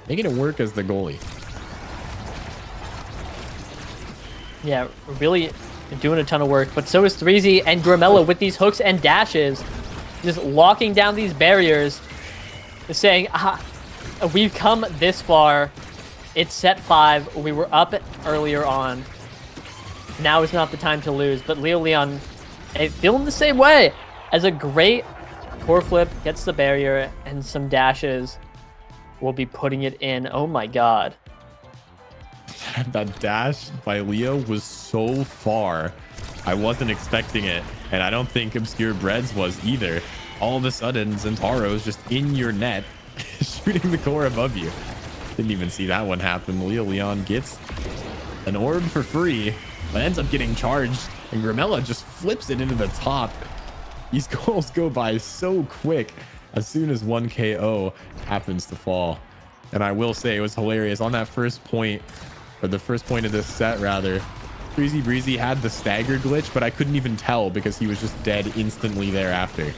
Making it work as the goalie. Yeah, really doing a ton of work, but so is 3Z and Grimella with these hooks and dashes, just locking down these barriers, saying, we've come this far. It's set 5. We were up earlier on. Now is not the time to lose. But Leo Leon feeling the same way. As a great core flip, gets the barrier and some dashes. We'll be putting it in. Oh my god. That dash by Leo was so far. I wasn't expecting it. And I don't think Obscure Breads was either. All of a sudden, Zentaro's just in your net, shooting the core above you. Didn't even see that one happen. Leo Leon gets an orb for free, but ends up getting charged. And Grimella just flips it into the top. These goals go by so quick as soon as 1 KO happens to fall. And I will say it was hilarious on that first point, or the first point of this set rather. Breezy Breezy had the stagger glitch, but I couldn't even tell because he was just dead instantly thereafter.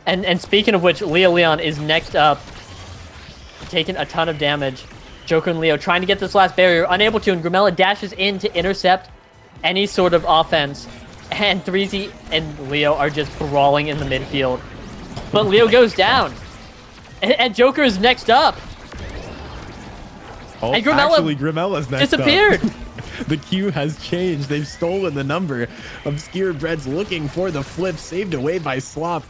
And speaking of which, Leo Leon is next up, taking a ton of damage. Joker and Leo trying to get this last barrier, unable to, and Grimella dashes in to intercept any sort of offense. And 3Z and Leo are just brawling in the midfield. But Leo goes down. And Joker is next up. Oh, and Grimella actually, Grimella's next disappeared. up. The queue has changed. They've stolen the number. Obscure Breads looking for the flip, saved away by Slop.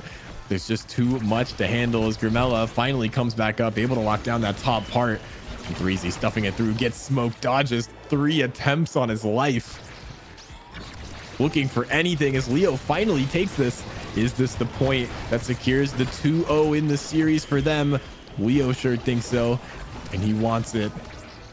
There's just too much to handle as Grimella finally comes back up, able to lock down that top part. And Breezy stuffing it through, gets smoked, dodges 3 attempts on his life. Looking for anything as Leo finally takes this. Is this the point that secures the 2-0 in the series for them? Leo sure thinks so, and he wants it.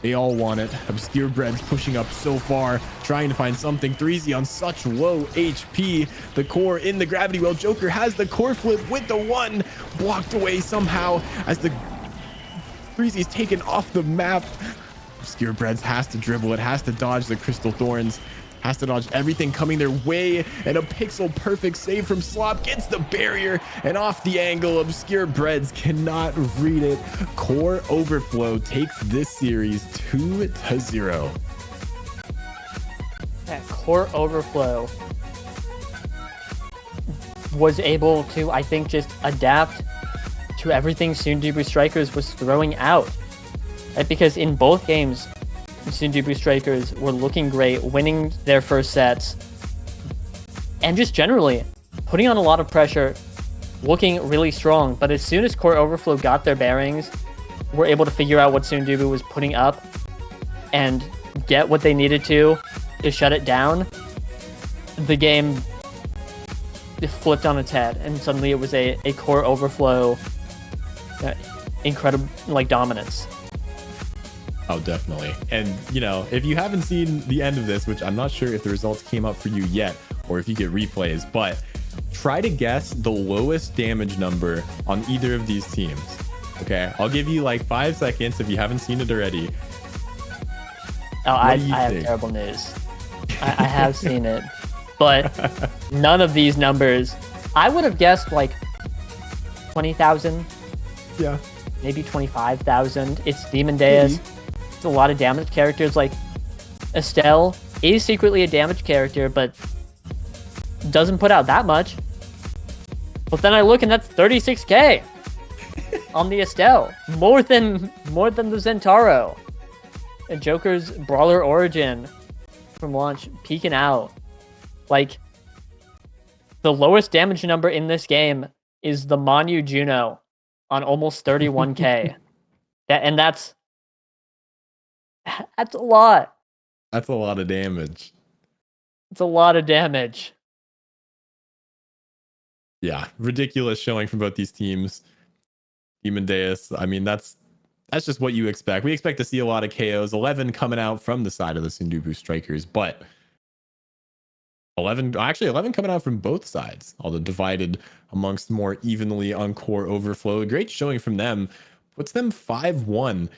They all want it. Obscure Breads pushing up so far, trying to find something. 3Z on such low HP. The core in the gravity well. Joker has the core flip with the 1. Blocked away somehow as the 3Z's taken off the map. Obscure Breads has to dribble it, has to dodge the Crystal Thorns. Has to dodge everything coming their way, and a pixel perfect save from Slop gets the barrier and off the angle. Obscure Breads cannot read it. Core Overflow takes this series 2-0. That Core Overflow was able to, I think, just adapt to everything Soondubu Strikers was throwing out. Right? Because in both games, Soondubu Strikers were looking great, winning their first sets, and just generally putting on a lot of pressure, looking really strong. But as soon as Core Overflow got their bearings, were able to figure out what Soondubu was putting up and get what they needed to shut it down, the game flipped on its head, and suddenly it was a Core Overflow incredible dominance. Oh, definitely. And, you know, if you haven't seen the end of this, which I'm not sure if the results came up for you yet, or if you get replays, but try to guess the lowest damage number on either of these teams. Okay, I'll give you like 5 seconds if you haven't seen it already. Oh, I have terrible news. I have seen it, but none of these numbers. I would have guessed like 20,000. Yeah. Maybe 25,000. It's Demon Deus. It's a lot of damaged characters. Like Estelle is secretly a damaged character, but doesn't put out that much. But then I look and that's 36k on the Estelle. More than the Zentaro. And Joker's Brawler Origin from launch peeking out. Like, the lowest damage number in this game is the Manu Juno on almost 31k. That's a lot. That's a lot of damage. It's a lot of damage. Yeah, ridiculous showing from both these teams. Demon Deus, I mean, that's just what you expect. We expect to see a lot of KOs. 11 coming out from the side of the Sundubu Strikers, but 11 coming out from both sides, although divided amongst more evenly on core overflow. Great showing from them. Puts them 5-1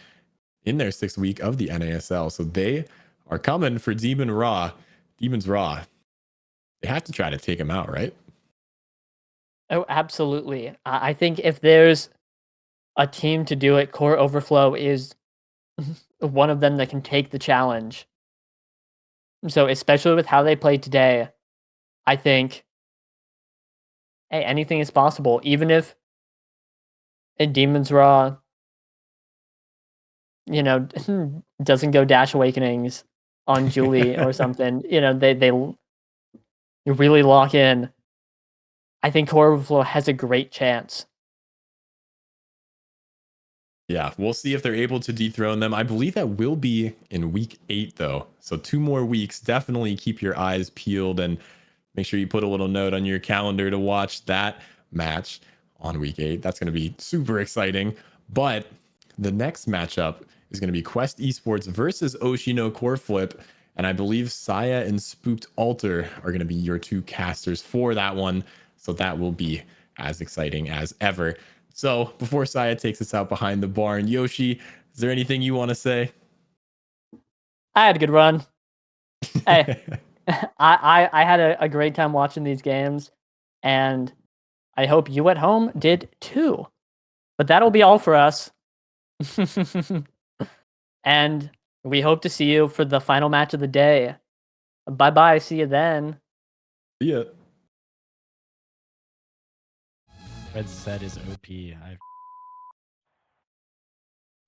in their 6th week of the NASL. So they are coming for Demons Raw. They have to try to take him out, right? Oh, absolutely. I think if there's a team to do it, Core Overflow is one of them that can take the challenge. So, especially with how they played today, I think, hey, anything is possible. Even if Demons Raw, doesn't go Dash Awakenings on Julie or something, they really lock in. I think Core Overflow has a great chance. Yeah, we'll see if they're able to dethrone them. I believe that will be in week 8, though. So 2 more weeks. Definitely keep your eyes peeled and make sure you put a little note on your calendar to watch that match on week 8. That's going to be super exciting. But the next matchup is going to be Quest Esports versus Oshino Core Flip. And I believe Saya and Spooked Altar are going to be your 2 casters for that one. So that will be as exciting as ever. So before Saya takes us out behind the barn, Yoshi, is there anything you want to say? I had a good run. Hey, I had a great time watching these games, and I hope you at home did too. But that'll be all for us. And we hope to see you for the final match of the day. Bye-bye. See you then. See ya. Red set is OP.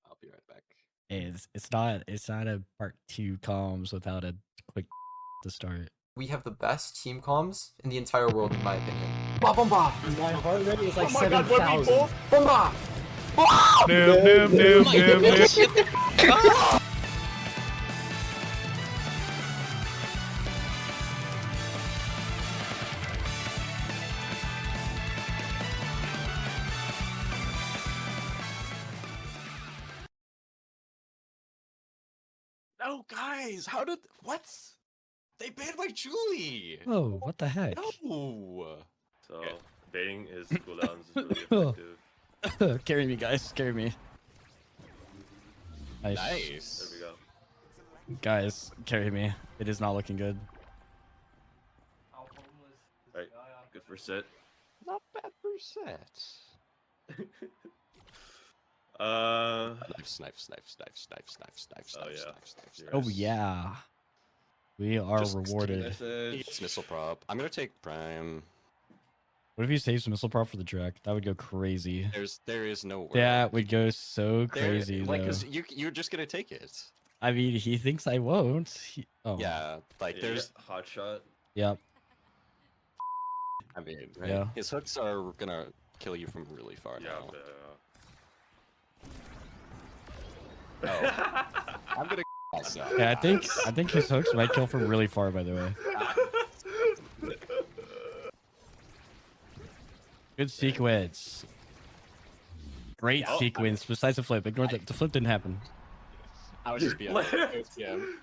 I'll be right back. Hey, it's not a part 2 comms without a quick to start. We have the best team comms in the entire world, in my opinion. Bomba! My heart rate is like Oh my god, what we 7,000. both? Bomba! Noob. No, guys, how did what? They banned my Julie. Oh, what the heck? No. So baiting his cooldowns is really effective. Carry me, guys. Carry me. Nice. Nice. There we go. Guys, carry me. It is not looking good. Right. Good for set. Not bad for set. Snipe. Oh, yeah. Oh yeah. We are Just rewarded. It's missile prop. I'm gonna take prime. What if you save missile prop for the Drek? That would go crazy. There is no way. That would go so crazy like, though. cause you're just gonna take it. I mean, he thinks I won't. Oh. Yeah, like there's hot shot. Yep. I mean, right? Yeah. His hooks are gonna kill you from really far now. Oh, I'm gonna myself. Yeah, I think his hooks might kill from really far. By the way. Good sequence. Great sequence. Besides the flip, ignore the flip didn't happen. I was just being OTM.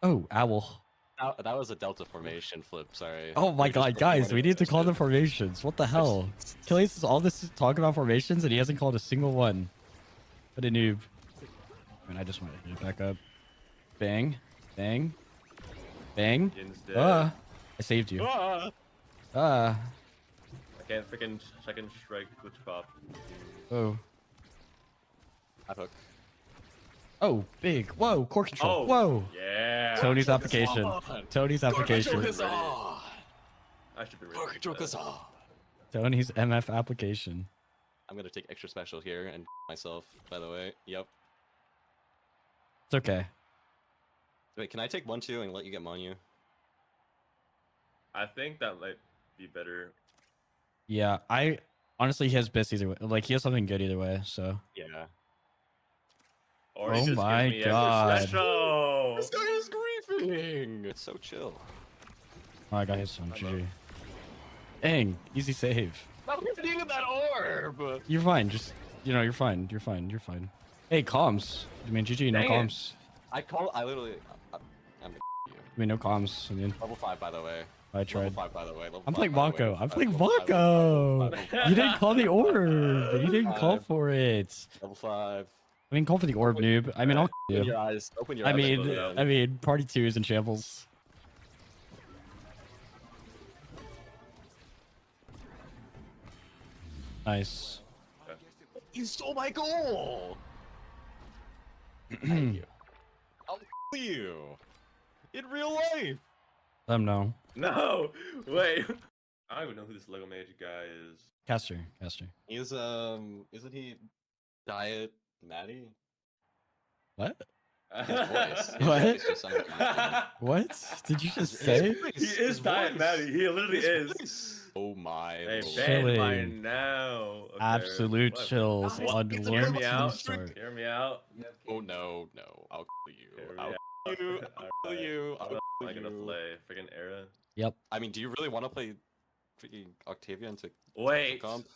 Oh, owl. That was a delta formation flip. Sorry. Oh my god, guys, we need to call the formations. What the hell? Killius is all this talk about formations and he hasn't called a single one. What a noob. I mean, I just want to hit it back up. Bang. Bang. Bang. I saved you. I can't freaking second strike with pop. Oh. Hot hook. Oh, big. Whoa, core control. Oh, Whoa. yeah. Tony's application. Tony's application. I should be ready. Core control Tony's MF application. I'm gonna take extra special here and myself, by the way. Yep. It's okay. Wait, can I take 1-2 and let you get Monu? I think that might be better. Yeah, honestly, he has best either way. Like, he has something good either way, so. Yeah. Or Oh my god. Special. This guy is griefing. doing? It's so chill. Oh, I got his son. GG. Dang, easy save. I'm hitting that orb. You're fine. Just, you're fine. You're fine. You're fine. Hey, comms. I mean, GG, no Dang it. comms. I literally. I'm you. I mean, no comms. I mean, Level 5, by the way. I tried. Level 5, by the way. Level I'm 5, playing by the way. Mako. I'm playing Level 5, Mako. level 5. You didn't call the orb. You didn't call 5. for it. Level 5. I mean, call for the orb, noob. I mean, I'll Open you. your eyes. Open your I eyes. mean, party 2 is in shambles. Nice. You stole my goal. Thank you. I'll you. In real life. Let him know. No, wait. I don't even know who this Lego Magic guy is. Caster. He's isn't he Diet Maddie? What? His voice. His What? voice just sounds like What did you just his say? voice, He is his Diet voice. Maddie. He literally His is. voice. Oh my. Hey, lord. ban by Chilling. now. Okay, Absolute what? chills What? on Hear one me out. start. Hear me out. Oh no, no. I'll kill you. Hear me I'll out. kill you. I'll kill Alright. you. What I'll am kill I gonna you. play? Freaking era. Yep. I mean, do you really want to play freaking Octavia into Wait. comp?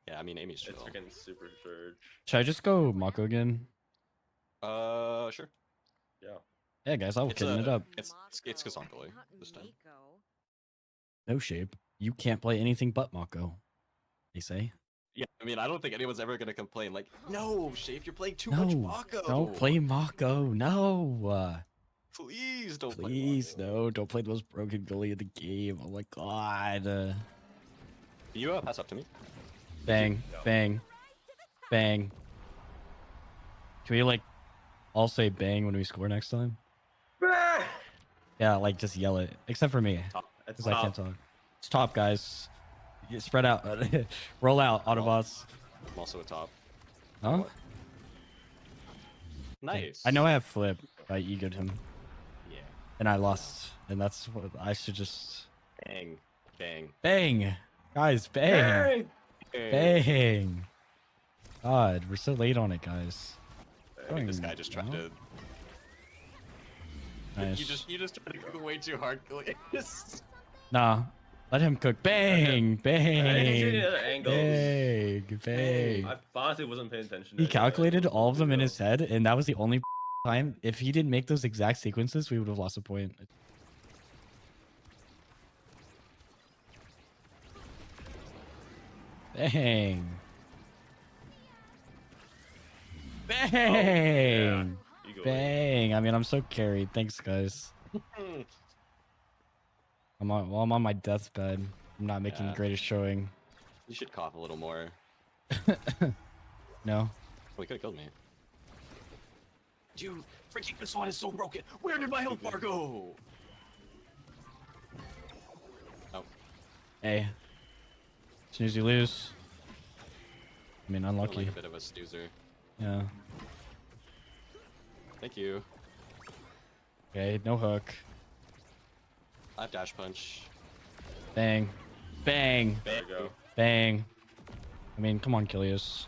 Yeah, I mean, Amy's chill. It's freaking Super Surge. Should I just go Mako again? Sure. Yeah. Yeah, guys, I'll It's kitting it up. It's Kazankoli this time. No shape. You can't play anything but Mako. They say. Yeah, I mean, I don't think anyone's ever gonna complain. Like, no, Shape, you're playing too No, much Mako. don't play Mako. No. Please don't. Please, play no. Don't play the most broken goalie in the game. Oh my god. Can you pass up to me? Bang, bang, bang. Can we like all say bang when we score next time? Yeah, like just yell it. Except for me, because I can't talk. It's top, guys. You spread out. Roll out, Autobots. I'm also a top. Huh? Nice. I know I have flip. I egoed him. Yeah. And I lost. And that's what I should just. Bang. Bang. Bang! Guys, bang! Bang! God, we're so late on it, guys. I think this guy just tried to. Nice. You just tried to go way too hard, Gilius. Nah. Let him cook. Bang! Bang! Angles. Bang! Bang! I honestly wasn't paying attention. He calculated all of them in his head, and that was the only time. If he didn't make those exact sequences, we would have lost a point. Bang! Bang! Bang! I mean, I'm so carried. Thanks, guys. I'm on my deathbed. I'm not making the greatest showing. You should cough a little more. No. Well, he could have killed me. Dude, freaking this one is so broken. Where did my health bar go? Oh. Hey. As soon as you lose. I mean, unlucky. Like a bit of a snoozer. Yeah. Thank you. Okay, no hook. I have dash punch. Bang. Bang. There you go. Bang. I mean, come on, Kilius.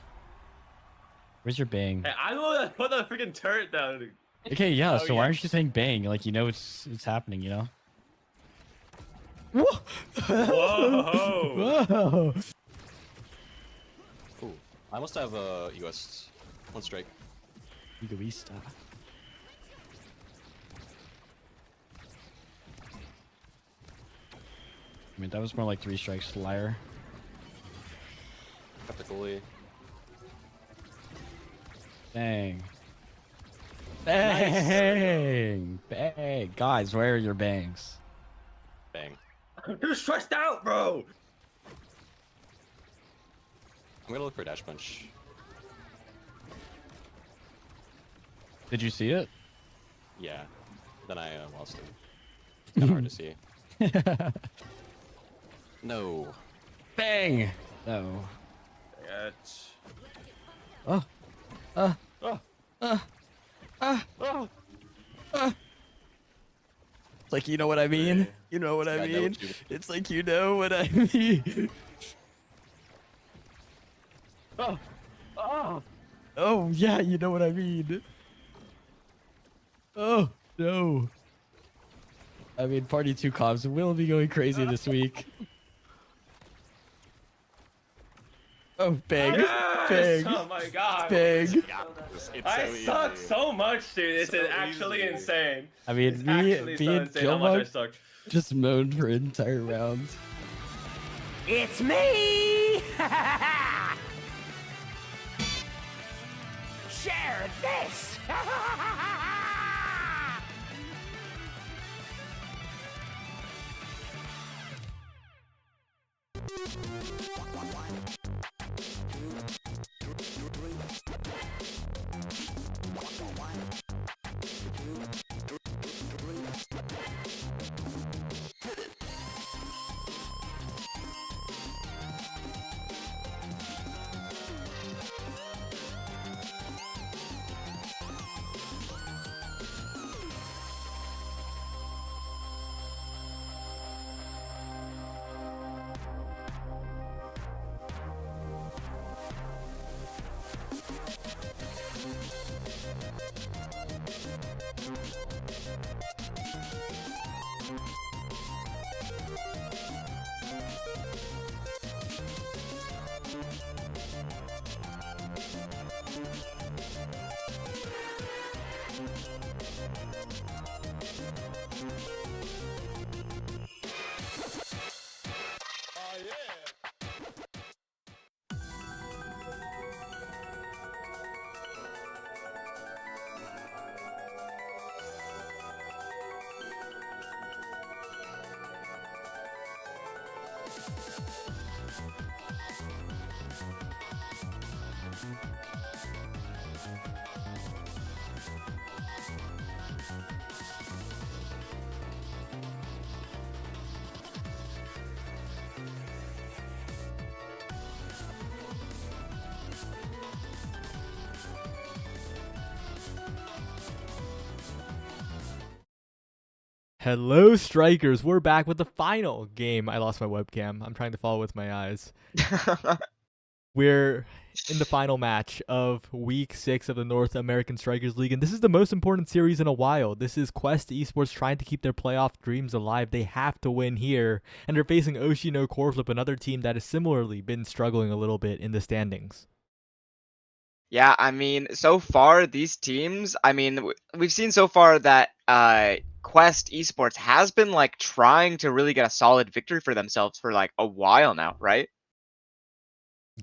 Where's your bang? Hey, I know that put that freaking turret down. Okay, yeah, Oh, so why aren't you saying bang? Like, you know it's happening, you know? Whoa! Whoa! Ooh, I must have Egoist. One strike. Egoista. I mean, that was more like 3 strikes, liar. Got the goalie. Bang. Bang! Bang! Guys, where are your bangs? Bang. I'm too stressed out, bro! I'm gonna look for a dash punch. Did you see it? Yeah. Then I lost it. Kinda hard to see. No. Bang! No. It's... Oh. It's like, you know what I mean? You know what I mean? It's like, you know what I mean? Oh, yeah, you know what I mean. Oh, no. I mean, Party 2 comms will be going crazy this week. Oh, big. Yes! Big. Oh my god. Big. I suck so much, dude. It's actually insane. I mean, It's actually so insane how much I suck. just moaned for an entire round. It's me! Share this! Hello, Strikers. We're back with the final game. I lost my webcam. I'm trying to follow with my eyes. We're in the final match of Week 6 of the North American Strikers League, and this is the most important series in a while. This is Quest Esports trying to keep their playoff dreams alive. They have to win here, and they're facing Oshino Coreflip, another team that has similarly been struggling a little bit in the standings. Yeah, I mean, so far these teams, I mean, we've seen so far that Quest Esports has been like trying to really get a solid victory for themselves for like a while now, right?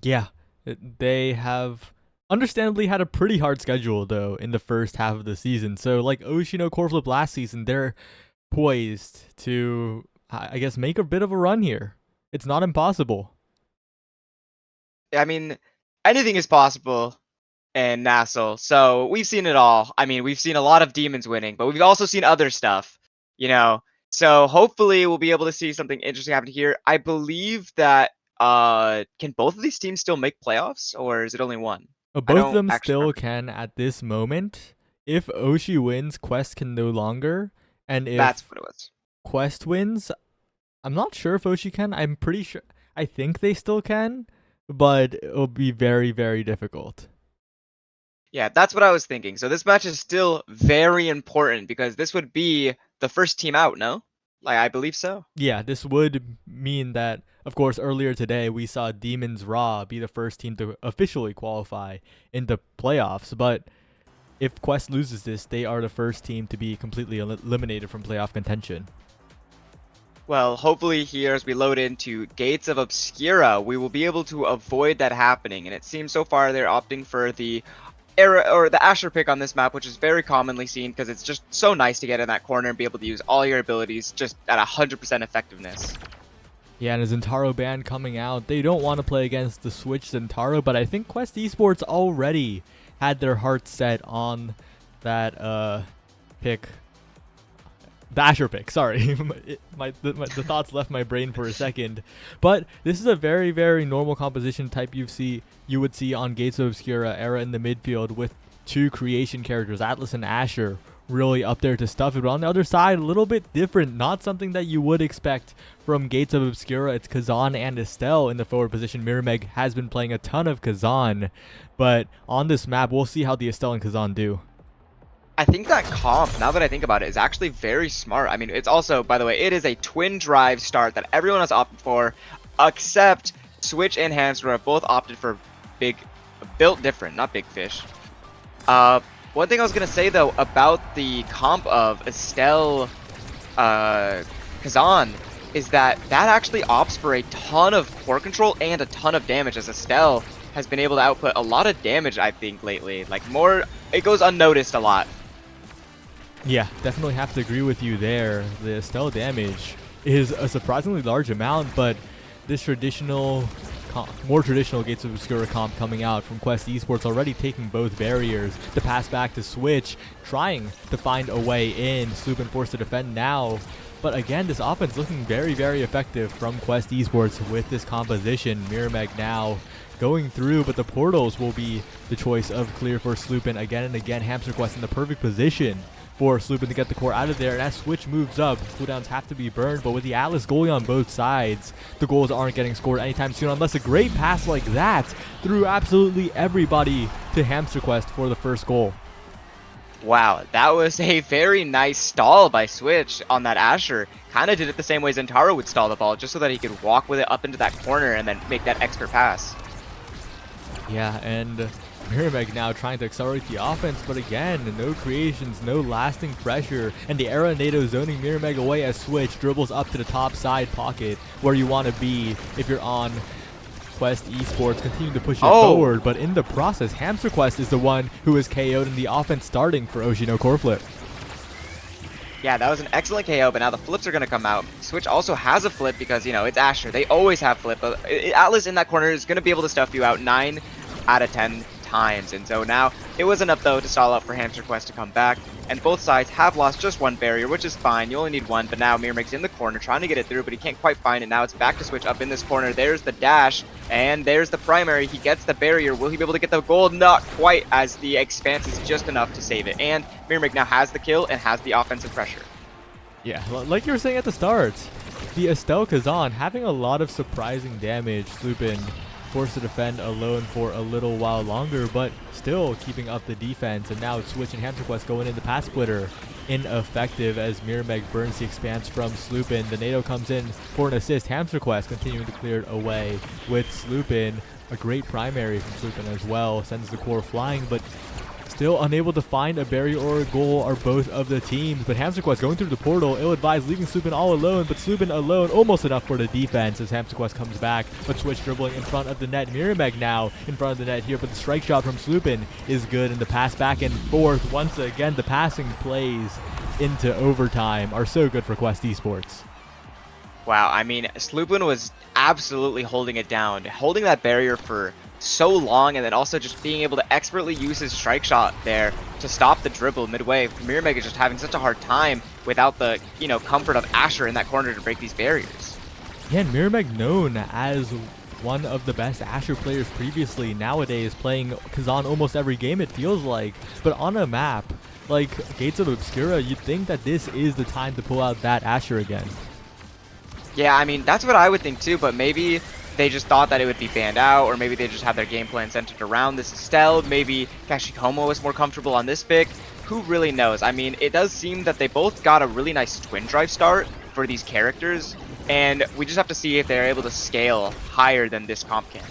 Yeah, they have understandably had a pretty hard schedule though in the first half of the season. So like Oshino Coreflip last season, they're poised to, I guess, make a bit of a run here. It's not impossible. I mean, anything is possible in Nassau. So we've seen it all. I mean, we've seen a lot of demons winning, but we've also seen other stuff, you know. So hopefully we'll be able to see something interesting happen here. I believe that can both of these teams still make playoffs, or is it only one? Both of them still can at this moment. If Oshi wins, Quest can no longer. And if that's what it was. Quest wins, I'm not sure if Oshi can. I'm pretty sure. I think they still can, but it'll be very, very difficult. Yeah, that's what I was thinking. So this match is still very important because this would be the first team out, no? Like, I believe so. Yeah, this would mean that, of course, earlier today we saw Demons Raw be the first team to officially qualify into playoffs. But if Quest loses this, they are the first team to be completely eliminated from playoff contention. Well, hopefully here as we load into Gates of Obscura, we will be able to avoid that happening. And it seems so far they're opting for the Asher pick on this map, which is very commonly seen because it's just so nice to get in that corner and be able to use all your abilities just at 100% effectiveness. Yeah, and a Zentaro ban coming out. They don't want to play against the Switch Zentaro, but I think Quest Esports already had their hearts set on that pick. The Asher pick, sorry. The thoughts left my brain for a second. But this is a very, very normal composition type you would see on Gates of Obscura era in the midfield with two creation characters, Atlas and Asher, really up there to stuff it. But on the other side, a little bit different. Not something that you would expect from Gates of Obscura. It's Kazan and Estelle in the forward position. Mirmeg has been playing a ton of Kazan. But on this map, we'll see how the Estelle and Kazan do. I think that comp, now that I think about it, is actually very smart. I mean, it's also, by the way, it is a twin drive start that everyone has opted for, except Switch and Hamster have both opted for built different, not Big Fish. One thing I was going to say, though, about the comp of Estelle Kazan is that actually opts for a ton of core control and a ton of damage, as Estelle has been able to output a lot of damage, I think, lately. Like, it goes unnoticed a lot. Yeah, definitely have to agree with you there. The Estelle damage is a surprisingly large amount, but this more traditional Gates of Obscura comp coming out from Quest Esports already taking both barriers. The pass back to Switch, trying to find a way in. Sloopin forced to defend now. But again, this offense looking very, very effective from Quest Esports with this composition. Mirrormeg now going through, but the portals will be the choice of clear for Sloopin again and again. Hamster Quest in the perfect position for Sloopin to get the core out of there, and as Switch moves up, cooldowns have to be burned, but with the Atlas goalie on both sides, the goals aren't getting scored anytime soon unless a great pass like that threw absolutely everybody to Hamster Quest for the first goal. Wow, that was a very nice stall by Switch on that Asher. Kind of did it the same way Zentaro would stall the ball, just so that he could walk with it up into that corner and then make that expert pass. Yeah, and Mirrormeg now trying to accelerate the offense, but again, no creations, no lasting pressure, and the Era NATO zoning Mirrormeg away as Switch dribbles up to the top side pocket where you want to be if you're on Quest Esports, continuing to push it forward, but in the process, Hamster Quest is the one who is KO'd in the offense starting for Oshino core flip. Yeah, that was an excellent KO, but now the flips are going to come out. Switch also has a flip because, you know, it's Asher. They always have flip, but Atlas in that corner is going to be able to stuff you out 9 out of 10 times. And so now it was enough, though, to stall out for Hamster Quest to come back. And both sides have lost just one barrier, which is fine. You only need one, but now Mirrormeg's in the corner trying to get it through, but he can't quite find it. Now it's back to Switch up in this corner. There's the dash, and there's the primary. He gets the barrier. Will he be able to get the goal? Not quite, as the expanse is just enough to save it. And Mirrormeg now has the kill and has the offensive pressure. Yeah, like you were saying at the start, the Estelle Kazan having a lot of surprising damage. Sloopin forced to defend alone for a little while longer, but still keeping up the defense. And now it's Switch and Hamster Quest going in the pass splitter. Ineffective as Mirrormeg burns the expanse from Sloopin. The NATO comes in for an assist. Hamster Quest continuing to clear it away with Sloopin. A great primary from Sloopin as well. Sends the core flying, but still unable to find a barrier or a goal are both of the teams. But Hamster Quest going through the portal, ill-advised, leaving Sloopin all alone. But Sloopin alone, almost enough for the defense as Hamster Quest comes back. But Switch dribbling in front of the net. Mirrormeg now in front of the net here. But the strike shot from Sloopin is good. And the pass back and forth. Once again, the passing plays into overtime are so good for Quest Esports. Wow, I mean, Sloopin was absolutely holding it down. Holding that barrier for so long, and then also just being able to expertly use his strike shot there to stop the dribble midway. Mirrormeg is just having such a hard time without the, you know, comfort of Asher in that corner to break these barriers. Yeah, and Mirrormeg known as one of the best Asher players previously, nowadays playing Kazan almost every game it feels like. But on a map like Gates of Obscura, you'd think that this is the time to pull out that Asher again. Yeah, I mean, that's what I would think too, but maybe they just thought that it would be banned out, or maybe they just had their game plan centered around this Estelle. Maybe Kashikomo was more comfortable on this pick. Who really knows? I mean, it does seem that they both got a really nice twin drive start for these characters, and we just have to see if they're able to scale higher than this comp can.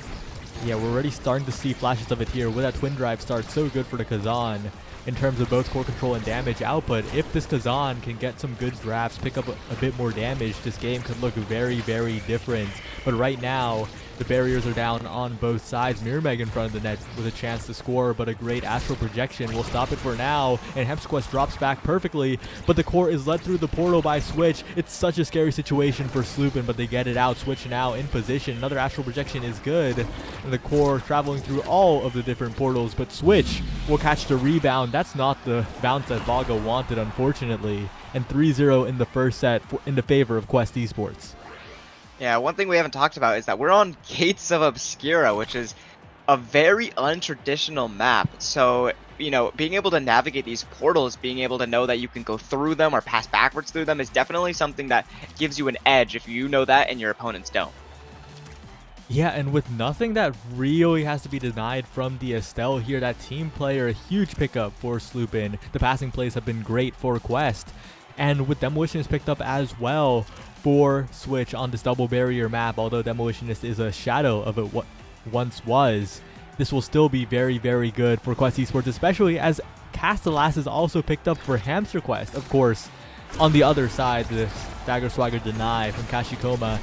Yeah, we're already starting to see flashes of it here with that twin drive start. So good for the Kazan in terms of both core control and damage output. If this Kazan can get some good drafts, pick up a bit more damage, this game could look very, very different. But right now, the barriers are down on both sides. Mirrormeg in front of the net with a chance to score, but a great astral projection will stop it for now. And Hamster Quest drops back perfectly, but the core is led through the portal by Switch. It's such a scary situation for Sloopin, but they get it out. Switch now in position. Another astral projection is good. And the core traveling through all of the different portals, but Switch will catch the rebound. That's not the bounce that Vago wanted, unfortunately. And 3-0 in the first set in the favor of Quest Esports. Yeah, one thing we haven't talked about is that we're on Gates of Obscura, which is a very untraditional map. So, you know, being able to navigate these portals, being able to know that you can go through them or pass backwards through them is definitely something that gives you an edge if you know that and your opponents don't. Yeah, and with nothing that really has to be denied from the Estelle here, that team player, a huge pickup for Sloopin. The passing plays have been great for Quest. And with Demolitionist picked up as well for Switch on this double barrier map, although Demolitionist is a shadow of it what once was, this will still be very, very good for Quest Esports, especially as Castellas is also picked up for Hamster Quest. Of course, on the other side, the Stagger Swagger deny from Kashikoma,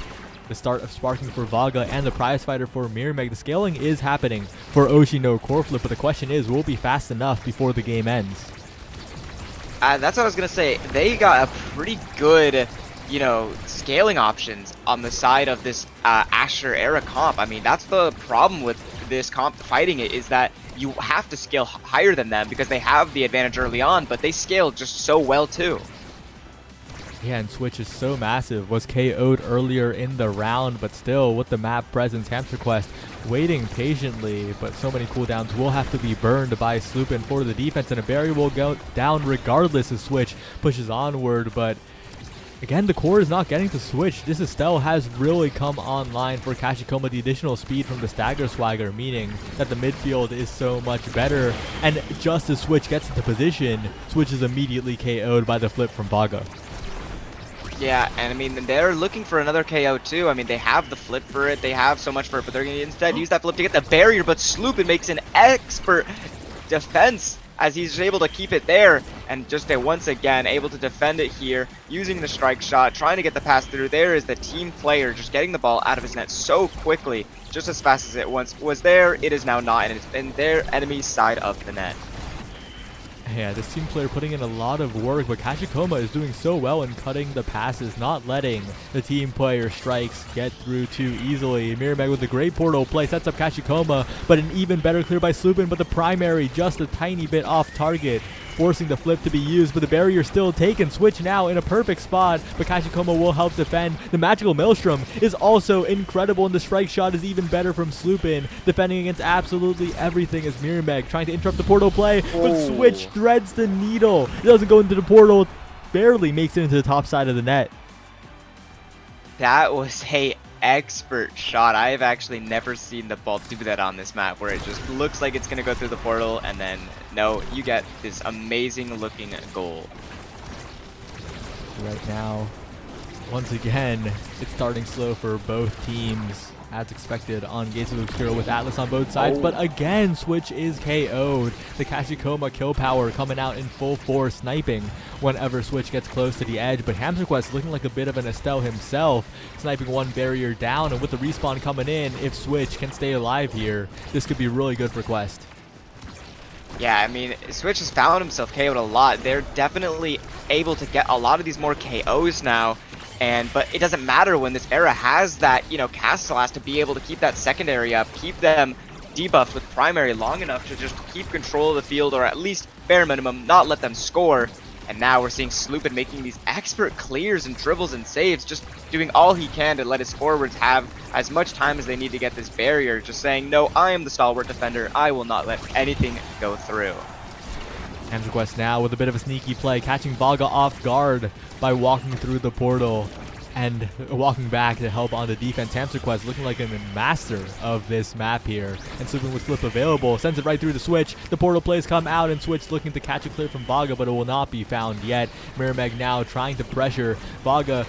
the start of sparking for Vaga, and the prize fighter for Mirmeg. The scaling is happening for Oshino Core Flip, but the question is, will it be fast enough before the game ends? That's what I was going to say. They got a pretty good, scaling options on the side of this Asher era comp. I mean, that's the problem with this comp fighting it, is that you have to scale higher than them because they have the advantage early on, but they scale just so well too. Yeah, and Switch is so massive. Was KO'd earlier in the round, but still with the map presence, Hamster Quest waiting patiently, but so many cooldowns will have to be burned by Sloopin for the defense, and a barrier will go down regardless as Switch pushes onward. But again, the core is not getting to Switch. This Estelle has really come online for Kashikoma. The additional speed from the Stagger Swagger, meaning that the midfield is so much better. And just as Switch gets into position, Switch is immediately KO'd by the flip from Vaga. Yeah, and I mean, they're looking for another KO too. I mean, they have the flip for it, they have so much for it, but they're going to instead use that flip to get the barrier, but Sloopin makes an expert defense as he's able to keep it there, and just once again able to defend it here, using the strike shot, trying to get the pass through. There is the team player just getting the ball out of his net so quickly, just as fast as it once was there, it is now not, and it's in their enemy's side of the net. Yeah, this team player putting in a lot of work, but Kashikoma is doing so well in cutting the passes, not letting the team player strikes get through too easily. Mirmeg with a great portal play sets up Kashikoma, but an even better clear by Sloopin, but the primary just a tiny bit off target, forcing the flip to be used, but the barrier still taken. Switch now in a perfect spot, but Kashikoma will help defend. The magical Maelstrom is also incredible, and the strike shot is even better from Sloopin, defending against absolutely everything as Mirmeg trying to interrupt the portal play, but Switch threads the needle. It doesn't go into the portal, barely makes it into the top side of the net. That was a expert shot. I have actually never seen the ball do that on this map, where it just looks like it's going to go through the portal, and then no, you get this amazing looking goal. Right now, once again, it's starting slow for both teams, as expected on Gates of Obscura with Atlas on both sides, but again, Switch is KO'd. The Kashikoma kill power coming out in full force, sniping whenever Switch gets close to the edge, but Hamster Quest looking like a bit of an Estelle himself, sniping one barrier down, and with the respawn coming in, if Switch can stay alive here, this could be really good for Quest. Yeah, I mean, Switch has found himself KO'd a lot. They're definitely able to get a lot of these more KOs now, but it doesn't matter when this era has that, Castellas to be able to keep that secondary up, keep them debuffed with primary long enough to just keep control of the field, or at least bare minimum not let them score. And now we're seeing Sloopin making these expert clears and dribbles and saves, just doing all he can to let his forwards have as much time as they need to get this barrier, just saying, no, I am the stalwart defender, I will not let anything go through. Hamster Quest now with a bit of a sneaky play, catching Vaga off guard by walking through the portal and walking back to help on the defense. Hamster Quest looking like a master of this map here, and Sloopin with flip available, sends it right through the Switch. The portal plays come out, and Switch looking to catch a clear from Vaga, but it will not be found yet. Mirmeg now trying to pressure. Vaga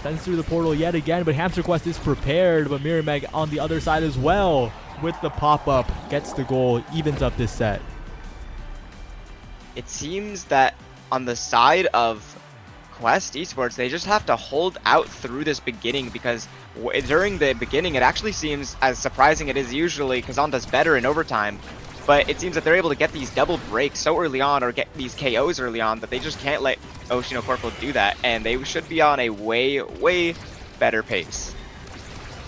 sends through the portal yet again, but Hamster Quest is prepared, but Mirmeg on the other side as well with the pop-up, gets the goal, evens up this set. It seems that on the side of Quest Esports, they just have to hold out through this beginning, because during the beginning it actually seems, as surprising it is usually, Kazan does better in overtime, but it seems that they're able to get these double breaks so early on, or get these KOs early on, that they just can't let Oshino Corporal do that, and they should be on a way better pace.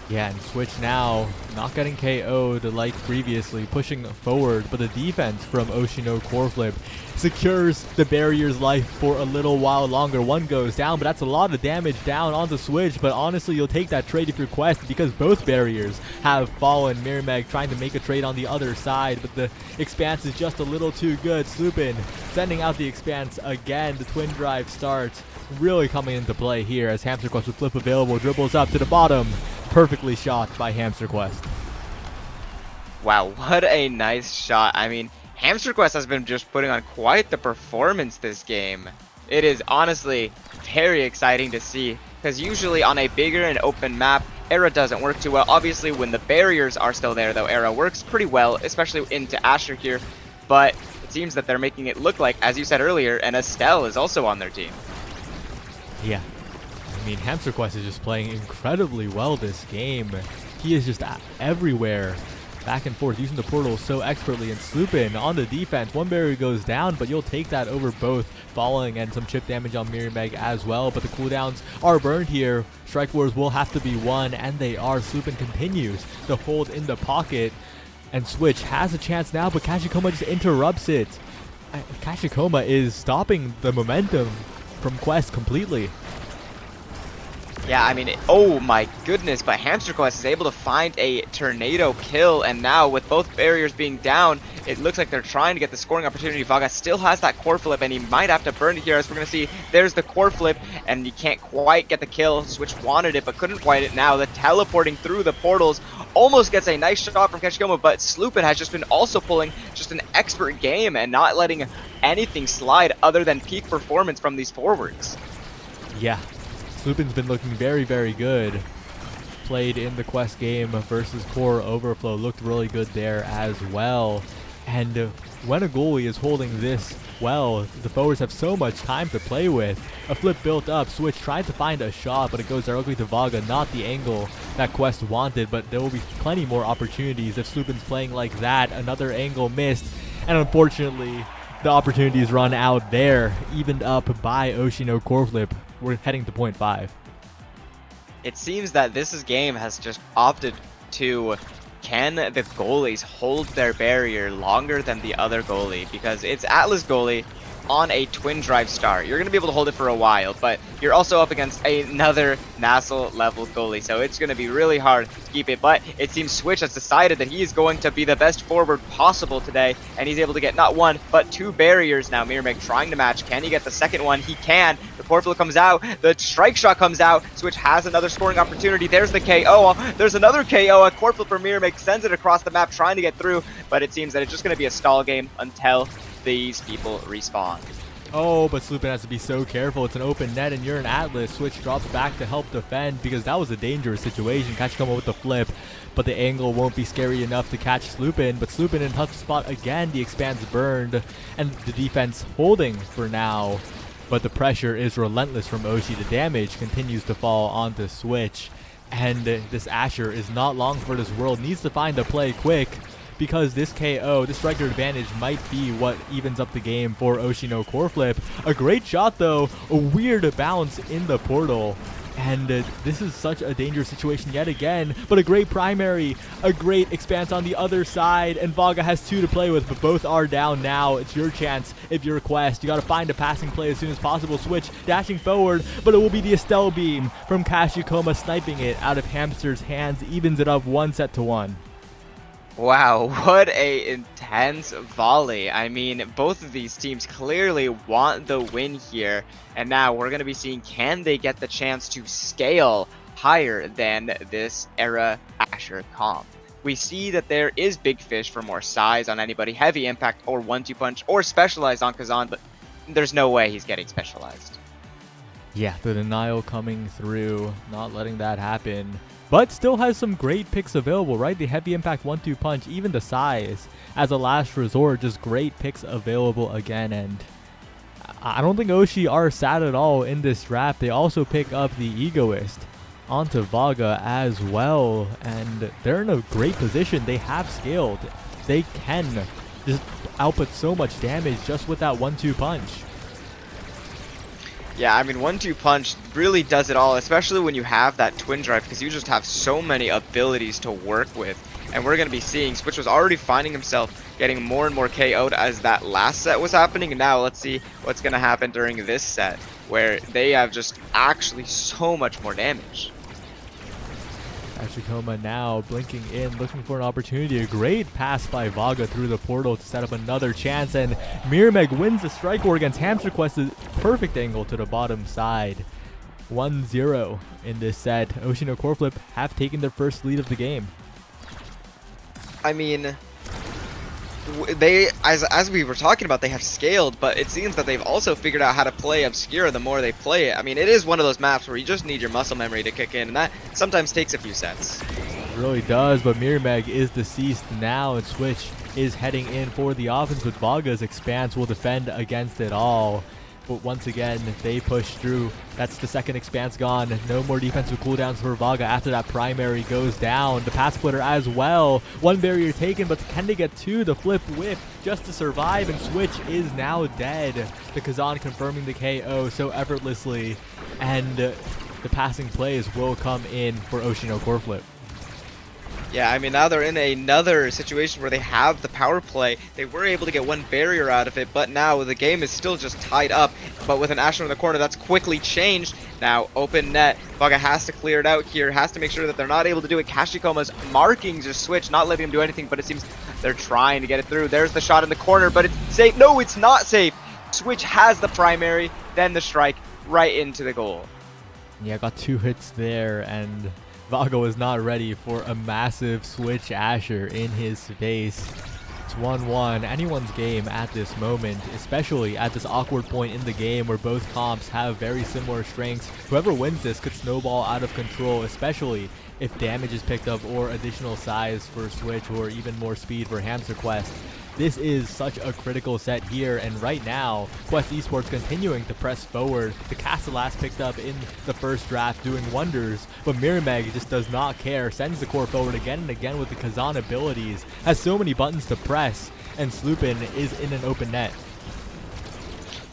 Yeah, and Switch now not getting KO'd like previously, pushing forward, but the defense from Oshino Core Flip secures the barrier's life for a little while longer. One goes down, but that's a lot of damage down on the Switch, but honestly, you'll take that trade if you're Quest, because both barriers have fallen. Mirmeg trying to make a trade on the other side, but the Expanse is just a little too good. Sloopin sending out the Expanse again. The twin drive starts really coming into play here as Hamster Quest with flip available, dribbles up to the bottom, perfectly shot by Hamster Quest. Wow, what a nice shot. I mean, Hamster Quest has been just putting on quite the performance this game. It is honestly very exciting to see, because usually on a bigger and open map, Era doesn't work too well. Obviously, when the barriers are still there, though, Era works pretty well, especially into Asher here. But it seems that they're making it look like, as you said earlier, and Estelle is also on their team. Yeah. I mean, Hamster Quest is just playing incredibly well this game. He is just everywhere. Back and forth, using the portal so expertly, and Sloopin on the defense. One barrier goes down, but you'll take that over both falling and some chip damage on Mirrormeg as well. But the cooldowns are burned here. Strike Wars will have to be won, and they are. Sloopin continues to hold in the pocket, and Switch has a chance now, but Kashikoma just interrupts it. Kashikoma is stopping the momentum from Quest completely. Yeah, I mean, oh my goodness, but Hamster Quest is able to find a tornado kill, and now with both barriers being down, it looks like they're trying to get the scoring opportunity. Vaga still has that core flip, and he might have to burn it here, as we're going to see. There's the core flip, and you can't quite get the kill. Switch wanted it, but couldn't quite it now. The teleporting through the portals almost gets a nice shot from Kashikoma, but Sloopin has just been also pulling just an expert game and not letting anything slide other than peak performance from these forwards. Yeah. Sloopin's been looking very, very good. Played in the Quest game versus Core Overflow. Looked really good there as well. And when a goalie is holding this well, the forwards have so much time to play with. A flip built up. Switch tried to find a shot, but it goes directly to Vaga. Not the angle that Quest wanted, but there will be plenty more opportunities if Sloopin's playing like that. Another angle missed. And unfortunately, the opportunities run out there. Evened up by Oshino core flip. We're heading to point 5. It seems that this game has just opted to, can the goalies hold their barrier longer than the other goalie? Because it's Atlas goalie on a twin drive start. You're going to be able to hold it for a while, but you're also up against another Nassel level goalie, so it's going to be really hard to keep it. But it seems Switch has decided that he is going to be the best forward possible today, and he's able to get not one, but 2 barriers now. Mirrormeg trying to match. Can he get the second one? He can. The portal comes out. The strike shot comes out. Switch has another scoring opportunity. There's the KO. There's another KO. A core flip for Mirrormeg sends it across the map, trying to get through, but it seems that it's just going to be a stall game until these people respawn. Oh, but Sloopin has to be so careful. It's an open net, and you're an Atlas. Switch drops back to help defend, because that was a dangerous situation. Kashikoma with the flip, but the angle won't be scary enough to catch Sloopin. But Sloopin in tough spot again. The expanse burned, and the defense holding for now. But the pressure is relentless from Oshi. The damage continues to fall onto Switch, and this Asher is not long for this world. Needs to find a play quick, because this KO, this striker advantage, might be what evens up the game for Oshino core flip. A great shot though, a weird bounce in the portal. And this is such a dangerous situation yet again, but a great primary, a great expanse on the other side, and Vaga has 2 to play with, but both are down now. It's your chance if you're Quest. You got to find a passing play as soon as possible. Switch dashing forward, but it will be the Estelle beam from Kashikoma sniping it out of Hamster's hands, evens it up 1-1. Wow, what a intense volley. I mean, both of these teams clearly want the win here. And now we're going to be seeing, can they get the chance to scale higher than this Era Asher comp? We see that there is Big Fish for more size on anybody, heavy impact or 1-2 punch, or specialized on Kazan, but there's no way he's getting specialized. Yeah, the denial coming through, not letting that happen. But still has some great picks available, right? The heavy impact 1-2 punch, even the size as a last resort, just great picks available again. And I don't think Oshi are sad at all in this draft. They also pick up the Egoist onto Vaga as well, and they're in a great position. They have scaled. They can just output so much damage just with that 1-2 punch. Yeah, I mean, 1-2 punch really does it all, especially when you have that twin drive, because you just have so many abilities to work with. And we're going to be seeing Switch was already finding himself getting more and more KO'd as that last set was happening. And now let's see what's going to happen during this set, where they have just actually so much more damage. Kashikoma now blinking in, looking for an opportunity. A great pass by Vaga through the portal to set up another chance, and Mirrormeg wins the strike war against Hamster Quest. Perfect angle to the bottom side. 1-0 in this set. Ocean and Core Flip have taken their first lead of the game. I mean, they, as we were talking about, they have scaled, but it seems that they've also figured out how to play Obscura the more they play it. I mean, it is one of those maps where you just need your muscle memory to kick in, and that sometimes takes a few sets. It really does, but Mirrormeg is deceased now, and Switch is heading in for the offense with Vaga's Expanse will defend against it all. But once again, they push through. That's the second Expanse gone. No more defensive cooldowns for Vaga after that primary goes down. The pass splitter as well. One barrier taken, but can they get two? The flip whip just to survive, and Switch is now dead. The Kazan confirming the KO so effortlessly, and the passing plays will come in for Oceano Core Flip. Yeah, I mean, now they're in another situation where they have the power play. They were able to get one barrier out of it, but now the game is still just tied up. But with an Asher in the corner, that's quickly changed. Now, open net. Vaga has to clear it out here, has to make sure that they're not able to do it. Kashikoma's marking just Switch, not letting him do anything, but it seems they're trying to get it through. There's the shot in the corner, but it's safe. No, it's not safe. Switch has the primary, then the strike right into the goal. Yeah, got two hits there, and Vaga was not ready for a massive Switch Asher in his face. It's 1-1, anyone's game at this moment, especially at this awkward point in the game where both comps have very similar strengths. Whoever wins this could snowball out of control, especially if damage is picked up or additional size for Switch or even more speed for Hamster Quest. This is such a critical set here, and right now, Quest Esports continuing to press forward. The Castellas picked up in the first draft doing wonders, but Mirrormeg just does not care, sends the core forward again and again with the Kazan abilities, has so many buttons to press, and Sloopin is in an open net.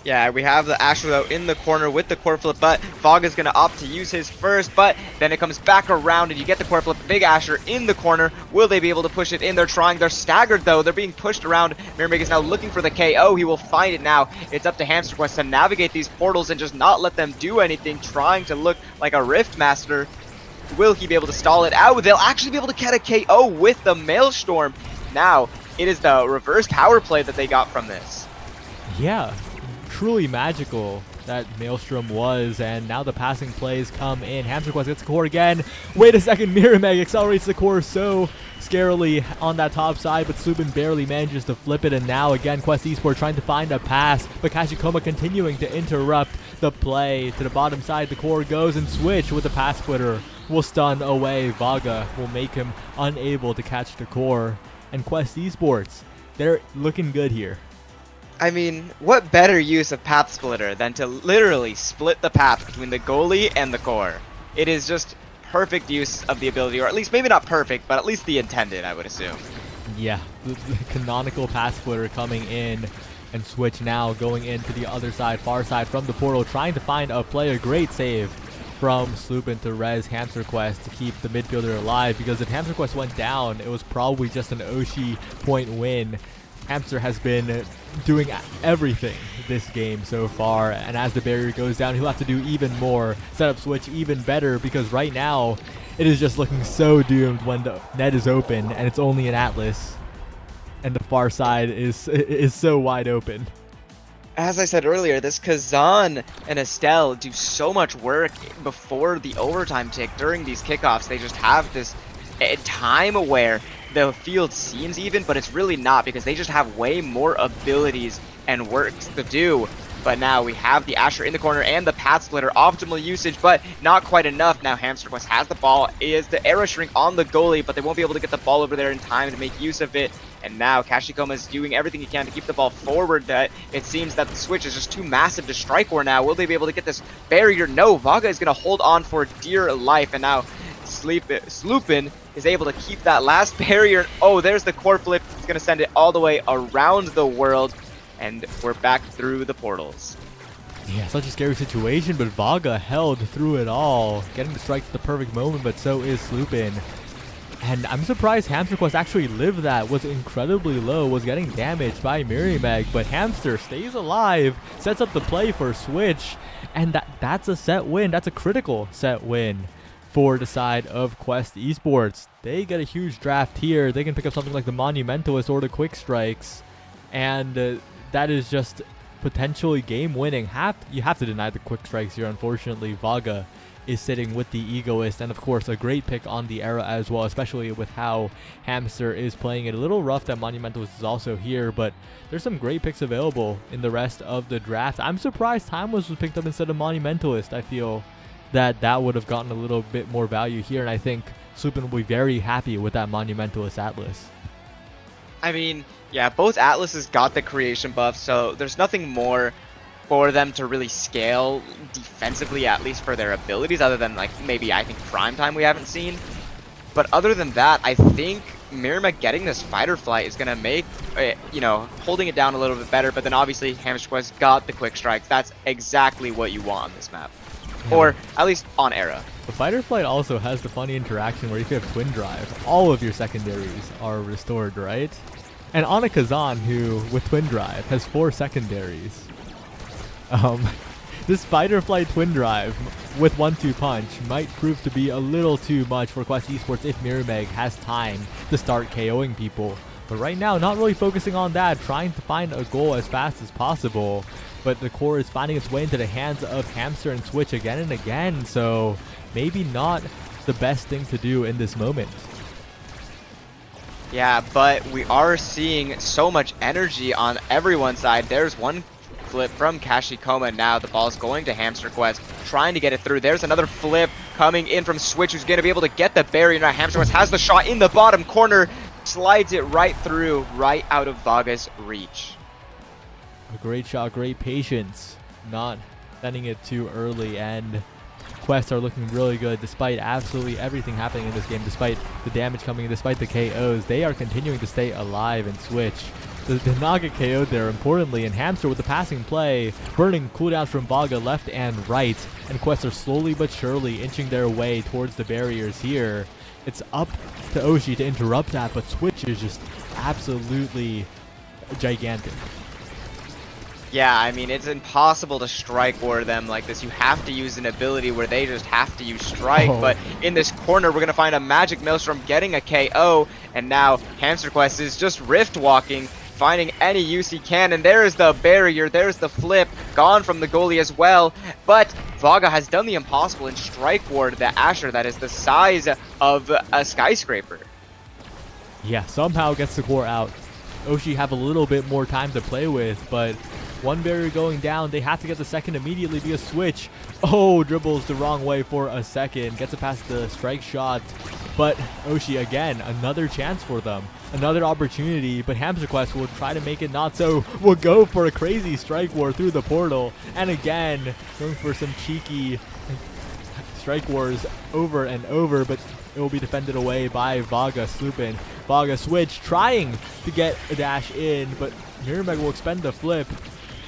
Yeah, we have the Asher though in the corner with the core flip, but Vaga's going to opt to use his first, but then it comes back around and you get the core flip. Big Asher in the corner. Will they be able to push it in? They're trying. They're staggered though. They're being pushed around. Mirrormeg is now looking for the KO. He will find it now. It's up to Hamster Quest to navigate these portals and just not let them do anything, trying to look like a Rift Master. Will he be able to stall it out? They'll actually be able to get a KO with the Maelstrom. Now, it is the reverse power play that they got from this. Yeah. Truly magical that Maelstrom was, and now the passing plays come in. Hamster Quest gets the core again. Wait a second, Mirrormeg accelerates the core so scarily on that top side, but Subin barely manages to flip it, and now again Quest Esports trying to find a pass, but Kashikoma continuing to interrupt the play. To the bottom side, the core goes, and Switch with the pass splitter will stun away. Vaga will make him unable to catch the core, and Quest Esports, they're looking good here. I mean, what better use of Path Splitter than to literally split the path between the goalie and the core? It is just perfect use of the ability, or at least maybe not perfect, but at least the intended, I would assume. Yeah, the canonical Path Splitter coming in, and Switch now going into the other side, far side from the portal, trying to find a play. A great save from Sloopin to res Hamster Quest to keep the midfielder alive, because if Hamster Quest went down, it was probably just an Oshi point win. Hamster has been doing everything this game so far, and as the barrier goes down, he'll have to do even more, set up Switch even better, because right now it is just looking so doomed when the net is open and it's only an Atlas and the far side is so wide open. As I said earlier, this Kazan and Estelle do so much work before the overtime tick during these kickoffs. They just have this time where the field seems even, but it's really not, because they just have way more abilities and work to do. But now we have the Asher in the corner and the Path Splitter, optimal usage, but not quite enough. Now Hamster Quest has the ball, is the arrow shrink on the goalie, but they won't be able to get the ball over there in time to make use of it. And now Kashikoma is doing everything he can to keep the ball forward. That it seems that the Switch is just too massive to strike or now. Will they be able to get this barrier? No, Vaga is going to hold on for dear life, and now Sloopin is able to keep that last barrier. Oh, there's the core flip. It's going to send it all the way around the world, and we're back through the portals. Yeah, such a scary situation, but Vaga held through it all, getting the strike at the perfect moment, but so is Sloopin. And I'm surprised Hamster Quest actually lived that, was incredibly low, was getting damaged by Mirrormeg, but Hamster stays alive, sets up the play for Switch, and that's a set win. That's a critical set win for the side of Quest Esports. They get a huge draft here. They can pick up something like the Monumentalist or the Quick Strikes, and that is just potentially game-winning. You have to deny the quick strikes here. Unfortunately, Vaga is sitting with the Egoist, and of course a great pick on the Era as well, especially with how Hamster is playing it. A little rough that Monumentalist is also here, but there's some great picks available in the rest of the draft. I'm surprised Timeless was picked up instead of Monumentalist. I feel that would have gotten a little bit more value here, and I think Sloopin will be very happy with that Monumentalist Atlas. I mean, yeah, both Atlases got the creation buff, so there's nothing more for them to really scale defensively, at least for their abilities, other than like maybe I think Prime Time we haven't seen. But other than that, I think Miramax getting this Fighter Flight is going to make it, you know, holding it down a little bit better. But then obviously Hamster Quest got the quick strikes. That's exactly what you want on this map, or at least on Era. The Fighter Flight also has the funny interaction where if you have Twin Drive, all of your secondaries are restored, right? And on a Kazan, who with Twin Drive has 4 secondaries, this Fighter Flight Twin Drive with 1-2 punch might prove to be a little too much for Quest Esports if Miramax has time to start KOing people. But right now, not really focusing on that, trying to find a goal as fast as possible. But the core is finding its way into the hands of Hamster and Switch again and again, so maybe not the best thing to do in this moment. Yeah, but we are seeing so much energy on everyone's side. There's one flip from Kashikoma now. The ball is going to Hamster Quest, trying to get it through. There's another flip coming in from Switch, who's going to be able to get the barrier. Now Hamster Quest has the shot in the bottom corner, slides it right through, right out of Vaga's reach. A great shot, great patience, not sending it too early, and Quest are looking really good despite absolutely everything happening in this game, despite the damage coming in, despite the KOs. They are continuing to stay alive and Switch. Did not get KO'd there, importantly, and Hamster with the passing play, burning cooldowns from Vaga left and right, and Quest are slowly but surely inching their way towards the barriers here. It's up to Oshi to interrupt that, but Switch is just absolutely gigantic. Yeah, I mean, it's impossible to strike ward them like this. You have to use an ability where they just have to use strike. But in this corner, we're going to find a Magic Maelstrom getting a KO. And now Hamster Quest is just rift walking, finding any use he can. And there's the barrier. There's the flip. Gone from the goalie as well. But Vaga has done the impossible and strike ward the Asher that is the size of a skyscraper. Yeah, somehow gets the core out. Oshi have a little bit more time to play with, but one barrier going down, they have to get the second immediately via Switch. Oh, dribbles the wrong way for a second, gets it past the strike shot, but Oshi again, another chance for them, another opportunity, but Hamster Quest will try to make it not so, will go for a crazy strike war through the portal, and again, going for some cheeky strike wars over and over, but it will be defended away by Vaga Sloopin. Vaga Switch trying to get a dash in, but Miramax will expend the flip.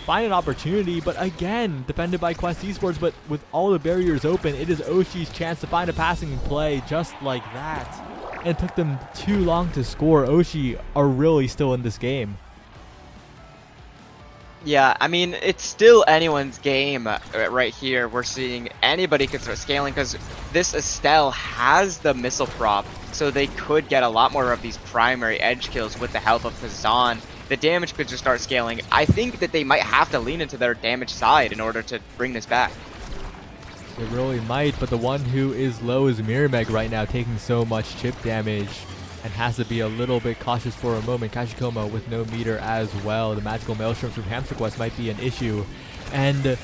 Find an opportunity, but again, defended by Quest Esports, but with all the barriers open, it is Oshi's chance to find a passing play just like that. And it took them too long to score. Oshi are really still in this game. Yeah, I mean, it's still anyone's game right here. We're seeing anybody could start scaling because this Estelle has the missile prop, so they could get a lot more of these primary edge kills with the help of Kazan. The damage could just start scaling. I think that they might have to lean into their damage side in order to bring this back. They really might, but the one who is low is Miramax right now, taking so much chip damage and has to be a little bit cautious for a moment. Kashikoma with no meter as well. The magical Maelstroms from Hamster Quest might be an issue. And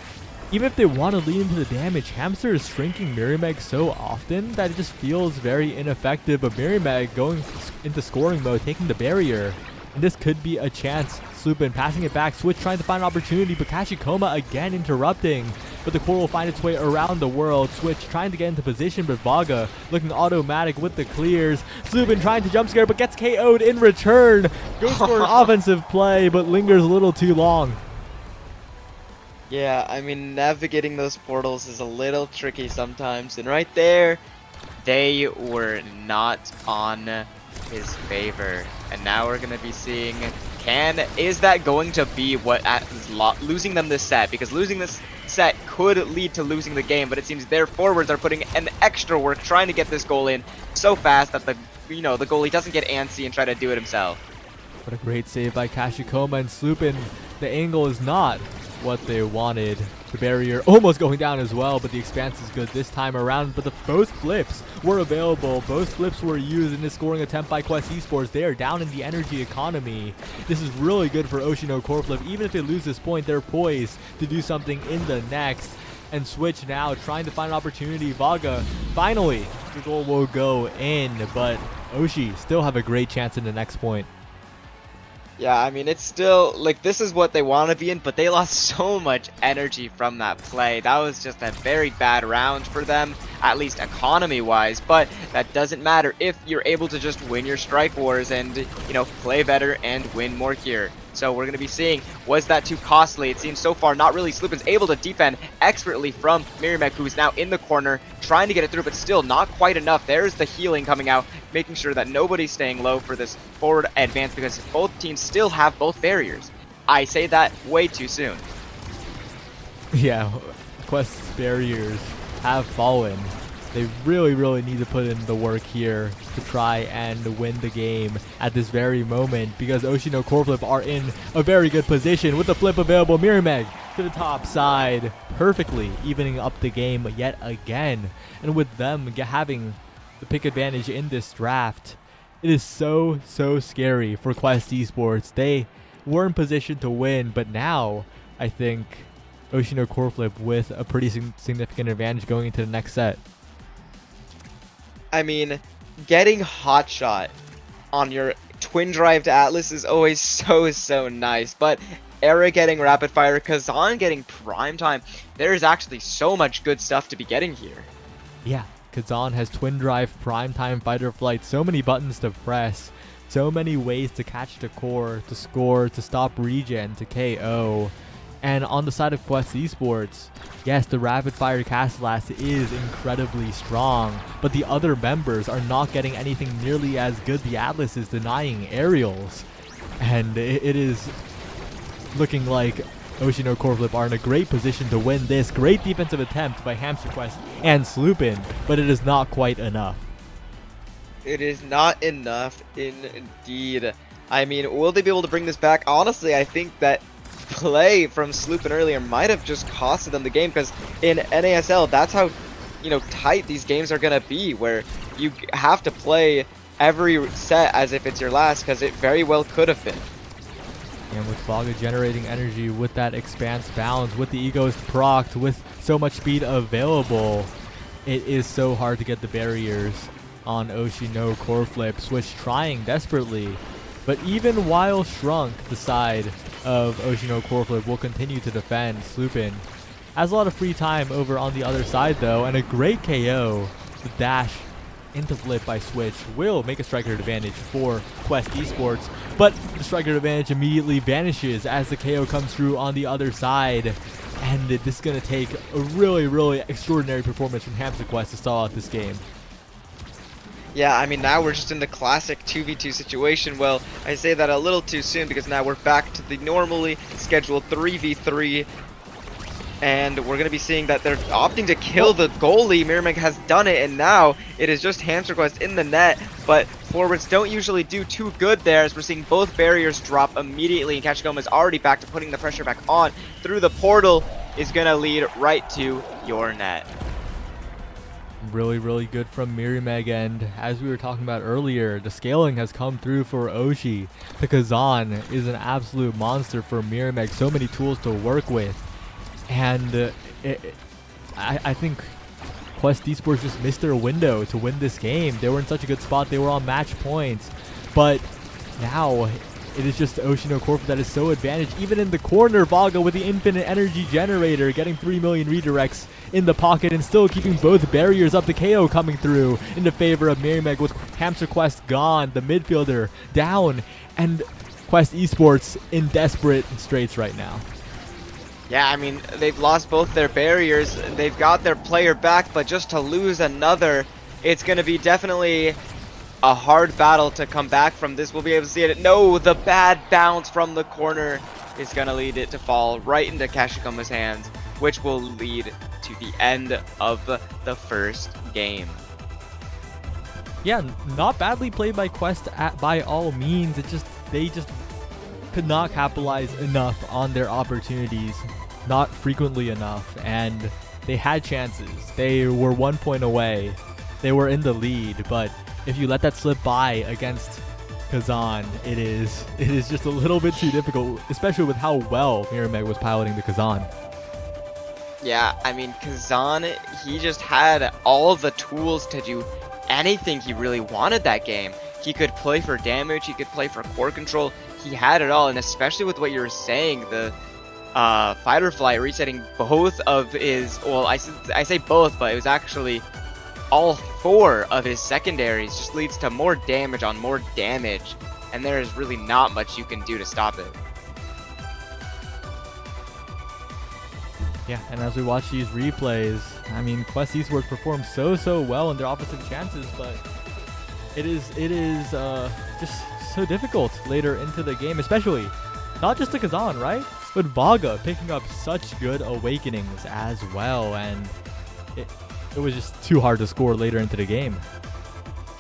even if they want to lean into the damage, Hamster is shrinking Miramax so often that it just feels very ineffective. But Miramax going into scoring mode, taking the barrier. And this could be a chance. Sloopin passing it back. Switch trying to find an opportunity, but Kashikoma again interrupting. But the core will find its way around the world. Switch trying to get into position, but Vaga looking automatic with the clears. Sloopin trying to jump scare, but gets KO'd in return. Goes for an offensive play, but lingers a little too long. Yeah, I mean, navigating those portals is a little tricky sometimes. And right there, they were not on his favor. And now we're going to be seeing, is that going to be what is losing them this set? Because losing this set could lead to losing the game, but it seems their forwards are putting an extra work trying to get this goal in so fast that the goalie doesn't get antsy and try to do it himself. What a great save by Kashikoma, and Sloopin the angle is not what they wanted. The barrier almost going down as well, but the expanse is good this time around. But both flips were available. Both flips were used in this scoring attempt by Quest Esports. They are down in the energy economy. This is really good for Oshino Core Flip. Even if they lose this point, they're poised to do something in the next. And Switch now trying to find an opportunity. Vaga, finally, the goal will go in, but Oshi still have a great chance in the next point. Yeah, I mean, it's still, like, this is what they want to be in, but they lost so much energy from that play. That was just a very bad round for them, at least economy-wise, but that doesn't matter if you're able to just win your strike wars and, you know, play better and win more here. So we're going to be seeing, was that too costly? It seems so far not really. Sloopin's able to defend expertly from Mirimek, who's now in the corner, trying to get it through, but still not quite enough. There's the healing coming out, making sure that nobody's staying low for this forward advance, because both teams still have both barriers. I say that way too soon. Yeah, Quest's barriers have fallen. They really need to put in the work here to try and win the game at this very moment, because Oshino Core Flip are in a very good position with the flip available. Mirameg to the top side, perfectly evening up the game yet again. And with them having the pick advantage in this draft, it is so scary for Quest Esports. They were in position to win, but now I think Oshino Core Flip with a pretty significant advantage going into the next set. I mean, getting hot shot on your twin drive to Atlas is always so nice, but Era getting rapid fire, Kazan getting prime time, there's actually so much good stuff to be getting here. Yeah, Kazan has twin drive, prime time, fighter flight, so many buttons to press, so many ways to catch the core, to score, to stop regen, to KO. And on the side of Quest Esports, yes, the rapid fire cast blast is incredibly strong, but the other members are not getting anything nearly as good. The Atlas is denying aerials, and it is looking like Oshino Core Flip are in a great position to win this. Great defensive attempt by Hamster Quest and Sloopin, but it is not quite enough. It is not enough, indeed. I mean, will they be able to bring this back? Honestly, I think that play from Sloopin earlier might have just costed them the game, because in NASL, that's how, you know, tight these games are going to be, where you have to play every set as if it's your last, because it very well could have been. And with Vaga generating energy, with that expanse bounds, with the egos procced, with so much speed available, it is so hard to get the barriers on Oshino Core Flip. Switch trying desperately, but even while shrunk, the side of Oshino Core Flip will continue to defend. Sloopin has a lot of free time over on the other side though, and a great KO. The dash into flip by Switch will make a striker advantage for Quest Esports, but the striker advantage immediately vanishes as the KO comes through on the other side, and this is going to take a really extraordinary performance from Hamster Quest to stall out this game. Yeah, I mean, now we're just in the classic 2v2 situation. Well, I say that a little too soon, because now we're back to the normally scheduled 3v3. And we're going to be seeing that they're opting to kill the goalie. Mirameg has done it, and now it is just Hamster Quest in the net. But forwards don't usually do too good there, as we're seeing both barriers drop immediately. And Kachigoma is already back to putting the pressure back on. Through the portal is going to lead right to your net. Really good from Mirameg, and as we were talking about earlier, the scaling has come through for Oshi. The Kazan is an absolute monster for Mirameg, so many tools to work with, and I think Quest Esports just missed their window to win this game. They were in such a good spot, they were on match points, but now it is just Oshino Core Flip that is so advantaged. Even in the corner, Vaga with the infinite energy generator, getting 3 million redirects in the pocket and still keeping both barriers up. The KO coming through into favor of Mirameg with Hamster Quest gone, the midfielder down, and Quest Esports in desperate straits right now. Yeah, I mean, they've lost both their barriers. They've got their player back, but just to lose another, it's going to be definitely a hard battle to come back from this. We'll be able to see it. No, the bad bounce from the corner is going to lead it to fall right into Kashigoma's hands, which will lead to the end of the first game. Yeah, not badly played by Quest by all means. They just could not capitalize enough on their opportunities, not frequently enough, and they had chances. They were 1 point away. They were in the lead, but if you let that slip by against Kazan, it is just a little bit too difficult, especially with how well Miramax was piloting the Kazan. Yeah, I mean, Kazan, he just had all of the tools to do anything he really wanted that game. He could play for damage, he could play for core control, he had it all, and especially with what you were saying, the fight or flight resetting both of his, well, I say both, but it was actually all 4 of his secondaries, just leads to more damage on more damage, and there is really not much you can do to stop it. Yeah, and as we watch these replays, I mean, Quest Esports performed so well in their offensive chances, but it is just so difficult later into the game, especially not just the Kazan, right? But Vaga picking up such good awakenings as well, and it was just too hard to score later into the game.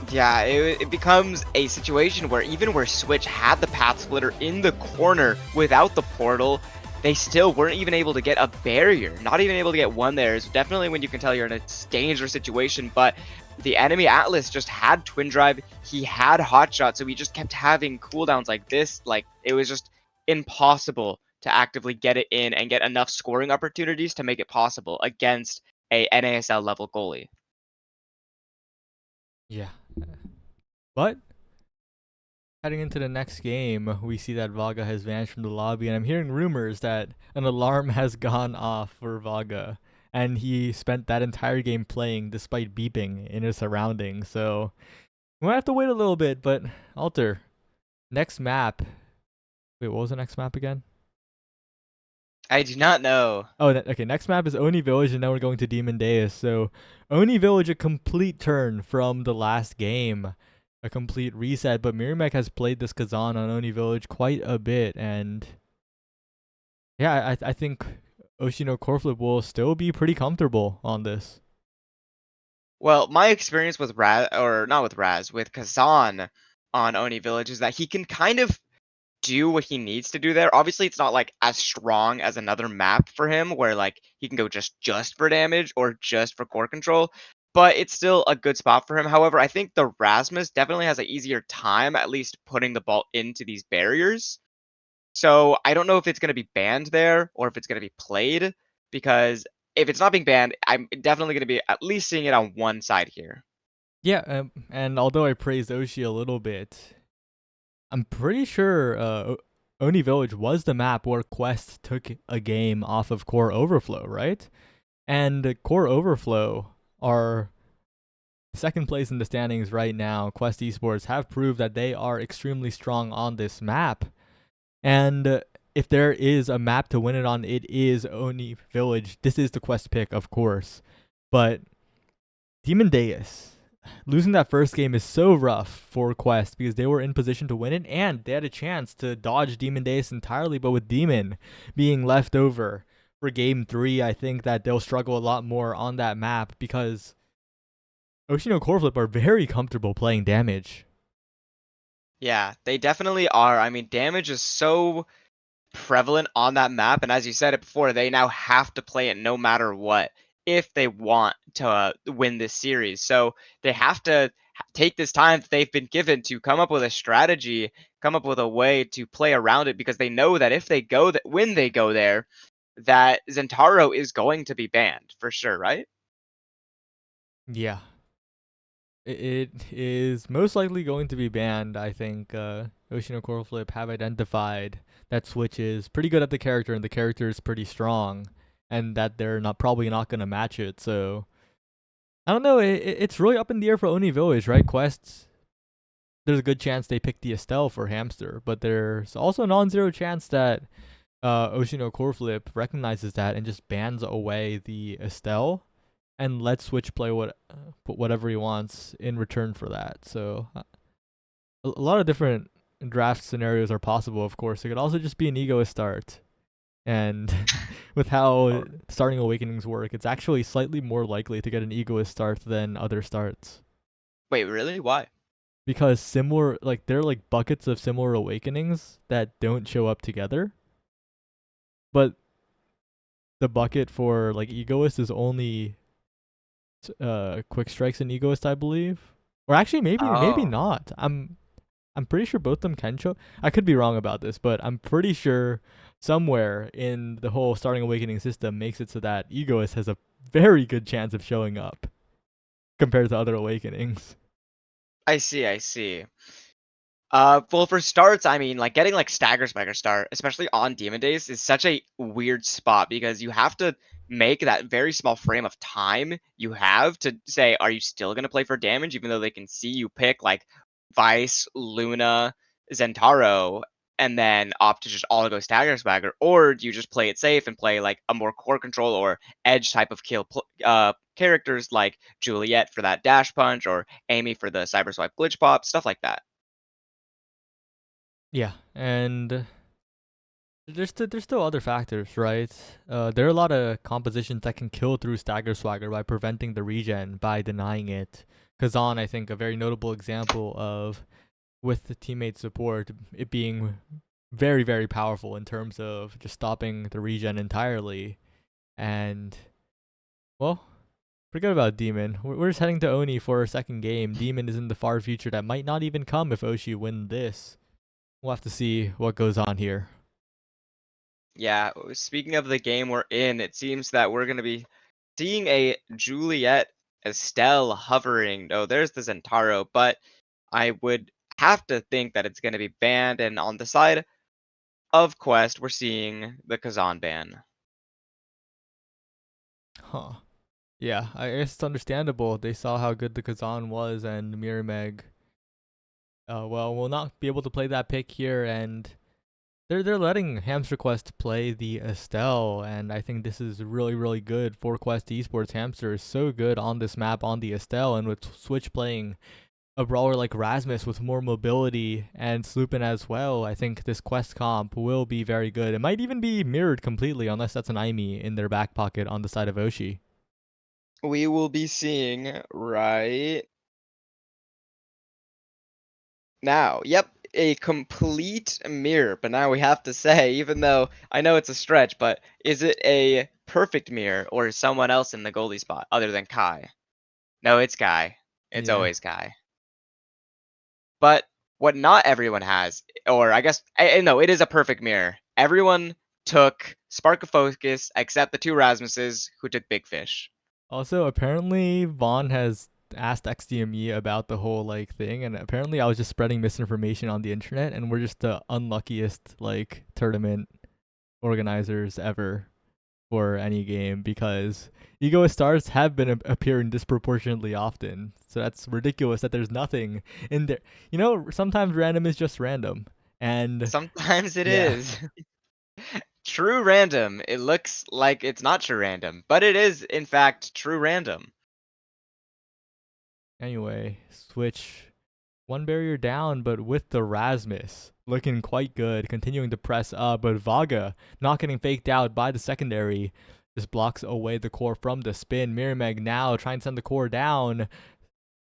Yeah, it becomes a situation where even where Switch had the path splitter in the corner without the portal, they still weren't even able to get a barrier. Not even able to get one there. It's definitely when you can tell you're in a dangerous situation, but the enemy Atlas just had Twin Drive, he had Hotshot, so he just kept having cooldowns like this. Like, it was just impossible to actively get it in and get enough scoring opportunities to make it possible against a NASL level goalie. Yeah. But heading into the next game, we see that Vaga has vanished from the lobby, and I'm hearing rumors that an alarm has gone off for Vaga, and he spent that entire game playing despite beeping in his surroundings. So we might have to wait a little bit, but Alter, next map. Wait, what was the next map again? I do not know. Oh, okay. Next map is Oni Village, and now we're going to Demon Deus. So Oni Village, a complete turn from the last game. A complete reset, but Miramax has played this Kazan on Oni Village quite a bit, and yeah, I think Oshino Coreflip will still be pretty comfortable on this. Well, my experience with Raz, or not with Raz, with Kazan on Oni Village is that he can kind of do what he needs to do there. Obviously, it's not like as strong as another map for him where like he can go just for damage or just for core control, but it's still a good spot for him. However, I think the Rasmus definitely has an easier time at least putting the ball into these barriers. So I don't know if it's going to be banned there or if it's going to be played, because if it's not being banned, I'm definitely going to be at least seeing it on one side here. Yeah, and although I praised Oshi a little bit, I'm pretty sure Oni Village was the map where Quest took a game off of Core Overflow, right? And Core Overflow are second place in the standings right now. Quest Esports have proved that they are extremely strong on this map. And if there is a map to win it on, it is Oni Village. This is the Quest pick, of course. But Demon Deus, losing that first game is so rough for Quest because they were in position to win it and they had a chance to dodge Demon Deus entirely, but with Demon being left over for game 3, I think that they'll struggle a lot more on that map because Oshino Coreflip are very comfortable playing damage. Yeah, they definitely are. I mean, damage is so prevalent on that map, and as you said it before, they now have to play it no matter what if they want to win this series. So they have to take this time that they've been given to come up with a strategy, come up with a way to play around it, because they know that if they go when they go there, that Zentaro is going to be banned for sure, right? Yeah. It is most likely going to be banned. I think Oshino Coreflip have identified that Switch is pretty good at the character and the character is pretty strong, and that they're probably not going to match it. So I don't know. It's really up in the air for Oni Village, right? Quests. There's a good chance they pick the Estelle for Hamster, but there's also a non-zero chance that Oshino Coreflip recognizes that and just bans away the Estelle and let Switch play whatever he wants in return for that. So a lot of different draft scenarios are possible, of course. It could also just be an egoist start. And with how starting awakenings work, it's actually slightly more likely to get an egoist start than other starts. Wait, really? Why? because similar, like they're like buckets of similar awakenings that don't show up together. But the bucket for like Egoist is only quick strikes and Egoist, I believe. Or actually maybe Oh. not. I'm pretty sure both of them can show. I could be wrong about this, but I'm pretty sure somewhere in the whole starting awakening system makes it so that Egoist has a very good chance of showing up compared to other awakenings. I see. Well, for starts, I mean, like getting like Stagger Spiker start, especially on Demon Days, is such a weird spot because you have to make that very small frame of time you have to say, are you still gonna play for damage, even though they can see you pick like Vice, Luna, Zentaro, and then opt to just all go Stagger Spiker, or do you just play it safe and play like a more core control or edge type of characters like Juliet for that dash punch or Amy for the Cyber Swipe glitch pop, stuff like that. Yeah, and there's still other factors, right? There are a lot of compositions that can kill through Stagger Swagger by preventing the regen by denying it. Kazan, I think, a very notable example of with the teammate support, it being very, very powerful in terms of just stopping the regen entirely. And, well, forget about Demon. We're just heading to Oni for a second game. Demon is in the far future that might not even come if Oshi win this. We'll have to see what goes on here. Yeah, speaking of the game we're in, it seems that we're going to be seeing a Juliet Estelle hovering. Oh, there's the Zentaro, but I would have to think that it's going to be banned. And on the side of Quest, we're seeing the Kazan ban. Huh. Yeah, I guess it's understandable. They saw how good the Kazan was, and Mirrormeg, well, will not be able to play that pick here, and they're letting Hamster Quest play the Estelle, and I think this is really, really good for Quest Esports. Hamster is so good on this map on the Estelle, and with Switch playing a brawler like Rasmus with more mobility and Sloopin as well, I think this Quest comp will be very good. It might even be mirrored completely, unless that's an Aimi in their back pocket on the side of Oshi. We will be seeing right now. Yep, a complete mirror. But now we have to say, even though I know it's a stretch, but is it a perfect mirror or is someone else in the goalie spot other than Kai? No, it's Kai. It's Yeah. always Kai. But what not everyone has, or I guess, no, it is a perfect mirror. Everyone took Spark of Focus except the two Rasmuses who took Big Fish. Also, apparently Vaughn has asked XDME about the whole like thing, and apparently I was just spreading misinformation on the internet, and we're just the unluckiest like tournament organizers ever for any game because Egoist stars have been appearing disproportionately often. So that's ridiculous that there's nothing in there. You know, sometimes random is just random, and Sometimes it yeah. is. True random. It looks like it's not true random, but it is in fact true random. Anyway, Switch one barrier down, but with the Rasmus looking quite good, continuing to press up, but Vaga not getting faked out by the secondary. Just blocks away the core from the spin. Mirrormeg now trying to send the core down.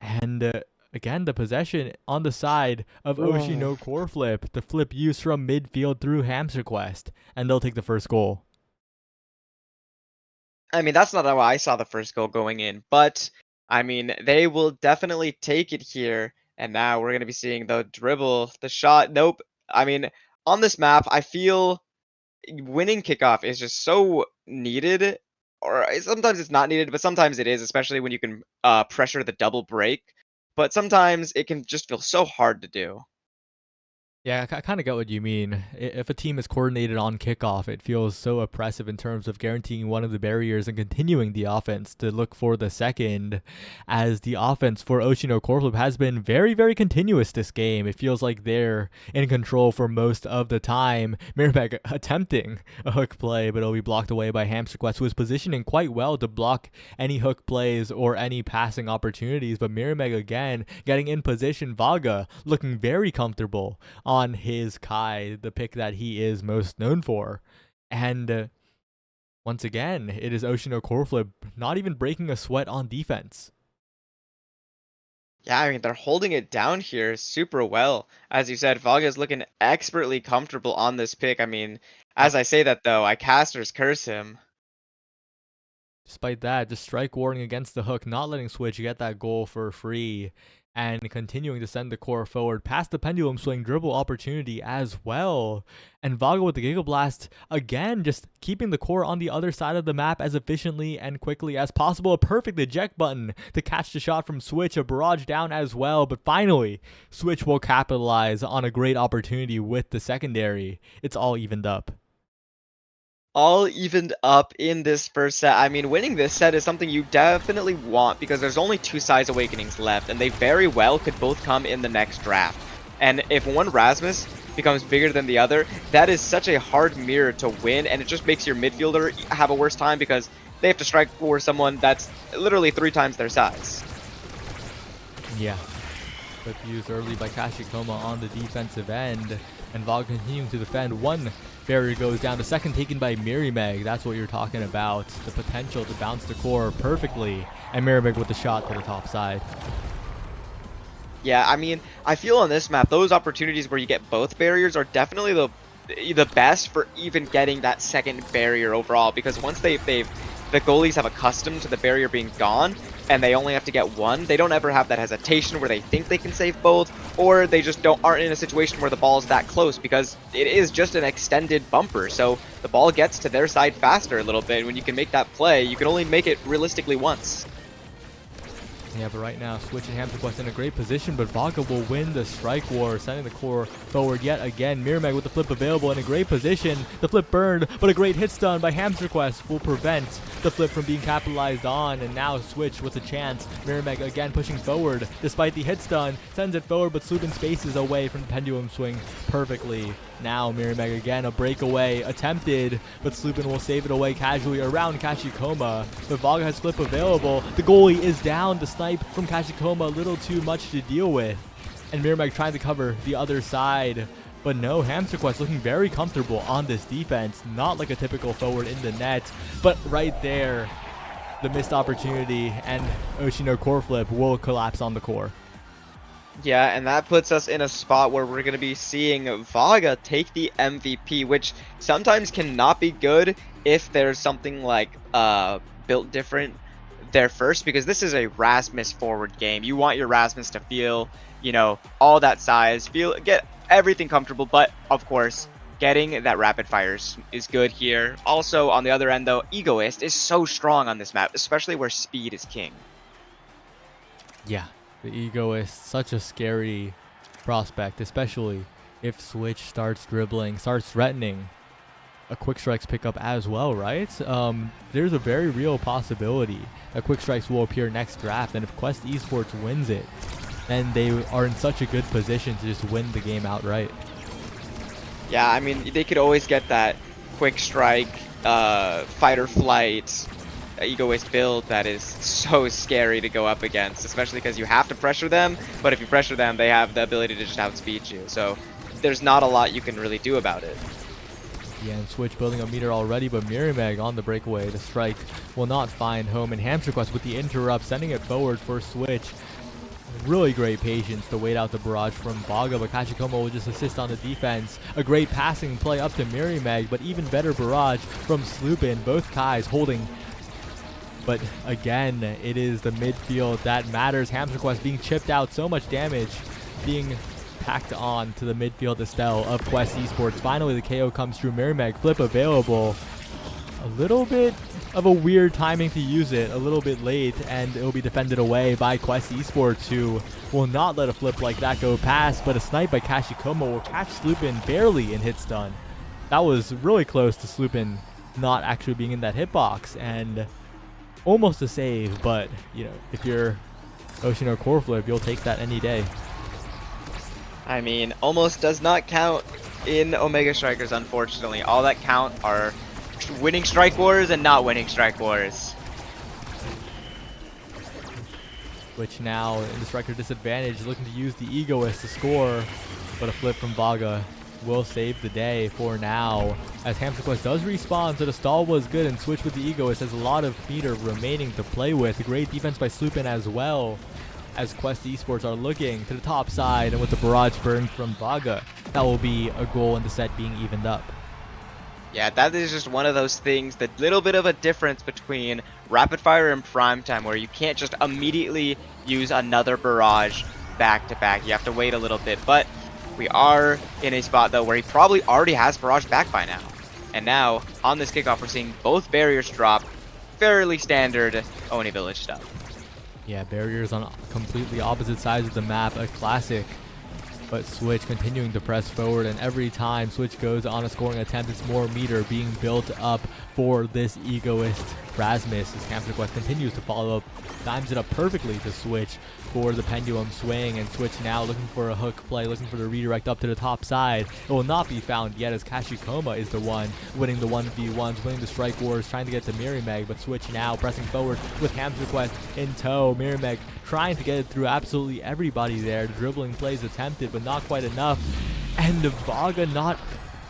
And again, the possession on the side of Oshi no core flip. The flip used from midfield through Hamster Quest. And they'll take the first goal. I mean, that's not how I saw the first goal going in, but I mean, they will definitely take it here. And now we're going to be seeing the dribble, the shot. Nope. I mean, on this map, I feel winning kickoff is just so needed. Or sometimes it's not needed, but sometimes it is, especially when you can pressure the double break. But sometimes it can just feel so hard to do. Yeah, I kind of get what you mean. If a team is coordinated on kickoff, it feels so oppressive in terms of guaranteeing one of the barriers and continuing the offense to look for the second, as the offense for Oshino Corflip has been very, very continuous this game. It feels like they're in control for most of the time. Mirabag attempting a hook play, but it'll be blocked away by Hamster Quest, who is positioning quite well to block any hook plays or any passing opportunities. But Mirabag again getting in position. Vaga looking very comfortable on his Kai, the pick that he is most known for. And once again, it is Oshino Coreflip not even breaking a sweat on defense. Yeah, I mean, they're holding it down here super well. As you said, Vaga is looking expertly comfortable on this pick. I mean, as I say that though, I casters curse him. Despite that, just strike warning against the hook, not letting Switch get that goal for free, and continuing to send the core forward past the pendulum swing dribble opportunity as well. And Vago with the Giga Blast again, just keeping the core on the other side of the map as efficiently and quickly as possible. A perfect eject button to catch the shot from Switch, a barrage down as well. But finally, Switch will capitalize on a great opportunity with the secondary. It's all evened up. All evened up in this first set. I mean, winning this set is something you definitely want because there's only 2 Size Awakenings left, and they very well could both come in the next draft. And if one Rasmus becomes bigger than the other, that is such a hard mirror to win, and it just makes your midfielder have a worse time because they have to strike for someone that's literally 3 times their size. Yeah. But used early by Kashikoma on the defensive end, and Vago continuing to defend. One barrier goes down, the second taken by Mirimeg. That's what you're talking about. The potential to bounce the core perfectly, and Mirimeg with the shot to the top side. Yeah, I mean, I feel on this map, those opportunities where you get both barriers are definitely the best for even getting that second barrier overall, because once the goalies have accustomed to the barrier being gone, and they only have to get one, they don't ever have that hesitation where they think they can save both, or they just aren't in a situation where the ball is that close, because it is just an extended bumper, so the ball gets to their side faster a little bit. When you can make that play, you can only make it realistically once. Yeah, but right now, Switch and Hamsterquest in a great position, but Vaga will win the strike war, sending the core forward yet again. Mirimeg with the flip available in a great position. The flip burned, but a great hit stun by Hamsterquest will prevent the flip from being capitalized on, and now Switch with a chance. Mirimeg again pushing forward, despite the hit stun, sends it forward, but Slubin spaces away from the pendulum swing perfectly. Now Mirimeg again, a breakaway attempted, but Slubin will save it away casually around Kashikoma. But Vaga has flip available. The goalie is down. The snipe from Kashikoma, a little too much to deal with. And Mirimeg trying to cover the other side. But no, Hamsterquest looking very comfortable on this defense. Not like a typical forward in the net, but right there, the missed opportunity, and Oshino core flip will collapse on the core. Yeah, and that puts us in a spot where we're going to be seeing Vaga take the MVP, which sometimes cannot be good if there's something like built different there first, because this is a Rasmus forward game. You want your Rasmus to feel, you know, all that size, get everything comfortable, but of course, getting that rapid fire is good here. Also, on the other end though, Egoist is so strong on this map, especially where speed is king. Yeah. The Egoist, such a scary prospect, especially if Switch starts dribbling, starts threatening a Quick Strikes pickup as well, right? There's a very real possibility that Quick Strikes will appear next draft, and if Quest Esports wins it, then they are in such a good position to just win the game outright. Yeah, I mean, they could always get that Quick Strike, fight or flight, Egoist build that is so scary to go up against, especially because you have to pressure them, but if you pressure them, they have the ability to just outspeed you, so there's not a lot you can really do about it. Yeah, and Switch building a meter already, but Mirimeg on the breakaway. The strike will not find home, and Hamsterquest with the interrupt, sending it forward for Switch. Really great patience to wait out the barrage from Vaga, but Kashikoma will just assist on the defense. A great passing play up to Mirimeg, but even better barrage from Slubin. Both Kais holding. But again, it is the midfield that matters. Hamsterquest being chipped out, so much damage being packed on to the midfield Estelle of Quest Esports. Finally, the KO comes through. Mirimeg flip available. A little bit of a weird timing to use it, a little bit late, and it will be defended away by Quest Esports, who will not let a flip like that go past, but a snipe by Kashikoma will catch Slupin barely in hit stun. That was really close to Slupin not actually being in that hitbox, and almost a save, but, you know, if you're Oshino core flip, you'll take that any day. I mean, almost does not count in Omega Strikers, unfortunately. All that count are winning strike wars and not winning strike wars. Which now, in the striker disadvantage, looking to use the Egoist to score, but a flip from Vaga will save the day for now. As Hamsterquest does respawn, so the stall was good, and Switch with the Egoist has a lot of meter remaining to play with. Great defense by Slupin as well. as Quest Esports are looking to the top side, and with the barrage burn from Vaga, that will be a goal in the set being evened up. Yeah, that is just one of those things, the little bit of a difference between Rapid Fire and Prime Time, where you can't just immediately use another barrage back to back. You have to wait a little bit, but we are in a spot though where he probably already has barrage back by now. And now on this kickoff, we're seeing both barriers drop. Fairly standard Oni Village stuff. Yeah, barriers on completely opposite sides of the map, a classic. But Switch continuing to press forward, and every time Switch goes on a scoring attempt, it's more meter being built up for this egoist Rasmus as Hamster Quest continues to follow up, times it up perfectly to Switch for the pendulum swing, and Switch now looking for a hook play, looking for the redirect up to the top side. It will not be found yet as Kashikoma is the one winning the 1v1s, winning the strike wars, trying to get to Mirimeg, but Switch now pressing forward with Hamster Quest in tow. Mirimeg trying to get it through absolutely everybody there. Dribbling plays attempted, but not quite enough. And Vaga not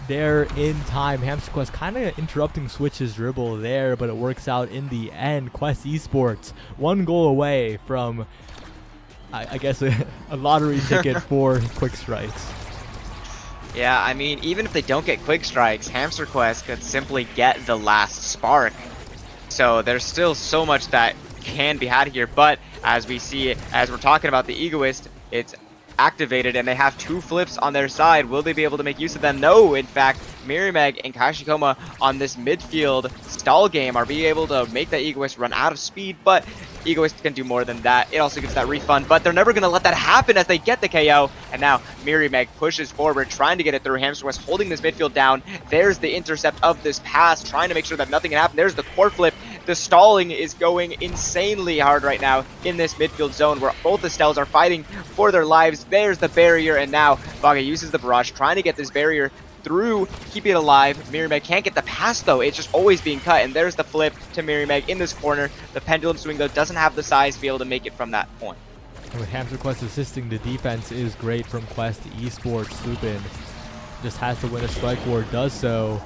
there in time. Hamster Quest kind of interrupting Switch's dribble there, but it works out in the end. Quest Esports one goal away from, I guess, a lottery ticket for quick strikes. Yeah, I mean, even if they don't get quick strikes, Hamster Quest could simply get the last spark. So there's still so much that can be had here, but as we see, as we're talking about the Egoist, it's activated and they have two flips on their side. Will they be able to make use of them? No, in fact, Mirimeg and Kashikoma on this midfield stall game are being able to make that Egoist run out of speed, but Egoist can do more than that. It also gets that refund, but they're never going to let that happen as they get the KO. And now Mirimeg pushes forward, trying to get it through. Hamster Quest holding this midfield down. There's the intercept of this pass, trying to make sure that nothing can happen. There's the core flip. The stalling is going insanely hard right now in this midfield zone where both the Stells are fighting for their lives. There's the barrier, and now Vaga uses the barrage, trying to get this barrier through, keeping it alive. Mirimeg can't get the pass though, it's just always being cut, and there's the flip to Mirimeg in this corner. The pendulum swing though doesn't have the size to be able to make it from that point. And with Hamster Quest assisting, the defense is great from Quest Esports. Lupin just has to win a strike war, does so.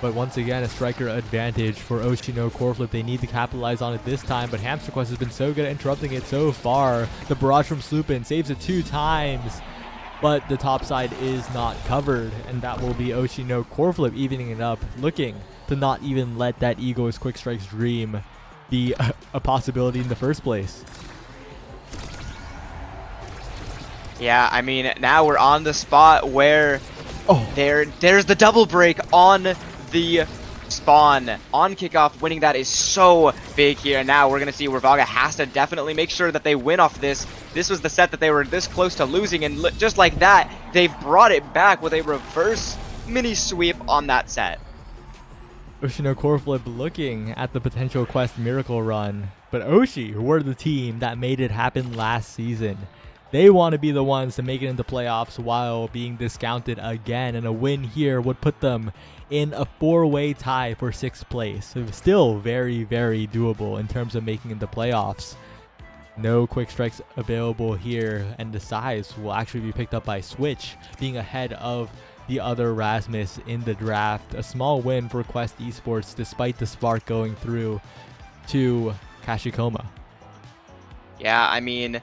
But once again, a striker advantage for Oshino core flip. They need to capitalize on it this time, but Hamster Quest has been so good at interrupting it so far. The barrage from Sloopin saves it 2 times, but the top side is not covered, and that will be Oshino core flip evening it up, looking to not even let that Egoist quick strikes dream be a possibility in the first place. Yeah, I mean, now we're on the spot where there's the double break on the spawn on kickoff. Winning that is so big here, and now we're gonna see where Vaga has to definitely make sure that they win off this. This was the set that they were this close to losing, and just like that, they've brought it back with a reverse mini sweep on that set. Oshino core flip looking at the potential Quest miracle run, but Oshi were the team that made it happen last season. They want to be the ones to make it into playoffs while being discounted again, and a win here would put them in a 4-way tie for 6th place. So still very, very doable in terms of making it into playoffs. No quick strikes available here, and the size will actually be picked up by Switch, being ahead of the other Rasmus in the draft. A small win for Quest Esports despite the spark going through to Kashikoma. Yeah, I mean,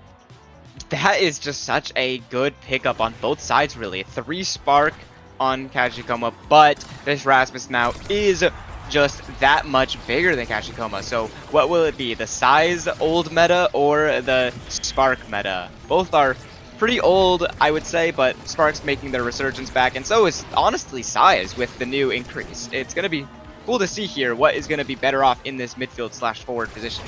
that is just such a good pickup on both sides, really. 3 spark on Kashikoma, but this Rasmus now is just that much bigger than Kashikoma. So what will it be? The size old meta or the spark meta? Both are pretty old, I would say, but spark's making their resurgence back, and so is honestly size with the new increase. It's going to be cool to see here what is going to be better off in this midfield/forward position.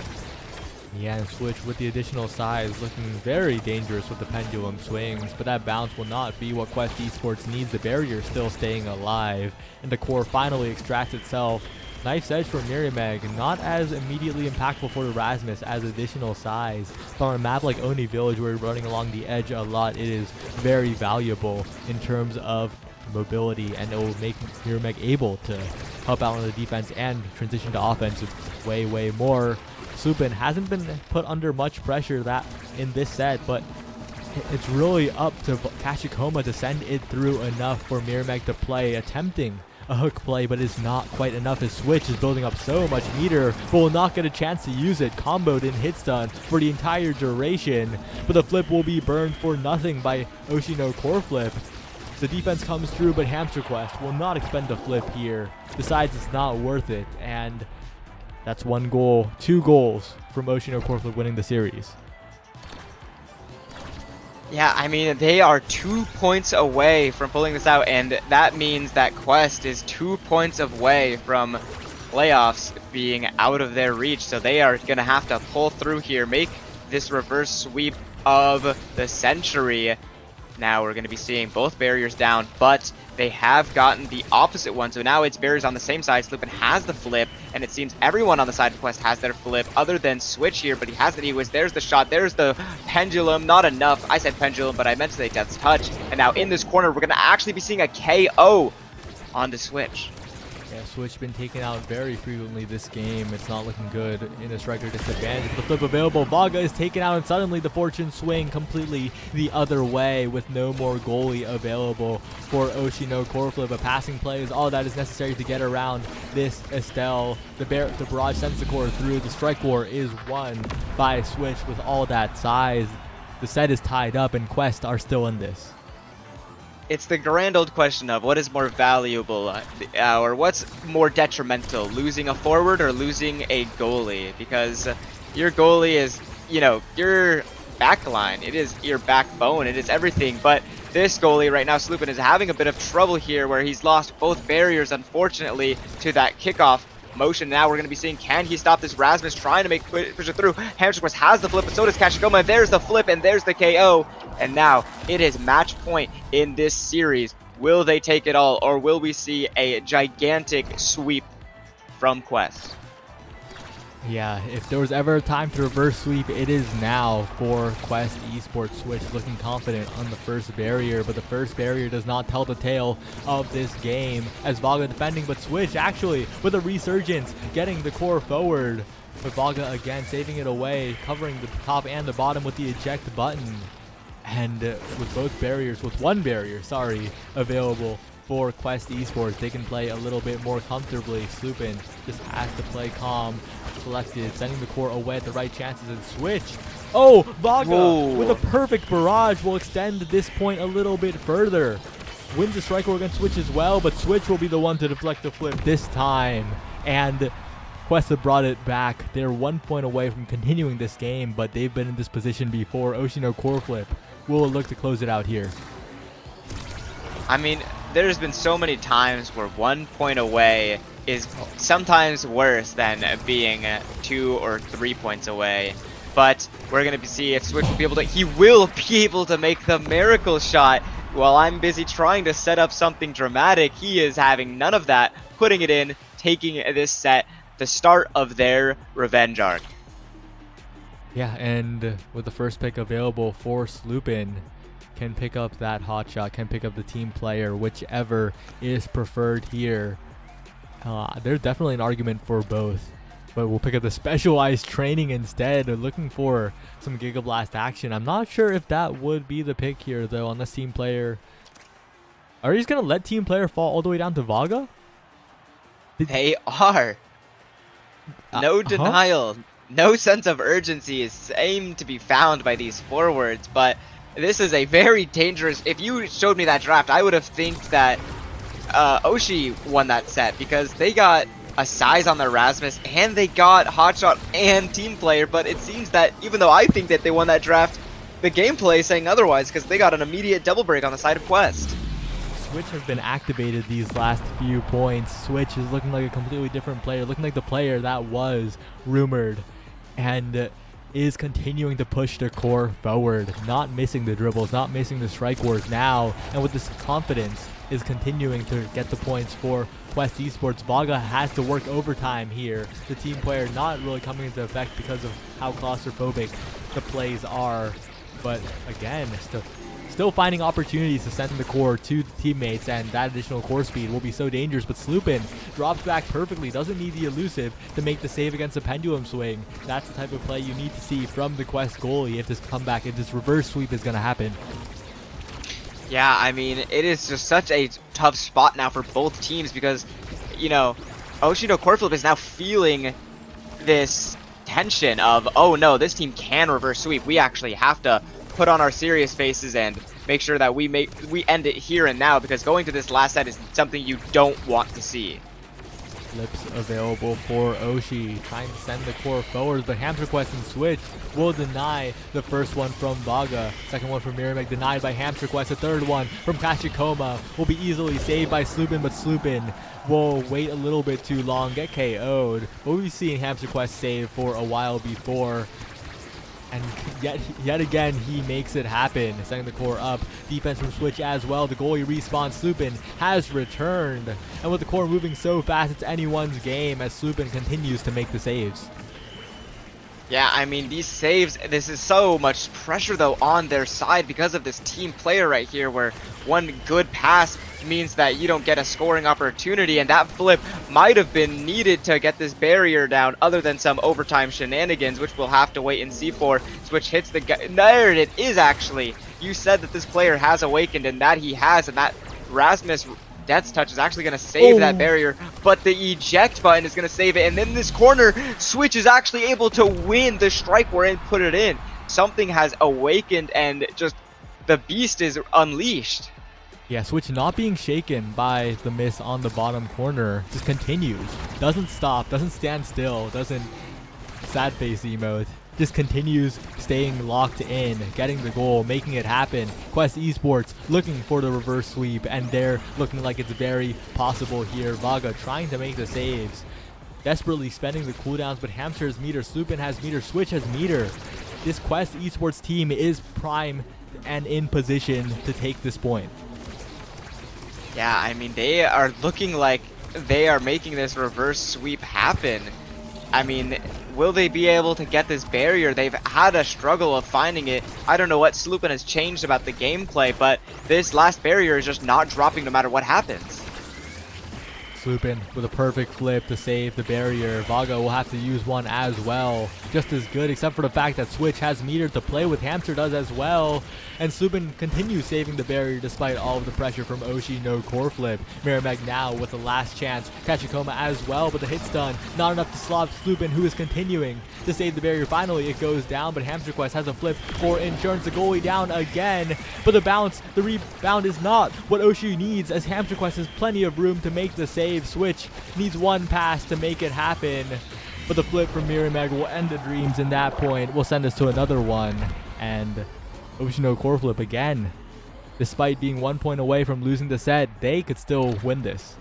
Yeah, and Switch with the additional size looking very dangerous with the pendulum swings, but that bounce will not be what Quest Esports needs. The barrier still staying alive, and the core finally extracts itself. Nice edge for Mirimeg, not as immediately impactful for the Rasmus as additional size. But on a map like Oni Village where you're running along the edge a lot, it is very valuable in terms of mobility, and it will make Mirimeg able to help out on the defense and transition to offense way, way more. Supin hasn't been put under much pressure that in this set, but it's really up to Kashikoma to send it through enough for Mirimeg to play, attempting a hook play, but it's not quite enough. His switch is building up so much meter, but will not get a chance to use it. Comboed in hit stun for the entire duration, but the flip will be burned for nothing by Oshino core flip. The defense comes through, but Hamster Quest will not expend the flip here. Decides it's not worth it, and that's 1 goal, 2 goals from Oshino core flip winning the series. Yeah, I mean, they are 2 points away from pulling this out, and that means that Quest is 2 points away from playoffs being out of their reach. So they are going to have to pull through here, make this reverse sweep of the century. Now we're going to be seeing both barriers down, but they have gotten the opposite one. So now it's barriers on the same side. Slupin has the flip, and it seems everyone on the side of Quest has their flip other than Switch here, but he has the E-Wiz. There's the shot. There's the pendulum. Not enough. I said pendulum, but I meant to say Death's Touch. And now in this corner, we're going to actually be seeing a KO on the Switch. Yeah, Switch been taken out very frequently this game. It's not looking good in a striker disadvantage. The flip available. Vaga is taken out, and suddenly the fortune swing completely the other way with no more goalie available for Oshino core flip. A passing play is all that is necessary to get around this Estelle. The barrage sends the core through. The strike war is won by Switch with all that size. The set is tied up, and Quest are still in this. It's the grand old question of what is more valuable or what's more detrimental, losing a forward or losing a goalie, because your goalie is, you know, your backline, it is your backbone, it is everything. But this goalie right now, Slupin, is having a bit of trouble here where he's lost both barriers, unfortunately, to that kickoff motion. Now we're going to be seeing, can he stop this? Rasmus trying to push it through. Hamster Quest has the flip, but so does Kashigoma. There's the flip, and there's the KO. And now it is match point in this series. Will they take it all, or will we see a gigantic sweep from Quest? Yeah, if there was ever a time to reverse sweep, it is now for Quest Esports. Switch looking confident on the first barrier, but the first barrier does not tell the tale of this game as Vaga defending, but Switch actually with a resurgence getting the core forward. But Vaga again saving it away, covering the top and the bottom with the eject button. And with both barriers, with one barrier, available for Quest Esports, they can play a little bit more comfortably. Slupin just has to play calm, collected, sending the core away at the right chances, and Switch. Oh, Vaga with a perfect barrage will extend this point a little bit further. Wins the strike war against Switch as well, but Switch will be the one to deflect the flip this time. And Quest have brought it back. They're 1 point away from continuing this game, but they've been in this position before. Oshino core flip will look to close it out here. I mean, there's been so many times where 1 point away is sometimes worse than being 2 or 3 points away. But we're going to see if Switch will be able to, he will be able to make the miracle shot. While I'm busy trying to set up something dramatic, he is having none of that, putting it in, taking this set, the start of their revenge arc. Yeah, and with the first pick available for Slupin, can pick up that hot shot, can pick up the team player, whichever is preferred here. There's definitely an argument for both, but we'll pick up the specialized training instead. They're looking for some Giga Blast action. I'm not sure if that would be the pick here, though, unless team player... Are you just going to let team player fall all the way down to Vaga? They are. No denial. No sense of urgency is aimed to be found by these forwards, but this is a very dangerous... If you showed me that draft, I would have think that Oshi won that set, because they got a size on their Rasmus, and they got hotshot and team player, but it seems that even though I think that they won that draft, the gameplay is saying otherwise, because they got an immediate double break on the side of Quest. Switch has been activated these last few points. Switch is looking like a completely different player, looking like the player that was rumored, and is continuing to push the core forward, not missing the dribbles, not missing the strike wars now, and with this confidence is continuing to get the points for Quest Esports. Vaga has to work overtime here. The team player not really coming into effect because of how claustrophobic the plays are, but again, still finding opportunities to send the core to the teammates, and that additional core speed will be so dangerous. But Slupin drops back perfectly, doesn't need the elusive to make the save against a pendulum swing. That's the type of play you need to see from the Quest goalie if this comeback, if this reverse sweep is going to happen. Yeah, I mean, it is just such a tough spot now for both teams because, you know, Oshi no Core Flip is now feeling this tension of, oh no, this team can reverse sweep. We actually have to put on our serious faces and make sure that we end it here and now, because going to this last set is something you don't want to see. Flips available for Oshi, trying to send the core forward, but Ham's request and switch will deny the first one from Vaga. Second one from Miramek denied by Ham's request. The third one from Kashikoma will be easily saved by Sloopin, but Sloopin will wait a little bit too long, get KO'd. But we've seen Ham's request save for a while before. And yet again, he makes it happen, setting the core up. Defense from Switch as well. The goalie respawn. Sloopin has returned. And with the core moving so fast, it's anyone's game as Sloopin continues to make the saves. Yeah, I mean, these saves, this is so much pressure, though, on their side because of this team player right here, where one good pass means that you don't get a scoring opportunity, and that flip might have been needed to get this barrier down, other than some overtime shenanigans, which we'll have to wait and see for. Switch hits the guy. There it is, actually. You said that this player has awakened, and that he has, and that Rasmus Death's Touch is actually going to save that barrier, but the eject button is going to save it, and then this corner, Switch is actually able to win the strike war and put it in. Something has awakened, and just the beast is unleashed. Yeah, Switch not being shaken by the miss on the bottom corner, just continues. Doesn't stop, doesn't stand still, doesn't sad face emote. Just continues staying locked in, getting the goal, making it happen. Quest Esports looking for the reverse sweep, and they're looking like it's very possible here. Vaga trying to make the saves, desperately spending the cooldowns, but Hamster has meter, Sloopin has meter, Switch has meter. This Quest Esports team is prime and in position to take this point. Yeah, I mean, they are looking like they are making this reverse sweep happen. I mean, will they be able to get this barrier? They've had a struggle of finding it. I don't know what Sloopin has changed about the gameplay, but this last barrier is just not dropping no matter what happens. Sloopin with a perfect flip to save the barrier. Vaga will have to use one as well. Just as good, except for the fact that Switch has meter to play with. Hamster does as well. And Sloopin continues saving the barrier despite all of the pressure from Oshi no core flip. Miramek now with the last chance. Kachikoma as well, but the hit's done. Not enough to stop Sloopin, who is continuing to save the barrier. Finally, it goes down, but Hamster Quest has a flip for insurance. The goalie down again, but the rebound is not what Oshi needs, as Hamster Quest has plenty of room to make the save. Switch needs one pass to make it happen, but the flip from Miramek will end the dreams in that point. Will send us to another one, and Oshi no core flip again. Despite being 1 point away from losing the set, they could still win this.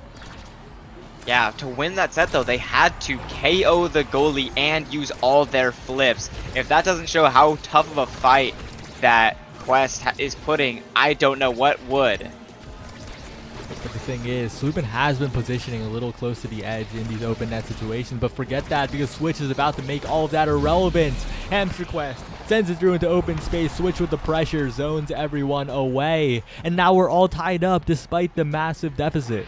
Yeah, to win that set though, they had to KO the goalie and use all their flips. If that doesn't show how tough of a fight that Quest is putting, I don't know what would. But the thing is, Sloopin has been positioning a little close to the edge in these open net situations, but forget that because Switch is about to make all of that irrelevant. Hamster Quest sends it through into open space. Switch with the pressure, zones everyone away, and now we're all tied up despite the massive deficit.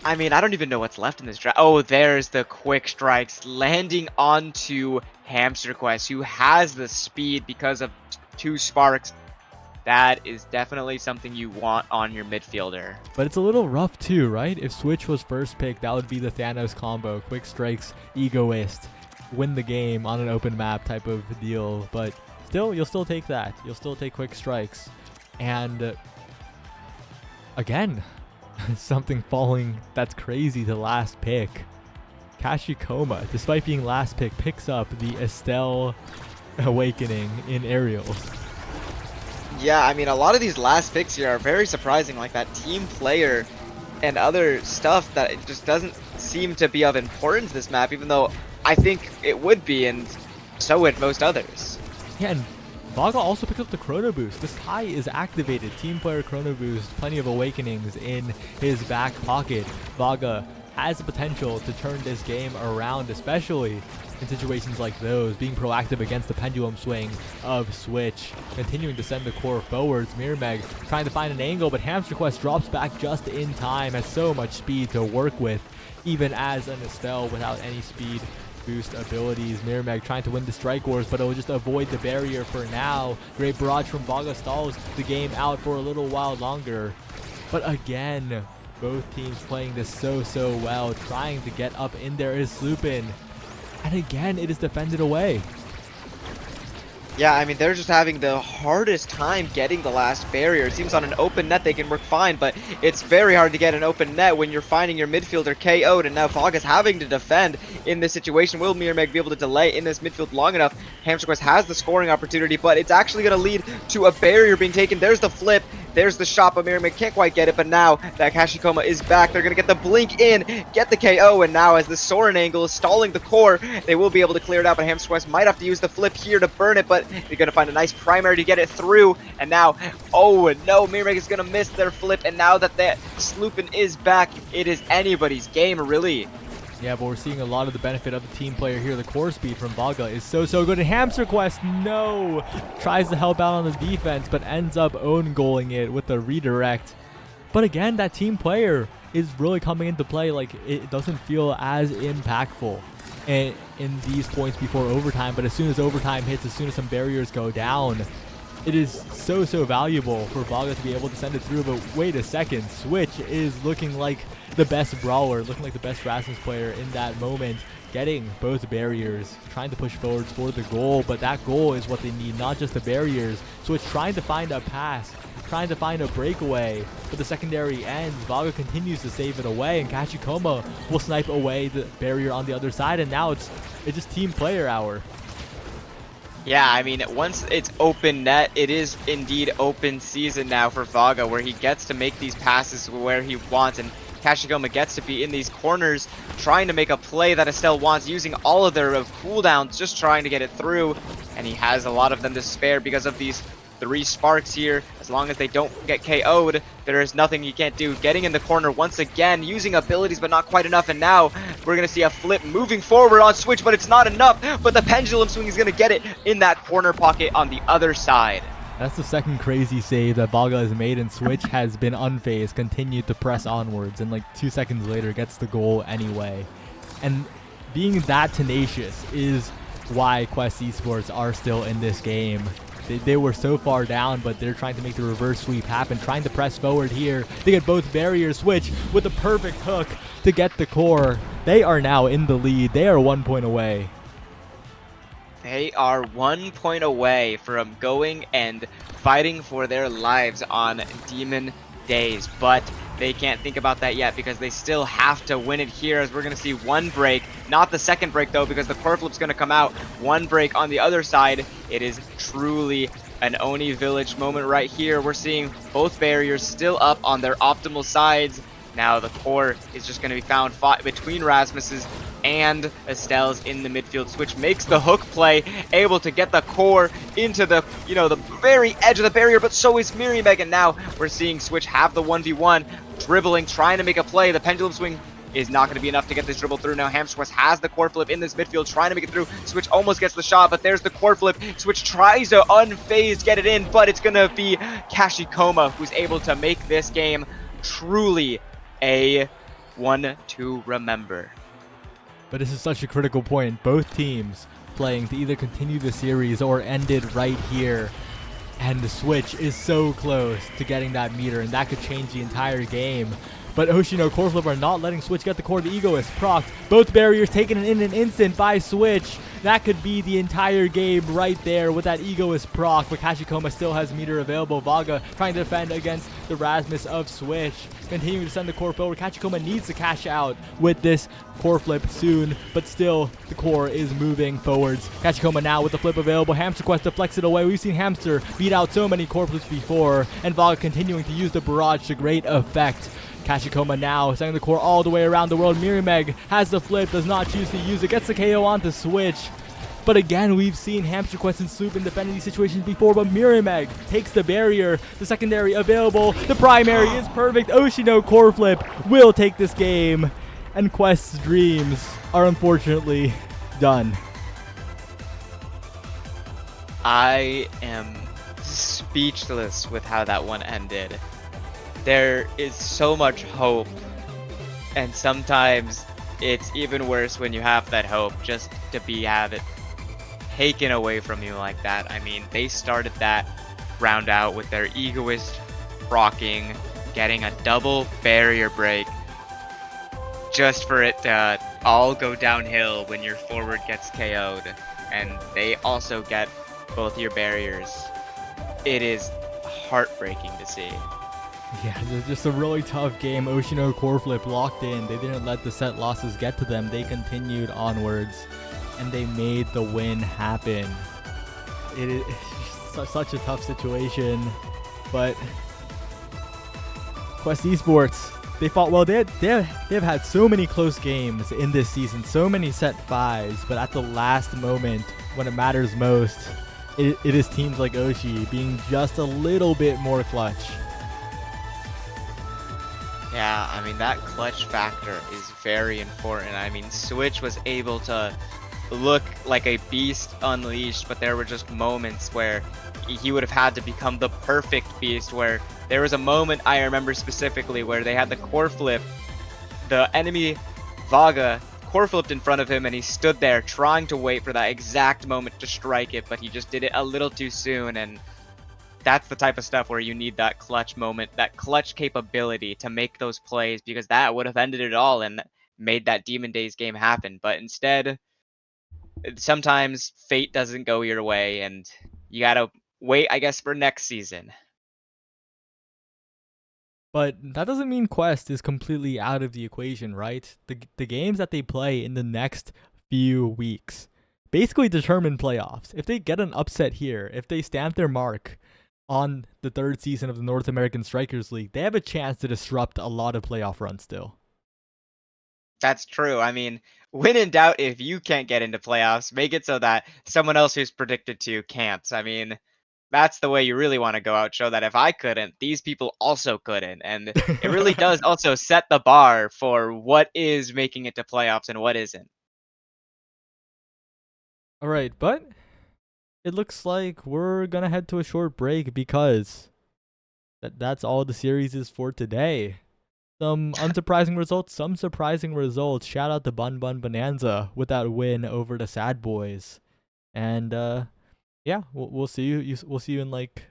I mean, I don't even know what's left in this draft. Oh, there's the quick strikes landing onto Hamster Quest, who has the speed because of 2 sparks. That is definitely something you want on your midfielder. But it's a little rough too, right? If Switch was first pick, that would be the Thanos combo. Quick strikes, egoist, win the game on an open map type of deal. But still, you'll still take that. You'll still take quick strikes. And again, something falling that's crazy to last pick. Kashikoma, despite being last pick, picks up the Estelle Awakening in aerials. Yeah, I mean, a lot of these last picks here are very surprising, like that team player and other stuff that it just doesn't seem to be of importance this map, even though I think it would be, and so would most others. Yeah, and Vaga also picked up the Chrono Boost. This tie is activated. Team player Chrono Boost, plenty of awakenings in his back pocket. Vaga has the potential to turn this game around, especially in situations like those, being proactive against the pendulum swing of Switch, continuing to send the core forwards. Miramek trying to find an angle, but Hamster Quest drops back just in time, has so much speed to work with, even as an Estelle without any speed boost abilities. Mirrormeg trying to win the strike wars, but it'll just avoid the barrier for now. Great barrage from Vaga stalls the game out for a little while longer. But again, both teams playing this so well. Trying to get up in there is Sloopin. And again, it is defended away. Yeah, I mean, they're just having the hardest time getting the last barrier. It seems on an open net they can work fine, but it's very hard to get an open net when you're finding your midfielder KO'd, and now Fog is having to defend in this situation. Will Mirrormeg be able to delay in this midfield long enough? Hamster Quest has the scoring opportunity, but it's actually going to lead to a barrier being taken. There's the flip. There's the shot, but Mirrormeg can't quite get it, but now that Kashikoma is back, they're going to get the blink in, get the KO, and now as the Soren angle is stalling the core, they will be able to clear it out, but Hamster Quest might have to use the flip here to burn it, but they're going to find a nice primary to get it through, and now, oh no, Mirrormeg is going to miss their flip, and now that Sloopin is back, it is anybody's game, really. Yeah, but we're seeing a lot of the benefit of the team player here. The core speed from Vaga is so good. And Hamster Quest, no! Tries to help out on the defense, but ends up own goaling it with the redirect. But again, that team player is really coming into play. Like, it doesn't feel as impactful in these points before overtime. But as soon as overtime hits, as soon as some barriers go down, it is so valuable for Vaga to be able to send it through. But wait a second, Switch is looking like the best brawler, looking like the best Rasmus player in that moment, getting both barriers, trying to push forward for the goal, but that goal is what they need, not just the barriers. So it's trying to find a pass, trying to find a breakaway, but the secondary ends. Vaga continues to save it away, and Kashikoma will snipe away the barrier on the other side, and now it's just team player hour. Yeah, I mean, once it's open net, it is indeed open season now for Vaga, where he gets to make these passes where he wants, and Kashigoma gets to be in these corners trying to make a play that Estelle wants, using all of their cooldowns, just trying to get it through, and he has a lot of them to spare because of these 3 sparks here. As long as they don't get KO'd, there is nothing you can't do. Getting in the corner once again, using abilities but not quite enough, and now we're going to see a flip moving forward on Switch, but it's not enough, but the pendulum swing is going to get it in that corner pocket on the other side. That's the second crazy save that Vaga has made, and Switch has been unfazed, continued to press onwards, and like 2 seconds later gets the goal anyway. And being that tenacious is why Quest Esports are still in this game. They were so far down, but they're trying to make the reverse sweep happen, trying to press forward here. They get both barriers. Switch with the perfect hook to get the core. They are now in the lead. They are 1 point away. They are 1 point away from going and fighting for their lives on Demon Days, but they can't think about that yet because they still have to win it here, as we're going to see one break, not the second break though, because the core flip's going to come out. One break on the other side. It is truly an Oni Village moment right here. We're seeing both barriers still up on their optimal sides. Now the core is just going to be found fought between Rasmus's and Estelle's in the midfield. Switch makes the hook play, able to get the core into the, the very edge of the barrier, but so is Mirrormeg, and now we're seeing Switch have the 1v1, dribbling, trying to make a play. The pendulum swing is not going to be enough to get this dribble through. Now Hamster Quest has the core flip in this midfield, trying to make it through. Switch almost gets the shot, but there's the core flip. Switch tries to unfazed get it in, but it's going to be Kashikoma who's able to make this game truly a one to remember. But this is such a critical point. Both teams playing to either continue the series or end it right here. And the Switch is so close to getting that meter, and that could change the entire game. But Hoshino core flip are not letting Switch get the core. The Ego is procced. Both barriers taken in an instant by Switch. That could be the entire game right there with that Egoist proc, but Kashikoma still has meter available. Vaga trying to defend against the Rasmus of Switch. Continuing to send the core forward. Kashikoma needs to cash out with this core flip soon, but still the core is moving forwards. Kashikoma now with the flip available. Hamster Quest deflects it away. We've seen Hamster beat out so many core flips before, and Vaga continuing to use the barrage to great effect. Kashikoma now sending the core all the way around the world. Mirrormeg has the flip, does not choose to use it, gets the KO onto Switch. But again, we've seen Hamster Quest and Sloopin defending these situations before, but Mirrormeg takes the barrier, the secondary available, the primary is perfect. Oshino core flip will take this game, and Quest's dreams are unfortunately done. I am speechless with how that one ended. There is so much hope, and sometimes it's even worse when you have that hope just to have it taken away from you like that. I mean, they started that round out with their egoist rocking, getting a double barrier break just for it to all go downhill when your forward gets KO'd. And they also get both your barriers. It is heartbreaking to see. Yeah, just a really tough game. Oshino core flip locked in. They didn't let the set losses get to them. They continued onwards, and they made the win happen. It is such a tough situation, but Quest Esports, they fought well. They've had so many close games in this season, so many set 5s, but at the last moment, when it matters most, it is teams like Oshi being just a little bit more clutch. Yeah, I mean, that clutch factor is very important. I mean, Switch was able to look like a beast unleashed, but there were just moments where he would have had to become the perfect beast, where there was a moment I remember specifically where they had the core flip, the enemy Vaga core flipped in front of him, and he stood there trying to wait for that exact moment to strike it, but he just did it a little too soon. And that's the type of stuff where you need that clutch moment, that clutch capability to make those plays, because that would have ended it all and made that Demon Days game happen. But instead, sometimes fate doesn't go your way, and you gotta wait, I guess, for next season. But that doesn't mean Quest is completely out of the equation, right? The games that they play in the next few weeks basically determine playoffs. If they get an upset here, if they stamp their mark on the 3rd season of the North American Strikers League, they have a chance to disrupt a lot of playoff runs still. That's true. I mean, when in doubt, if you can't get into playoffs, make it so that someone else who's predicted to can't. I mean, that's the way you really want to go out. Show that if I couldn't, these people also couldn't. And it really does also set the bar for what is making it to playoffs and what isn't. All right, but it looks like we're going to head to a short break because that's all the series is for today. Some unsurprising results, some surprising results. Shout out to Bun Bun Bonanza with that win over the Sad Boys. And yeah, we'll see you. We'll see you in like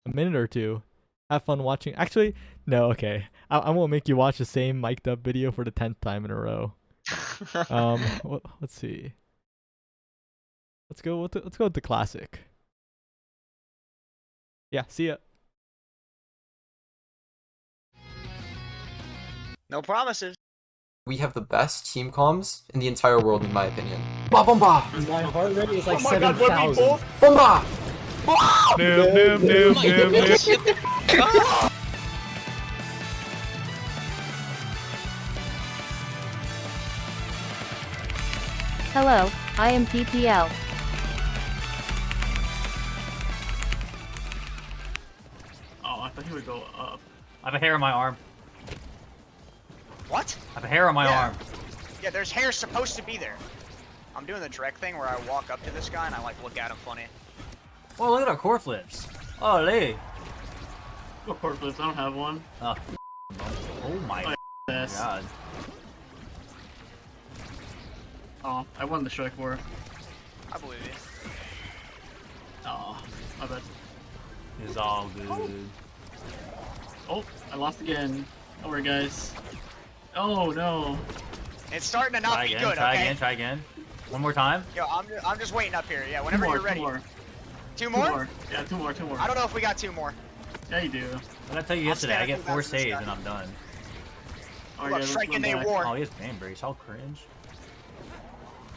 a minute or two. Have fun watching. Actually, no, okay. I won't make you watch the same mic'd up video for the 10th time in a row. Let's see. Let's go with the classic. Yeah, see ya. No promises. We have the best team comms in the entire world, in my opinion. Ba bomba! My heart rate is like Oh my God, what we 7,000. both- Bomba! Noob. Hello, I am PPL. Oh, I thought he would go up. I have a hair on my arm. What? I have a hair on my arm. Yeah, there's hair supposed to be there. I'm doing the Drek thing where I walk up to this guy and I like look at him funny. Oh, look at our core flips. Oh, Lee. What core flips? I don't have one. Oh my god. Oh, I won the strike war. I believe you. Oh, my bad. It's all good. Oh, I lost again. Don't worry, guys. Oh no. It's starting to not Try be again, good, try okay? again, try again. One more time. Yo, I'm just waiting up here. Yeah, whenever Two more, you're ready. Two more. Two more? Two more. Yeah, two more, two more. I don't know if we got two more. Yeah, you do. What did I tell you yesterday? I get 4 saves and I'm done. Oh, yeah, striking a war. Oh, he has fan brace. How cringe.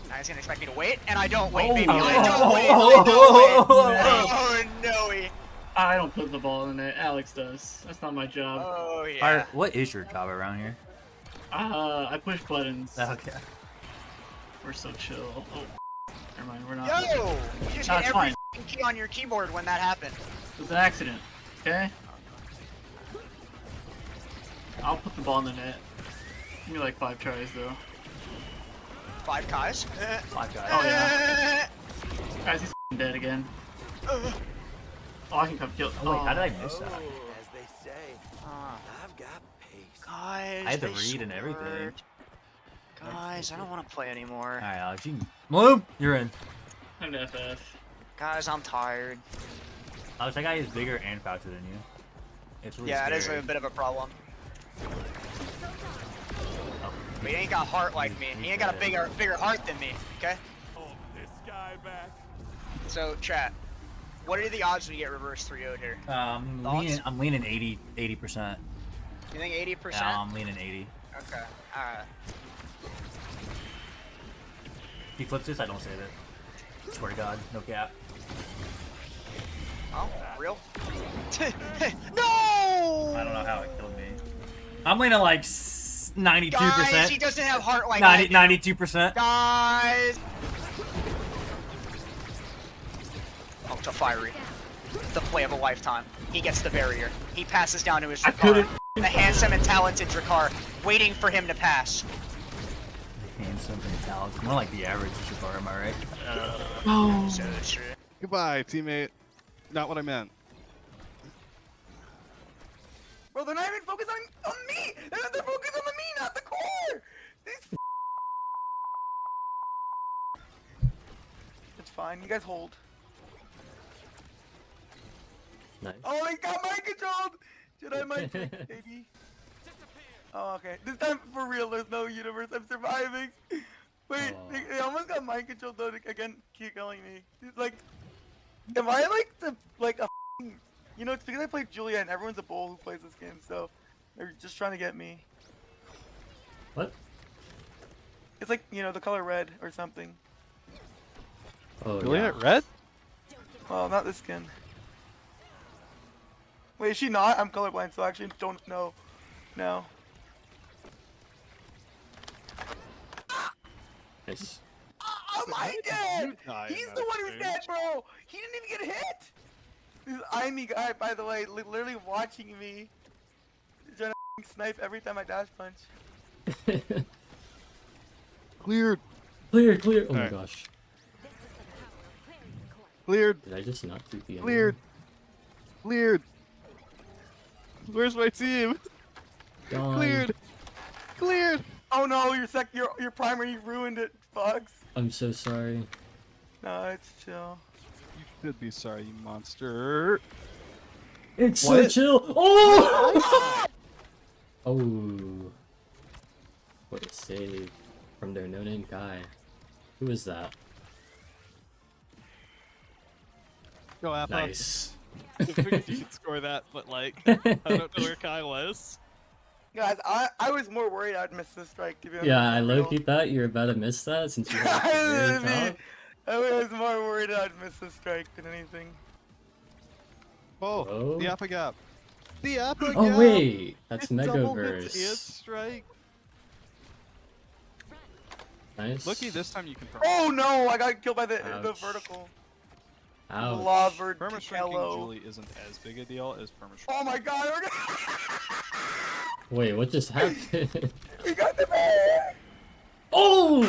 Now he's gonna expect me to wait, and I don't wait, Oh. baby. I don't wait. I don't wait. Oh no. I don't put the ball in it. Alex does. That's not my job. Oh yeah. What is your job around here? I push buttons. Okay. We're so chill. Oh, never mind. We're not. Yo, you just No, hit it's every fine. key on your keyboard when that happened. It was an accident. Okay. I'll put the ball in the net. Give me like 5 tries though. 5 guys. 5 guys. Oh yeah. Guys, he's dead again. Oh, I can come kill. Oh wait, how did I miss that? As they say, I've got pace. Guys, I had to they read and everything. scored. Guys, I don't want to play anymore. Alright, Alex, you can... Bloom, you're in. I'm to FF. Guys, I'm tired. Alex, that guy is bigger and faster than you. It's really Yeah, it is scary. a bit of a problem. Oh, But he ain't got heart like me. He ain't got a bigger heart than me, okay? This guy back. So, chat, what are the odds we get reverse 3-0'd here? I'm leaning 80%. You think 80%? Yeah, I'm leaning 80. Okay, alright. If he flips this, I don't save it. Swear to God, no cap. Oh, real? No! I don't know how it killed me. I'm leaning like 92%. Guys, he doesn't have heart like that. 92%. Guys! Oh, to Fiery. The play of a lifetime. He gets the barrier. He passes down to his Drakkar. The handsome and talented Drakkar, waiting for him to pass. Handsome and talented. More like the average Drakkar, am I right? Oh. So true. Goodbye, teammate. Not what I meant. Bro, they're not even focused on me! They're focused on me, not the core! These It's fine, you guys hold. Nice. Oh, they got mind controlled! Jedi mind trick, baby. Oh, okay. This time, for real, there's no universe. I'm surviving. Wait, they almost got mind controlled though. Again, keep killing me. Like, am I like a you know, it's because I play Julia and everyone's a bull who plays this game, so they're just trying to get me. What? It's like, you know, the color red or something. Oh, Juliet red? Well, not this skin. Wait, is she not? I'm colorblind, so I actually don't know. No. Nice. Oh my god! He's the one who's dead, bro! He didn't even get hit! This Amy guy, by the way, literally watching me trying to snipe every time I dash punch. Cleared. Clear. Oh my Alright. gosh. Cleared. Did I just not do the Cleared. Cleared. Where's my team? Gone. Cleared. Cleared. Oh no, your primary ruined it, Fox. I'm so sorry. No, it's chill. You should be sorry, you monster. It's so chill. Oh! Oh. What a save from their no-name guy. Who is that? Go Appa. Nice. I figured you could score that, but like, I don't know where Kai was. Guys, I was more worried I'd miss this strike, to be honest. Yeah, I low-key thought you were about to miss that since you were at the very top. I was more worried I'd miss this strike than anything. Oh, the Appa gap. The Appa gap. Oh wait, that's It double hits and Megaverse. strike. Nice. Looky, this time you can. Oh no, I got killed by the Ouch. vertical. Ouch. Lovered Perma-shrinking Jello. Julie isn't as big a deal as perma-shrinking. Oh my god, Wait, what just happened? we got the bear! Oh!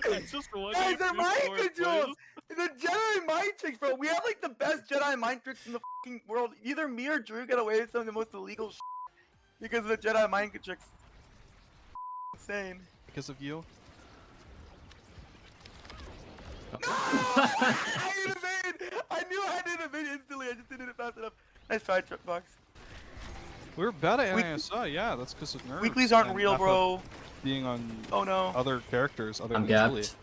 It's just one. Guys, they're mind controls! The Jedi mind tricks, bro. We have like the best Jedi mind tricks in the fucking world. Either me or Drew get away with some of the most illegal shit because of the Jedi mind tricks. Insane. Because of you. I knew I did evade instantly. I just didn't it fast enough. Nice try, Box. We're bad at NASI, yeah, that's because of nerfs. Weeklies aren't and real, Appa bro. Being on other characters other I'm than Julie. gapped.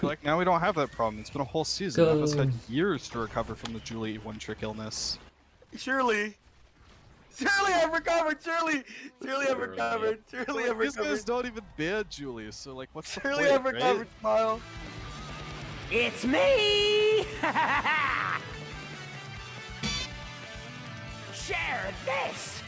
Like, now we don't have that problem. It's been a whole season. Appa's had Go. years to recover from the Julie one-trick illness. Surely. Surely I've recovered. Surely I've recovered. Surely I've These guys recovered. don't even ban Julie, so like, what's the Surely point, I've recovered. right? Smile. It's me! Share this!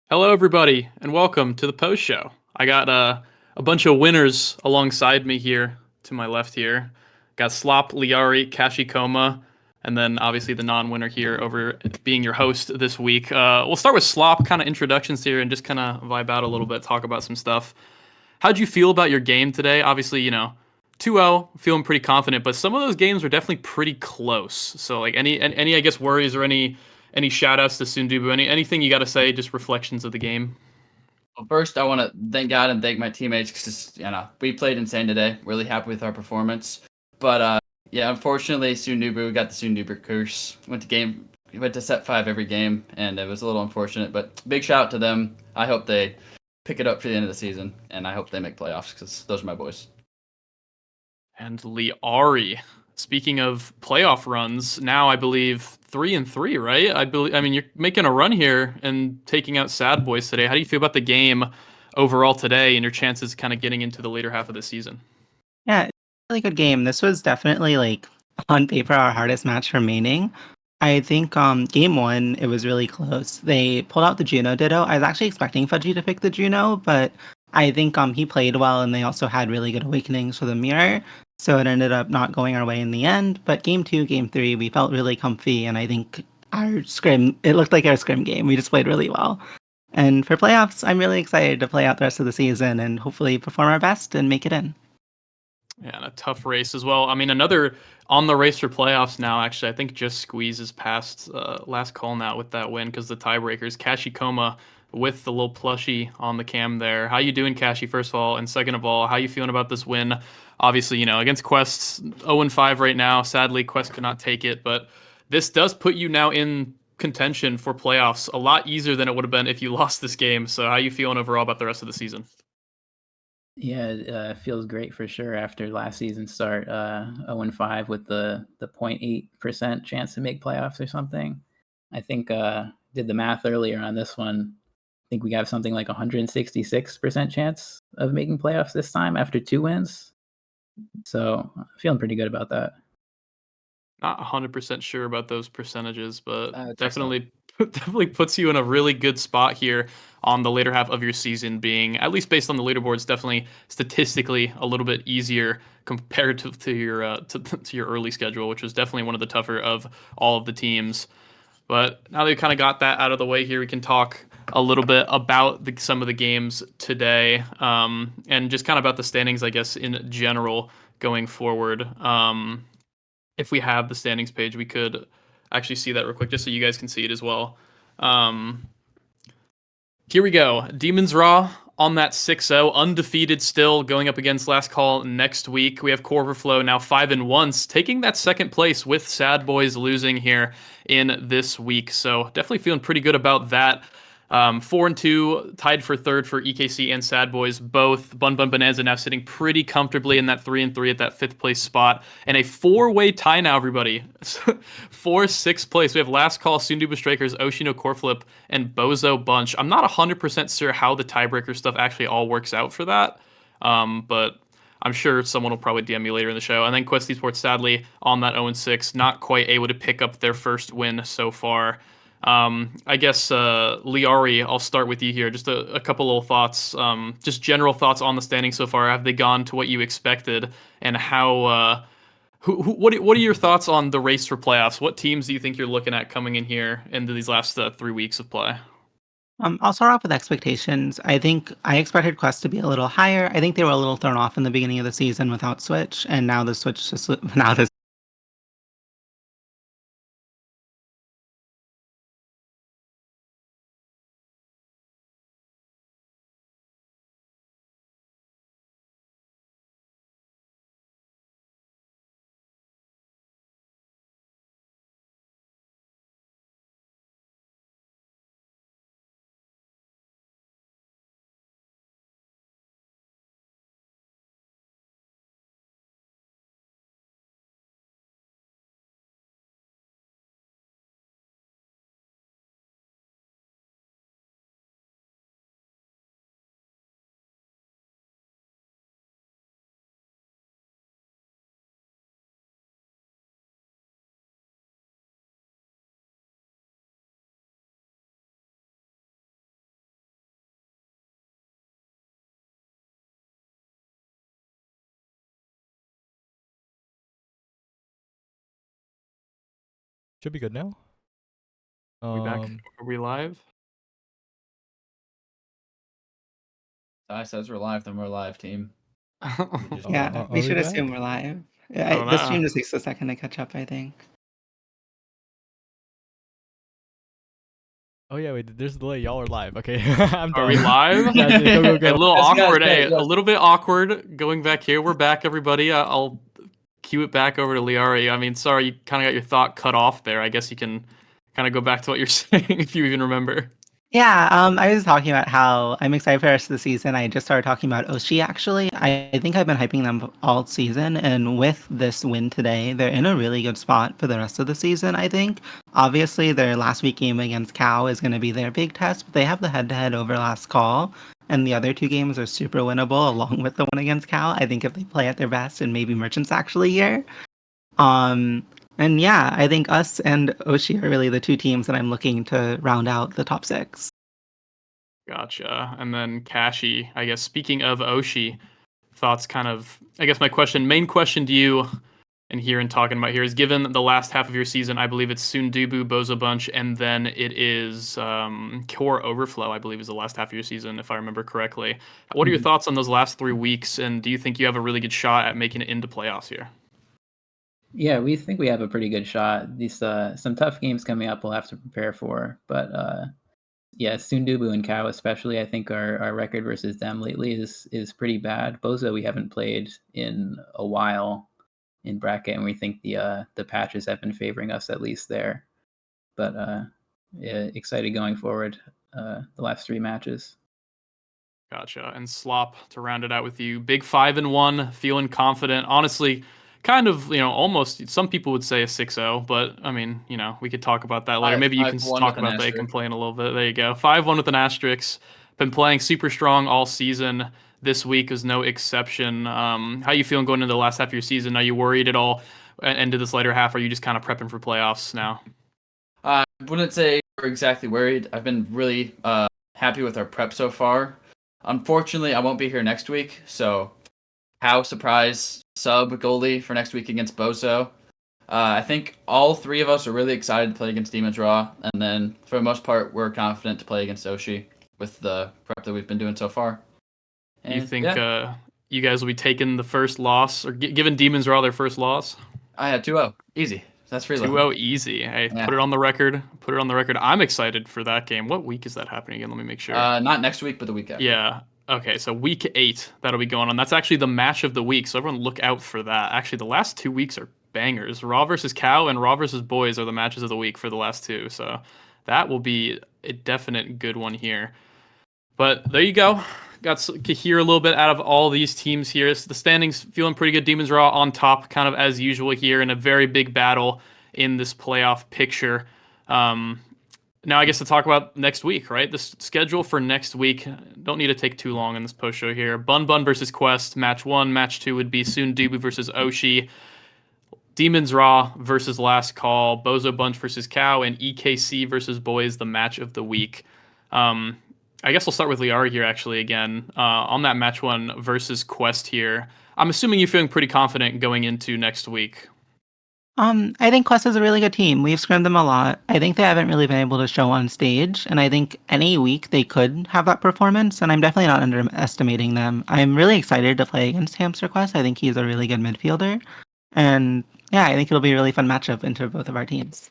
Hello, everybody, and welcome to the post show. I got a bunch of winners alongside me here to my left here. Got Slop, Liari, Kashikoma, and then obviously the non-winner here over being your host this week. We'll start with Slop, kind of introductions here, and just kind of vibe out a little bit, talk about some stuff. How'd you feel about your game today? Obviously, 2-0, feeling pretty confident, but some of those games were definitely pretty close. So, like, any I guess worries or any shout outs to Sundubu? Anything you got to say? Just reflections of the game. Well, first, I want to thank God and thank my teammates because we played insane today. Really happy with our performance, but yeah, unfortunately, Sundubu got the Sundubu curse. Went to set 5 every game, and it was a little unfortunate. But big shout out to them. I hope they pick it up for the end of the season, and I hope they make playoffs because those are my boys. And Liari, speaking of playoff runs, now I believe 3-3, right? I mean, you're making a run here and taking out Sad Boys today. How do you feel about the game overall today and your chances kind of getting into the later half of the season? Yeah, it's a really good game. This was definitely like on paper our hardest match remaining. I think game one it was really close. They pulled out the Juno Ditto. I was actually expecting Fudgy to pick the Juno, but I think he played well and they also had really good awakenings for the mirror. So it ended up not going our way in the end. But game two, game three, we felt really comfy and I think our scrim it looked like our scrim game. We just played really well. And for playoffs, I'm really excited to play out the rest of the season and hopefully perform our best and make it in. Yeah, and a tough race as well. I mean, another on the race for playoffs now, actually, I think just squeezes past last call now with that win because the tiebreakers. Kashikoma with the little plushie on the cam there. How you doing, Kashi, first of all? And second of all, how you feeling about this win? Obviously, against Quest, 0-5 right now. Sadly, Quest could not take it, but this does put you now in contention for playoffs a lot easier than it would have been if you lost this game. So how you feeling overall about the rest of the season? Yeah, it feels great for sure after last season's start, 0-5 with the 0.8% chance to make playoffs or something. I think did the math earlier on this one. I think we have something like 166% chance of making playoffs this time after 2 wins. So I'm feeling pretty good about that. Not 100% sure about those percentages, but Checks out. definitely puts you in a really good spot here on the later half of your season, being at least based on the leaderboards, definitely statistically a little bit easier compared to your to your early schedule, which was definitely one of the tougher of all of the teams. But now that we kind of got that out of the way here, we can talk a little bit about some of the games today, and just kind of about the standings, I guess, in general going forward. If we have the standings page, we could actually see that real quick, just so you guys can see it as well. Here we go. Demons Raw on that 6-0, undefeated still, going up against Last Call next week. We have Corverflow now 5-1, taking that second place with Sad Boys losing here in this week. So definitely feeling pretty good about that. 4-2, tied for third for EKC and Sad Boys, both. Bun Bun Bonanza now sitting pretty comfortably in that 3-3 at that fifth place spot. And a 4-way tie now, everybody. For sixth place, we have Last Call, Sundubu Strikers, Oshino Coreflip, and Bozo Bunch. I'm not 100% sure how the tiebreaker stuff actually all works out for that, but I'm sure someone will probably DM me later in the show. And then Quest Esports, sadly, on that 0-6, not quite able to pick up their first win so far. I guess, Liari, I'll start with you here. Just a couple little thoughts, just general thoughts on the standings so far. Have they gone to what you expected? And how, what are your thoughts on the race for playoffs? What teams do you think you're looking at coming in here into these last 3 weeks of play? I'll start off with expectations. I think I expected Quest to be a little higher. I think they were a little thrown off in the beginning of the season without Switch, and now the Switch just now the Should be good now. We back? Are we live? I says we're live, then we're live, team. Yeah, we should assume we're live. The stream just takes a second to catch up, I think. Oh yeah, wait. There's a delay. Y'all are live. Okay, I'm done. Are we live? Yeah, go. A little awkward. A little bit awkward going back here. We're back, everybody. I'll cue it back over to Liari. I mean, sorry, you kind of got your thought cut off there. I guess you can kind of go back to what you're saying if you even remember. Yeah, I was talking about how I'm excited for the rest of the season. I just started talking about Oshi, actually. I think I've been hyping them all season, and with this win today, they're in a really good spot for the rest of the season, I think. Obviously, their last week game against Cal is going to be their big test, but they have the head-to-head over last call, and the other two games are super winnable, along with the one against Cal. I think if they play at their best, and maybe Merchant's actually here. And yeah, I think us and Oshi are really the two teams that I'm looking to round out the top 6. Gotcha. And then Kashi, I guess speaking of Oshi, thoughts kind of, I guess my main question to you and here and talking about here is given the last half of your season, I believe it's Sundubu, Bozo Bunch, and then it is Core Overflow, I believe is the last half of your season, if I remember correctly. What are your thoughts on those last 3 weeks, and do you think you have a really good shot at making it into playoffs here? Yeah, we think we have a pretty good shot. These some tough games coming up we'll have to prepare for, but yeah, Sundubu and Cow especially, I think our record versus them lately is pretty bad. Bozo we haven't played in a while in bracket, and we think the patches have been favoring us at least there. But yeah, excited going forward. The last 3 matches. Gotcha. And Slop, to round it out with you, big 5-1, feeling confident. Honestly, kind of, almost, some people would say a 6-0, but I mean, we could talk about that later. Maybe you can talk about that complain a little bit. There you go. 5-1 with an asterisk. Been playing super strong all season. This week is no exception. How you feeling going into the last half of your season? Are you worried at all into this later half? Or are you just kind of prepping for playoffs now? I wouldn't say we're exactly worried. I've been really happy with our prep so far. Unfortunately, I won't be here next week, so how surprise sub goalie for next week against Bozo. I think all 3 of us are really excited to play against Demon's Raw, and then for the most part, we're confident to play against Oshi with the prep that we've been doing so far. And you think you guys will be taking the first loss, or giving Demon's Raw their first loss? I had 2-0. Easy. That's free. 2-0 easy. Hey, put it on the record. Put it on the record. I'm excited for that game. What week is that happening again? Let me make sure. Not next week, but the week after. Yeah. Okay, so week 8, that'll be going on. That's actually the match of the week, so everyone look out for that. Actually, the last 2 weeks are bangers. Raw versus Cow and Raw versus Boys are the matches of the week for the last 2, so that will be a definite good one here. But there you go. Got to hear a little bit out of all these teams here. The standings feeling pretty good. Demon's Raw on top, kind of as usual here, in a very big battle in this playoff picture. Now, I guess to talk about next week, right? The schedule for next week, don't need to take too long in this post show here. Bun Bun versus Quest, match 1. Match 2 would be Sundubu versus Oshi. Demon's Raw versus Last Call. Bozo Bunch versus Cow. And EKC versus Boys, the match of the week. I guess I'll start with Liara here, actually, again. On that match 1 versus Quest here. I'm assuming you're feeling pretty confident going into next week. I think Quest is a really good team. We've scrimmed them a lot. I think they haven't really been able to show on stage, and I think any week they could have that performance, and I'm definitely not underestimating them. I'm really excited to play against Hamster Quest. I think he's a really good midfielder, and yeah, I think it'll be a really fun matchup into both of our teams.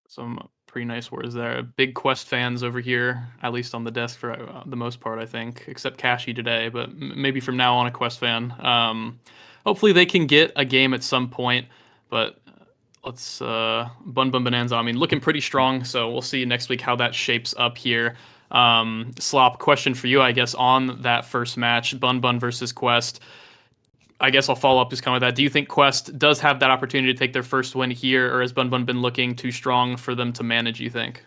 Some pretty nice words there. Big Quest fans over here, at least on the desk for the most part, I think, except Kashi today, but maybe from now on a Quest fan. Hopefully they can get a game at some point. But let's Bun Bun Bonanza. I mean, looking pretty strong. So we'll see next week how that shapes up here. Slop, question for you, I guess, on that first match, Bun Bun versus Quest. I guess I'll follow up just kind of with that. Do you think Quest does have that opportunity to take their first win here, or has Bun Bun been looking too strong for them to manage, you think?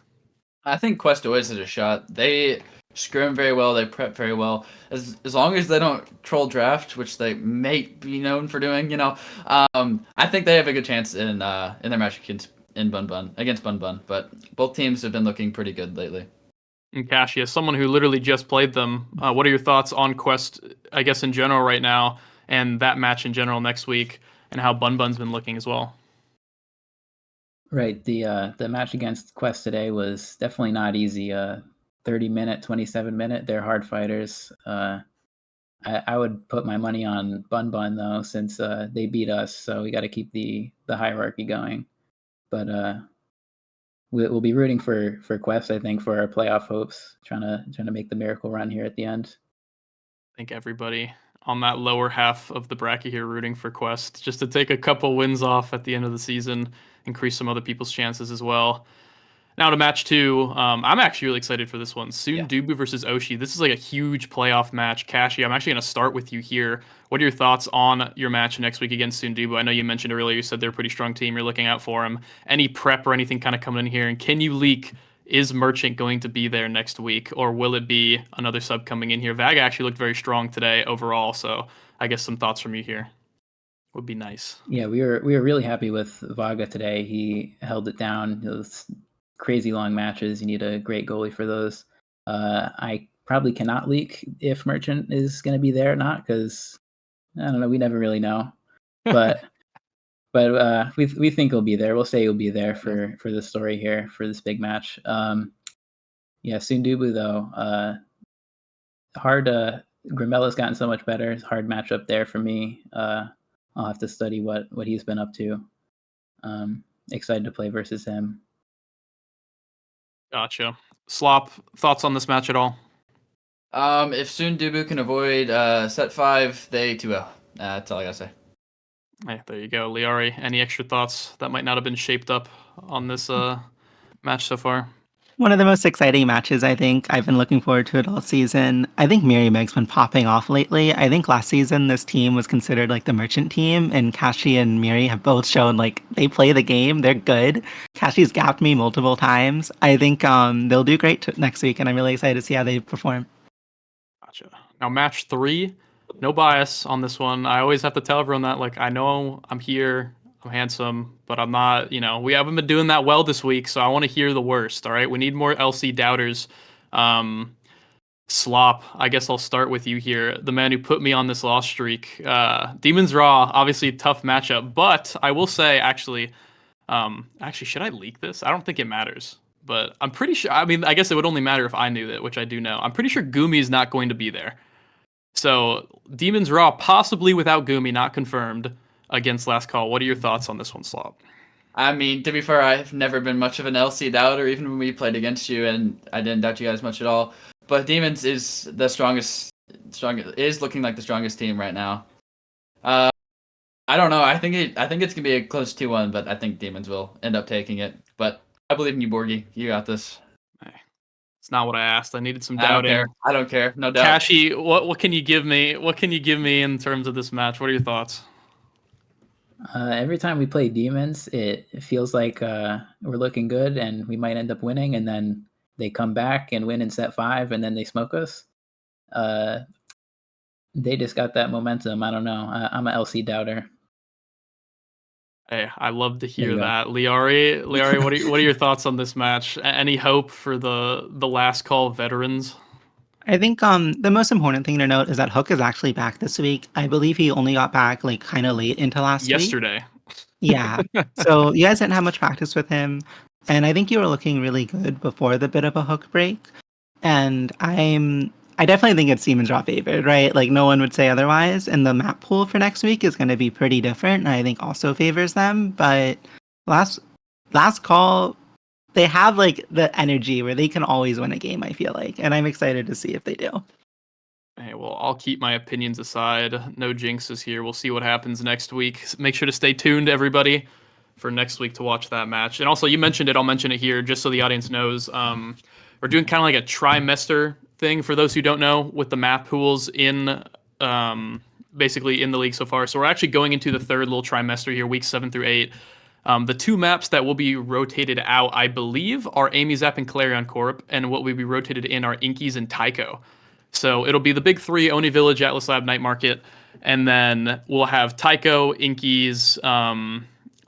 I think Quest always has a shot. They scrim very well. They prep very well. As long as they don't troll draft, which they may be known for doing, I think they have a good chance in their match against Bun Bun. But both teams have been looking pretty good lately. And Kashi, as someone who literally just played them, what are your thoughts on Quest, I guess, in general right now, and that match in general next week, and how Bun Bun's been looking as well? Right. The match against Quest today was definitely not easy. 30-minute, 27-minute. They're hard fighters. I would put my money on Bun Bun though, since they beat us. So we got to keep the hierarchy going. But we'll be rooting for Quest, I think, for our playoff hopes. Trying to make the miracle run here at the end. I think everybody on that lower half of the bracket here rooting for Quest just to take a couple wins off at the end of the season, increase some other people's chances as well. Now to match 2, I'm actually really excited for this one. Soon Dubu versus Oshi. This is like a huge playoff match. Kashi, I'm actually going to start with you here. What are your thoughts on your match next week against Soon Dubu? I know you mentioned earlier, you said they're a pretty strong team. You're looking out for them. Any prep or anything kind of coming in here? And can you leak, is Merchant going to be there next week? Or will it be another sub coming in here? Vaga actually looked very strong today overall. So I guess some thoughts from you here would be nice. Yeah, we were really happy with Vaga today. He held it down. Those crazy long matches. You need a great goalie for those. I probably cannot leak if Merchant is going to be there or not, because I don't know. We never really know, but we think he'll be there. We'll say he'll be there for the story here for this big match. Yeah, Sundubu though. Hard. Grimella's gotten so much better. It's a hard matchup there for me. I'll have to study what he's been up to. Excited to play versus him. Gotcha. Slop, thoughts on this match at all? If Soon Dubu can avoid set 5, they 2-0. That's all I gotta say. Hey, there you go. Liari, any extra thoughts that might not have been shaped up on this match so far? One of the most exciting matches, I think. I've been looking forward to it all season. I think Miri Meg's been popping off lately. I think last season this team was considered like the merchant team, and Kashi and Miri have both shown like they play the game. They're good. Kashi's gapped me multiple times. I think they'll do great next week, and I'm really excited to see how they perform. Gotcha. Now, match 3, no bias on this one. I always have to tell everyone that, like, I know I'm here, I'm handsome, but I'm not, we haven't been doing that well this week, so I want to hear the worst, all right? We need more LC doubters. Slop, I guess I'll start with you here, the man who put me on this loss streak. Demons Raw, obviously a tough matchup, but I will say, actually, should I leak this? I don't think it matters. But I'm pretty sure, I mean, I guess it would only matter if I knew that, which I do know. I'm pretty sure Gumi is not going to be there. So, Demons Raw, possibly without Gumi, not confirmed, against Last Call. What are your thoughts on this one, Slop? I mean, to be fair, I've never been much of an LC doubter, even when we played against you, and I didn't doubt you guys much at all. But Demons is the strongest, is looking like the strongest team right now. I don't know. I think it's gonna be a close 2-1, but I think Demons will end up taking it. But I believe in you, Borgie. You got this. It's not what I asked. I needed some doubting. I don't care. No doubt. Kashi, what can you give me? What can you give me in terms of this match? What are your thoughts? Every time we play Demons, it feels like we're looking good and we might end up winning, and then they come back and win in set 5, and then they smoke us. They just got that momentum. I don't know. I'm an LC doubter. Hey, I love to hear that. Liari, what are your thoughts on this match? Any hope for the Last Call veterans? I think the most important thing to note is that Hook is actually back this week. I believe he only got back like kind of late into last week. Yesterday. Yeah. So you guys didn't have much practice with him, and I think you were looking really good before the bit of a Hook break. And I definitely think it's Demons Raw favored, right? Like no one would say otherwise. And the map pool for next week is going to be pretty different, and I think also favors them. But last call, they have like the energy where they can always win a game, I feel like, and I'm excited to see if they do. Hey, well, I'll keep my opinions aside. No jinxes here. We'll see what happens next week. Make sure to stay tuned, everybody, for next week to watch that match. And also, you mentioned it. I'll mention it here just so the audience knows. We're doing kind of like a trimester thing for those who don't know with the map pools in basically in the league so far. So we're actually going into the third little trimester here, weeks 7 through 8. The 2 maps that will be rotated out, I believe, are Amy Zap and Clarion Corp, and what will be rotated in are Inkies and Tycho. So it'll be the big 3, Oni Village, Atlas Lab, Night Market, and then we'll have Tycho, Inkies,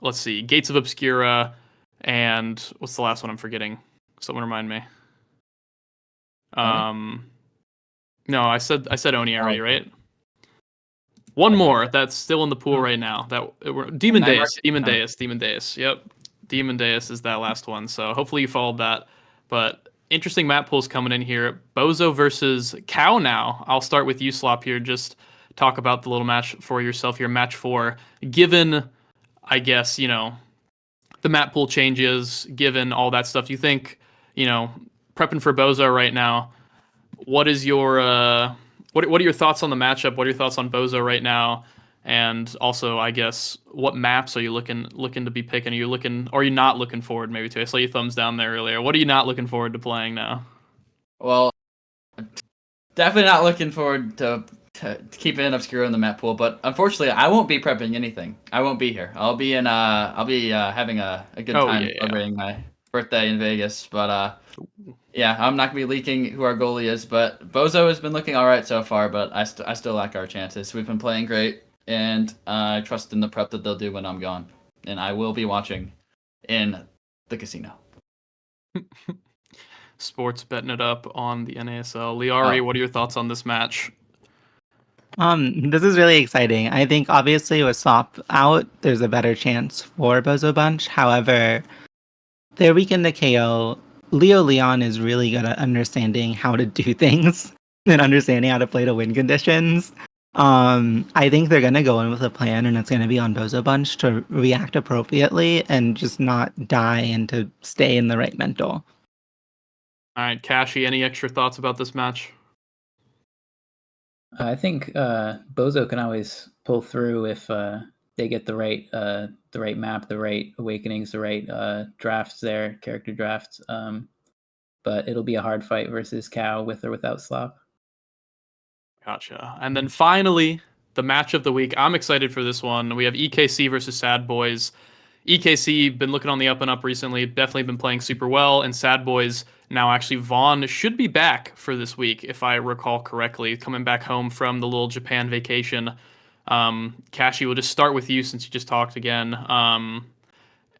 let's see, Gates of Obscura, and what's the last one I'm forgetting? Someone remind me. No, I said Oni already, right? One more that's still in the pool right now. Demon Deus. Yep. Demon Deus is that last one, so hopefully you followed that. But interesting map pools coming in here. Bozo versus Cow now. I'll start with you, Slop, here. Just talk about the little match for yourself here. Match 4. Given, I guess, the map pool changes, given all that stuff, you think, prepping for Bozo right now, what is your what are your thoughts on the matchup? What are your thoughts on Bozo right now? And also, I guess, what maps are you looking to be picking? Are you not looking forward maybe to? I saw you thumbs down there earlier. What are you not looking forward to playing now? Well, definitely not looking forward to keeping it obscure in the map pool, but unfortunately, I won't be prepping anything. I won't be here. I'll be having a good time celebrating my birthday in Vegas. But yeah, I'm not gonna be leaking who our goalie is. But Bozo has been looking all right so far, but I still like our chances. We've been playing great, and I trust in the prep that they'll do when I'm gone, and I will be watching in the casino. Sports betting it up on the NASL. Liari, what are your thoughts on this match? This is really exciting. I think obviously with Slop out, there's a better chance for Bozo Bunch. However, their weekend to KO, Leo Leon is really good at understanding how to do things and understanding how to play to win conditions. I think they're gonna go in with a plan, and it's gonna be on Bozo Bunch to react appropriately and just not die and to stay in the right mental. All right, Kashi, any extra thoughts about this match? I think Bozo can always pull through if they get the right map, the right awakenings, the right drafts there, character drafts. But it'll be a hard fight versus Cow with or without Slop. Gotcha. And then finally, the match of the week. I'm excited for this one. We have EKC versus Sad Boys. EKC been looking on the up and up recently, definitely been playing super well, and Sad Boys now actually Vaughn should be back for this week, if I recall correctly, coming back home from the little Japan vacation. Kashi, we'll just start with you since you just talked again.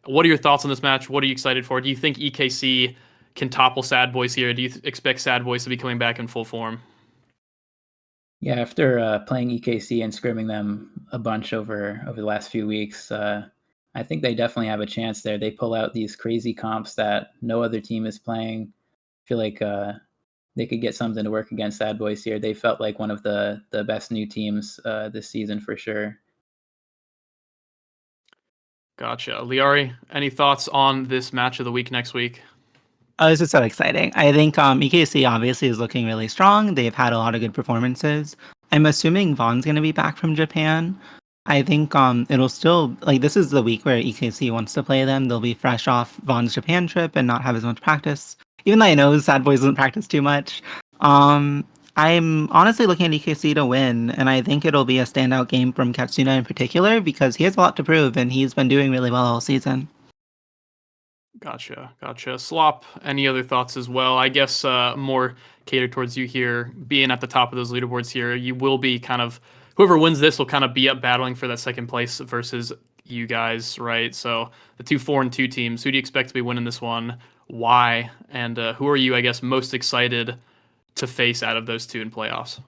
What are your thoughts on this match? What are you excited for? Do you think EKC can topple Sad Boys here? Do you expect Sad Boys to be coming back in full form? Yeah, after playing EKC and scrimming them a bunch over the last few weeks, I think they definitely have a chance there. They pull out these crazy comps that no other team is playing. I feel like they could get something to work against Sad Boys here. They felt like one of the best new teams this season for sure. Gotcha. Liari, any thoughts on this match of the week next week? Oh, this is so exciting. I think EKC obviously is looking really strong. They've had a lot of good performances. I'm assuming Vaughn's going to be back from Japan. I think it'll still, like, this is the week where EKC wants to play them. They'll be fresh off Vaughn's Japan trip and not have as much practice. Even though I know Sad Boys doesn't practice too much. I'm honestly looking at EKC to win, and I think it'll be a standout game from Katsuna in particular because he has a lot to prove, and he's been doing really well all season. Gotcha. Slop, any other thoughts as well? I guess more catered towards you here. Being at the top of those leaderboards here, you will be kind of, whoever wins this will kind of be up battling for that second place versus you guys, right? So the 2-4-2 teams, who do you expect to be winning this one? Why? And who are you, I guess, most excited to face out of those two in playoffs?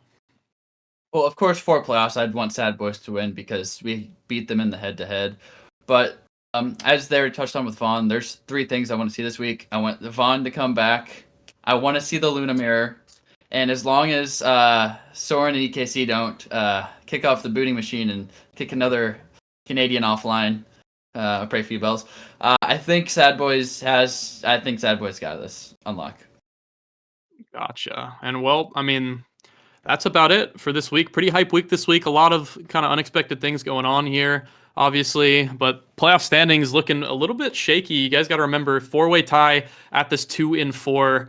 Well, of course, for playoffs, I'd want Sad Boys to win because we beat them in the head-to-head. But as they touched on with Vaughn, there's 3 things I want to see this week. I want the Vaughn to come back. I want to see the Luna Mirror. And as long as Soren and EKC don't kick off the booting machine and kick another Canadian offline, pray for you, Bells. I think Sad Boys got this unlock. Gotcha. And well, I mean, that's about it for this week. Pretty hype week this week. A lot of kind of unexpected things going on here, obviously, but playoff standings looking a little bit shaky. You guys got to remember 4-way tie at this 2-4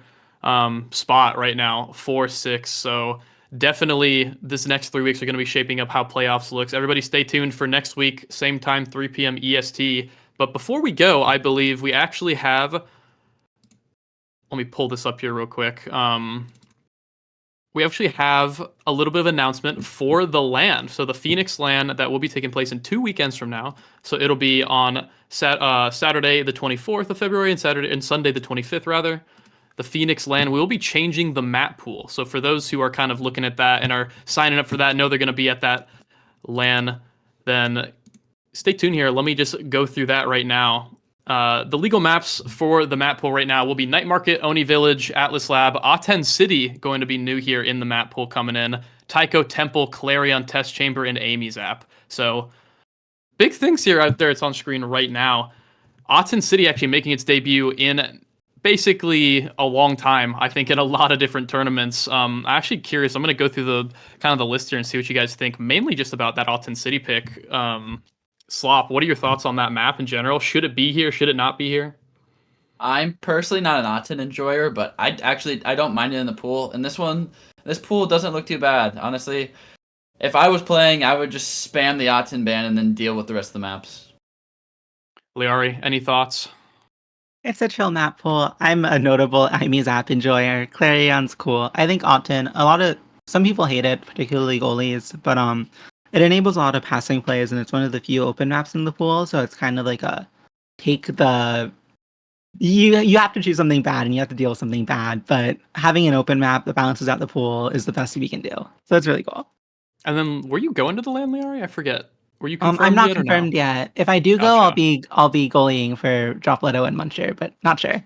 spot right now, 4-6. So definitely this next 3 weeks are going to be shaping up how playoffs looks. Everybody stay tuned for next week, same time, 3 p.m. EST. But before we go, I believe we actually have, let me pull this up here real quick. We actually have a little bit of announcement for the LAN. So the Phoenix LAN that will be taking place in 2 weekends from now. So it'll be on Saturday the 24th of February and Sunday the 25th rather. The Phoenix LAN will be changing the map pool. So for those who are kind of looking at that and are signing up for that, know they're going to be at that LAN, then stay tuned here. Let me just go through that right now. The legal maps for the map pool right now will be Night Market, Oni Village, Atlas Lab, Aten City, going to be new here in the map pool coming in, Taiko Temple, Clarion Test Chamber, and Amy's app. So big things here out there. It's on screen right now. Aten City actually making its debut in basically a long time, I think, in a lot of different tournaments. I'm actually curious. I'm going to go through the kind of the list here and see what you guys think, mainly just about that Aten City pick. Slop, what are your thoughts on that map in general? Should it be here? Should it not be here? I'm personally not an Aten enjoyer, but I don't mind it in the pool. And this pool doesn't look too bad, honestly. If I was playing, I would just spam the Aten ban and then deal with the rest of the maps. Liari, any thoughts? It's a chill map pool. I'm a notable Imes app enjoyer. Clarion's cool. I think Optin, some people hate it, particularly goalies, but it enables a lot of passing plays and it's one of the few open maps in the pool, so it's kind of like you have to choose something bad and you have to deal with something bad, but having an open map that balances out the pool is the best we can do. So it's really cool. And then were you going to the LAN, Liari? I forget. Were you confirmed I'm not yet or no? confirmed yet. If I do go, I'll be goalieing for Dropletto and Muncher, but not sure.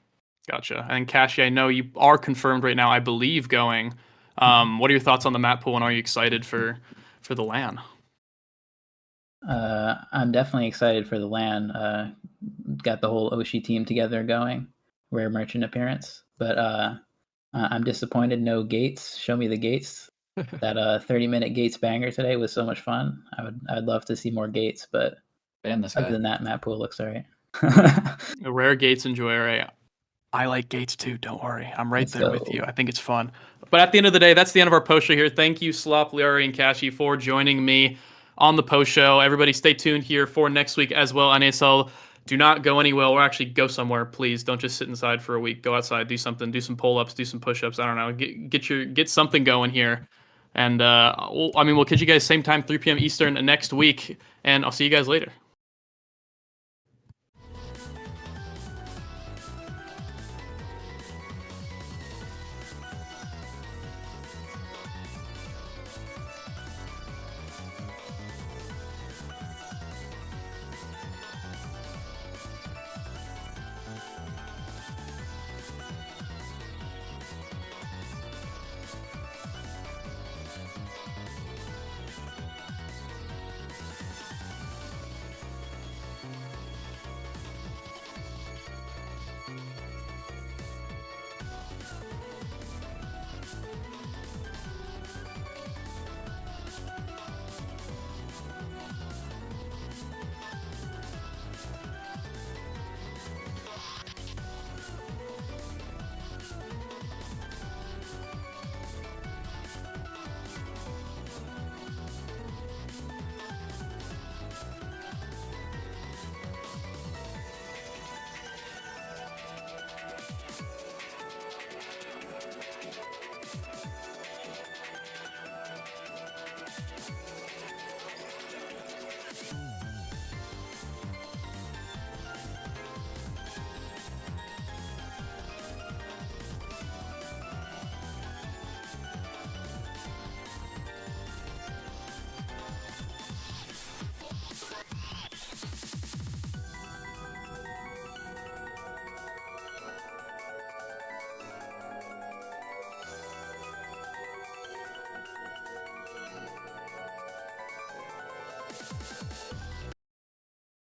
Gotcha. And Kashi, I know you are confirmed right now, I believe, going. What are your thoughts on the map pool, and are you excited for the LAN? I'm definitely excited for the LAN. Got the whole Oshi team together going. Rare merchant appearance. But I'm disappointed no gates. Show me the gates. That 30-minute gates banger today was so much fun. I'd love to see more gates, but other than that, map pool looks alright. A rare gates enjoyer. I like gates too, don't worry. I'm right there with you. I think it's fun. But at the end of the day, that's the end of our post show here. Thank you, Slop, Liari, and Kashi, for joining me on the post show. Everybody stay tuned here for next week as well on ASL. Do not go anywhere, or actually go somewhere, please. Don't just sit inside for a week. Go outside, do something, do some pull-ups, do some push-ups. I don't know. Get something going here. And we'll catch you guys same time, 3 p.m. Eastern next week. And I'll see you guys later.